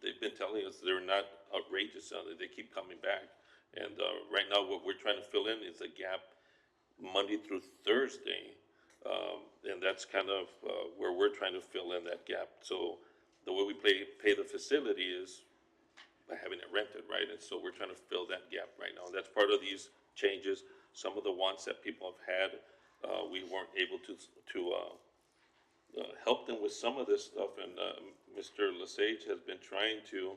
they've been telling us they're not outrageous, they keep coming back. And right now, what we're trying to fill in is a gap Monday through Thursday, and that's kind of where we're trying to fill in that gap. So the way we pay the facility is by having it rented, right? And so we're trying to fill that gap right now. That's part of these changes. Some of the wants that people have had, we weren't able to help them with some of this stuff. And Mr. Lesage has been trying to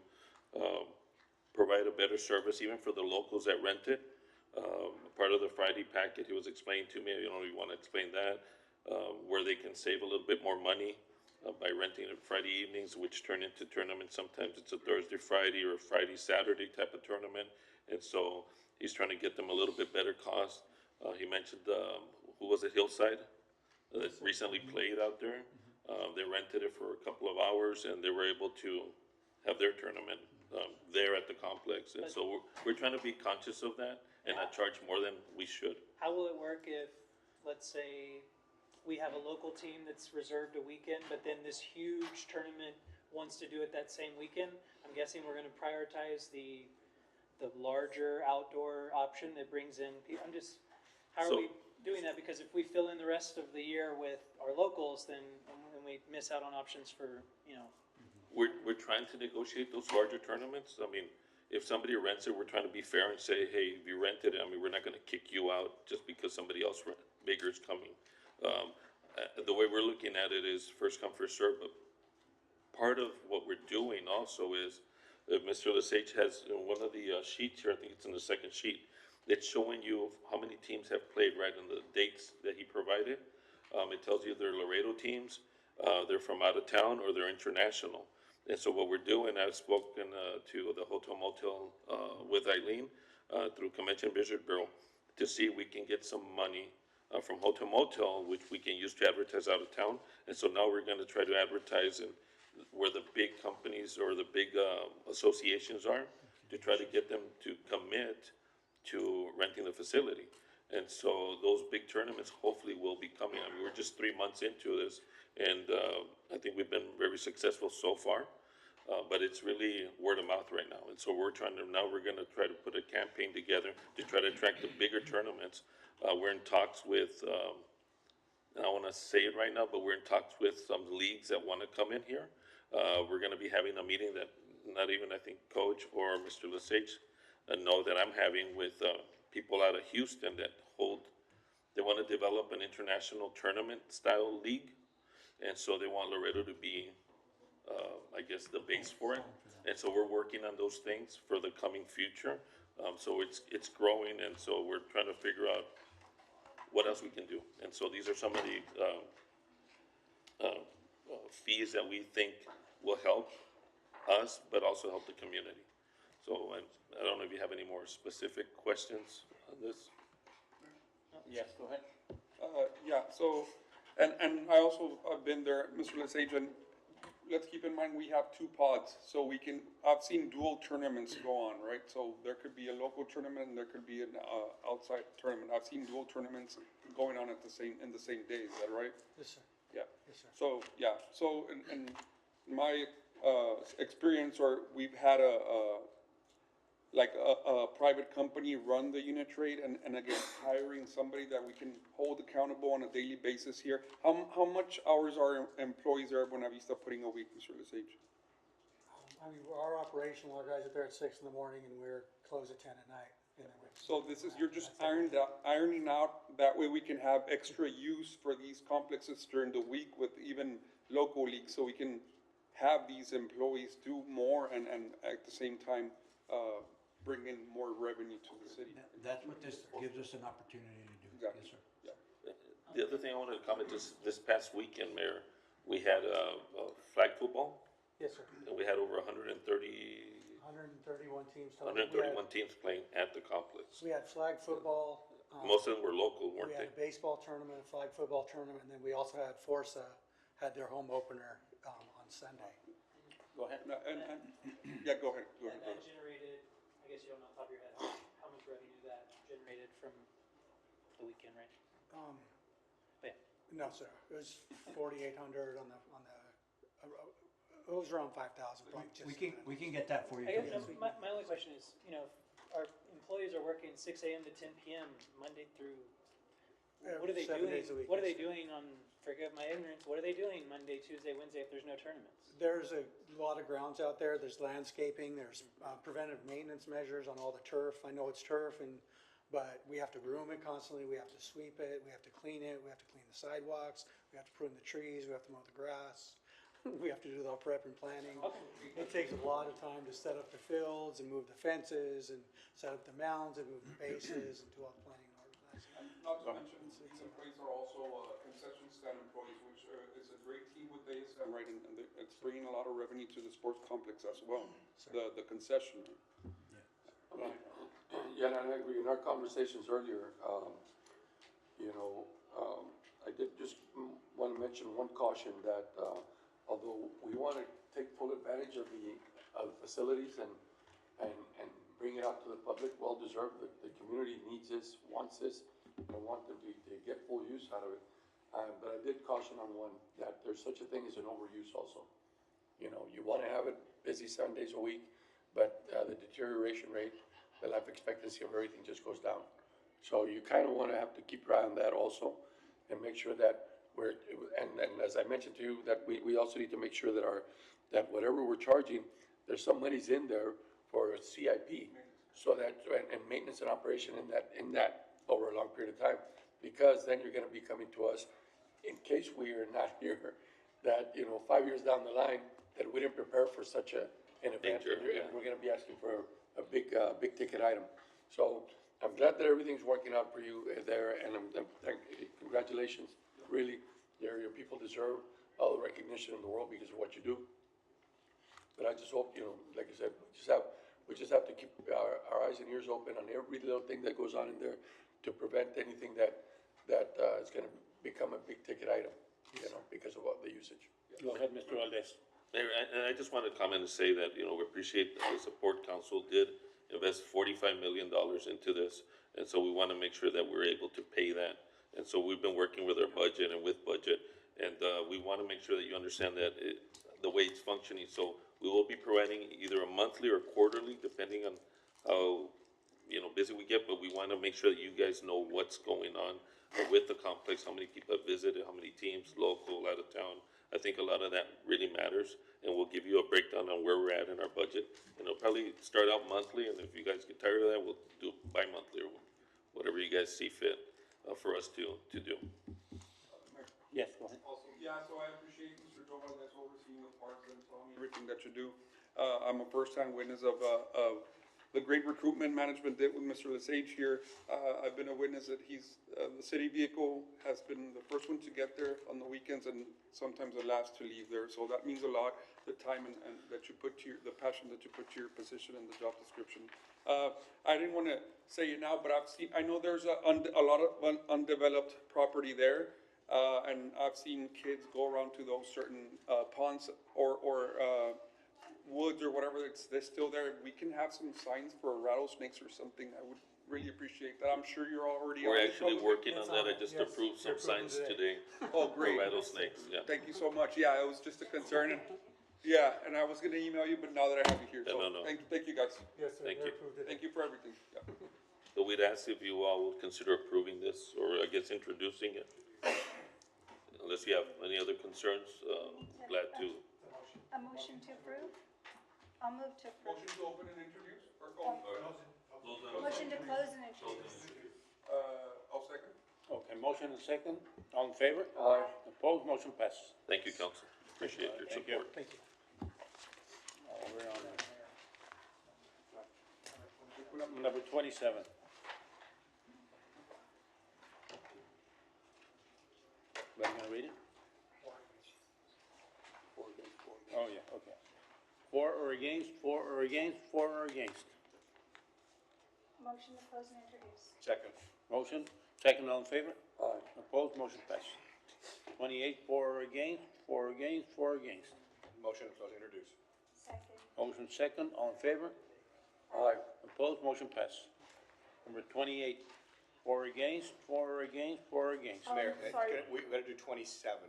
provide a better service even for the locals that rent it. Part of the Friday packet, he was explaining to me, you want to explain that, where they can save a little bit more money by renting it Friday evenings, which turn into tournaments. Sometimes it's a Thursday, Friday, or a Friday, Saturday type of tournament. And so he's trying to get them a little bit better cost. He mentioned, who was it, Hillside, that recently played out there. They rented it for a couple of hours, and they were able to have their tournament there at the complex. And so we're trying to be conscious of that and not charge more than we should. How will it work if, let's say, we have a local team that's reserved a weekend, but then this huge tournament wants to do it that same weekend? I'm guessing we're gonna prioritize the the larger outdoor option that brings in people? I'm just, how are So- we doing that? Because if we fill in the rest of the year with our locals, then and we miss out on options for, you know. We're trying to negotiate those larger tournaments. I mean, if somebody rents it, we're trying to be fair and say, hey, if you rented it, I mean, we're not gonna kick you out just because somebody else bigger is coming. The way we're looking at it is first come, first serve, but part of what we're doing also is, Mr. Lesage has in one of the sheets here, I think it's in the second sheet, it's showing you how many teams have played right in the dates that he provided. It tells you they're Laredo teams, they're from out of town, or they're international. And so what we're doing, I've spoken to the Hotel Motel with Eileen through Convention Visit Bureau to see if we can get some money from Hotel Motel, which we can use to advertise out of town. And so now we're gonna try to advertise in where the big companies or the big associations are, to try to get them to commit to renting the facility. And so those big tournaments hopefully will be coming. I mean, we're just 3 months into this, and I think we've been very successful so far. But it's really word of mouth right now. And so we're gonna try to put a campaign together to try to attract the bigger tournaments. We're in talks with, and I don't wanna say it right now, but we're in talks with some leagues that wanna come in here. We're gonna be having a meeting that not even, I think, Coach or Mr. Lesage know that I'm having with people out of Houston that they wanna develop an international tournament style league. And so they want Laredo to be, I guess, the base for it. And so we're working on those things for the coming future. So it's growing, and so we're trying to figure out what else we can do. And so these are some of the fees that we think will help us, but also help the community. So I don't know if you have any more specific questions on this? Yes, go ahead. Yeah, so, and I also, I've been there, Mr. Lesage, and let's keep in mind, we have 2 pods, so I've seen dual tournaments go on, right? So there could be a local tournament and there could be an outside tournament. I've seen dual tournaments going on in the same day, is that right? Yes, sir. Yeah. Yes, sir. So, yeah, so in my experience, or we've had a private company run the unit trade, and again, hiring somebody that we can hold accountable on a daily basis here. How much hours are employees there at Buena Vista putting a week, Mr. Lesage? I mean, our operational, our guys are there at 6 in the morning and we're closed at 10 at night. And then So you're just ironing out, that way we can have extra use for these complexes during the week with even local leagues, so we can have these employees do more and at the same time, bring in more revenue to the city. That's what this gives us an opportunity to do. Exactly. Yes, sir. Yeah. The other thing I wanted to comment, this past weekend, Mayor, we had flag football, Yes, sir. and we had over 131 teams total. teams playing at the complex. We had flag football. Most of them were local, weren't We had they? a baseball tournament, a flag football tournament, and then we also had Forza had their home opener on Sunday. Go ahead. Yeah, go ahead. That generated, I guess you don't know off the top of your head, how much revenue that generated from the weekend, right? Yeah. No, sir. It was 4,800 on the. It was around 5,000. We can get that for you. I guess my only question is, you know, our employees are working 6 a.m. to 10 p.m. Monday through. What are they 7 doing? days a week, What are they yes, sir. doing on? Forgive my ignorance. What are they doing Monday, Tuesday, Wednesday if there's no tournaments? There's a lot of grounds out there. There's landscaping. There's preventive maintenance measures on all the turf. I know it's turf, but we have to groom it constantly. We have to sweep it. We have to clean it. We have to clean the sidewalks. We have to prune the trees. We have to mow the grass. We have to do the prep and planning. It takes a lot of time to set up the fields and move the fences and set up the mounds and move the bases and do all the planning and organizing. And not to mention, these employees are also concession stand employees, which is a great team with ASM, right? And it's bringing a lot of revenue to the sports complex as well, the concession. Yeah, and I agree. In our conversations earlier, I did just want to mention one caution that although we want to take full advantage of the facilities and bring it out to the public, well deserved. The community needs this, wants this, and want them to get full use out of it. But I did caution on one, that there's such a thing as an overuse also. You know, you want to have it busy 7 days a week, but the deterioration rate the life expectancy of everything just goes down. So you kind of want to have to keep your eye on that also, and make sure that and as I mentioned to you, that we also need to make sure that that whatever we're charging, there's some monies in there for CIP, so that, and maintenance and operation in that over a long period of time, because then you're gonna be coming to us in case we are not here, that, 5 years down the line, that we didn't prepare for such an event, Danger, and we're gonna be asking for a big ticket item. So I'm glad that everything's working out for you there, and congratulations, really, your people deserve all the recognition in the world because of what you do. But I just hope, like I said, we just have to keep our eyes and ears open on every little thing that goes on in there to prevent anything that is gonna become a big ticket item, because of the usage. Go ahead, Mr. Valdez. Mayor, and I just want to comment and say that, we appreciate the support. Council did invest $45 million into this, and so we want to make sure that we're able to pay that. And so we've been working with our budget and with budget, and we want to make sure that you understand that the way it's functioning. So we will be providing either a monthly or quarterly, depending on how, busy we get, but we want to make sure that you guys know what's going on with the complex, how many people have visited, how many teams, local, out of town. I think a lot of that really matters, and we'll give you a breakdown on where we're at in our budget. And it'll probably start out monthly, and if you guys get tired of that, we'll do bi-monthly or whatever you guys see fit for us to do. Yes, go ahead. Also, so I appreciate Mr. Joe Valdez overseeing the parks and everything that you do. I'm a first-time witness of the great recruitment management did with Mr. Lesage here. I've been a witness that the city vehicle has been the first one to get there on the weekends and sometimes the last to leave there. So that means a lot, the time and that you put to the passion that you put to your position and the job description. I didn't want to say it now, but I know there's a lot of undeveloped property there. And I've seen kids go around to those certain ponds or woods or whatever that's still there. We can have some signs for rattlesnakes or something. I would really appreciate that. I'm sure you're already. We're actually working on that. I just approved some signs today. Oh, great. For rattlesnakes, yeah. Thank you so much. Yeah, it was just a concern. And I was gonna email you, but now that I have you here, so No. thank you guys. Yes, sir. Thank you. Thank you for everything. Yeah. So we'd ask if you all would consider approving this, or I guess introducing it. Unless you have any other concerns, glad to. A motion to approve? I'll move to approve. Motion to open and introduce or Motion to close and introduce. I'll second. Okay, motion and second, all in favor? Aye. Opposed, motion passes. Thank you, council. Appreciate your Thank you. support. Thank you. We're on number 27. Anybody gonna read it? Oh, yeah, okay. For or against, for or against, for or against? Motion to close and introduce. Second. Motion, second, all in favor? Aye. Opposed, motion passes. 28, for or against, for or against, for or against? Motion to close and introduce. Second. Motion second, all in favor? Aye. Opposed, motion passes. Number 28, for or against, for or against, for or against? Mayor, sorry. we gotta do 27.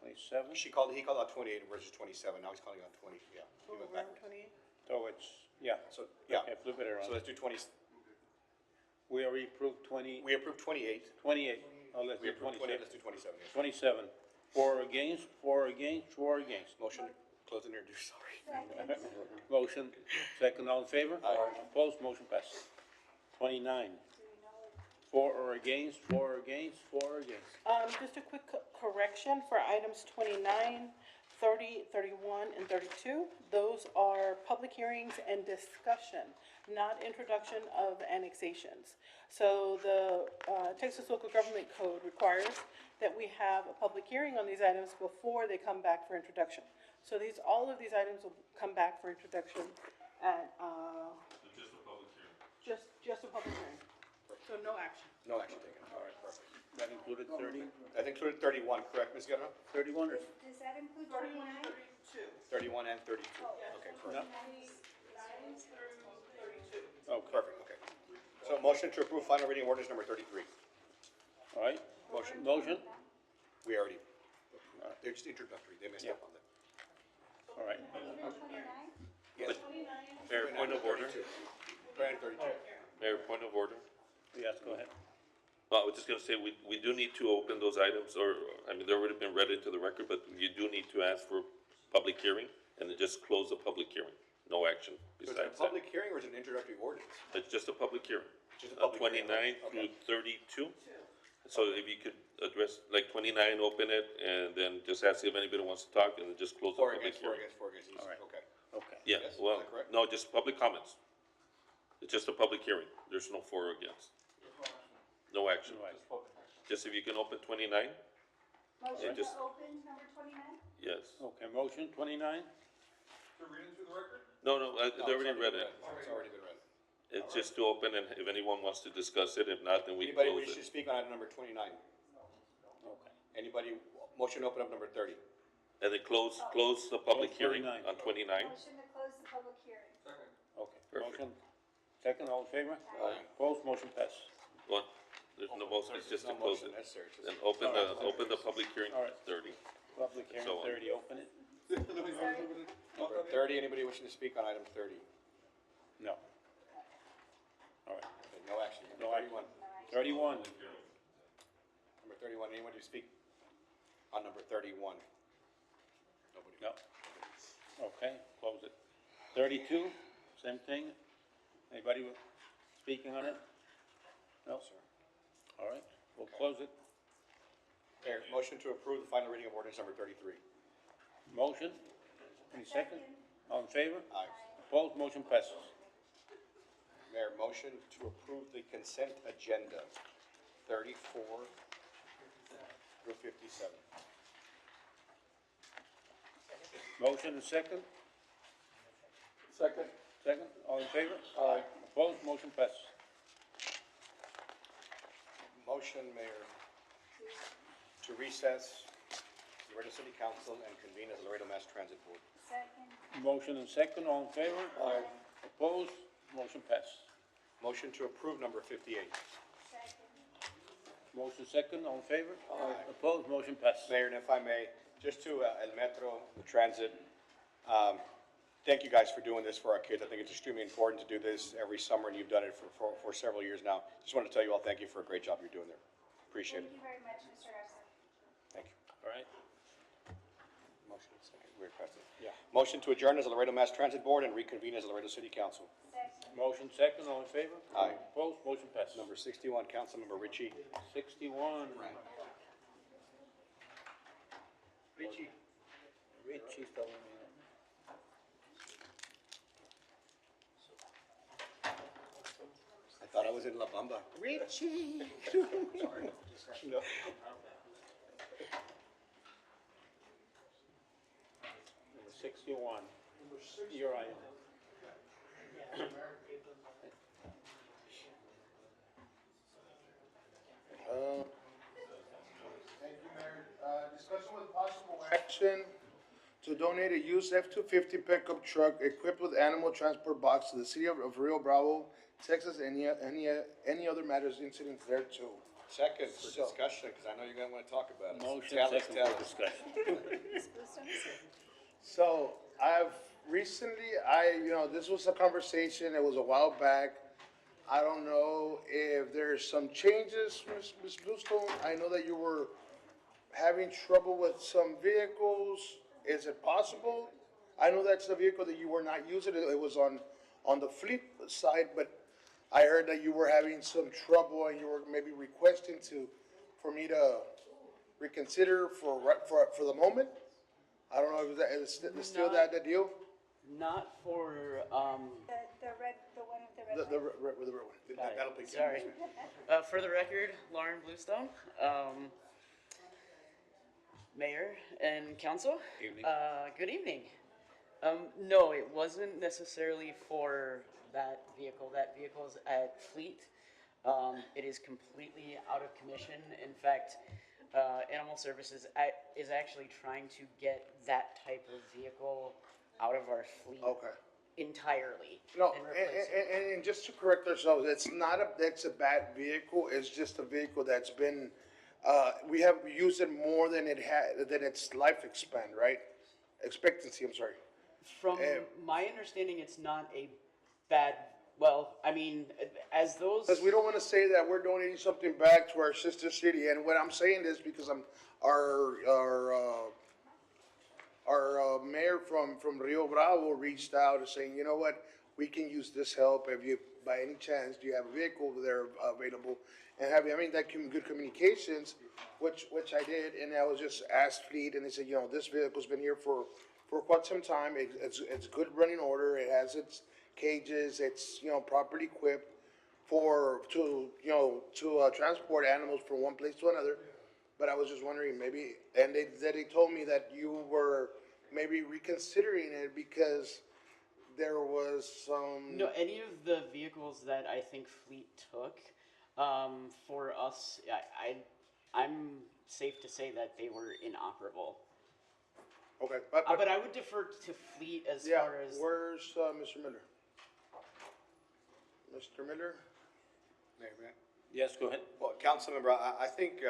27, He called out 28 versus 27, now he's calling out 20, yeah. He went We're on backwards. 28. so it's, yeah, So, yeah, okay, flip it so around. let's do 20, We already approved 20, we approved 28. 28, oh, let's We do approved 28, 27. let's do 27, yes. 27, for or against, for or against, for or against? Motion to close and introduce, sorry. Motion, second, all in favor? Aye. Opposed, motion passes. 29, for or against, for or against, for or against? Just a quick correction for items 29, 30, 31, and 32. Those are public hearings and discussion, not introduction of annexations. So the Texas Local Government Code requires that we have a public hearing on these items before they come back for introduction. So all of these items will come back for introduction at, Just a public hearing. just a public hearing. So no action. No action taken, all right, perfect. That included 30, That included 31, correct, Ms. Guerra? 31 or? Does that include 31 29? and 32. 31 and 32, okay, correct. No. 29 through 32. Okay, Perfect, okay. So motion to approve final reading ordinance number 33. all right. Motion, We already, they're just introductory, they messed up on that. all right. Even 29? Yes. Mayor, point of order. 29 and 32. Well, I was just gonna say, we do need to open those items, or, I mean, they've already been read into the record, but you do need to ask for public hearing, and then just close the public hearing. No action So is it a besides that. public hearing or is it an introductory ordinance? It's just a public hearing. Just a public hearing, 29 through 32. So if you could address, like 29, open it, and then just ask if anybody wants to talk, and then just close the For, public against, for, hearing. against, for, against, All right. okay. Okay. Yeah, Yes, is well, that correct? no, just public comments. It's just a public hearing. There's no for or against. No action. Right. Just if you can open 29? Motion just- to open number 29? Yes. Okay, motion 29? To read it through the record? No, they already read it. It's already been read. It's just to open, and if anyone wants to discuss it, if not, then we Anybody close wish to it. speak on item number 29? Okay. Anybody, motion to open up number 30? And then close the public Close hearing 29. on 29. Motion to close the public hearing. Okay, Perfect. motion, second, all in favor? Aye. Opposed, motion passes. One, there's no motion, it's just to No close motion it. necessary, it's just- Then open the public hearing, All right. 30. Public hearing So on. 30, open it? Number 30, anybody wishing to speak on item 30? No. All right, Okay, no action. No Number action. 31. 31, Number 31, anyone to speak on number 31? Nobody. no. Okay, close it. 32, same thing? Anybody speaking on it? No, sir. All right, we'll close it. Mayor, motion to approve the final reading of ordinance number 33. Motion, any second? All in favor? Aye. Opposed, motion passes. Mayor, motion to approve the consent agenda 34 through 57. Motion and second? Second. Second, all in favor? Aye. Opposed, motion passes. Motion, Mayor, to recess the Laredo City Council and convene as the Laredo Mass Transit Board. Second. Motion and second, all in favor? Aye. Opposed, motion passes. Motion to approve number 58. Second. Motion second, all in favor? Aye. Opposed, motion passes. Mayor, and if I may, just to El Metro, the transit, thank you guys for doing this for our kids. I think it's extremely important to do this every summer, and you've done it for several years now. Just want to tell you all, thank you for a great job you're doing there. Appreciate Thank it. you very much, Mr. Garza. Thank you. All right, Motion, second, we're pressing. Yeah. Motion to adjourn as the Laredo Mass Transit Board and reconvene as the Laredo City Council. Second. motion second, all in favor? Aye. Opposed, motion passes. Number 61, Councilmember Ritchie. 61. Richie. Richie fell in. I thought I was in La Bamba. Richie. Sorry. No. 61. Your item. Thank you, Mayor. Discussion with possible action to donate a used F-250 pickup truck equipped with animal transport box to the city of Rio Bravo, Texas, any other matters incident there too. Second for discussion, because I know you're going to want to talk about it. Motion Tell us, second tell for us. discussion. So I've recently, this was a conversation, it was a while back. I don't know if there's some changes, Ms. Bluestone. I know that you were having trouble with some vehicles. Is it possible? I know that's the vehicle that you were not using. It was on the fleet side, but I heard that you were having some trouble and you were maybe requesting for me to reconsider for the moment. I don't know if that is still the deal? Not for, The red, the one with the red. The red one. That'll be sorry. For the record, Lauren Bluestone, Mayor and Council. Evening. Good evening. No, it wasn't necessarily for that vehicle. That vehicle is at Fleet. It is completely out of commission. In fact, Animal Services is actually trying to get that type of vehicle out of our fleet. Okay. Entirely. No, and replace it. and just to correct ourselves, that's a bad vehicle, it's just a vehicle that's been, we have used it more than its life expectancy, I'm sorry. From my understanding, it's not a bad Well, I mean, as those. Because we don't want to say that we're donating something back to our sister city, and what I'm saying is because our mayor from Rio Bravo reached out and saying, you know what, we can use this help if you, by any chance, do you have a vehicle over there available? And having that good communications, which I did, and I was just asked Fleet, and they said, you know, this vehicle's been here for quite some time. It's good running order. It has its cages. It's, you know, properly equipped to transport animals from one place to another. But I was just wondering, maybe, and they told me that you were maybe reconsidering it because there was some. No, any of the vehicles that I think Fleet took, for us, I'm safe to say that they were inoperable. Okay, but I would defer to Fleet as far as. Where's Mr. Miller? Mr. Miller? Mayor, Yes, go ahead. well, Councilmember, I think,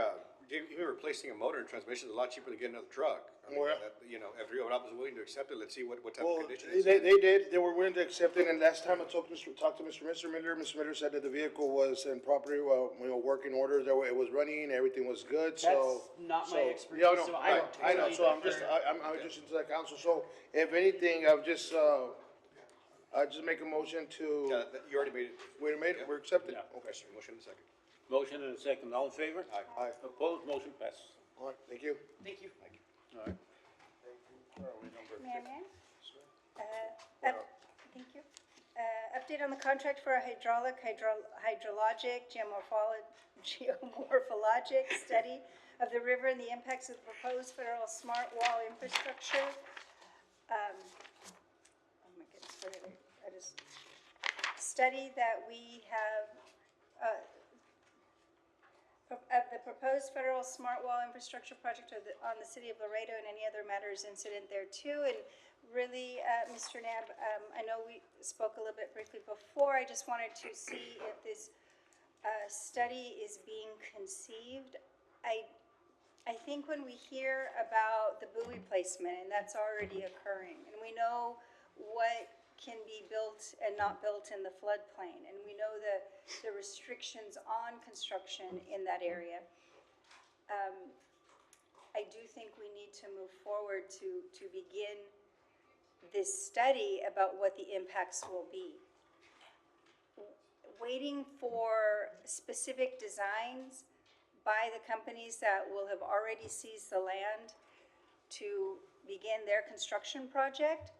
even replacing a motor and transmission is a lot cheaper than getting another truck. I mean, Well- you know, if Rio Bravo is willing to accept it, let's see what type Well, of condition it's they in. did, they were willing to accept it, and last time I talked to Mr. Miller, Mr. Miller said that the vehicle was in proper, working order, it was running, everything was good, so. That's not my so- expertise, Yeah, no, so I know, totally so I'm just, defer. I'm just into the council, so if anything, I just make a motion to. Yeah, you already made it. Wait a minute, we're accepted? Yeah. Okay. Motion in a second. Motion and a second. All in favor? Aye. Opposed? Motion passes. All right, thank you. Thank you. All right. Mayor? Thank you. Update on the contract for a hydrologic, geomorphologic study of the river and the impacts of the proposed federal smart wall infrastructure. Oh my goodness, what did I just, study that we have, of the proposed federal smart wall infrastructure project on the city of Laredo and any other matters incident thereto. And really, Mr. Nab, I know we spoke a little bit briefly before. I just wanted to see if this study is being conceived. I think when we hear about the buoy placement, and that's already occurring, and we know what can be built and not built in the floodplain, and we know the restrictions on construction in that area. I do think we need to move forward to begin this study about what the impacts will be. Waiting for specific designs by the companies that will have already seized the land to begin their construction project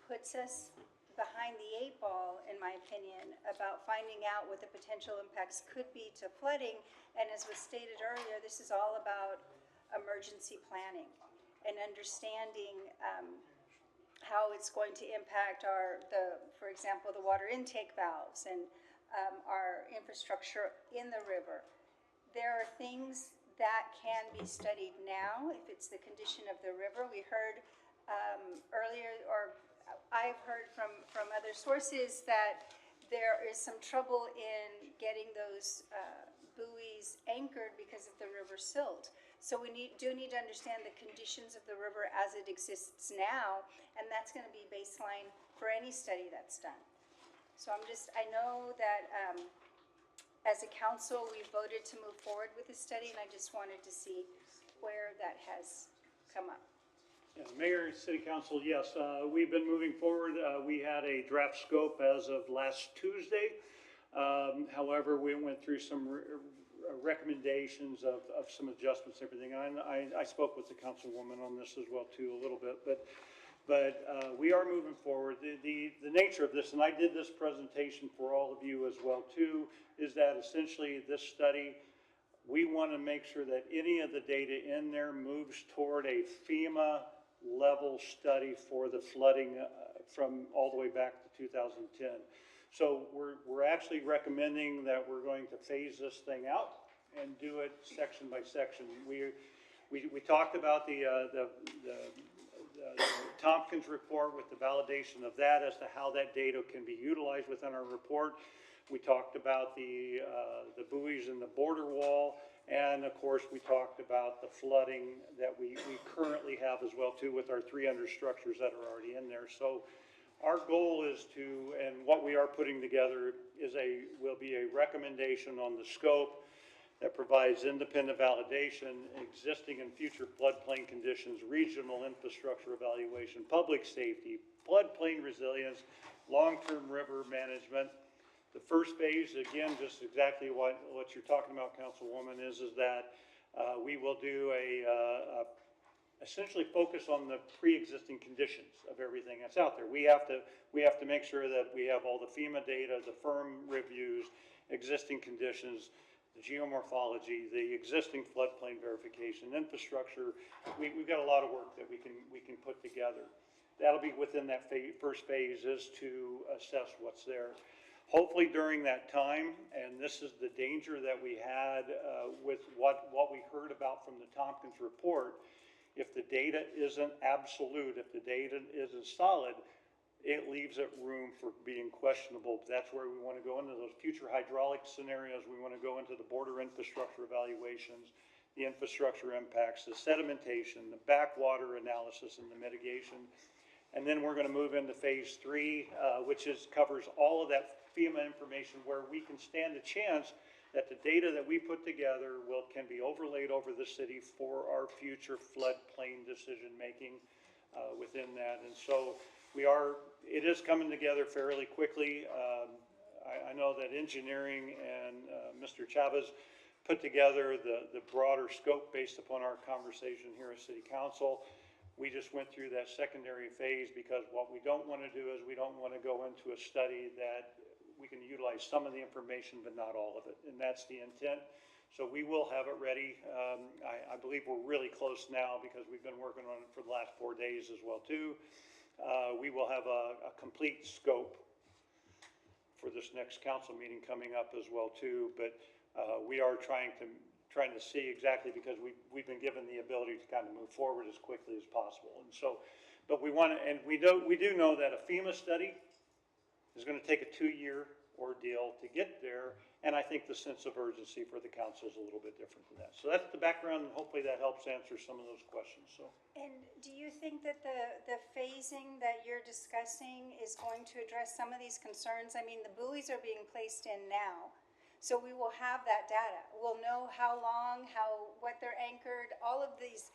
puts us behind the 8 ball, in my opinion, about finding out what the potential impacts could be to flooding. And as was stated earlier, this is all about emergency planning and understanding how it's going to impact for example, the water intake valves and our infrastructure in the river. There are things that can be studied now if it's the condition of the river. We heard earlier, or I've heard from other sources that there is some trouble in getting those buoys anchored because of the river silt. So we do need to understand the conditions of the river as it exists now, and that's going to be baseline for any study that's done. So I know that as a council, we voted to move forward with this study, and I just wanted to see where that has come up. Yeah, Mayor, City Council, yes, we've been moving forward. We had a draft scope as of last Tuesday. However, we went through some recommendations of some adjustments and everything. And I spoke with the councilwoman on this as well too a little bit, but we are moving forward. The nature of this, and I did this presentation for all of you as well too, is that essentially this study, we want to make sure that any of the data in there moves toward a FEMA level study for the flooding from all the way back to 2010. So we're actually recommending that we're going to phase this thing out and do it section by section. We talked about the Tompkins report with the validation of that as to how that data can be utilized within our report. We talked about the buoys and the border wall, and of course we talked about the flooding that we currently have as well too with our 300 structures that are already in there. So Our goal is to, and what we are putting together will be a recommendation on the scope that provides independent validation, existing and future floodplain conditions, regional infrastructure evaluation, public safety, floodplain resilience, long-term river management. The first phase, again, just exactly what you're talking about, Councilwoman, is that we will do essentially focus on the pre-existing conditions of everything that's out there. We have to make sure that we have all the FEMA data, the firm reviews, existing conditions, the geomorphology, the existing floodplain verification, infrastructure. We've got a lot of work that we can put together. That'll be within that first phase, is to assess what's there. Hopefully during that time, and this is the danger that we had with what we heard about from the Tompkins report, if the data isn't absolute, if the data isn't solid, it leaves it room for being questionable. That's where we want to go into those future hydraulic scenarios. We want to go into the border infrastructure evaluations, the infrastructure impacts, the sedimentation, the backwater analysis, and the mitigation. And then we're going to move into phase 3, which covers all of that FEMA information, where we can stand a chance that the data that we put together can be overlaid over the city for our future floodplain decision making within that. And so it is coming together fairly quickly. I know that engineering and Mr. Chavez put together the broader scope based upon our conversation here at City Council. We just went through that secondary phase because what we don't want to do is we don't want to go into a study that we can utilize some of the information but not all of it, and that's the intent. So we will have it ready. I believe we're really close now because we've been working on it for the last 4 days as well too. We will have a complete scope for this next council meeting coming up as well too, but we are trying to see exactly, because we've been given the ability to kind of move forward as quickly as possible. And so, but we want to, and we do know that a FEMA study is going to take a 2-year ordeal to get there, and I think the sense of urgency for the council is a little bit different than that. So that's the background, and hopefully that helps answer some of those questions. So. And do you think that the phasing that you're discussing is going to address some of these concerns? I mean, the buoys are being placed in now, so we will have that data. We'll know how long, what they're anchored, all of these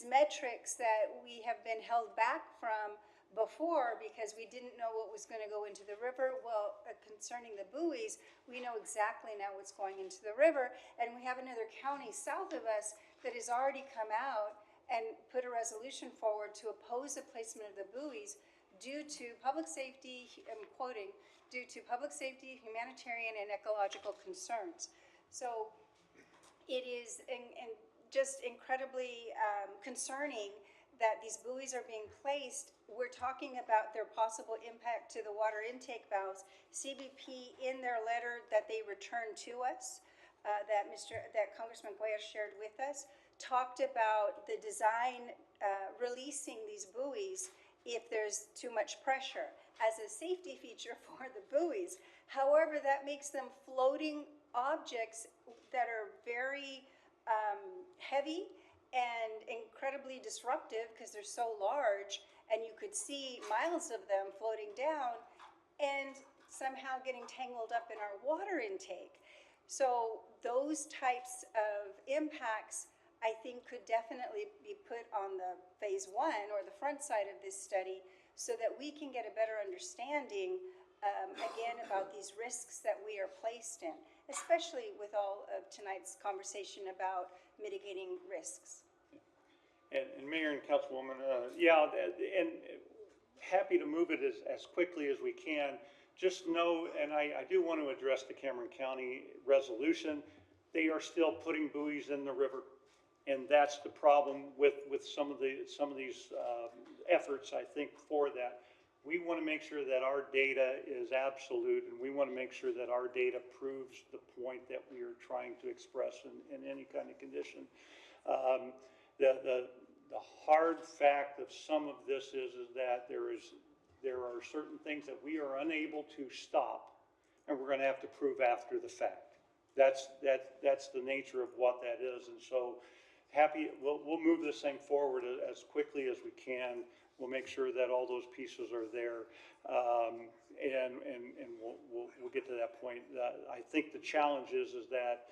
metrics that we have been held back from before because we didn't know what was going to go into the river. Well, concerning the buoys, we know exactly now what's going into the river, and we have another county south of us that has already come out and put a resolution forward to oppose the placement of the buoys due to public safety, I'm quoting, due to public safety, humanitarian, and ecological concerns. So it is just incredibly concerning that these buoys are being placed. We're talking about their possible impact to the water intake valves. CBP, in their letter that they returned to us, that Congressman Cuellar shared with us, talked about the design releasing these buoys if there's too much pressure as a safety feature for the buoys. However, that makes them floating objects that are very heavy and incredibly disruptive because they're so large, and you could see miles of them floating down and somehow getting tangled up in our water intake. So those types of impacts, I think, could definitely be put on the phase 1 or the front side of this study so that we can get a better understanding again about these risks that we are placed in, especially with all of tonight's conversation about mitigating risks. And Mayor and Councilwoman, and happy to move it as quickly as we can. Just know, and I do want to address the Cameron County resolution, they are still putting buoys in the river. And that's the problem with some of these efforts, I think, for that. We want to make sure that our data is absolute, and we want to make sure that our data proves the point that we are trying to express in any kind of condition. The hard fact of some of this is that there are certain things that we are unable to stop, and we're going to have to prove after the fact. That's the nature of what that is, and so we'll move this thing forward as quickly as we can. We'll make sure that all those pieces are there. And we'll get to that point. I think the challenge is that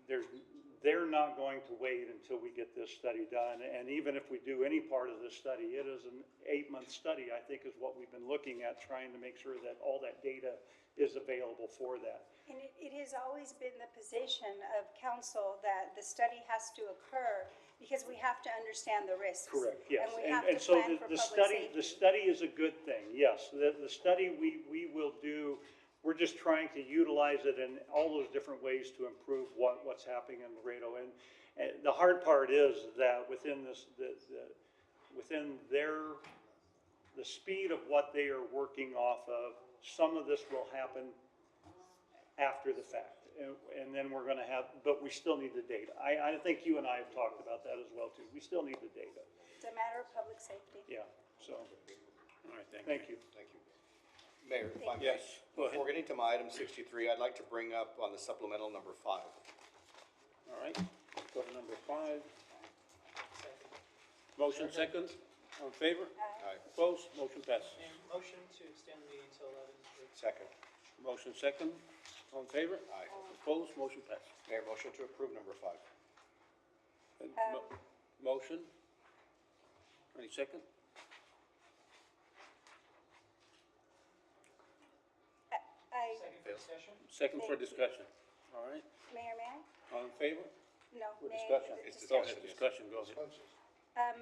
they're not going to wait until we get this study done. And even if we do any part of this study, it is an 8-month study, I think, is what we've been looking at, trying to make sure that all that data is available for that. And it has always been the position of council that the study has to occur because we have to understand the risks. Correct, yes. And we have And to so plan for the public the safety. study is a good thing, yes. The study we will do, we're just trying to utilize it in all those different ways to improve what's happening in Laredo. And the hard part is that within the speed of what they are working off of, some of this will happen after the fact. And then we're gonna have, but we still need the data. I think you and I have talked about that as well too. We still need the data. It's a matter of public safety. Yeah, so, All right, thank you. Thank you. Mayor, if I may. Yes, go ahead. Before getting to my item 63, I'd like to bring up on the supplemental number 5. All right, go to number 5. Motion second, on favor? Aye. Opposed? Motion passes. And motion to extend the meeting till 11. Second. Motion second, on favor? Aye. Opposed? Motion passes. Mayor, motion to approve number 5. And motion? Any second? Second for discussion? Second for discussion. All right, Mayor, all in favor? No, For Mayor. discussion? It's Go ahead, discussion, discussion, go ahead.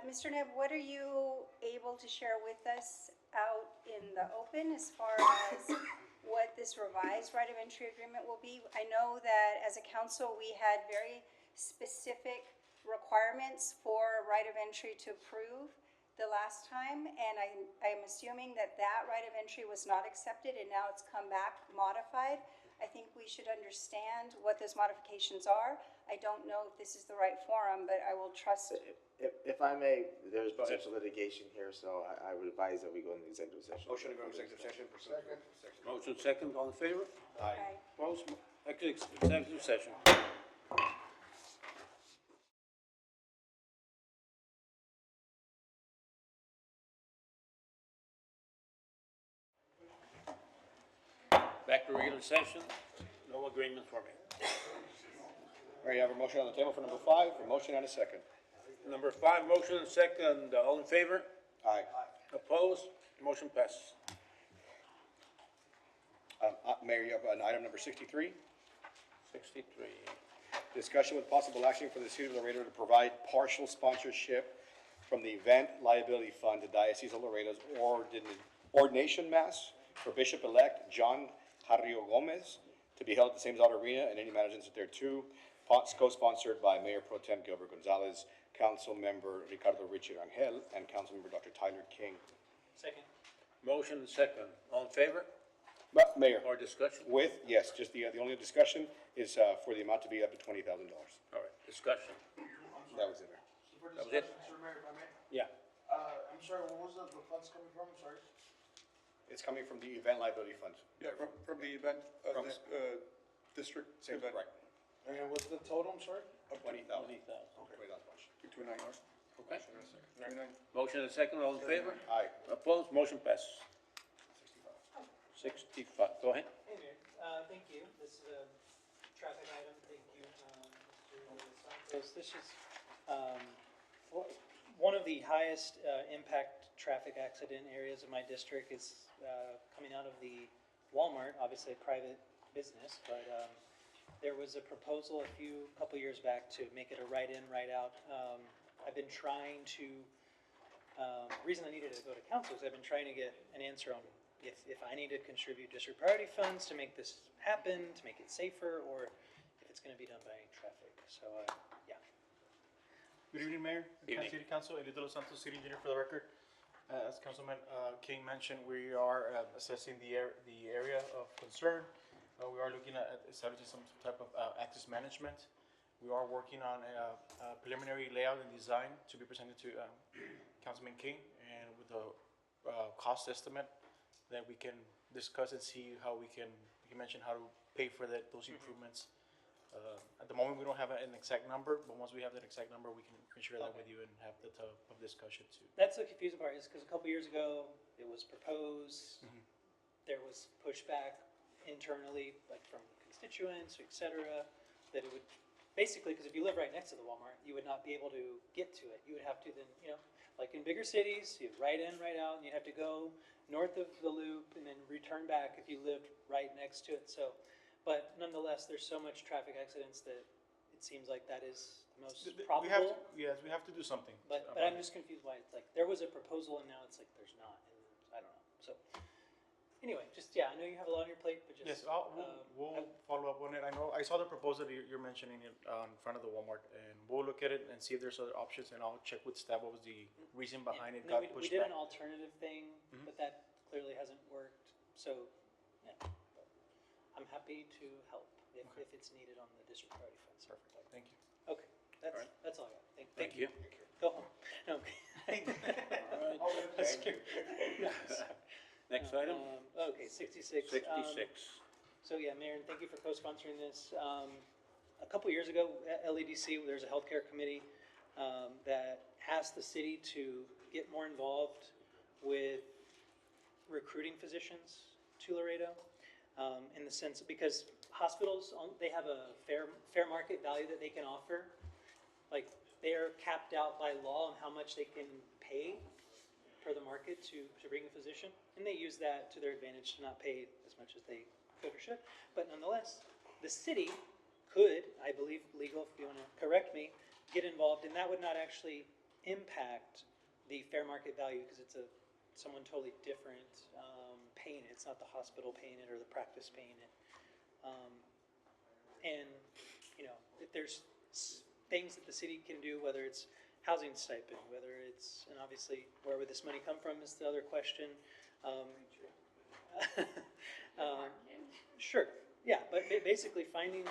Mr. Neb, what are you able to share with us out in the open as far as what this revised right of entry agreement will be? I know that as a council, we had very specific requirements for right of entry to approve the last time, and I'm assuming that right of entry was not accepted, and now it's come back modified. I think we should understand what those modifications are. I don't know if this is the right forum, but I will trust. If I may, there's potential litigation here, so I would advise that we go into executive session. Motion to go into executive session. Second. Motion second, all in favor? Aye. Opposed? Executive session. Back to regular session, no agreement for me. Mayor, you have a motion on the table for number 5, a motion and a second. Number 5, motion and second, all in favor? Aye. Opposed? Motion passes. Mayor, you have an item number 63. 63. Discussion with possible action for the city of Laredo to provide partial sponsorship from the Event Liability Fund to Diocese of Laredo's ordination mass for Bishop-elect John Jarrio Gomez to be held at the St. Aldo Arena and any matters incident thereto. Co-sponsored by Mayor Pro Tem Gilbert Gonzalez, Council Member Ricardo Richie Rangel, and Council Member Dr. Tyler King. Second. Motion and second, all in favor? But Mayor, Or discussion? with, yes, just the only discussion is for the amount to be up to $20,000. All right, discussion. That was in there. That was it? Mr. Mayor, if I may. Yeah. I'm sorry, what was the funds coming from? I'm sorry. It's coming from the Event Liability Fund. Yeah, from the event, From- district Same, event. right. And what's the total, I'm sorry? $20,000. Between 9 hours. Okay. 99. Motion and second, all in favor? Aye. Opposed? Motion passes. 65, go ahead. Hey, Mayor, thank you. This is a traffic item. Thank you, Mr. Santos. This is, one of the highest, impact traffic accident areas of my district is, coming out of the Walmart, obviously a private business, but, there was a proposal couple years back to make it a right-in, right-out. I've been trying to, reason I needed to go to council is I've been trying to get an answer on if I need to contribute district priority funds to make this happen, to make it safer, or if it's gonna be done by traffic, so, yeah. Good evening, Mayor, Evening. City Council, Elito Los Santos, City Engineer for the record. As Councilman King mentioned, we are assessing the area of concern. We are looking at establishing some type of access management. We are working on a preliminary layout and design to be presented to Councilman King, and with a cost estimate that we can discuss and see how we can, you mentioned how to pay for those improvements At the moment, we don't have an exact number, but once we have that exact number, we can share that with you and have the type of discussion too. That's the confusing part, is because a couple years ago, it was proposed, there was pushback internally, like from constituents, et cetera, that it would, basically, because if you live right next to the Walmart, you would not be able to get to it. You would have to then, like in bigger cities, you right in, right out, and you'd have to go north of the loop and then return back if you lived right next to it. So, but nonetheless, there's so much traffic accidents that it seems like that is the most probable. Yes, we have to do something. But I'm just confused why it's like, there was a proposal and now it's like there's not, and I don't know, so. Anyway, I know you have a lot on your plate, but just. Yes, we'll follow up on it. I saw the proposal you're mentioning it in front of the Walmart, and we'll look at it and see if there's other options, and I'll check with staff what was the reason behind it No, got we pushed did back. an alternative thing, but that clearly hasn't worked, so, yeah. But I'm happy to help if it's needed on the district priority funds. Perfect, thank you. Okay, that's all I got. Thank you. Go home. No. That's scary. Next item? Okay, 66. 66. So yeah, Mayor, and thank you for co-sponsoring this. A couple years ago at LEDC, there's a healthcare committee that asked the city to get more involved with recruiting physicians to Laredo, in the sense, because hospitals, they have a fair market value that they can offer. Like, they're capped out by law on how much they can pay per the market to bring a physician, and they use that to their advantage to not pay as much as they could or should. But nonetheless, the city could, I believe, legal, if you want to correct me, get involved, and that would not actually impact the fair market value because it's someone totally different paying it. It's not the hospital paying it or the practice paying it. And if there's things that the city can do, whether it's housing stipend, whether it's, and obviously where would this money come from is the other question. Sure, yeah, but basically finding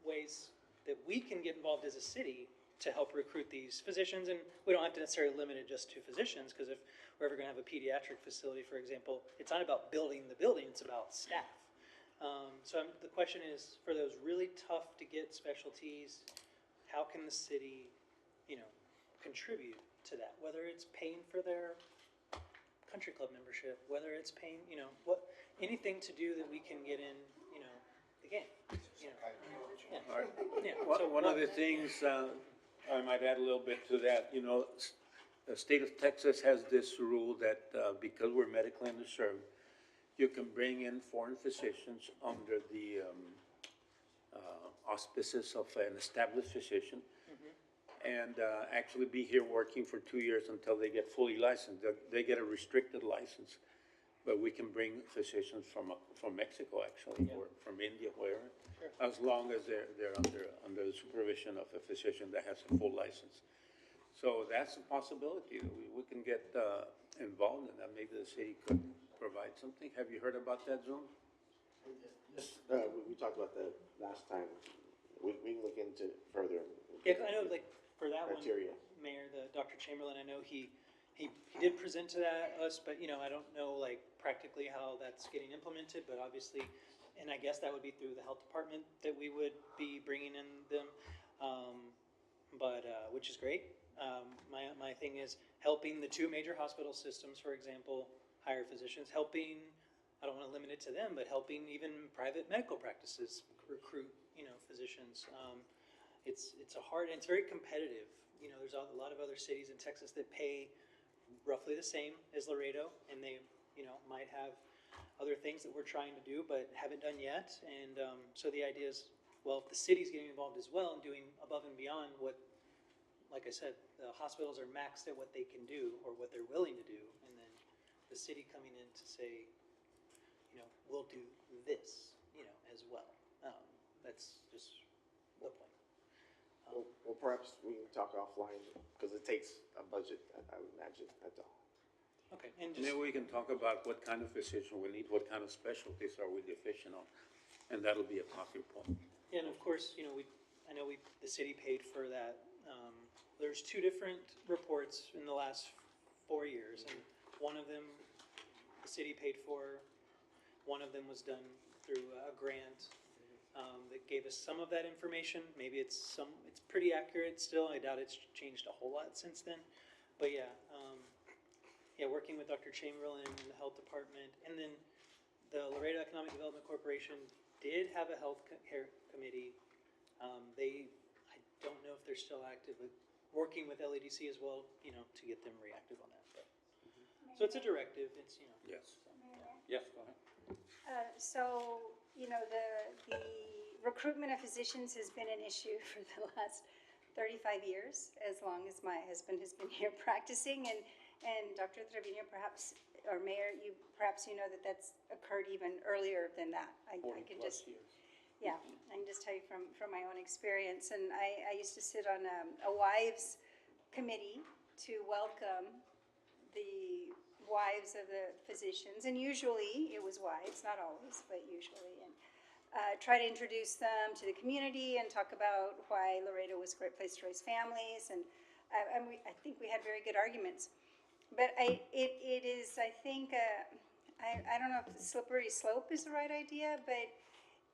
ways that we can get involved as a city to help recruit these physicians, and we don't have to necessarily limit it just to physicians, because if we're ever going to have a pediatric facility, for example, it's not about building the building, it's about staff. So the question is, for those really tough to get specialties, how can the city, contribute to that? Whether it's paying for their country club membership, whether it's paying, anything to do that we can get in, the game. Yeah. All right. Yeah. One of the things, I might add a little bit to that, the state of Texas has this rule that because we're medically underserved, you can bring in foreign physicians under the auspices of an established physician and actually be here working for 2 years until they get fully licensed. They get a restricted license, but we can bring physicians from Mexico actually, or from India, wherever, as long as they're under the supervision of a physician that has a full license. So that's a possibility that we can get involved in that. Maybe the city could provide something. Have you heard about that, Zoom? Yes, we talked about that last time. We can look into it further. Yeah, I know, like, for that Criteria. one, Mayor, Dr. Chamberlain, I know he did present to us, but, I don't know, like, practically how that's getting implemented, but obviously, and I guess that would be through the health department that we would be bringing in them, which is great. My thing is helping the two major hospital systems, for example, hire physicians, helping, I don't want to limit it to them, but helping even private medical practices recruit, physicians. It's very competitive. There's a lot of other cities in Texas that pay roughly the same as Laredo, and they, might have other things that we're trying to do but haven't done yet. And so the idea is, well, if the city's getting involved as well and doing above and beyond what, like I said, the hospitals are maxed at what they can do or what they're willing to do, and then the city coming in to say, we'll do this, as well. That's just the point. Well, perhaps we can talk offline, because it takes a budget, I would imagine, that's all. Okay, and Maybe we can talk about what kind of physician we need, what kind of specialties are we deficient on, and that'll be a talking point. And of course, I know the city paid for that. There's two different reports in the last 4 years, and one of them the city paid for, one of them was done through a grant, that gave us some of that information. Maybe it's pretty accurate still. I doubt it's changed a whole lot since then. But yeah, working with Dr. Chamberlain and the health department, and then the Laredo Economic Development Corporation did have a health care committee. I don't know if they're still active, but working with LADC as well, to get them reactive on that. But, so it's a directive. It's Yes. Yes, go ahead. So, the recruitment of physicians has been an issue for the last 35 years, as long as my husband has been here practicing. And Dr. Trevino, perhaps, or Mayor, perhaps you know that that's occurred even earlier than that. I can just, yeah, I can just tell you from my own experience. And I used to sit on a wives committee to welcome the wives of the physicians, and usually it was wives, not always, but usually, and try to introduce them to the community and talk about why Laredo was a great place to raise families, and I think we had very good arguments. But it is, I think, I don't know if the slippery slope is the right idea, but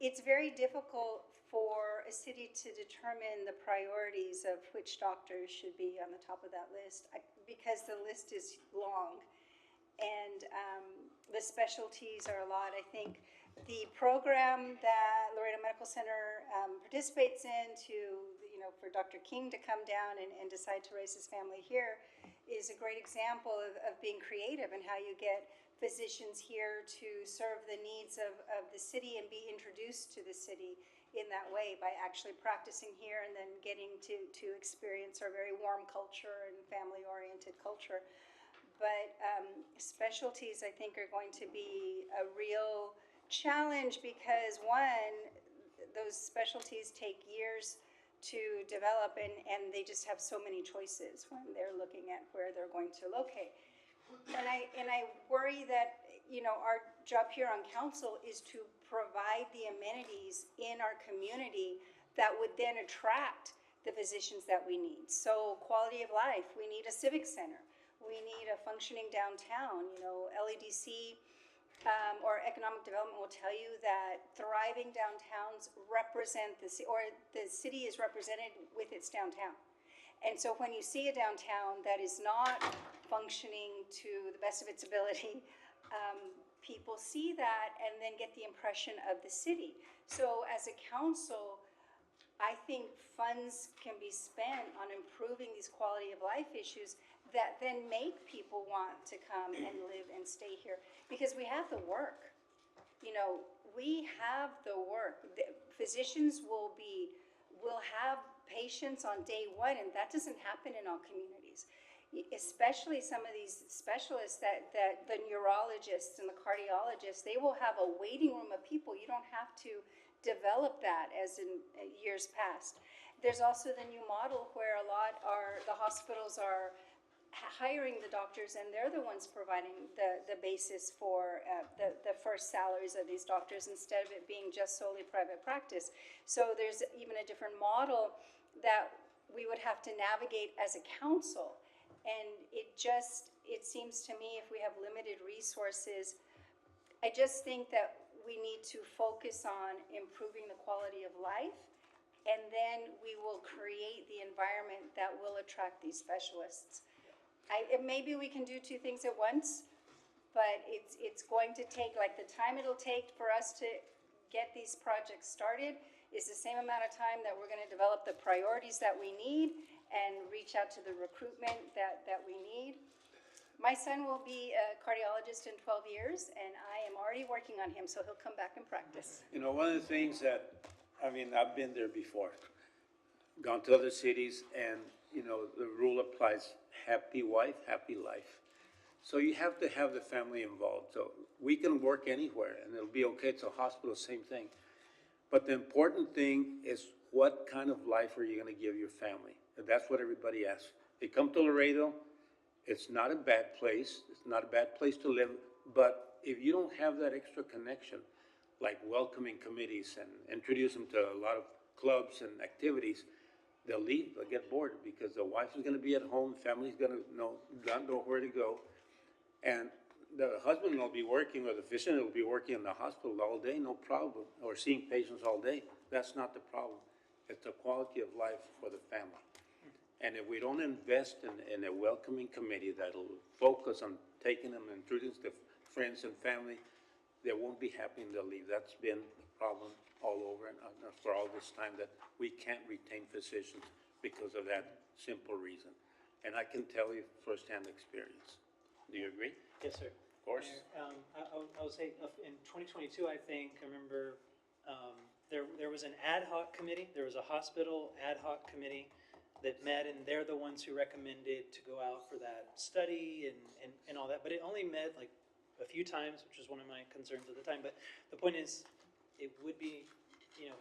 it's very difficult for a city to determine the priorities of which doctors should be on the top of that list, because the list is long. And the specialties are a lot. I think the program that Laredo Medical Center participates in for Dr. King to come down and decide to raise his family here is a great example of being creative and how you get physicians here to serve the needs of the city and be introduced to the city in that way by actually practicing here and then getting to experience our very warm culture and family-oriented culture. But specialties, I think, are going to be a real challenge because, one, those specialties take years to develop, and they just have so many choices when they're looking at where they're going to locate. And I worry that, our job here on council is to provide the amenities in our community that would then attract the physicians that we need. So quality of life, we need a civic center. We need a functioning downtown. LADC or economic development will tell you that thriving downtowns represent the city is represented with its downtown. And so when you see a downtown that is not functioning to the best of its ability, people see that and then get the impression of the city. So as a council, I think funds can be spent on improving these quality of life issues that then make people want to come and live and stay here, because we have the work. We have the work. The physicians will have patients on day one, and that doesn't happen in all communities. Especially some of these specialists that the neurologists and the cardiologists, they will have a waiting room of people. You don't have to develop that as in years past. There's also the new model where the hospitals are hiring the doctors, and they're the ones providing the basis for the first salaries of these doctors instead of it being just solely private practice. So there's even a different model that we would have to navigate as a council. And it seems to me, if we have limited resources, I just think that we need to focus on improving the quality of life, and then we will create the environment that will attract these specialists. Maybe we can do two things at once, but it's going to take, like the time it'll take for us to get these projects started is the same amount of time that we're going to develop the priorities that we need and reach out to the recruitment that we need. My son will be a cardiologist in 12 years, and I am already working on him, so he'll come back and practice. One of the things that, I've been there before, gone to other cities, and, the rule applies, happy wife, happy life. So you have to have the family involved. So we can work anywhere, and it'll be okay. It's a hospital, same thing. But the important thing is, what kind of life are you going to give your family? And that's what everybody asks. They come to Laredo. It's not a bad place. It's not a bad place to live. But if you don't have that extra connection, like welcoming committees and introduce them to a lot of clubs and activities, they'll leave, they'll get bored because the wife is going to be at home, family's going to not know where to go. And the husband will be working, or the physician will be working in the hospital all day, no problem, or seeing patients all day. That's not the problem. It's the quality of life for the family. And if we don't invest in a welcoming committee that'll focus on taking them and introducing the friends and family, they won't be happy and they'll leave. That's been the problem all over and for all this time, that we can't retain physicians because of that simple reason. And I can tell you firsthand experience. Do you agree? Yes, sir. Of course. I will say, in 2022, I think, I remember, there was an ad hoc committee, there was a hospital ad hoc committee that met, and they're the ones who recommended to go out for that study and all that, but it only met like a few times, which was one of my concerns at the time, but the point is, it would be,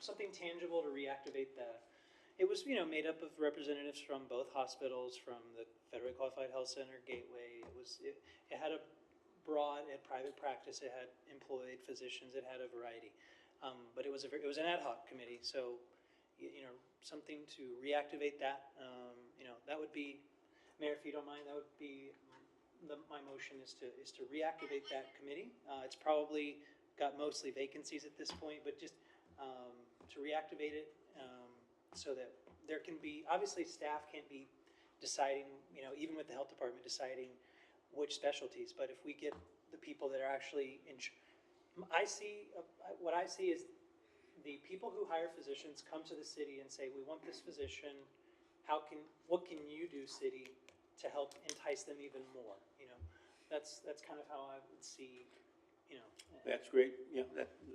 something tangible to reactivate that. It was, made up of representatives from both hospitals, from the Federally Qualified Health Center, Gateway. It had a broad, it had private practice, it had employed physicians, it had a variety. But it was an ad hoc committee, so, something to reactivate that, that would be, Mayor, if you don't mind, that would be, my motion is to reactivate that committee. It's probably got mostly vacancies at this point, but just, to reactivate it, so that there can be, obviously staff can't be deciding, even with the health department deciding which specialties, but if we get the people that are actually what I see is the people who hire physicians come to the city and say, we want this physician, what can you do, city, to help entice them even more, That's kind of how I would see, That's great. Yeah,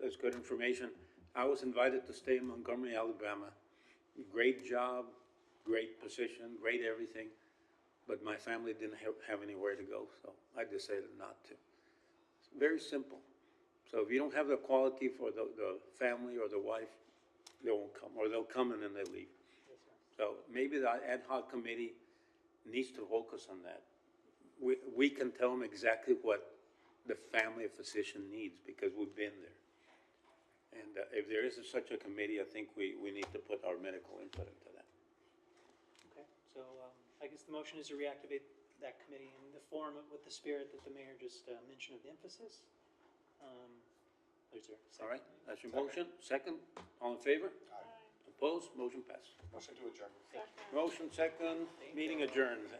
that's good information. I was invited to stay in Montgomery, Alabama. Great job, great position, great everything, but my family didn't have anywhere to go, so I decided not to. It's very simple. So if you don't have the quality for the family or the wife, they won't come, or they'll come and then they leave. So maybe the ad hoc committee needs to focus on that. We can tell them exactly what the family of physician needs because we've been there. And if there is such a committee, I think we need to put our medical input into that. okay? So, I guess the motion is to reactivate that committee in the form with the spirit that the mayor just mentioned of the emphasis. Is there a second? All right, that's your motion. Second, all in favor? Opposed? Motion passed. Motion to adjourn. Motion second, meeting adjourned.